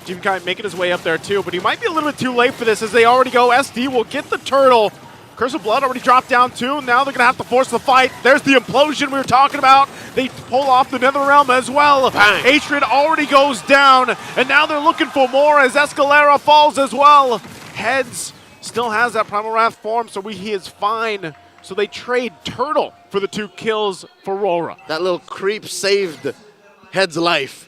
Jimenkai making his way up there too, but he might be a little bit too late for this as they already go. SD will get the turtle. Curse of Blood already dropped down too. Now they're going to have to force the fight. There's the implosion we were talking about. They pull off the Nether Realm as well. Hatred already goes down, and now they're looking for more as Escalera falls as well. Heads still has that Primal Wrath form, so he is fine. So they trade Turtle for the 2 kills for RORA. That little creep saved Head's life.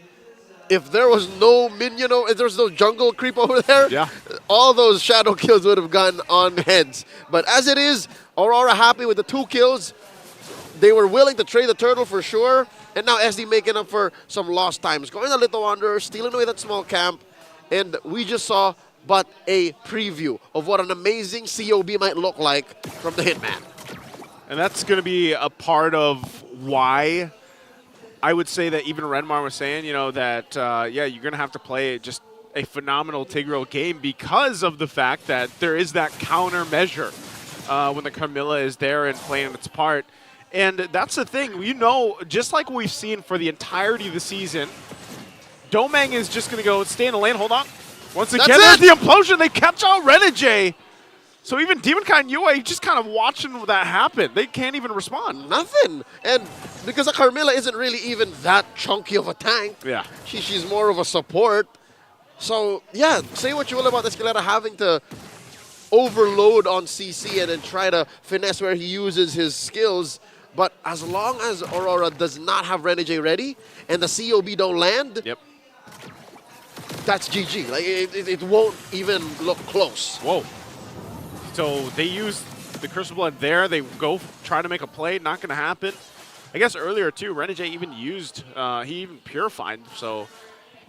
If there was no minion, if there was no jungle creep over there, all those shadow kills would have gone on Heads. But as it is, Aurora happy with the 2 kills. They were willing to trade the turtle for sure. And now SD making up for some lost times. Going to Little Wanderer, stealing away that small camp. And we just saw but a preview of what an amazing COB might look like from the Hitman. And that's going to be a part of why I would say that even Renmar was saying, that, you're going to have to play just a phenomenal Tigreal game because of the fact that there is that countermeasure when the Carmilla is there and playing its part. And that's the thing, just like we've seen for the entirety of the season, Domang is just going to go stay in the lane, hold on. Once again, there's the implosion, they catch out Renegade. So even Demonkai and UA just kind of watching that happen. They can't even respond. Nothing. And because the Carmilla isn't really even that chunky of a tank. Yeah. She's more of a support. So, yeah, say what you will about Escalera having to overload on CC and then try to finesse where he uses his skills. But as long as Aurora does not have Renegade ready and the COB don't land, that's GG. Like it won't even look close. Whoa. So they use the Curse of Blood there. They go try to make a play. Not going to happen. I guess earlier, too, Renegade even used, he even purified. So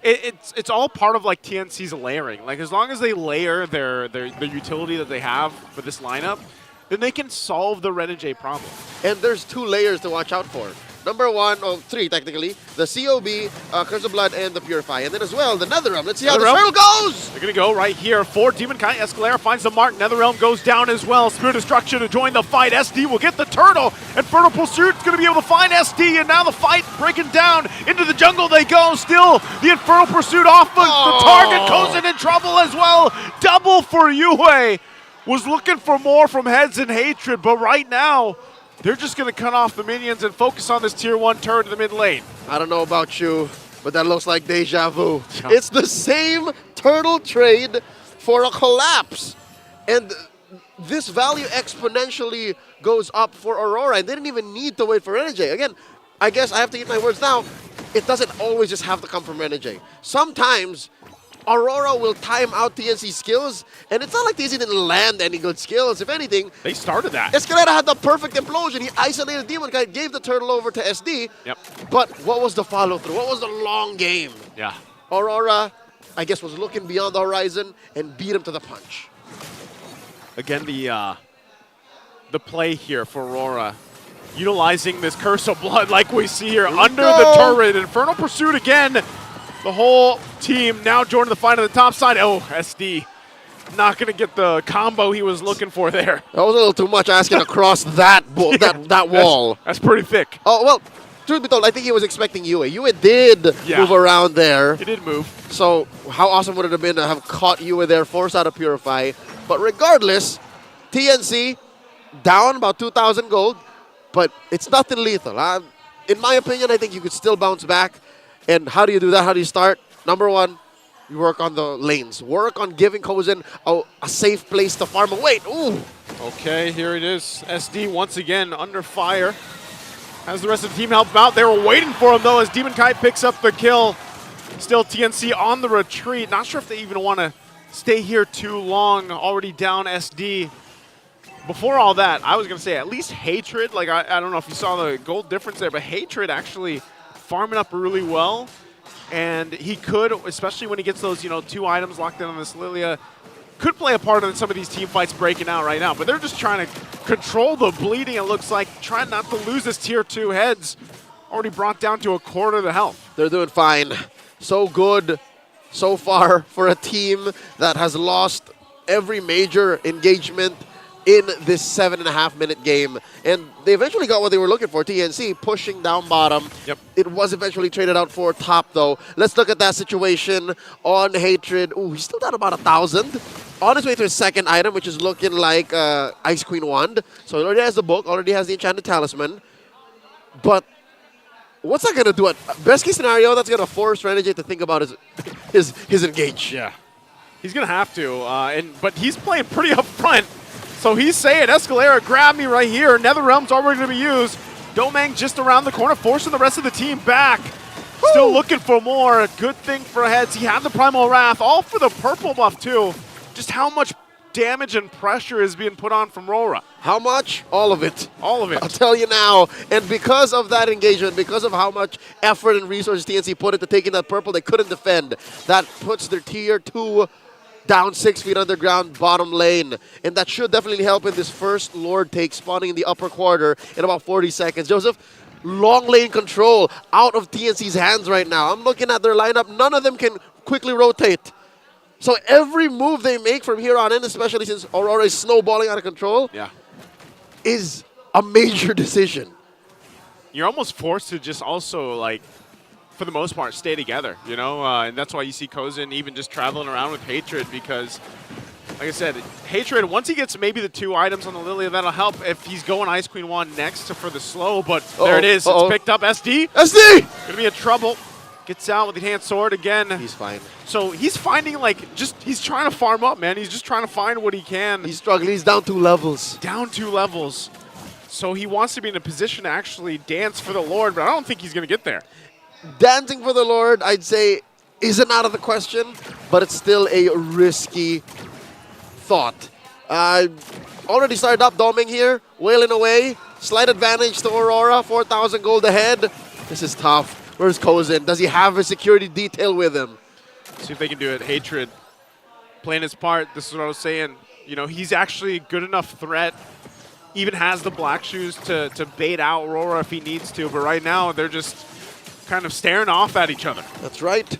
it's all part of, like, TNC's layering. Like, as long as they layer their utility that they have for this lineup, then they can solve the Renegade problem. And there's 2 layers to watch out for. Number 1, or 3 technically, the COB, Curse of Blood, and the Purify. And then as well, the Netherrealm. Let's see how the turtle goes! They're going to go right here for Demonkai. Escalera finds the mark. Netherrealm goes down as well. Spirit Destruction to join the fight. SD will get the turtle. Infernal Pursuit's going to be able to find SD. And now the fight breaking down. Into the jungle they go. Still, the Infernal Pursuit off. The target goes in trouble as well. Double for Yue. Was looking for more from Heads and Hatred. But right now, they're just going to cut off the minions and focus on this tier 1 turret in the mid lane. I don't know about you, but that looks like deja vu. It's the same turtle trade for a collapse. And this value exponentially goes up for Aurora. And they didn't even need to wait for Renegade. Again, I guess I have to eat my words now. It doesn't always just have to come from Renegade. Sometimes Aurora will time out TNC skills, and it's not like TNC didn't land any good skills. If anything, they started that. Escalera had the perfect implosion. He isolated Demonkai, gave the turtle over to SD. Yep. But what was the follow-through? What was the long game? Yeah. Aurora, I guess, was looking beyond the horizon and beat him to the punch. Again, the play here for Aurora, utilizing this Curse of Blood like we see here under the turret. Infernal Pursuit again. The whole team now joining the fight on the top side. Oh, SD not going to get the combo he was looking for there. That was a little too much asking across that that wall. That's pretty thick. Oh, well, truth be told, I think he was expecting Yue. Yue did move around there. He did move. So how awesome would it have been to have caught Yue there, force out a Purify. But regardless, TNC down about 2,000 gold, but it's nothing lethal. In my opinion, I think you could still bounce back. And how do you do that? How do you start? Number 1, you work on the lanes. Work on giving Kozen a safe place to farm. Wait, ooh. Okay, here it is. SD once again under fire. Has the rest of the team help him out. They were waiting for him, though, as Demonkai picks up the kill. Still TNC on the retreat. Not sure if they even want to stay here too long. Already down SD. Before all that, I was going to say at least Hatred. Like, I don't know if you saw the gold difference there, but Hatred actually farming up really well. And he could, especially when he gets those, 2 items locked in on this Lilia, could play a part in some of these team fights breaking out right now. But they're just trying to control the bleeding, it looks like, trying not to lose this tier 2 heads. Already brought down to a quarter of the health. They're doing fine. So good so far for a team that has lost every major engagement in this 7.5-minute game. And they eventually got what they were looking for, TNC pushing down bottom. Yep. It was eventually traded out for top, though. Let's look at that situation on Hatred. Ooh, he's still down about 1,000. On his way to his second item, which is looking like Ice Queen Wand. So he already has the book, already has the Enchanted Talisman. But what's that going to do? Best case scenario, that's going to force Renegade to think about his engage. Yeah. He's going to have to. But he's playing pretty upfront. So he's saying, Escalera, grab me right here. Netherrealm's already going to be used. Domang just around the corner, forcing the rest of the team back. Woo! Still looking for more. Good thing for heads. He had the Primal Wrath, all for the purple buff too. Just how much damage and pressure is being put on from RORA. How much? All of it. All of it. I'll tell you now. And because of that engagement, because of how much effort and resources TNC put into taking that purple, they couldn't defend. That puts their tier 2 down 6 feet underground, bottom lane. And that should definitely help in this first Lord take, spawning in the upper quarter in about 40 seconds. Joseph, long lane control out of TNC's hands right now. I'm looking at their lineup. None of them can quickly rotate. So every move they make from here on in, especially since Aurora is snowballing out of control, is a major decision. You're almost forced to just also, like, for the most part, stay together, and that's why you see Kozin even just traveling around with Hatred because, like I said, Hatred, once he gets maybe the 2 items on the Lilia, that'll help if he's going Ice Queen Wand next for the slow, but there it is. It's picked up. SD! SD! Gonna be in trouble. Gets out with the hand sword again. He's fine. So he's finding, he's trying to farm up, man. He's just trying to find what he can. He's struggling. He's down 2 levels. Down 2 levels. So he wants to be in a position to actually dance for the Lord, but I don't think he's going to get there. Dancing for the Lord, I'd say, isn't out of the question, but it's still a risky thought. Already started up Doming here, wailing away. Slight advantage to Aurora, 4,000 gold ahead. This is tough. Where's Kozin? Does he have a security detail with him? See if they can do it. Hatred playing his part. This is what I was saying. He's actually a good enough threat. Even has the black shoes to bait out Aurora if he needs to. But right now, they're just kind of staring off at each other. That's right.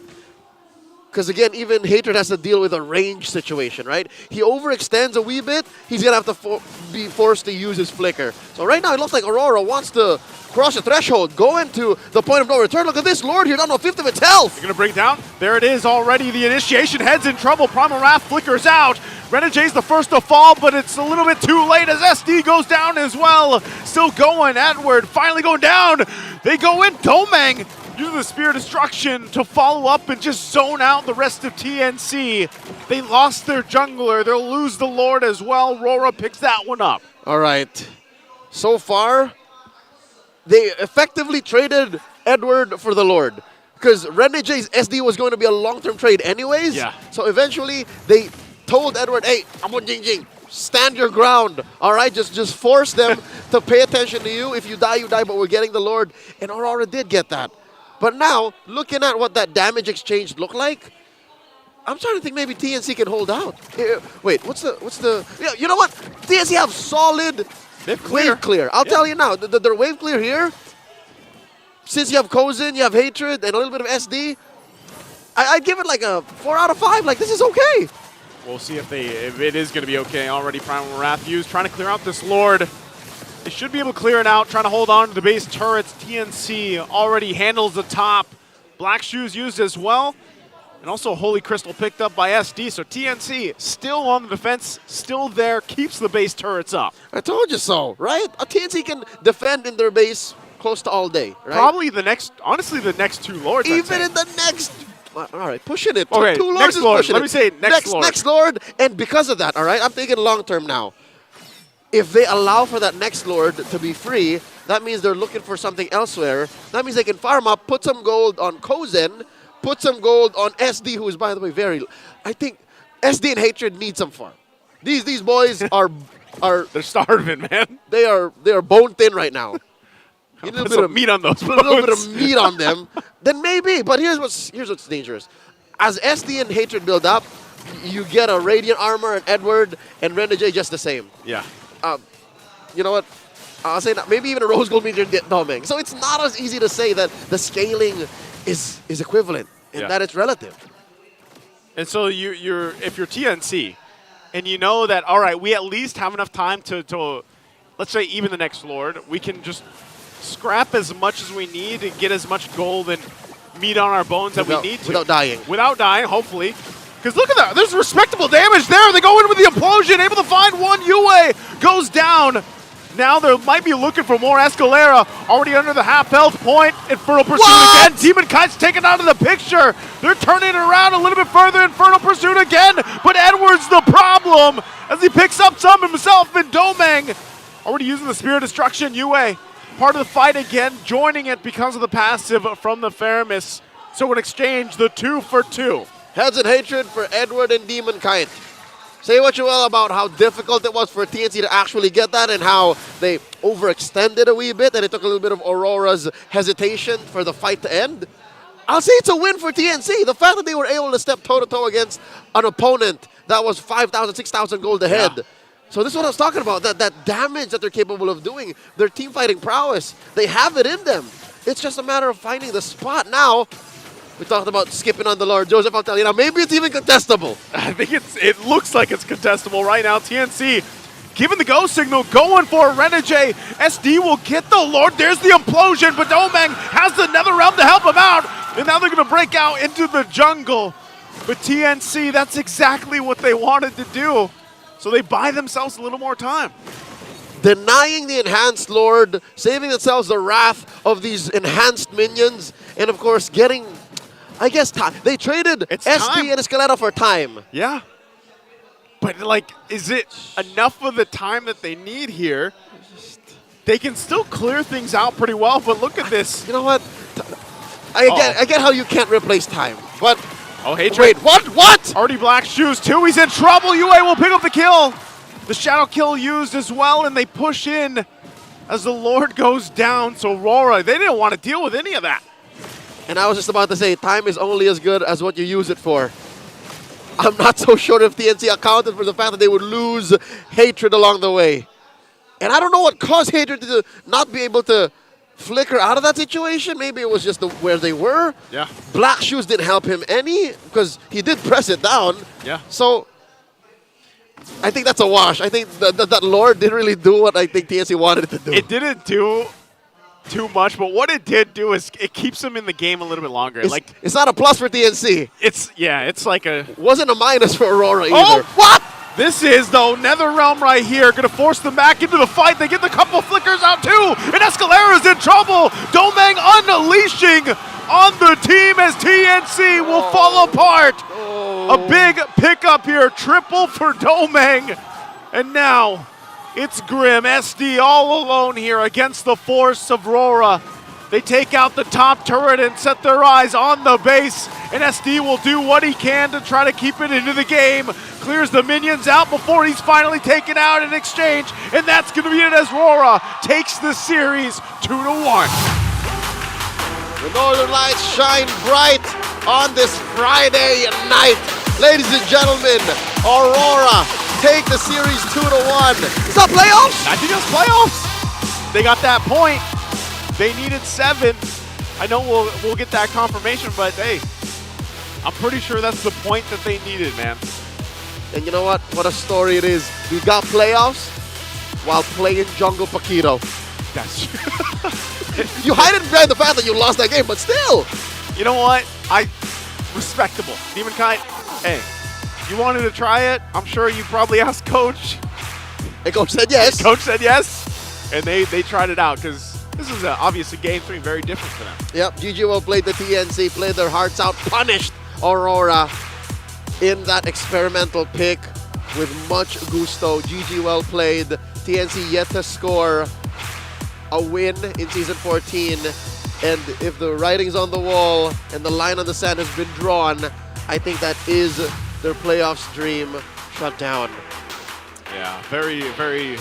Because again, even Hatred has to deal with a range situation, right? He overextends a wee bit, he's going to have to be forced to use his flicker. So right now, it looks like Aurora wants to cross the threshold, go into the point of no return. Look at this Lord here, down to a fifth of its health. You're going to bring down? There it is already. The initiation heads in trouble. Primal Wrath flickers out. Renegade's the first to fall, but it's a little bit too late as SD goes down as well. Still going. Edward finally going down. They go in. Domang using the Spear of Destruction to follow up and just zone out the rest of TNC. They lost their jungler. They'll lose the Lord as well. RORA picks that one up. All right. So far, they effectively traded Edward for the Lord. Because Renegade's SD was going to be a long-term trade anyways. Yeah. So eventually, they told Edward, hey, I'm on Jing Jing. Stand your ground, all right? Just force them to pay attention to you. If you die, but we're getting the Lord. And Aurora did get that. But now, looking at what that damage exchange looked like, I'm trying to think maybe TNC can hold out. Wait, what's the? Yeah, you know what? TNC have solid wave clear. I'll tell you now, their wave clear here. Since you have Kozin, you have Hatred, and a little bit of SD, I'd give it like a 4 out of 5. Like, this is okay. We'll see if it is going to be okay. Already Primal Wrath used, trying to clear out this Lord. They should be able to clear it out, trying to hold on to the base turrets. TNC already handles the top. Black Shoes used as well. And also Holy Crystal picked up by SD. So TNC still on the defense, still there, keeps the base turrets up. I told you so, right? A TNC can defend in their base close to all day, right? Probably honestly, the next 2 Lords. Even in the next, all right, pushing it. Okay, 2 Lords next is Lord. pushing Let it. me say next Lord. Next Lord, and because of that, all right, I'm thinking long term now. If they allow for that next Lord to be free, that means they're looking for something elsewhere. That means they can farm up, put some gold on Kozin, put some gold on SD, who is, by the way, I think SD and Hatred need some farm. These boys are they're starving, man. They are bone thin right now. You need Put some meat on those put a little bit bones. of meat on them, then maybe. But here's what's dangerous. As SD and Hatred build up, you get a Radiant Armor and Edward and Renegade just the same. Yeah. You know what? I'll say that maybe even a Rose Gold Meteor and Doming. So it's not as easy to say that the scaling is equivalent and that it's relative. And so if you're TNC, and you know that, all right, we at least have enough time to let's say even the next Lord, we can just scrap as much as we need and get as much gold and meat on our bones that we need to. Without dying. Without dying, hopefully. Because look at that, there's respectable damage there. They go in with the implosion, able to find one. Yue goes down. Now they might be looking for more. Escalera already under the half health point. Infernal Pursuit again. Demon Kite's taken out of the picture. They're turning it around a little bit further. Infernal Pursuit again. But Edward's the problem as he picks up some himself. And Domeng already using the Spear of Destruction. Yue part of the fight again, joining it because of the passive from the Faramis. So in exchange, the 2 for 2. Heads and Hatred for Edward and Demon Kite. Say what you will about how difficult it was for TNC to actually get that and how they overextended a wee bit and it took a little bit of Aurora's hesitation for the fight to end. I'll say it's a win for TNC. The fact that they were able to step toe-to-toe against an opponent that was 5,000, 6,000 gold ahead. Yeah. So this is what I was talking about, that damage that they're capable of doing, their team fighting prowess, they have it in them. It's just a matter of finding the spot now. We talked about skipping on the Lord. Joseph, I'll tell you now, maybe it's even contestable. I think it looks like it's contestable right now. TNC giving the go signal, going for Renegade. SD will get the Lord. There's the implosion, but Domeng has the Nether Realm to help him out. And now they're going to break out into the jungle. But TNC, that's exactly what they wanted to do. So they buy themselves a little more time. Denying the enhanced Lord, saving themselves the wrath of these enhanced minions, and of course getting, I guess, time. They traded SD and Escalera for time. Yeah. But, like, is it enough of the time that they need here? They can still clear things out pretty well, but look at this. You know what? I get how you can't replace time, but... Oh, Hatred. Wait, what? Already Black Shoes, too. He's in trouble. Yue will pick up the kill. The Shadow Kill used as well, and they push in as the Lord goes down. So RORA, they didn't want to deal with any of that. And I was just about to say, time is only as good as what you use it for. I'm not so sure if TNC accounted for the fact that they would lose Hatred along the way. And I don't know what caused Hatred to not be able to flicker out of that situation. Maybe it was just where they were. Yeah. Black Shoes didn't help him any because he did press it down. Yeah. So I think that's a wash. I think that Lord didn't really do what I think TNC wanted it to do. It didn't do too much, but what it did do is it keeps them in the game a little bit longer. It's not a plus for TNC. It's like a... Wasn't a minus for Aurora either. Oh, what? This is, though, Nether Realm right here. Going to force them back into the fight. They get the couple flickers out, too. And Escalera's in trouble. Domeng unleashing on the team as TNC will fall apart. A big pickup here. Triple for Domeng. And now it's Grim. SD all alone here against the force of RORA. They take out the top turret and set their eyes on the base. And SD will do what he can to try to keep it into the game. Clears the minions out before he's finally taken out in exchange. And that's going to be it as RORA takes the series 2-1. The Northern Lights shine bright on this Friday night. Ladies and gentlemen, Aurora take the series 2-1. Is that playoffs? I think it's playoffs. They got that point. They needed 7. I know we'll get that confirmation, but hey, I'm pretty sure that's the point that they needed, man. And you know what? What a story it is. We got playoffs while playing Jungle Paquito. That's You hide it behind the fact that you lost that game, but still. You know what? Respectable. Demon Kite, hey, you wanted to try it? I'm sure you probably asked Coach. And Coach said yes. Coach said yes. And they tried it out because this is obviously game 3, very different for them. Yep, GGO played the TNC, played their hearts out, punished Aurora in that experimental pick with much gusto. GG well played. TNC yet to score a win in Season 14. And if the writing's on the wall and the line on the sand has been drawn, I think that is their playoffs dream shut down. Yeah, very, very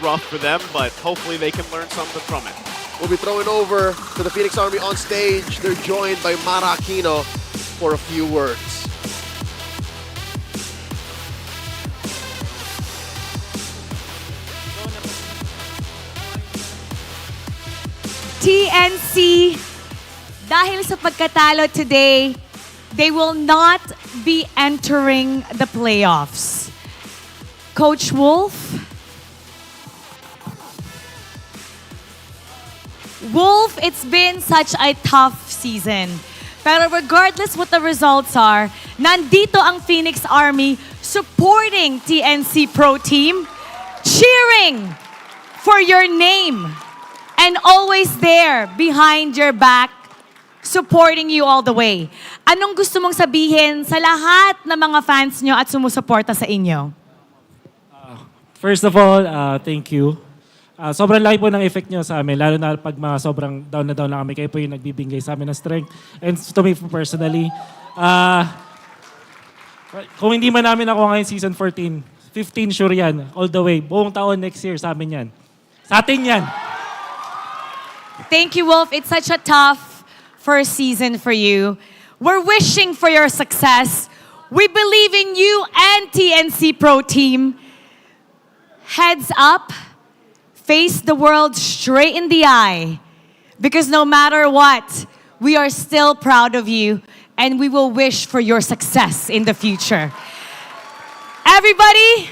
rough for them, but hopefully they can learn something from it. will be thrown over to the Phoenix Army on stage. They're joined by Mara Aquino for a few words. TNC, dahil sa pagkatalo today, they will not be entering the playoffs. Coach Wolf? Wolf, it's been such a tough season. Pero regardless what the results are, nandito ang Phoenix Army supporting TNC Pro Team, cheering for your name, and always there behind your back, supporting you all the way. Anong gusto mong sabihin sa lahat ng mga fans nyo at sumusuporta sa inyo? First of all, thank you. Sobrang laki po ng effect nyo sa amin, lalo na pag mga sobrang down na down na kami, kayo po yung nagbibigay sa amin ng strength. And to me personally, kung hindi man namin ako ngayon season 14, 15 sure yan, all the way. Buong taon next year sa amin yan. Sa atin yan. Thank you, Wolf. It's such a tough first season for you. We're wishing for your success. We believe in you and TNC Pro Team. Heads up, face the world straight in the eye. Because no matter what, we are still proud of you and we will wish for your success in the future. Everybody,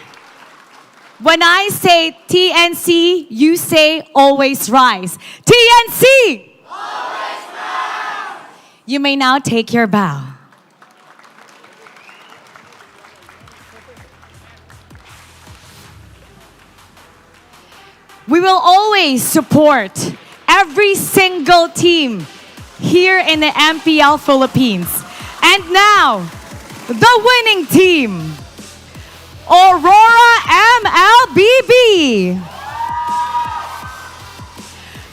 when I say TNC, you say always rise. TNC! Always rise! You may now take your bow. We will always support every single team here in the MPL Philippines. And now, the winning team, Aurora MLBB.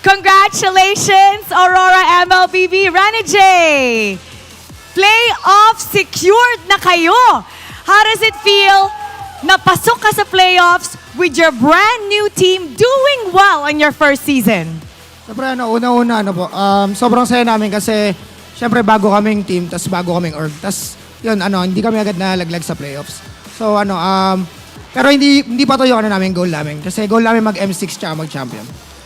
Congratulations, Aurora MLBB. Ranijay, playoff secured na kayo. How does it feel na pasok ka sa playoffs with your brand new team doing well in your first season? Siyempre, una-una, sobrang saya namin kasi siyempre bago kaming team, tas bago kaming org. Tas yun, hindi kami agad nalaglag sa playoffs. So, pero hindi pa to yung namin goal namin. Kasi goal namin mag-M6 tsaka mag-champion.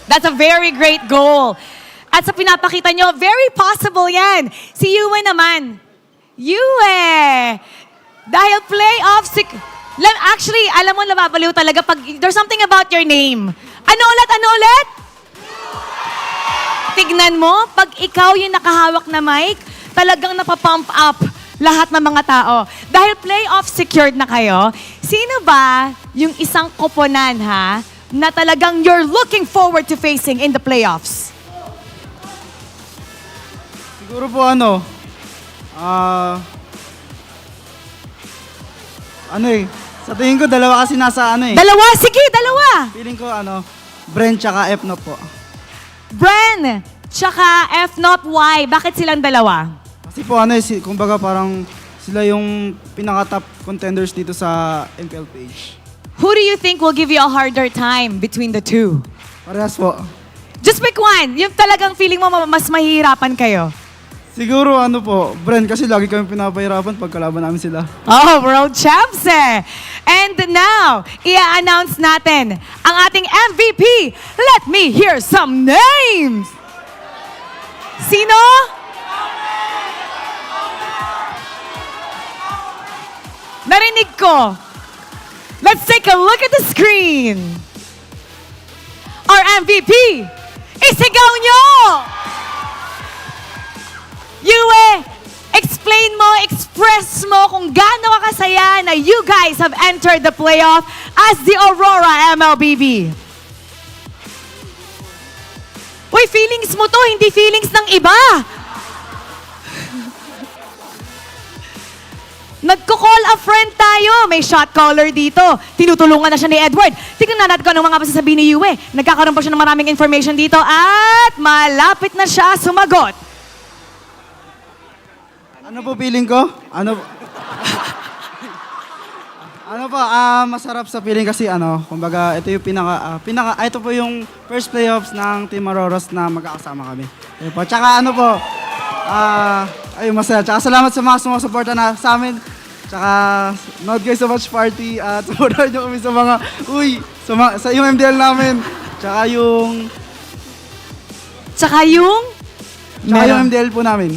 That's a very great goal. At sa pinapakita nyo, very possible yan. Si Yue naman. Yue! Dahil playoffs, actually, alam mo, nababaliw talaga pag there's something about your name. Ano ulit? Tignan mo, pag ikaw yung nakahawak na mic, talagang napapump up lahat ng mga tao. Dahil playoff secured na kayo, sino ba yung isang koponan na talagang you're looking forward to facing in the playoffs? Siguro po sa tingin ko dalawa kasi nasa Dalawa? Sige, dalawa! Feeling ko Bren tsaka F-Nop po. Bren, tsaka F-Not Y. Bakit silang dalawa? Kasi po kumbaga parang sila yung pinaka-top contenders dito sa TLPH. Who do you think will give you a harder time between the two? Parehas po. Just pick one. Yung talagang feeling mo mas mahihirapan kayo. Siguro Bren kasi lagi kami pinapahirapan pag kalaban namin sila. Oh, world champs eh! And now, i-announce natin ang ating MVP. Let me hear some names! Sino? Narinig ko. Let's take a look at the screen. Our MVP, isigaw nyo! Yue, explain mo, express mo kung gaano ka kasaya na you guys have entered the playoff as the Aurora MLBB. Uy, feelings mo to, hindi feelings ng iba. Nagko-call a friend tayo. May shot caller dito. Tinutulungan na siya ni Edward. Tignan natin kung ano mga masasabi ni Yue. Nagkakaroon pa siya ng maraming information dito at malapit na siya sumagot. Ano po feeling ko? Ano po, masarap sa feeling kasi kumbaga ito yung ito po yung first playoffs ng Team Auroras na magkakasama kami. Ayun po. Tsaka ayun masaya. Tsaka salamat sa mga sumusuporta na sa amin. Tsaka not guys so much party at supportan nyo kami sa mga sa yung MDL namin. Tsaka yung MDL po namin.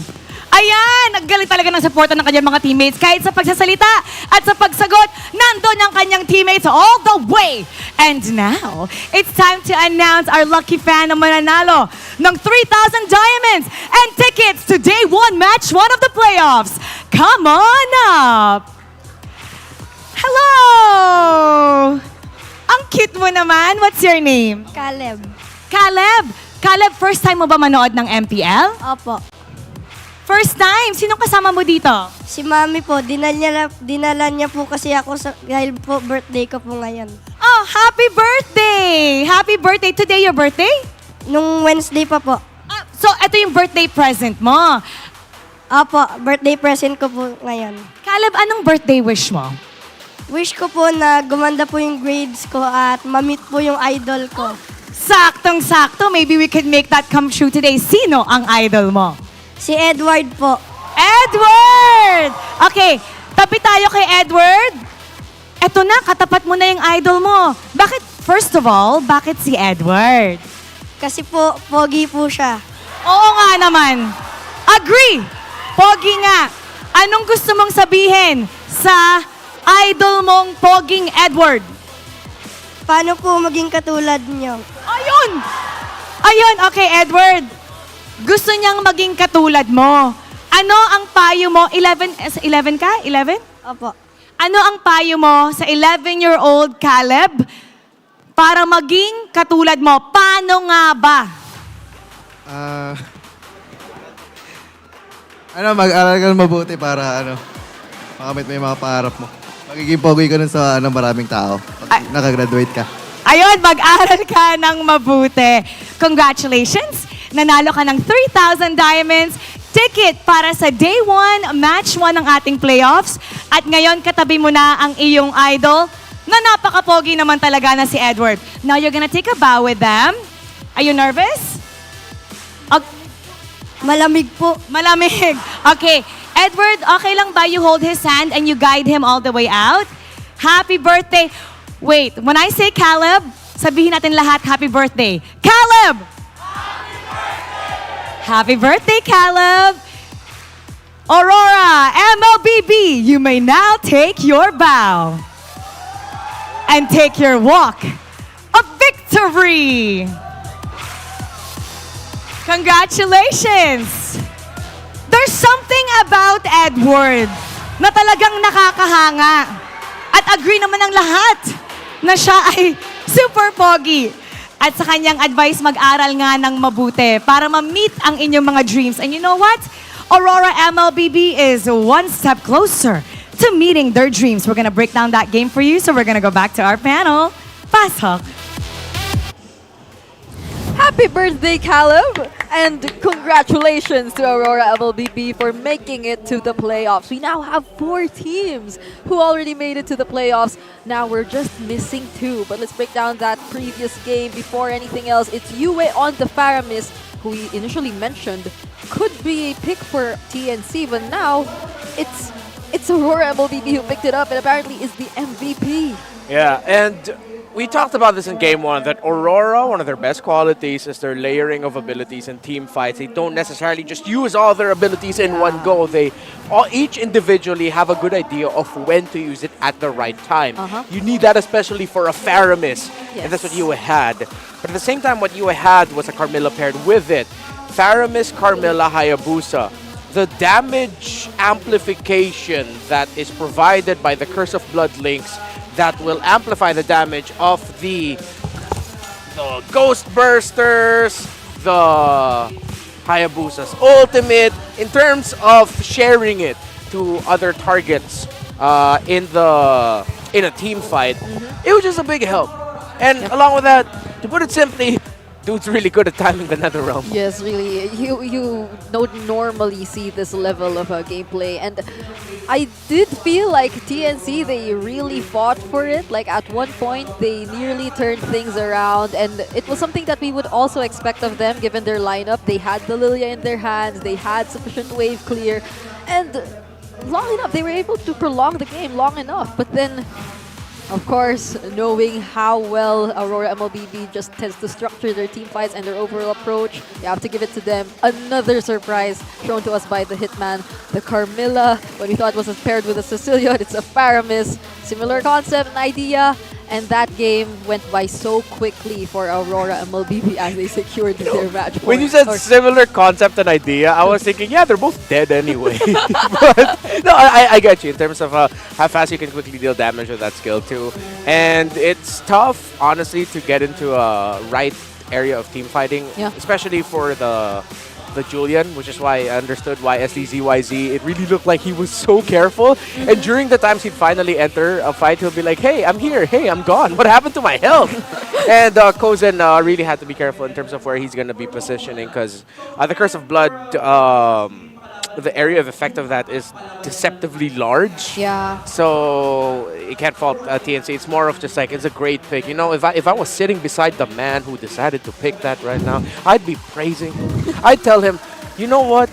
Ayan! Naggaling talaga ng suporta ng kanyang mga teammates. Kahit sa pagsasalita at sa pagsagot, nandun ang kanyang teammates all the way. And now, it's time to announce our lucky fan na mananalo ng 3,000 diamonds and tickets to Day 1 Match 1 of the playoffs. Come on up! Hello! Ang cute mo naman. What's your name? Caleb. Caleb! Caleb, first time mo ba manood ng MPL? Opo. First time? Sinong kasama mo dito? Si Mami po, dinala niya po kasi ako dahil po birthday ko po ngayon. Oh, happy birthday! Happy birthday! Today your birthday? Nung Wednesday pa po. So, ito yung birthday present mo. Opo, birthday present ko po ngayon. Caleb, anong birthday wish mo? Wish ko po na gumanda po yung grades ko at ma-meet po yung idol ko. Saktong-sakto. Maybe we could make that come true today. Sino ang idol mo? Si Edward po. Edward! Okay, tabi tayo kay Edward. Eto na, katapat mo na yung idol mo. Bakit, first of all, bakit si Edward? Kasi po, pogi po siya. Oo nga naman. Agree! Pogi nga. Anong gusto mong sabihin sa idol mong poging Edward? Paano po maging katulad niyo? Ayun! Ayun, okay, Edward. Gusto niyang maging katulad mo. Ano ang payo mo? 11 ka? 11? Opo. Ano ang payo mo sa 11-year-old Caleb para maging katulad mo? Paano nga ba? Mag-aral ka mabuti para makamit mo yung mga pangarap mo. Magiging pogi ka nun sa maraming tao. Pag nakagraduate ka. Ayun, mag-aral ka ng mabuti. Congratulations! Nanalo ka ng 3,000 diamonds, ticket para sa Day 1, Match 1 ng ating playoffs. At ngayon, katabi mo na ang iyong idol na napaka-pogi naman talaga na si Edward. Now, you're gonna take a bow with them. Are you nervous? Malamig po. Malamig. Okay. Edward, okay lang ba you hold his hand and you guide him all the way out? Happy birthday. Wait, when I say Caleb, sabihin natin lahat, happy birthday. Caleb! Happy birthday, Caleb! Aurora MLBB, you may now take your bow and take your walk of victory. Congratulations! There's something about Edward na talagang nakakahanga. At agree naman ang lahat na siya ay super pogi. At sa kanyang advice, mag-aral nga ng mabuti para ma-meet ang inyong mga dreams. And you know what? Aurora MLBB is one step closer to meeting their dreams. We're gonna break down that game for you, so we're gonna go back to our panel. Pasok! Happy birthday, Caleb! And congratulations to Aurora MLBB for making it to the playoffs. We now have 4 teams who already made it to the playoffs. Now we're just missing 2. But let's break down that previous game. Before anything else, it's Yue on the Faramis, who we initially mentioned could be a pick for TNC, but now it's Aurora MLBB who picked it up and apparently is the MVP. Yeah, and we talked about this in Game 1, that Aurora, one of their best qualities is their layering of abilities in team fights. They don't necessarily just use all their abilities in one go. They each individually have a good idea of when to use it at the right time. You need that especially for a Faramis, and that's what Yue had. But at the same time, what Yue had was a Carmilla paired with it. Faramis, Carmilla, Hayabusa. The damage amplification that is provided by the Curse of Blood links that will amplify the damage of the Ghost Bursters, the Hayabusa's ultimate, in terms of sharing it to other targets in a team fight, it was just a big help. And along with that, to put it simply, dude's really good at timing the nether realm. Yes, really. You don't normally see this level of gameplay, and I did feel like TNC, they really fought for it. Like at one point, they nearly turned things around, and it was something that we would also expect of them given their lineup. They had the Lilia in their hands, they had sufficient wave clear, and long enough, they were able to prolong the game long enough. But then, of course, knowing how well Aurora MLBB just tends to structure their team fights and their overall approach, you have to give it to them. Another surprise shown to us by the Hitman, the Carmilla. When we thought it was paired with a Cecilion, it's a Paramis. Similar concept and idea. And that game went by so quickly for Aurora MLBB as they secured their match point. When you said similar concept and idea, I was thinking, yeah, they're both dead anyway. But no, I get you in terms of how fast you can quickly deal damage with that skill too. And it's tough, honestly, to get into a right area of team fighting, especially for the Julian, which is why I understood why SDZYZ, it really looked like he was so careful. And during the times he'd finally enter a fight, he'll be like, hey, I'm here. Hey, I'm gone. What happened to my health? And Kozen really had to be careful in terms of where he's going to be positioning, because the Curse of Blood, the area of effect of that is deceptively large. Yeah. So it can't fault TNC. It's more of just like, it's a great pick. You know, if I was sitting beside the man who decided to pick that right now, I'd be praising. I'd tell him, you know what?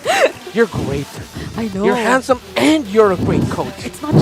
You're great. I know. You're handsome and you're a great coach. It's not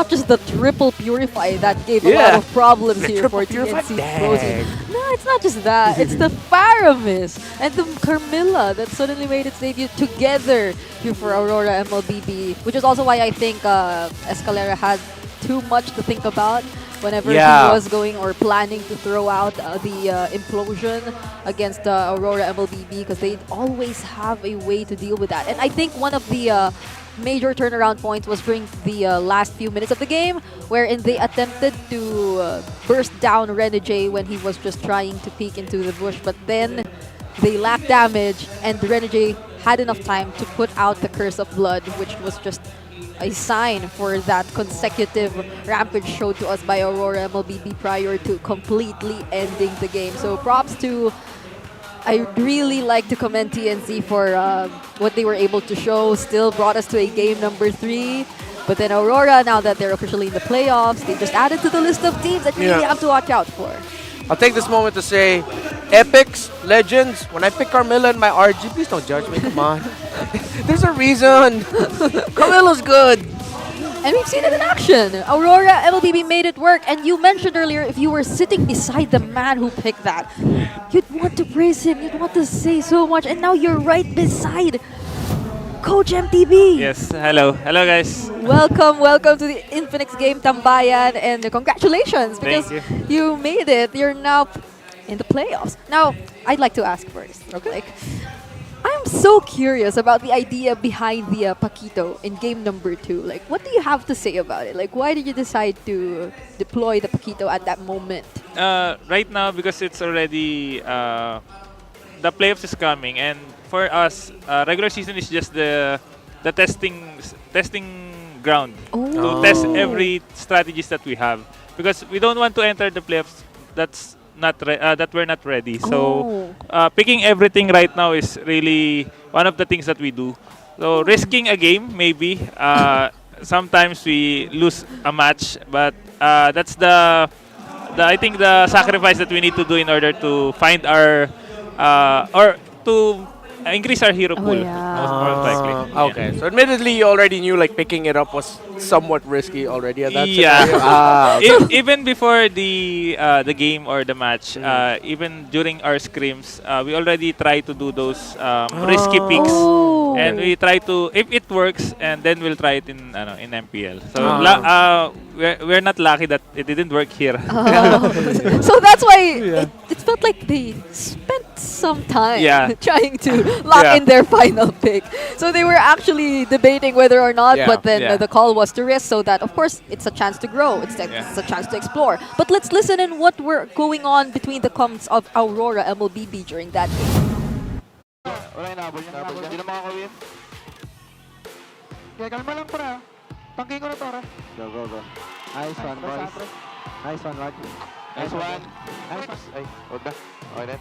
just the triple purify that gave a lot of problems here for TNC Pro Team. No, it's not just that. It's the Paramis and the Carmilla that suddenly made its debut together here for Aurora MLBB, which is also why I think Escalera had too much to think about whenever he was going or planning to throw out the implosion against Aurora MLBB, because they always have a way to deal with that. And I think one of the major turnaround points was during the last few minutes of the game, wherein they attempted to burst down Renegade when he was just trying to peek into the bush, but then they lacked damage, and Renegade had enough time to put out the Curse of Blood, which was just a sign for that consecutive rampage showed to us by Aurora MLBB prior to completely ending the game. So props to, I really like to commend TNC for what they were able to show. Still brought us to a game number 3. But then Aurora, now that they're officially in the playoffs, they just added to the list of teams that you really have to watch out for. I'll take this moment to say, Epics, Legends, when I pick Carmilla in my RG, please don't judge me, come on. There's a reason. Carmilla's good. And we've seen it in action. Aurora MLBB made it work. And you mentioned earlier, if you were sitting beside the man who picked that, you'd want to praise him. You'd want to say so much. And now you're right beside Coach MTB. Yes, hello. Hello, guys. Welcome to the Infinix game Tambayan. And congratulations, because you made it. You're now in the playoffs. Now, I'd like to ask first. Okay. Like, I'm so curious about the idea behind the Paquito in game number 2. Like, what do you have to say about it? Like, why did you decide to deploy the Paquito at that moment? Right now, because it's already the playoffs is coming, and for us, regular season is just the testing ground to test every strategies that we have, because we don't want to enter the playoffs that we're not ready. So picking everything right now is really one of the things that we do. So risking a game, maybe. Sometimes we lose a match, but that's I think the sacrifice that we need to do in order to find our or to increase our hero pool. Most likely. Okay, so admittedly, you already knew like picking it up was somewhat risky already at that scenario. Even before the game or the match, even during our scrims, we already try to do those risky picks, and we try to, if it works, and then we'll try it in MPL. So we're not lucky that it didn't work here. So that's why it felt like they spent some time trying to lock in their final pick. So they were actually debating whether or not, but then the call was to risk, so that of course it's a chance to grow, it's a chance to explore. But let's listen in what were going on between the comments of Aurora MLBB during that game. Wala yung nabol. Hindi na makakawin. Kaya kalma lang para. Tangking ko na to, Go. Nice one, boys. Nice one, Rod. Nice one. Nice. Ay, huwag na. Okay na.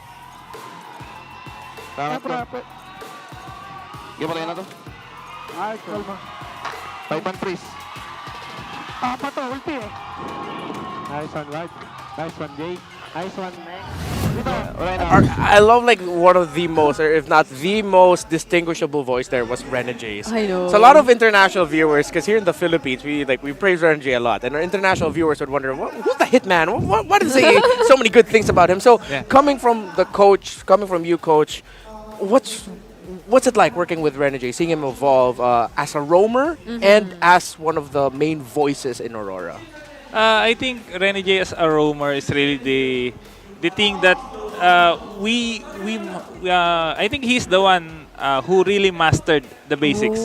Siyempre, Game na to. ay, kalma. 5-1 freeze. Apat to, ulti eh. Nice one, right? Nice one, Jay. Nice one, Meg. I love like one of the most, or if not the most distinguishable voice there was Renegades. I know. So a lot of international viewers, because here in the Philippines we praise Renegade a lot, and our international viewers would wonder, who's the hitman? What is he? So many good things about him. So coming from you, coach, what's it like working with Renegade, seeing him evolve as a roamer and as one of the main voices in Aurora? I think Renegade as a roamer is really the thing that I think he's the one who really mastered the basics.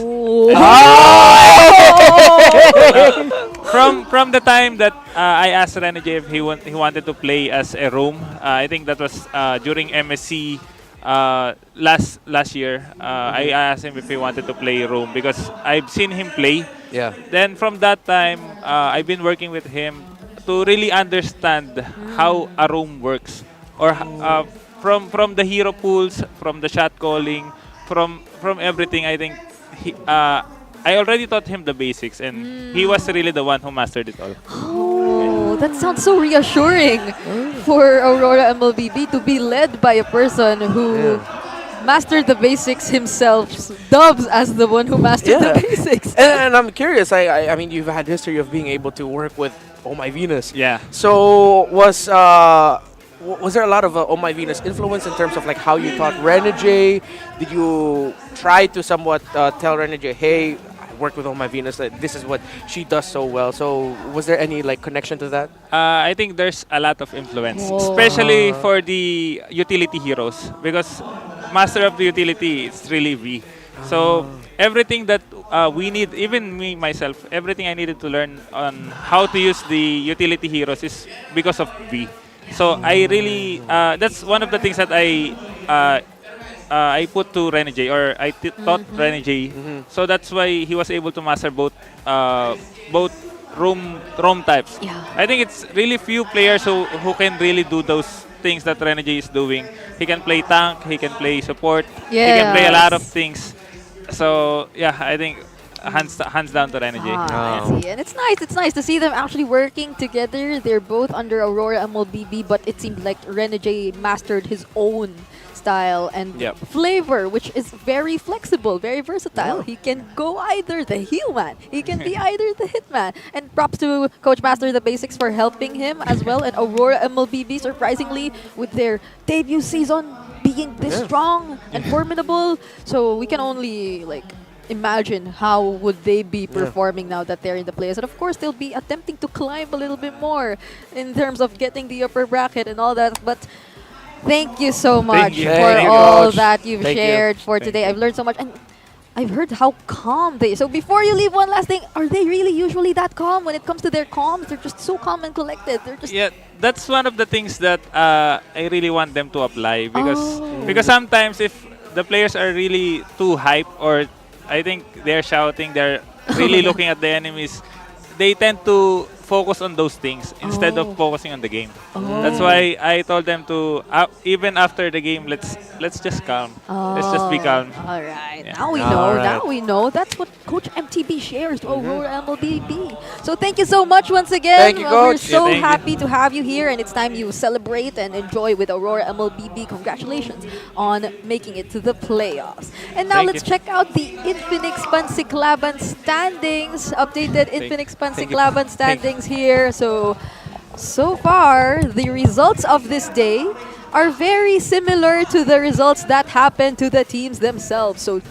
From the time that I asked Renegade if he wanted to play as a roam, I think that was during MSC last year. I asked him if he wanted to play roam because I've seen him play. Yeah. Then from that time, I've been working with him to really understand how a roam works, or from the hero pools, from the shot calling, from everything. I think I already taught him the basics, and he was really the one who mastered it all. Oh, that sounds so reassuring for Aurora MLBB to be led by a person who mastered the basics himself, dubs as the one who mastered the basics. And I'm curious, I mean, you've had history of being able to work with Oh My Venus. Yeah. So was there a lot of Oh My Venus influence in terms of like how you taught Renegade? Did you try to somewhat tell Renegade, hey, I worked with Oh My Venus, this is what she does so well? So was there any like connection to that? I think there's a lot of influence, especially for the utility heroes, because master of the utility is really V. So everything that we need, even me myself, everything I needed to learn on how to use the utility heroes is because of V. So I really, that's one of the things that I put to Renegade, or I taught Renegade. So that's why he was able to master both roam types. Yeah. I think it's really few players who can really do those things that Renegade is doing. He can play tank, he can play support, he can play a lot of things. So yeah, I think hands down to Renegade. I see. And it's nice to see them actually working together. They're both under Aurora MLBB, but it seemed like Renegade mastered his own style and flavor, which is very flexible, very versatile. He can go either the heel man, he can be either the hitman. And props to Coach Master the Basics for helping him as well. And Aurora MLBB, surprisingly, with their debut season being this strong and formidable. So we can only like imagine how would they be performing now that they're in the playoffs. And of course, they'll be attempting to climb a little bit more in terms of getting the upper bracket and all that. But thank you so much for all that you've shared for today. I've learned so much. And I've heard how calm they. So before you leave, one last thing: are they really usually that calm when it comes to their comms? They're just so calm and collected. They're just that's one of the things that I really want them to apply, because sometimes if the players are really too hype, or I think they're shouting, they're really looking at the enemies, they tend to focus on those things instead of focusing on the game. That's why I told them to even after the game, let's just calm. Let's just be calm. All right. Now we know. Now we know. That's what Coach MTB shares to Aurora MLBB. So thank you so much once again. Thank you, Coach. We're so happy to have you here, and it's time you celebrate and enjoy with Aurora MLBB. Congratulations on making it to the playoffs. And now let's check out the Infinix Pansiklaban standings. Updated Infinix Pansiklaban standings here. So far, the results of this day are very similar to the results that happened to the teams themselves. So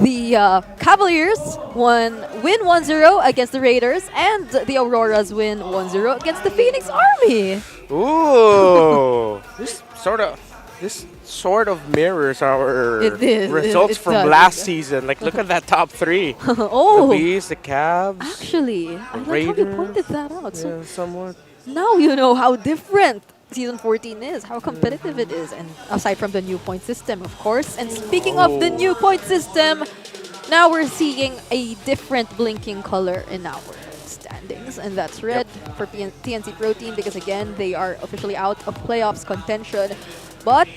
the Cavaliers win 1-0 against the Raiders, and the Auroras win 1-0 against the Phoenix Army. Ooh, this sort of mirrors our results from last season. Like, look at that top three. The Bees, the Cavs. Actually, I like how you pointed that out. So somewhat. Now you know how different Season 14 is, how competitive it is, and aside from the new point system, of course. And speaking of the new point system, now we're seeing a different blinking color in our standings, and that's red for TNC Pro Team, because again, they are officially out of playoffs contention. But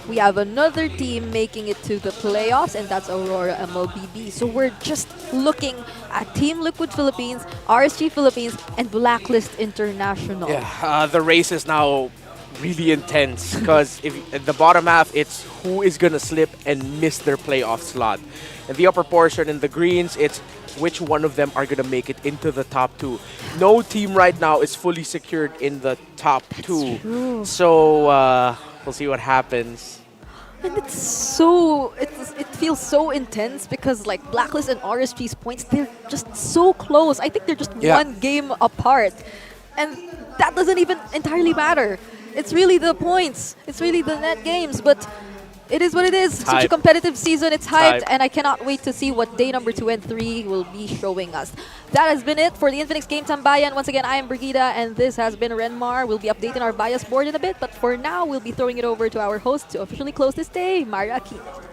we have another team making it to the playoffs, and that's Aurora MLBB. So we're just looking at Team Liquid Philippines, RSG Philippines, and Blacklist International. Yeah, the race is now really intense because if at the bottom half, it's who is gonna slip and miss their playoff slot. In the upper portion, in the greens, it's which one of them are gonna make it into the top two. No team right now is fully secured in the top two. True. So we'll see what happens. And it feels so intense because like Blacklist and RSG's points, they're just so close. I think they're just one game apart. And that doesn't even entirely matter. It's really the points. It's really the net games. But it is what it is. Such a competitive season. It's hyped. And I cannot wait to see what day number 2 and 3 will be showing us. That has been it for the Infinix Game Tambayan. Once again, I am Brigida, and this has been Renmar. We'll be updating our bias board in a bit. But for now, we'll be throwing it over to our host to officially close this day, Mara Aquino.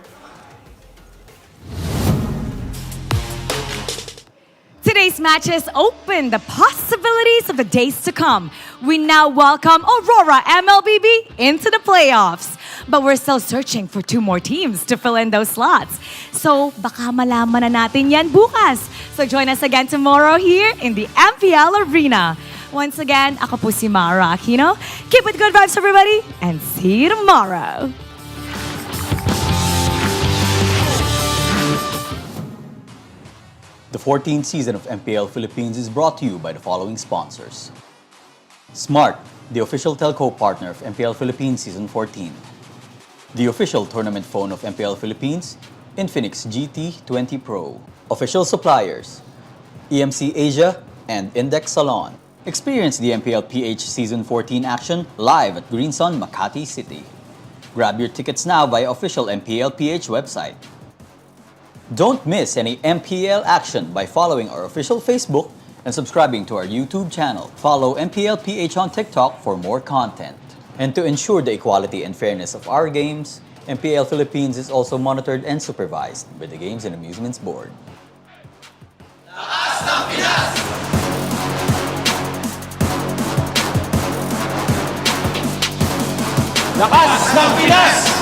Today's matches open the possibilities of the days to come. We now welcome Aurora MLBB into the playoffs. But we're still searching for 2 more teams to fill in those slots. So baka malaman na natin yan bukas. So join us again tomorrow here in the MPL Arena. Once again, ako po si Mara Aquino. Keep it good vibes, everybody, and see you tomorrow. The 14th season of MPL Philippines is brought to you by the following sponsors. Smart, the official telco partner of MPL Philippines Season 14. The official tournament phone of MPL Philippines, Infinix GT20 Pro. Official suppliers, EMC Asia and Index Salon. Experience the TLPH Season 14 action live at Green Sun, Makati City. Grab your tickets now via official MPLPH website. Don't miss any MPL action by following our official Facebook and subscribing to our YouTube channel. Follow MPLPH on TikTok for more content. And to ensure the equality and fairness of our games, MPL Philippines is also monitored and supervised by the Games and Amusements Board. Lakas ng Pinas! Lakas ng Pinas!